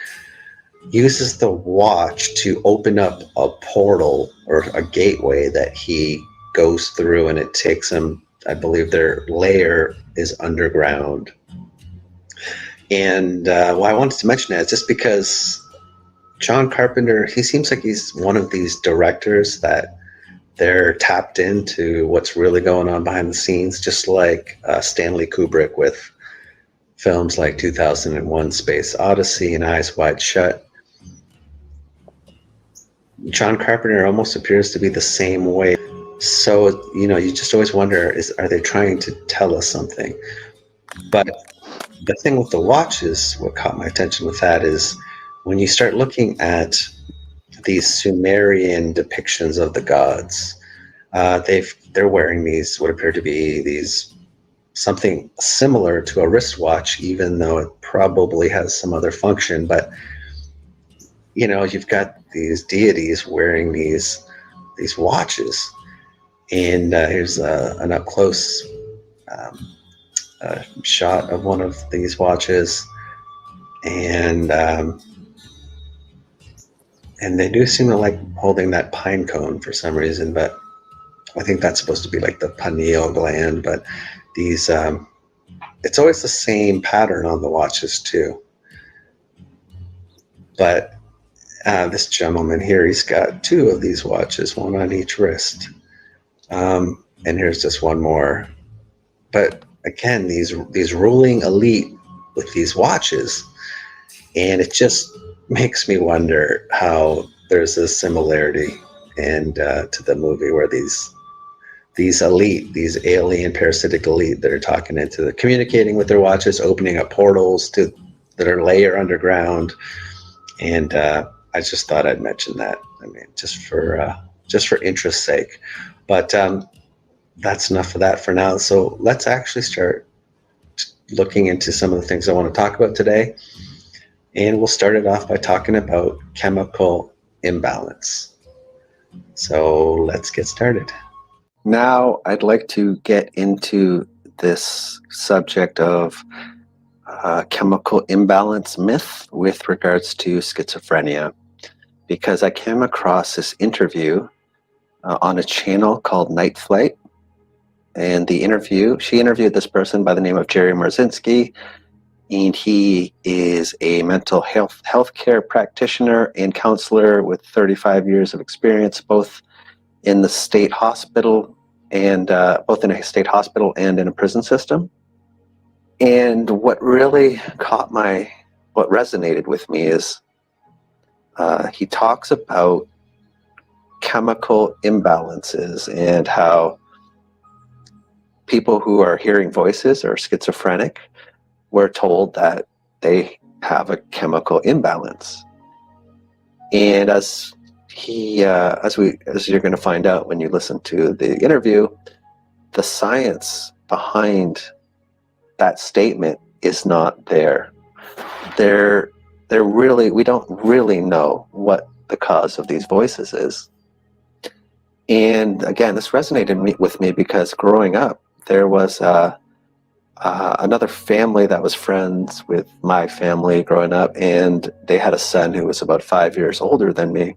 [SPEAKER 18] uses the watch to open up a portal or a gateway that he goes through, and it takes him, I believe their lair is underground. And why I wanted to mention that is just because John Carpenter, he seems like he's one of these directors that they're tapped into what's really going on behind the scenes, just like Stanley Kubrick with films like 2001 Space Odyssey and Eyes Wide Shut. John Carpenter almost appears to be the same way. So, you just always wonder, are they trying to tell us something? But the thing with the watches, what caught my attention with that is when you start looking at these Sumerian depictions of the gods, they're wearing these, what appear to be these, something similar to a wristwatch, even though it probably has some other function. But you've got these deities wearing these watches, and here's an up close shot of one of these watches, and they do seem to like holding that pine cone for some reason, but I think that's supposed to be like the pineal gland. But these, it's always the same pattern on the watches too. But this gentleman here, he's got two of these watches, one on each wrist. And here's just one more. But again, these ruling elite with these watches, and it just makes me wonder how there's a similarity to the movie where these elite, these alien parasitic elite that are talking into communicating with their watches, opening up portals that are layer underground. And I just thought I'd mention that. I mean, just for interest's sake. But that's enough of that for now. So let's actually start looking into some of the things I want to talk about today. And we'll start it off by talking about chemical imbalance. So let's get started.
[SPEAKER 14] Now I'd like to get into this subject of chemical imbalance myth with regards to schizophrenia, because I came across this interview on a channel called Night Flight. And she interviewed this person by the name of Jerry Marzinski, and he is a mental healthcare practitioner and counselor with 35 years of experience, both in the state hospital and in a prison system. And what really what resonated with me is he talks about chemical imbalances and how people who are hearing voices or schizophrenic were told that they have a chemical imbalance. And as you're going to find out when you listen to the interview, the science behind that statement is not there. We don't really know what the cause of these voices is. And again, this resonated with me because growing up, there was another family that was friends with my family growing up, and they had a son who was about 5 years older than me.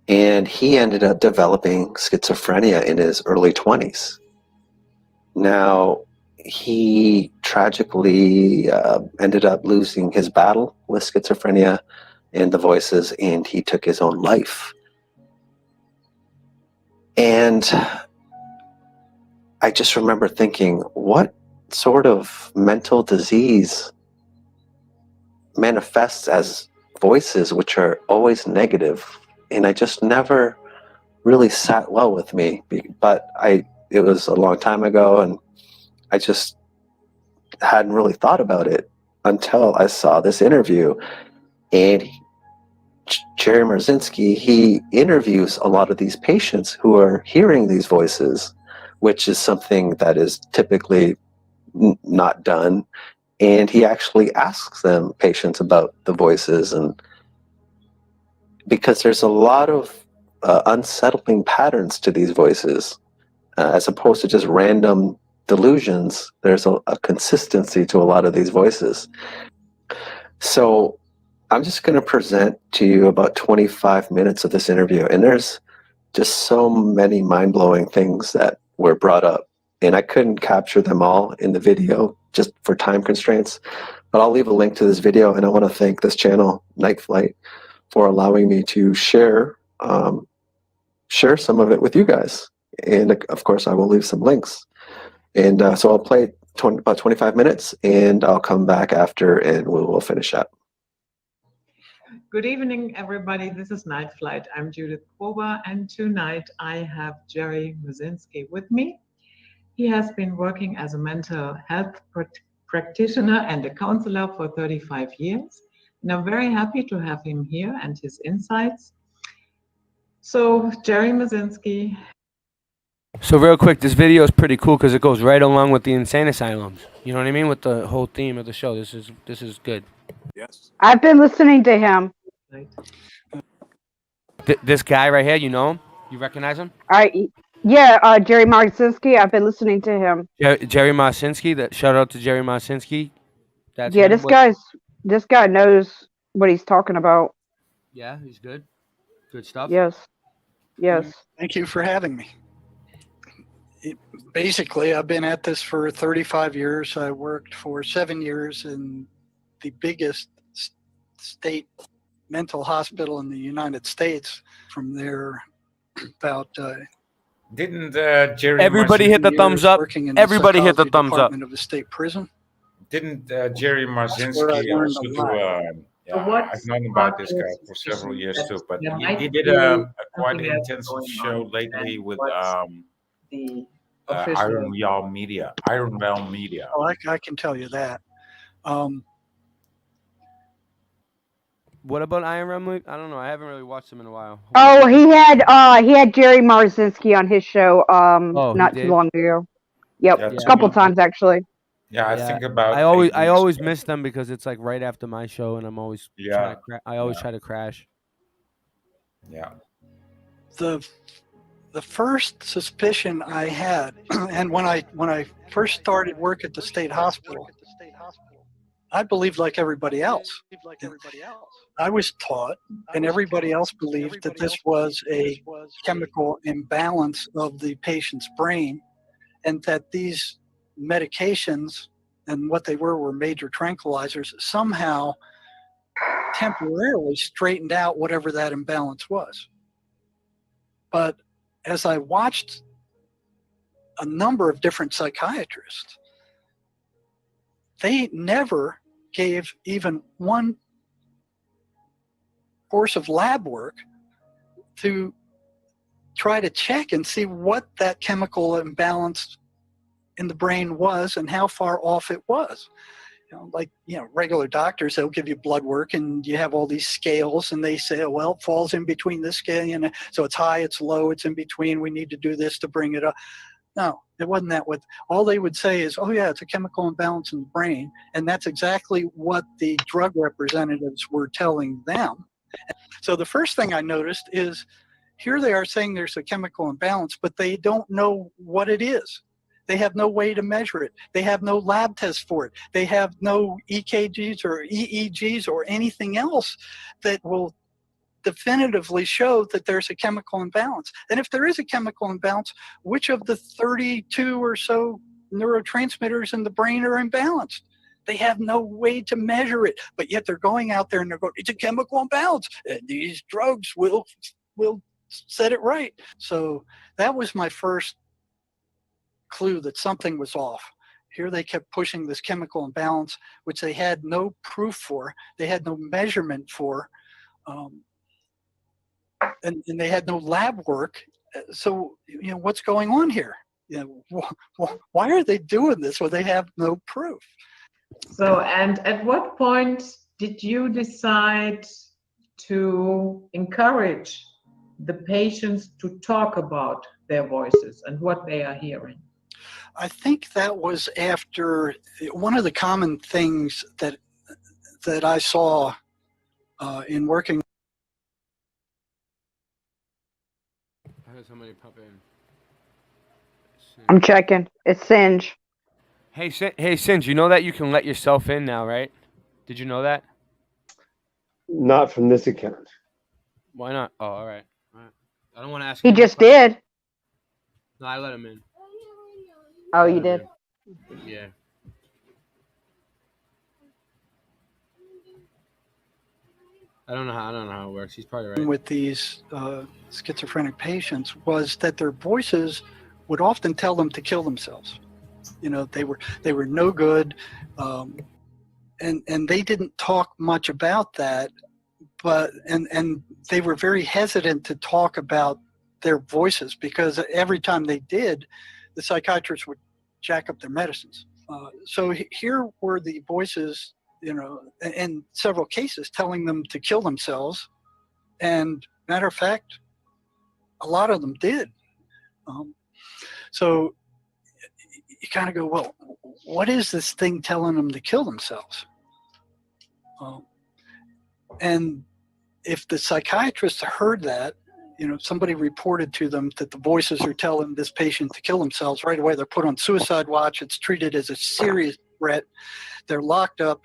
[SPEAKER 14] And he ended up developing schizophrenia in his early 20s. Now, he tragically ended up losing his battle with schizophrenia and the voices, and he took his own life. And I just remember thinking, what sort of mental disease manifests as voices which are always negative? And I just never really sat well with me. But it was a long time ago, and I just hadn't really thought about it until I saw this interview. And Jerry Marzinski, he interviews a lot of these patients who are hearing these voices, which is something that is typically not done. And he actually asks them, patients, about the voices, and because there's a lot of unsettling patterns to these voices, as opposed to just random delusions. There's a consistency to a lot of these voices. So I'm just going to present to you about 25 minutes of this interview, and there's just so many mind-blowing things that were brought up, and I couldn't capture them all in the video just for time constraints, but I'll leave a link to this video, and I want to thank this channel, Night Flight, for allowing me to share some of it with you guys. And of course, I will leave some links. And so I'll play about 25 minutes, and I'll come back after, and we'll finish up.
[SPEAKER 1] Good evening, everybody. This is Night Flight. I'm Judith Prober, and tonight I have Jerry Musinski with me. He has been working as a mental health practitioner and a counselor for 35 years. And I'm very happy to have him here and his insights. So, Jerry Musinski.
[SPEAKER 8] So real quick, this video is pretty cool because it goes right along with the insane asylums. You know what I mean? With the whole theme of the show. This is good.
[SPEAKER 10] Yes.
[SPEAKER 21] I've been listening to him.
[SPEAKER 8] This guy right here, you know him? You recognize him?
[SPEAKER 21] Jerry Marcinski. I've been listening to him.
[SPEAKER 8] Jerry Marcinski. Shout out to Jerry Marcinski. That's
[SPEAKER 21] Yeah,
[SPEAKER 8] him.
[SPEAKER 21] this guy knows what he's talking about.
[SPEAKER 8] Yeah, he's good. Good stuff.
[SPEAKER 21] Yes.
[SPEAKER 22] Thank you for having me. Basically, I've been at this for 35 years. I worked for 7 years in the biggest state mental hospital in the United States. From there, about
[SPEAKER 20] Didn't Jerry?
[SPEAKER 8] Everybody hit the thumbs up. Everybody hit the thumbs up.
[SPEAKER 22] Of a state prison.
[SPEAKER 20] Didn't Jerry Marzinski
[SPEAKER 22] learned
[SPEAKER 20] also
[SPEAKER 22] a
[SPEAKER 20] do?
[SPEAKER 22] lot.
[SPEAKER 20] I've known about this guy for several years too, but he did a quite intensive show lately with Iron Realm Media.
[SPEAKER 22] Oh, I can tell you that.
[SPEAKER 8] What about Iron Realm? I don't know. I haven't really watched him in a while.
[SPEAKER 21] Oh, he had Jerry Marcinski on his show not too long ago. Yep,
[SPEAKER 20] Yeah,
[SPEAKER 21] a couple times actually.
[SPEAKER 20] Yeah, I think about.
[SPEAKER 8] I always miss them because it's like right after my show, and I'm always try to crash.
[SPEAKER 20] Yeah.
[SPEAKER 22] The first suspicion I had, and when I first started work at the state hospital, I believed like everybody else. I was taught, and everybody else believed, that this was a chemical imbalance of the patient's brain, and that these medications and what they were major tranquilizers somehow temporarily straightened out whatever that imbalance was. But as I watched a number of different psychiatrists, they never gave even one course of lab work to try to check and see what that chemical imbalance in the brain was and how far off it was. Regular doctors, they'll give you blood work and you have all these scales and they say, well, it falls in between this scale, so it's high, it's low, it's in between, we need to do this to bring it up. No, it wasn't that. All they would say is, oh yeah, it's a chemical imbalance in the brain, and that's exactly what the drug representatives were telling them. So the first thing I noticed is, here they are saying there's a chemical imbalance, but they don't know what it is. They have no way to measure it. They have no lab test for it. They have no EKGs or EEGs or anything else that will definitively show that there's a chemical imbalance. And if there is a chemical imbalance, which of the 32 or so neurotransmitters in the brain are imbalanced? They have no way to measure it, but yet they're going out there and they're going, it's a chemical imbalance, and these drugs will set it right. So that was my first clue that something was off. Here they kept pushing this chemical imbalance, which they had no proof for, they had no measurement for, and they had no lab work. So, what's going on here? Why are they doing this when they have no proof?
[SPEAKER 1] So, and at what point did you decide to encourage the patients to talk about their voices and what they are hearing?
[SPEAKER 22] I think that was after one of the common things that I saw in working.
[SPEAKER 8] I heard somebody pop in.
[SPEAKER 21] I'm checking. It's Singe.
[SPEAKER 8] Hey, Singe, you know that you can let yourself in now, right? Did you know that?
[SPEAKER 3] Not from this account.
[SPEAKER 8] Why not? Oh, all right. All right. I don't want to ask.
[SPEAKER 21] He
[SPEAKER 8] any more
[SPEAKER 21] just
[SPEAKER 8] questions.
[SPEAKER 21] did.
[SPEAKER 8] No, I let him in.
[SPEAKER 21] Oh,
[SPEAKER 8] I
[SPEAKER 21] you
[SPEAKER 8] let him
[SPEAKER 21] did?
[SPEAKER 8] in. Yeah. I don't know how it works. He's probably right.
[SPEAKER 22] With these schizophrenic patients was that their voices would often tell them to kill themselves. You know, they were no good, and they didn't talk much about that, but and they were very hesitant to talk about their voices because every time they did, the psychiatrist would jack up their medicines. So here were the voices, you know, in several cases telling them to kill themselves. And matter of fact, a lot of them did. So you kind of go, well, what is this thing telling them to kill themselves? And if the psychiatrist heard that, you know, somebody reported to them that the voices are telling this patient to kill themselves, right away they're put on suicide watch. It's treated as a serious threat. They're locked up.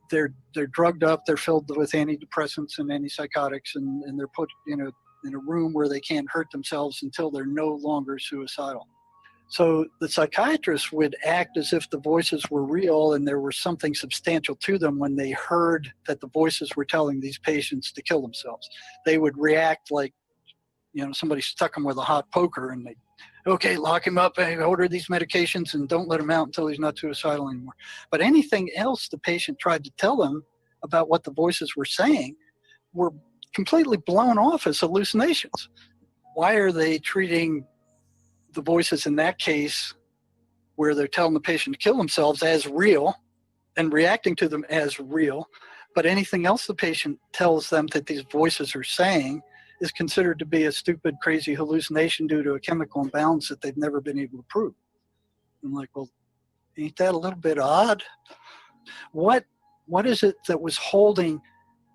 [SPEAKER 22] They're drugged up. They're filled with antidepressants and antipsychotics, and they're put in a room where they can't hurt themselves until they're no longer suicidal. So the psychiatrist would act as if the voices were real and there was something substantial to them when they heard that the voices were telling these patients to kill themselves. They would react like, you know, somebody stuck them with a hot poker and they, okay, lock him up, order these medications and don't let him out until he's not suicidal anymore. But anything else the patient tried to tell them about what the voices were saying were completely blown off as hallucinations. Why are they treating the voices in that case where they're telling the patient to kill themselves as real and reacting to them as real, but anything else the patient tells them that these voices are saying is considered to be a stupid, crazy hallucination due to a chemical imbalance that they've never been able to prove? I'm like, well, ain't that a little bit odd? What is it that was holding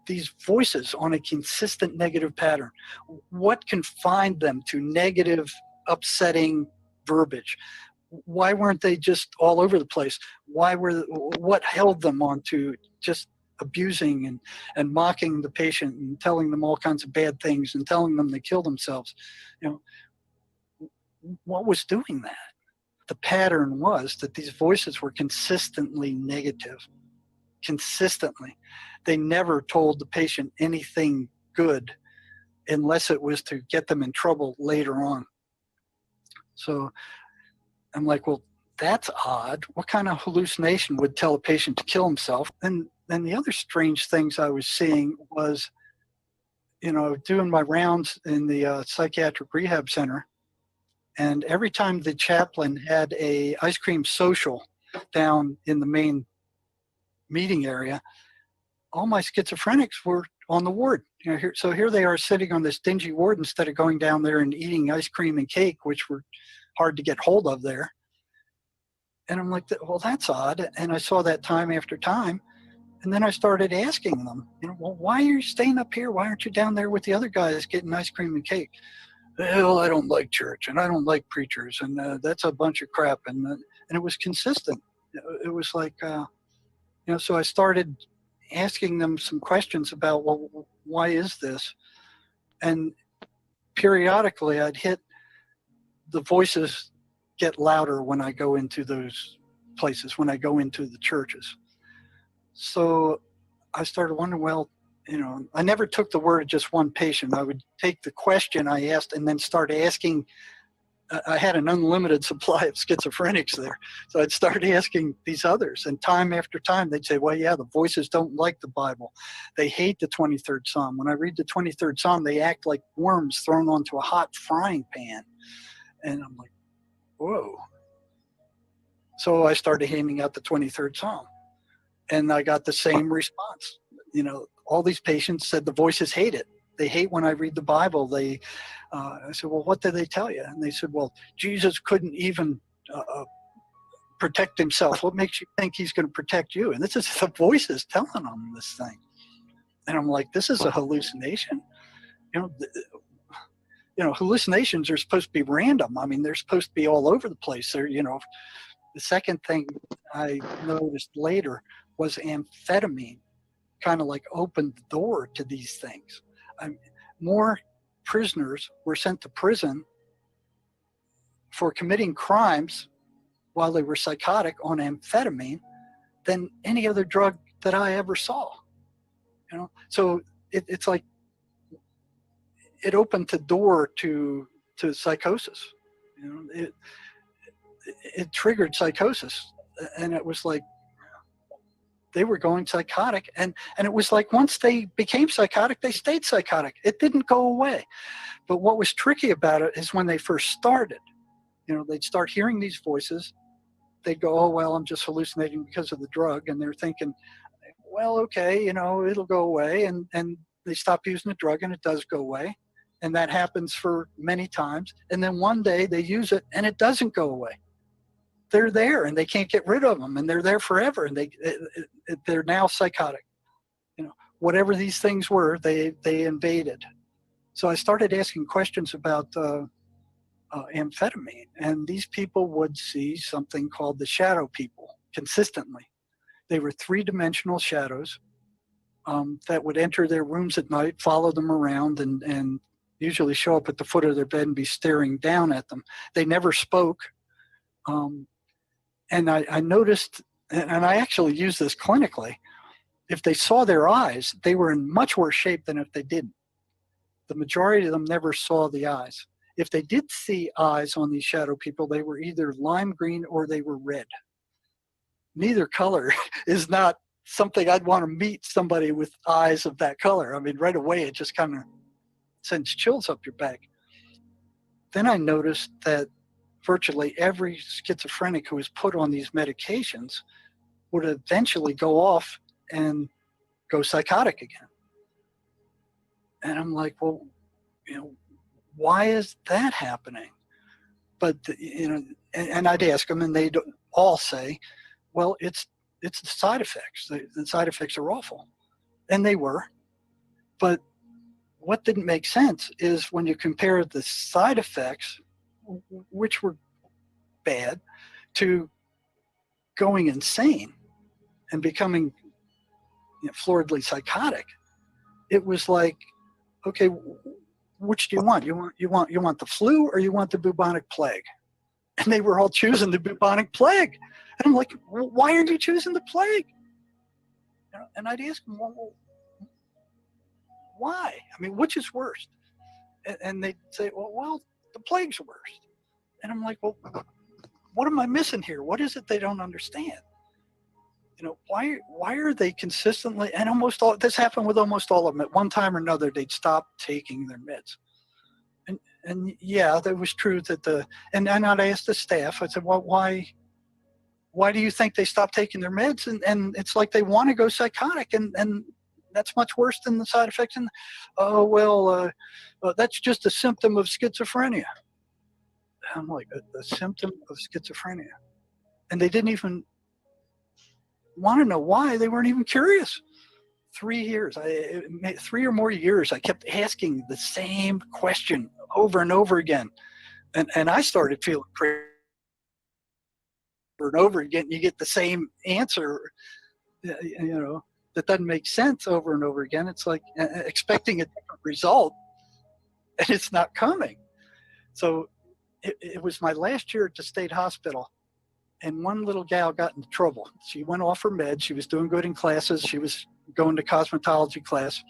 [SPEAKER 22] these voices on a consistent negative pattern? What confined them to negative, upsetting verbiage? Why weren't they just all over the place? What held them on to just abusing and mocking the patient and telling them all kinds of bad things and telling them to kill themselves? You know, what was doing that? The pattern was that these voices were consistently negative. Consistently. They never told the patient anything good unless it was to get them in trouble later on. So I'm like, well, that's odd. What kind of hallucination would tell a patient to kill himself? And then the other strange things I was seeing was, you know, doing my rounds in the psychiatric rehab center, and every time the chaplain had a ice cream social down in the main meeting area, all my schizophrenics were on the ward. You know, so here they are sitting on this dingy ward instead of going down there and eating ice cream and cake, which were hard to get hold of there. And I'm like, well, that's odd. And I saw that time after time. And then I started asking them, you know, well, why are you staying up here? Why aren't you down there with the other guys getting ice cream and cake? Well, I don't like church and I don't like preachers and that's a bunch of crap. And it was consistent. It was like, you know, so I started asking them some questions about, well, why is this? And periodically I'd hit the voices get louder when I go into those places, when I go into the churches. So I started wondering, well, you know, I never took the word of just one patient. I would take the question I asked and then start asking. I had an unlimited supply of schizophrenics there. So I'd start asking these others, and time after time, they'd say, well, yeah, the voices don't like the Bible. They hate the 23rd Psalm. When I read the 23rd Psalm, they act like worms thrown onto a hot frying pan. And I'm like, whoa. So I started handing out the 23rd Psalm, and I got the same response. You know, all these patients said the voices hate it. They hate when I read the Bible. I said, well, what did they tell you? And they said, well, Jesus couldn't even protect himself. What makes you think he's going to protect you? And this is the voices telling him this thing. And I'm like, this is a hallucination. Hallucinations are supposed to be random. I mean, they're supposed to be all over the place. They're, the second thing I noticed later was amphetamine kind of like opened the door to these things. More prisoners were sent to prison for committing crimes while they were psychotic on amphetamine than any other drug that I ever saw. So it's like it opened the door to psychosis. It triggered psychosis, and it was like they were going psychotic, and it was like once they became psychotic, they stayed psychotic. It didn't go away. But what was tricky about it is when they first started, they'd start hearing these voices. They'd go, oh, well, I'm just hallucinating because of the drug. And they're thinking, well, okay, it'll go away. And they stop using the drug and it does go away. And that happens for many times. And then one day they use it and it doesn't go away. They're there and they can't get rid of them, and they're there forever. And they're now psychotic. Whatever these things were, they invaded. So I started asking questions about amphetamine, and these people would see something called the shadow people consistently. They were three-dimensional shadows that would enter their rooms at night, follow them around, and usually show up at the foot of their bed and be staring down at them. They never spoke. And I noticed, and I actually used this clinically, if they saw their eyes, they were in much worse shape than if they didn't. The majority of them never saw the eyes. If they did see eyes on these shadow people, they were either lime green or they were red. Neither color is not something I'd want to meet somebody with eyes of that color. I mean, right away, it just kind of sends chills up your back. Then I noticed that virtually every schizophrenic who was put on these medications would eventually go off and go psychotic again. And I'm like, well, why is that happening? But, and I'd ask them, and they'd all say, well, it's the side effects. The side effects are awful. And they were. But what didn't make sense is when you compare the side effects, which were bad, to going insane and becoming floridly psychotic, it was like, okay, which do you want? You want the flu or you want the bubonic plague? And they were all choosing the bubonic plague. And I'm like, well, why are you choosing the plague? And I'd ask them, well, why? I mean, which is worst? And they'd say, well, the plague's worst. And I'm like, well, what am I missing here? What is it they don't understand? Why are they consistently, and almost all, this happened with almost all of them, at one time or another, they'd stop taking their meds. And yeah, that was true that and I'd ask the staff, I said, well, why do you think they stopped taking their meds? And it's like they want to go psychotic, and that's much worse than the side effects. And, that's just a symptom of schizophrenia. I'm like, a symptom of schizophrenia. And they didn't even want to know why. They weren't even curious. 3 years, 3 or more years, I kept asking the same question over and over again. And I started feeling crazy. Over and over again, you get the same answer, that doesn't make sense over and over again. It's like expecting a different result, and it's not coming. So it was my last year at the state hospital, and one little gal got into trouble. She went off her meds. She was doing good in classes. She was going to cosmetology class,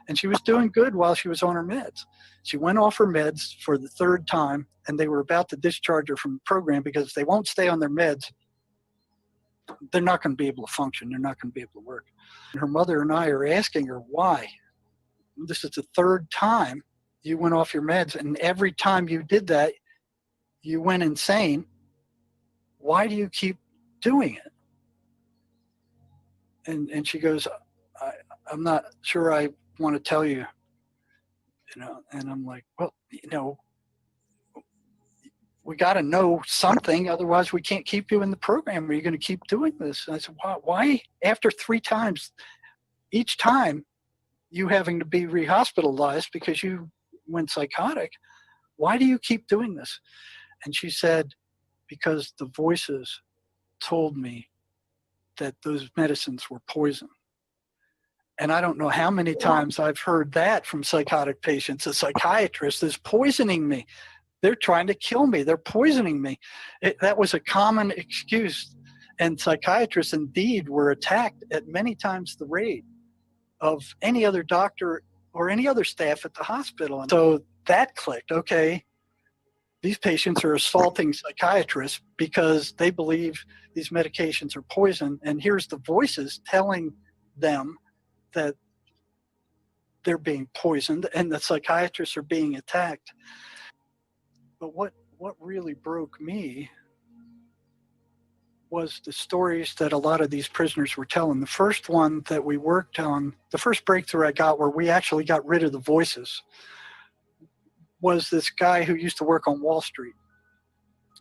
[SPEAKER 22] and she was doing good while she was on her meds. She went off her meds for the third time, and they were about to discharge her from the program because if they won't stay on their meds, they're not going to be able to function. They're not going to be able to work. And her mother and I are asking her, why? This is the third time you went off your meds, and every time you did that, you went insane. Why do you keep doing it? And she goes, I'm not sure I want to tell you, and I'm like, well, we got to know something, otherwise we can't keep you in the program. Are you going to keep doing this? And I said, why after 3 times, each time you having to be rehospitalized because you went psychotic, why do you keep doing this? And she said, because the voices told me that those medicines were poison. And I don't know how many times I've heard that from psychotic patients. A psychiatrist is poisoning me. They're trying to kill me. They're poisoning me. That was a common excuse. And psychiatrists indeed were attacked at many times the rate of any other doctor or any other staff at the hospital. And so that clicked. Okay, these patients are assaulting psychiatrists because they believe these medications are poison. And here's the voices telling them that they're being poisoned and the psychiatrists are being attacked. But what really broke me was the stories that a lot of these prisoners were telling. The first one that we worked on, the first breakthrough I got where we actually got rid of the voices, was this guy who used to work on Wall Street.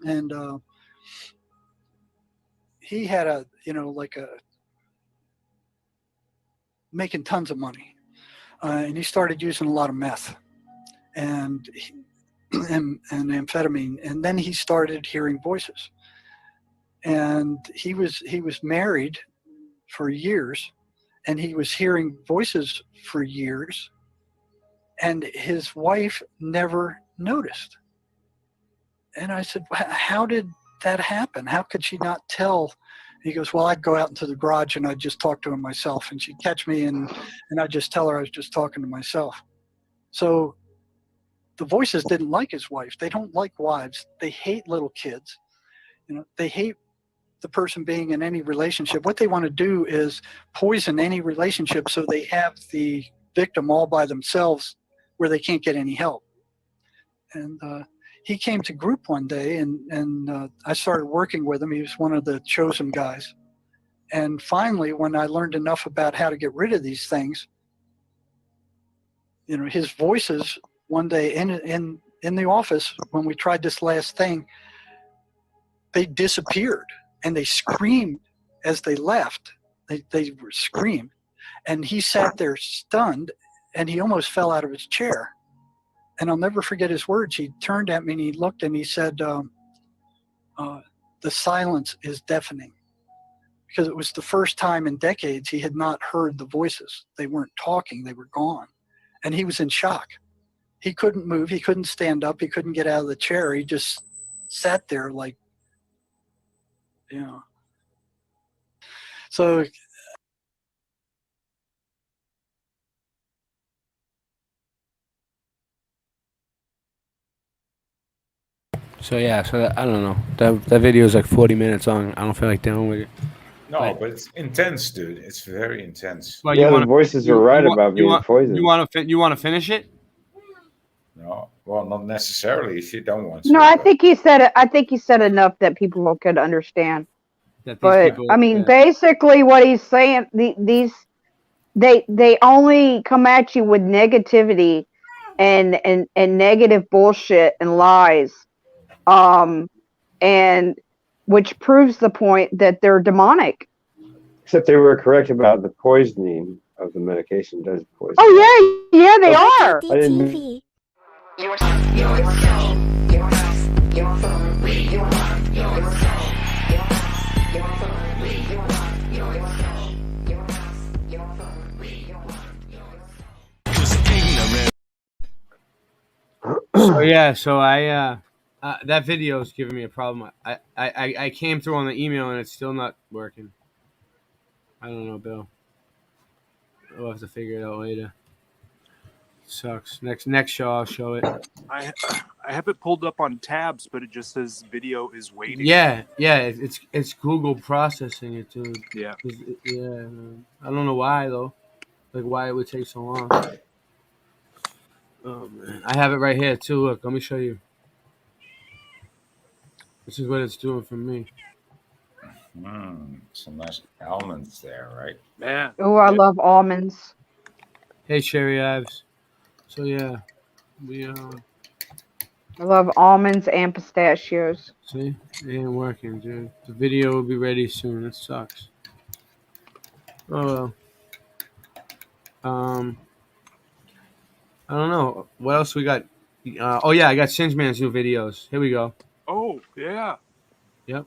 [SPEAKER 22] And he had making tons of money. And he started using a lot of meth and amphetamine. And then he started hearing voices. And he was married for years, and he was hearing voices for years, and his wife never noticed. And I said, how did that happen? How could she not tell? He goes, well, I'd go out into the garage and I'd just talk to him myself, and she'd catch me and I'd just tell her I was just talking to myself. So the voices didn't like his wife. They don't like wives. They hate little kids. They hate the person being in any relationship. What they want to do is poison any relationship so they have the victim all by themselves where they can't get any help. And he came to group one day, and I started working with him. He was one of the chosen guys. And finally, when I learned enough about how to get rid of these things, his voices one day in the office when we tried this last thing, they disappeared. And they screamed as they left. They screamed. And he sat there stunned, and he almost fell out of his chair. And I'll never forget his words. He turned at me and he looked and he said, the silence is deafening. Because it was the first time in decades he had not heard the voices. They weren't talking, they were gone. And he was in shock. He couldn't move, he couldn't stand up, he couldn't get out of the chair. He just sat there like, So
[SPEAKER 8] yeah, I don't know. That video is like 40 minutes long. I don't feel like dealing with it.
[SPEAKER 20] No, but it's intense, dude. It's very intense.
[SPEAKER 8] Well,
[SPEAKER 3] the voices were right about being poisoned.
[SPEAKER 8] You want to finish it?
[SPEAKER 20] No, well, not necessarily if you don't want to.
[SPEAKER 21] No, I think he said it. I think he said enough that people could understand. But I mean, basically, what he's saying, they only come at you with negativity and negative bullshit and lies, and which proves the point that they're demonic.
[SPEAKER 3] Except they were correct about the poisoning of the medication does poison.
[SPEAKER 21] Oh yeah, they are.
[SPEAKER 3] I didn't.
[SPEAKER 8] So I that video is giving me a problem. I came through on the email and it's still not working. I don't know, Bill. We'll have to figure it out later. Sucks. Next show I'll show it.
[SPEAKER 10] I have it pulled up on tabs, but it just says video is waiting.
[SPEAKER 8] Yeah, it's Google processing it, dude.
[SPEAKER 10] Yeah.
[SPEAKER 8] Yeah. I don't know why though. Like why it would take so long. Oh man, I have it right here too. Look, let me show you. This is what it's doing for me.
[SPEAKER 20] Some nice almonds there, right?
[SPEAKER 10] Man.
[SPEAKER 21] Oh, I love almonds.
[SPEAKER 8] Hey, Cherry Ives. So yeah, we
[SPEAKER 21] I love almonds and pistachios.
[SPEAKER 5] See, it ain't working, dude. The video will be ready soon. It sucks. Oh well. I don't know what else we got. Oh yeah, I got Singe Man's new videos. Here we go.
[SPEAKER 10] Oh yeah.
[SPEAKER 5] Yep.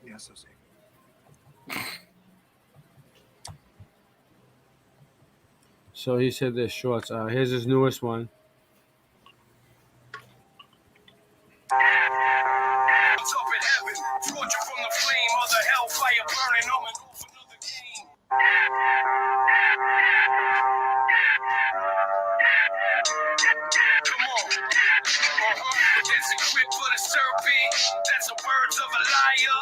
[SPEAKER 10] Yes, I see.
[SPEAKER 5] So he said there's shorts. Here's his newest one.
[SPEAKER 13] That's the words of a liar.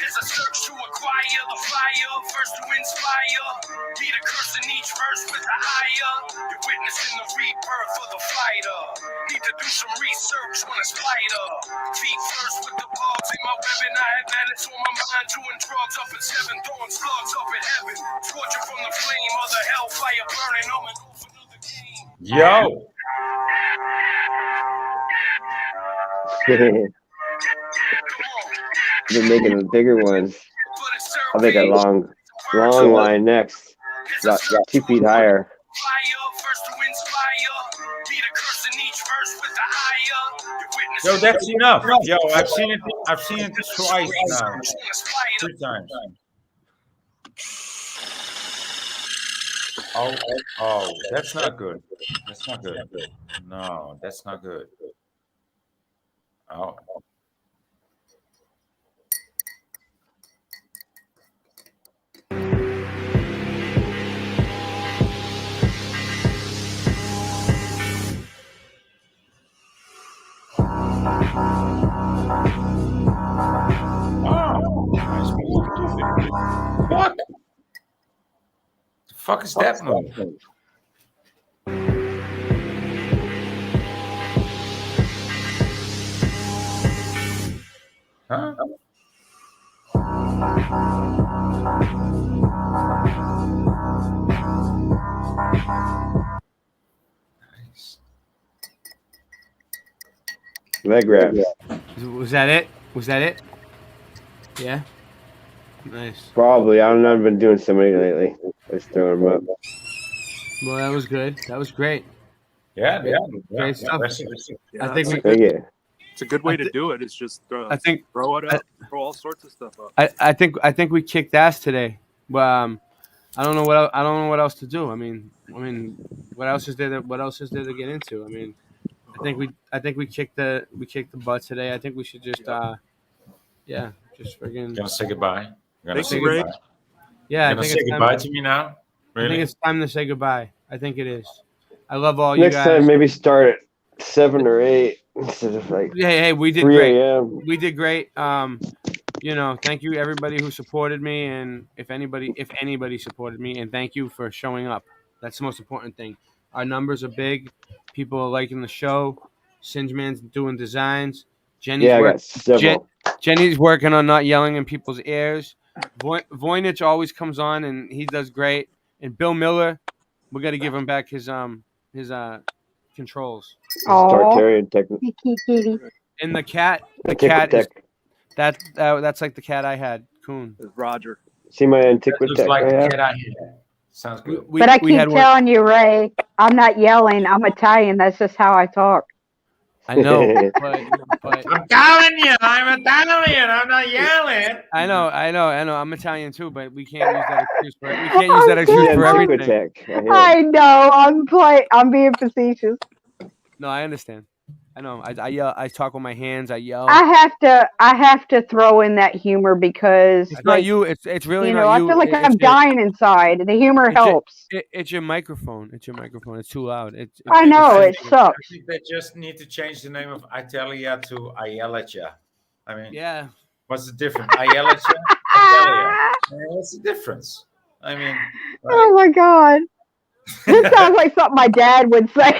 [SPEAKER 13] It's a search to acquire the fire, first to inspire. Need a curse in each verse with a higher. You're witnessing the rebirth of the fighter. Need to do some research on a spider. Feet first with the bugs in my weapon. I had madness on my mind, doing drugs up in 7, throwing slugs up in heaven. Torture from the flame of the hellfire burning on and off another game.
[SPEAKER 20] Yo.
[SPEAKER 3] Been making the bigger ones. I'll make a long line next. About 2 feet higher.
[SPEAKER 20] Yo, that's enough. Yo, I've seen it twice now. 2 times. Oh, that's not good. That's not good. No, that's not good. Oh. Fuck. The fuck is that move? Huh? Nice.
[SPEAKER 3] Leg wraps.
[SPEAKER 5] Was that it? Was that it? Yeah. Nice.
[SPEAKER 3] Probably. I don't know. I've been doing so many lately. I just throw them up.
[SPEAKER 5] Well, that was good. That was great.
[SPEAKER 20] Yeah,
[SPEAKER 5] Great stuff.
[SPEAKER 10] Yeah,
[SPEAKER 5] I think we.
[SPEAKER 10] It's a good way to do it. It's just throw it up, throw all sorts of stuff up.
[SPEAKER 5] I think we kicked ass today. But I don't know what else to do. I mean, what else is there? What else is there to get into? I mean, I think we kicked the butt today. I think we should just just friggin'
[SPEAKER 20] Gonna say goodbye.
[SPEAKER 5] Gonna say goodbye. Yeah,
[SPEAKER 20] You're gonna say goodbye to me now. Really?
[SPEAKER 5] I think it's time to say goodbye. I think it is. I love all
[SPEAKER 3] Next
[SPEAKER 5] you guys.
[SPEAKER 3] time, maybe start at 7 or 8 instead of like
[SPEAKER 5] Hey, we did
[SPEAKER 3] 3
[SPEAKER 5] great.
[SPEAKER 3] a.m.
[SPEAKER 5] We did great. Thank you everybody who supported me, and if anybody supported me, and thank you for showing up. That's the most important thing. Our numbers are big. People are liking the show. Singe Man's doing designs. Jenny's
[SPEAKER 3] I got several.
[SPEAKER 5] Jenny's working on not yelling in people's ears. Voynich always comes on and he does great. And Bill Miller, we got to give him back his controls.
[SPEAKER 3] Tartarian
[SPEAKER 5] And the cat is that's like the cat I had, Coon.
[SPEAKER 10] It's Roger.
[SPEAKER 3] See my Antiquitech
[SPEAKER 20] like
[SPEAKER 3] I
[SPEAKER 20] the
[SPEAKER 3] have?
[SPEAKER 20] cat I had. Sounds good.
[SPEAKER 21] But I keep telling you, Ray, I'm not yelling. I'm Italian. That's just how I talk.
[SPEAKER 5] I know, but
[SPEAKER 20] I'm telling you, I'm Italian. I'm not yelling.
[SPEAKER 5] I know. I'm Italian too, but we can't use that excuse for it. We can't use that excuse for everything.
[SPEAKER 21] I know. I'm being facetious.
[SPEAKER 5] No, I understand. I know. I yell. I talk with my hands. I yell.
[SPEAKER 21] I have to throw in that humor because
[SPEAKER 5] it's not you. It's really not you.
[SPEAKER 21] I feel like I'm dying inside. The humor helps.
[SPEAKER 5] It's your microphone. It's your microphone. It's too loud.
[SPEAKER 21] I know it sucks.
[SPEAKER 20] I think they just need to change the name of Italia to I yell at ya. I mean,
[SPEAKER 5] yeah.
[SPEAKER 20] What's the difference? I yell at ya. Italia. What's the difference? I mean. Right.
[SPEAKER 21] Oh my god, this sounds like something my dad would say.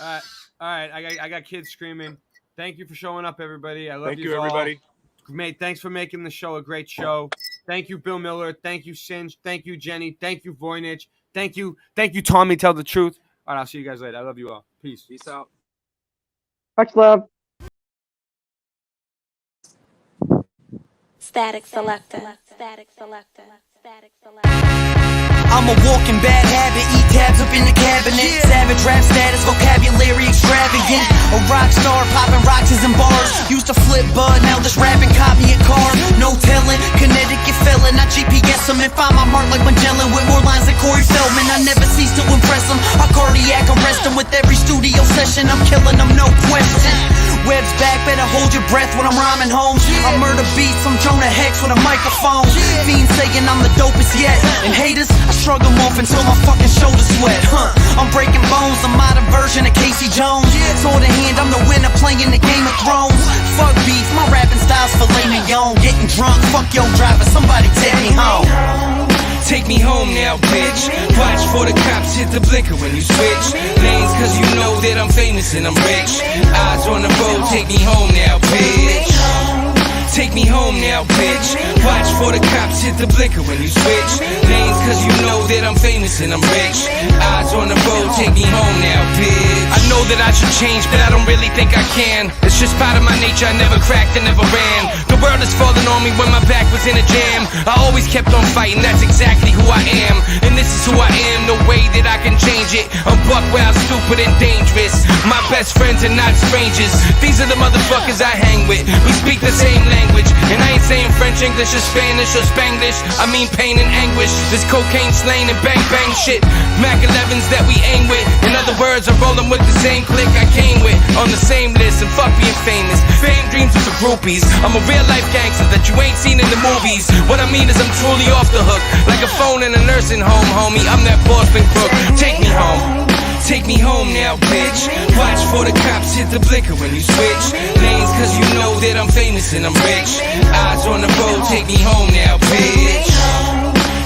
[SPEAKER 5] All right. I got kids screaming. Thank you for showing up, everybody. I love
[SPEAKER 10] Thank you,
[SPEAKER 5] all.
[SPEAKER 10] everybody.
[SPEAKER 5] Mate, thanks for making the show a great show. Thank you, Bill Miller. Thank you, Singe. Thank you, Jenny. Thank you, Voynich. Thank you, Tommy. Tell the truth. All right, I'll see you guys later. I love you all. Peace.
[SPEAKER 10] Peace out.
[SPEAKER 21] Much love.
[SPEAKER 6] Static selector. Static selector. Static selector.
[SPEAKER 9] I'm a walking bad habit, eat tabs up in the cabinet. Savage rap status, vocabulary extravagant. A rock star, popping rocks in bars. Used to flip bud, now this rapping copy a car. No telling, Connecticut felon. I GPS them and find my mark like Magellan with more lines than Corey Feldman. I never cease to impress them. I cardiac arrest them with every studio session. I'm killing them, no question. Web's back, better hold your breath when I'm rhyming home. I murder beats, I'm Jonah Hex with a microphone. Fiends saying I'm the dopest yet. And haters, I shrug them off until my fucking shoulders sweat. I'm breaking bones, the modern version of Casey Jones. Sword in hand, I'm the winner playing the Game of Thrones. Fuck beef, my rapping style's filet mignon. Getting drunk, fuck your driver, somebody take me home.
[SPEAKER 23] Take me home now, bitch. Watch for the cops hit the blinker when you switch lanes, cause you know that I'm famous and I'm rich. Eyes on the road, take me home now, bitch. Take me home now, bitch. Watch for the cops hit the blinker when you switch lanes, cause you know that I'm famous and I'm rich. Eyes on the road, take me home now, bitch. I know that I should change, but I don't really think I can. It's just part of my nature, I never cracked and never ran. The world is falling on me when my back was in a jam. I always kept on fighting, that's exactly who I am. And this is who I am, no way that I can change it. I'm buck wild, stupid and dangerous. My best friends are not strangers. These are the motherfuckers I hang with. We speak the same language. And I ain't saying French, English, or Spanish, or Spanglish. I mean pain and anguish. This cocaine slaying and bang bang shit. Mac 11s that we aim with. In other words, I'm rolling with the same clique I came with. On the same list, and fuck being famous. Fame dreams are for groupies. I'm a real life gangster that you ain't seen in the movies. What I mean is I'm truly off the hook. Like a phone in a nursing home, homie. I'm that Boston crook. Take me home. Take me home now, bitch. Watch for the cops hit the blinker when you switch lanes, cause you know that I'm famous and I'm rich. Eyes on the road, take me home now, bitch.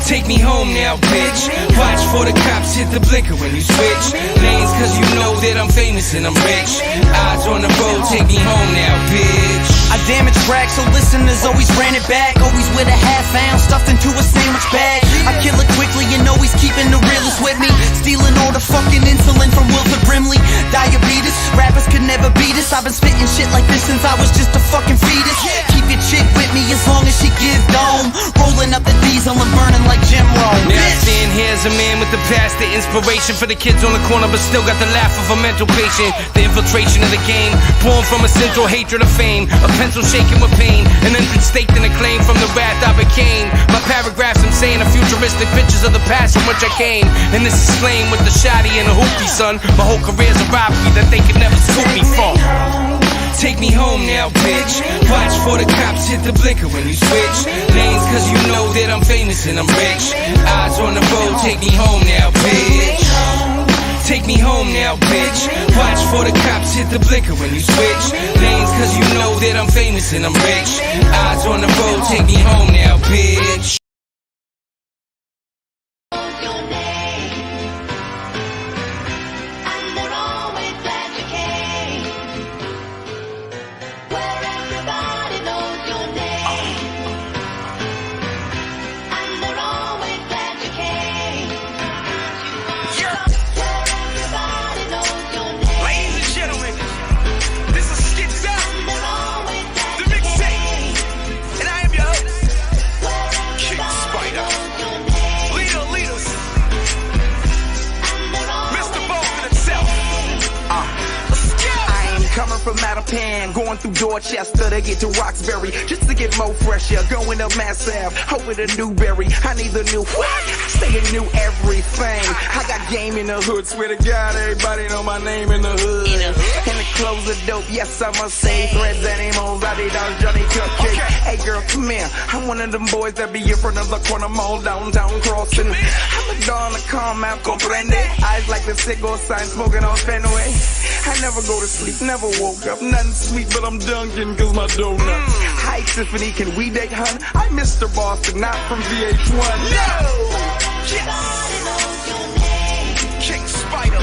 [SPEAKER 23] Take me home now, bitch. Watch for the cops hit the blinker when you switch lanes, cause you know that I'm famous and I'm rich. Eyes on the road, take me home now, bitch.
[SPEAKER 9] I damage tracks, so listeners always ran it back. Always with a half ounce stuffed into a sandwich bag. I kill it quickly and always keeping the realest with me. Stealing all the fucking insulin from Wilford Brimley. Diabetes, rappers could never beat us. I've been spitting shit like this since I was just a fucking fetus. Keep your chick with me as long as she gives dome. Rolling up the diesel and burning like Jim Rome.
[SPEAKER 23] Now I stand here as a man with the past, the inspiration for the kids on the corner, but still got the laugh of a mental patient. The infiltration of the game, born from a central hatred of fame. A pencil shaking with pain, an entrance staked in a claim from the wrath I became. My paragraphs I'm saying are futuristic pictures of the past from which I came. And this is slain with the shoddy and the hoopty, son. My whole career's a robbery that they could never scoop me from. Take me home now, bitch. Watch for the cops hit the blinker when you switch lanes, cause you know that I'm famous and I'm rich. Eyes on the road, take me home now, bitch. Take me home now, bitch. Watch for the cops hit the blinker when you switch lanes, cause you know that I'm famous and I'm rich. Eyes on the road, take me home now, bitch.
[SPEAKER 24] From Mattapan, going through Dorchester to get to Roxbury, just to get more fresher. Going up Mass Ave, hoping a Newberry. I need the new what? Staying new everything. I got game in the hood, swear to God, everybody know my name in the hood. And the clothes are dope, yes I must say. Threads and emos, Adidas, Johnny Cupcake. Hey girl, come here. I'm one of them boys that be in front of the corner mall downtown crossing. I'm a dawn to calm out, comprende. Eyes like the cigar sign, smoking on Fenway. I never go to sleep, never woke up, nothing sweet, but I'm dunking cause my donut. Hi Tiffany, can we date, hun? I'm Mr. Boston, not from VH1. No! Yes! King Spider.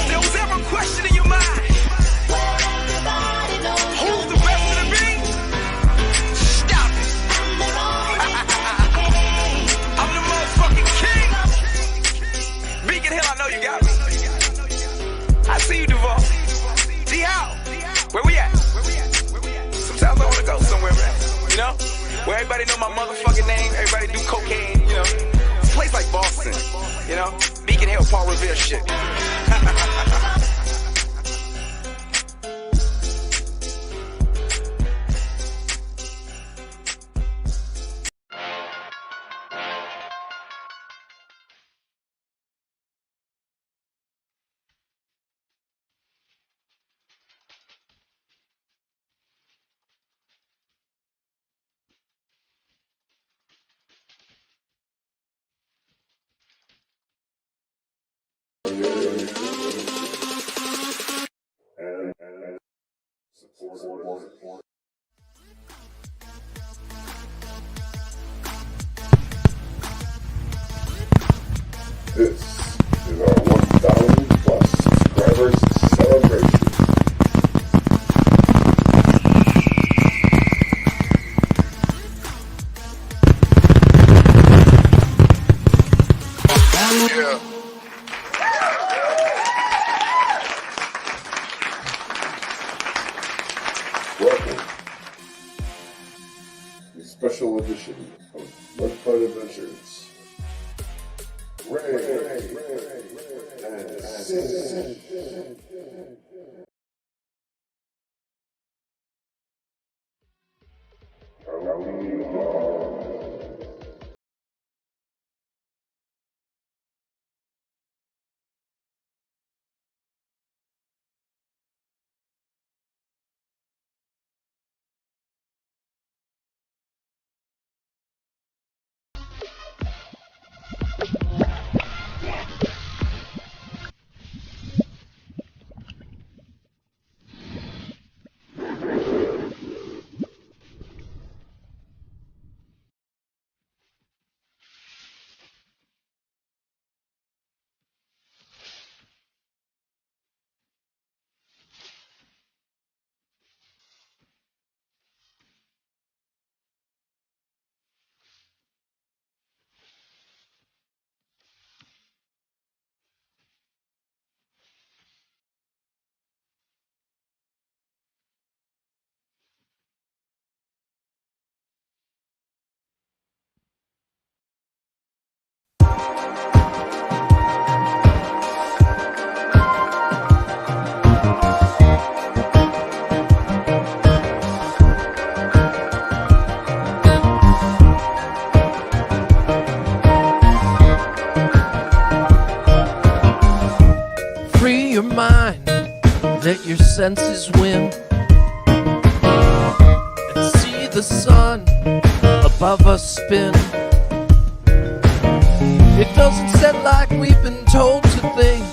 [SPEAKER 24] There was ever a question in your mind? Who's the best of the beat? Stop it. I'm the motherfucking king. Duval. D-How. Where we at? Sometimes I want to go somewhere, man. You know? Where everybody know my motherfucking name, everybody do cocaine, you know? It's a place like Boston, you know? Beacon Hill, Paul Revere shit.
[SPEAKER 4] This is our 1,000 plus subscribers celebration.
[SPEAKER 24] Yeah.
[SPEAKER 4] Welcome to a special edition of Mudfight Adventures. Ray and Sin.
[SPEAKER 7] Free your mind, let your senses win, and see the sun above us spin. It doesn't set like we've been told to think,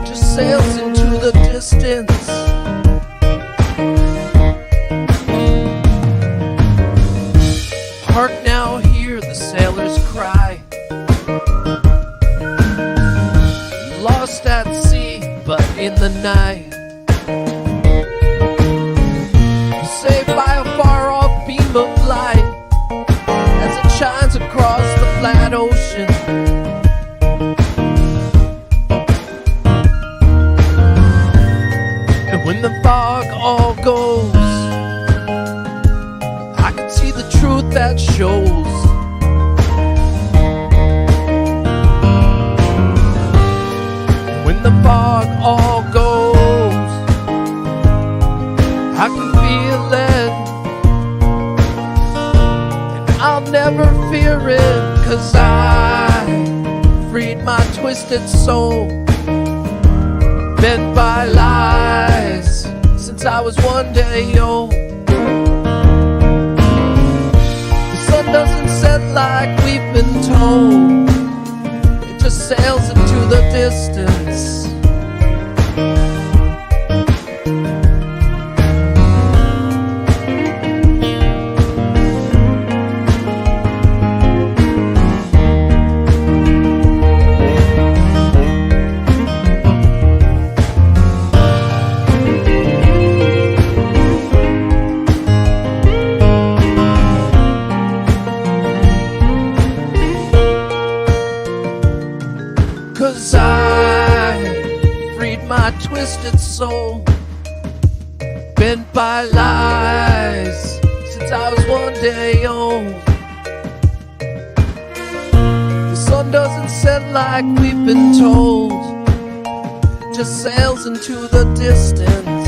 [SPEAKER 7] just sails into the distance. Hark now, hear the sailors cry, lost at sea, but in the night, saved by a far-off beam of light as it shines across the flat ocean. And when the fog all goes, I can see the truth that shows. When the fog all goes, I can feel it, and I'll never fear it, 'cause I freed my twisted soul, bent by lies since I was 1 day old. The sun doesn't set like we've been told, it just sails into the distance. Cause I my twisted soul, bent by lies since I was 1 day old. The sun doesn't set like we've been told, just sails into the distance.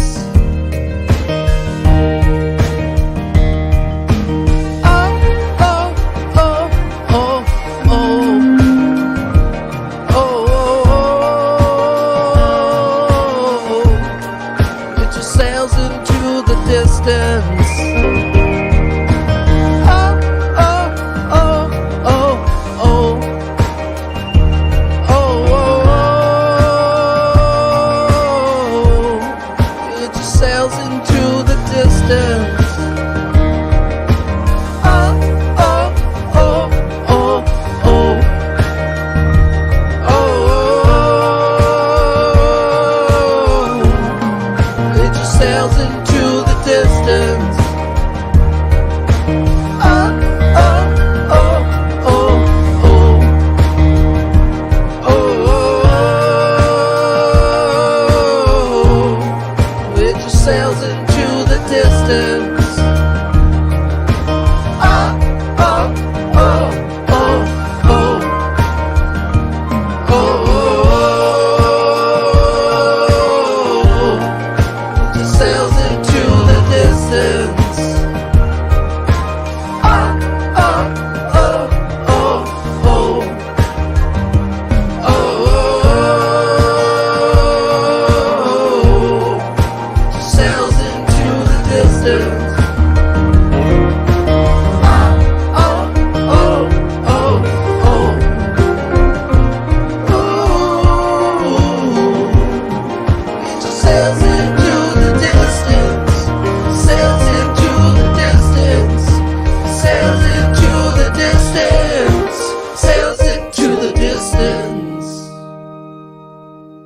[SPEAKER 7] Sails into the distance.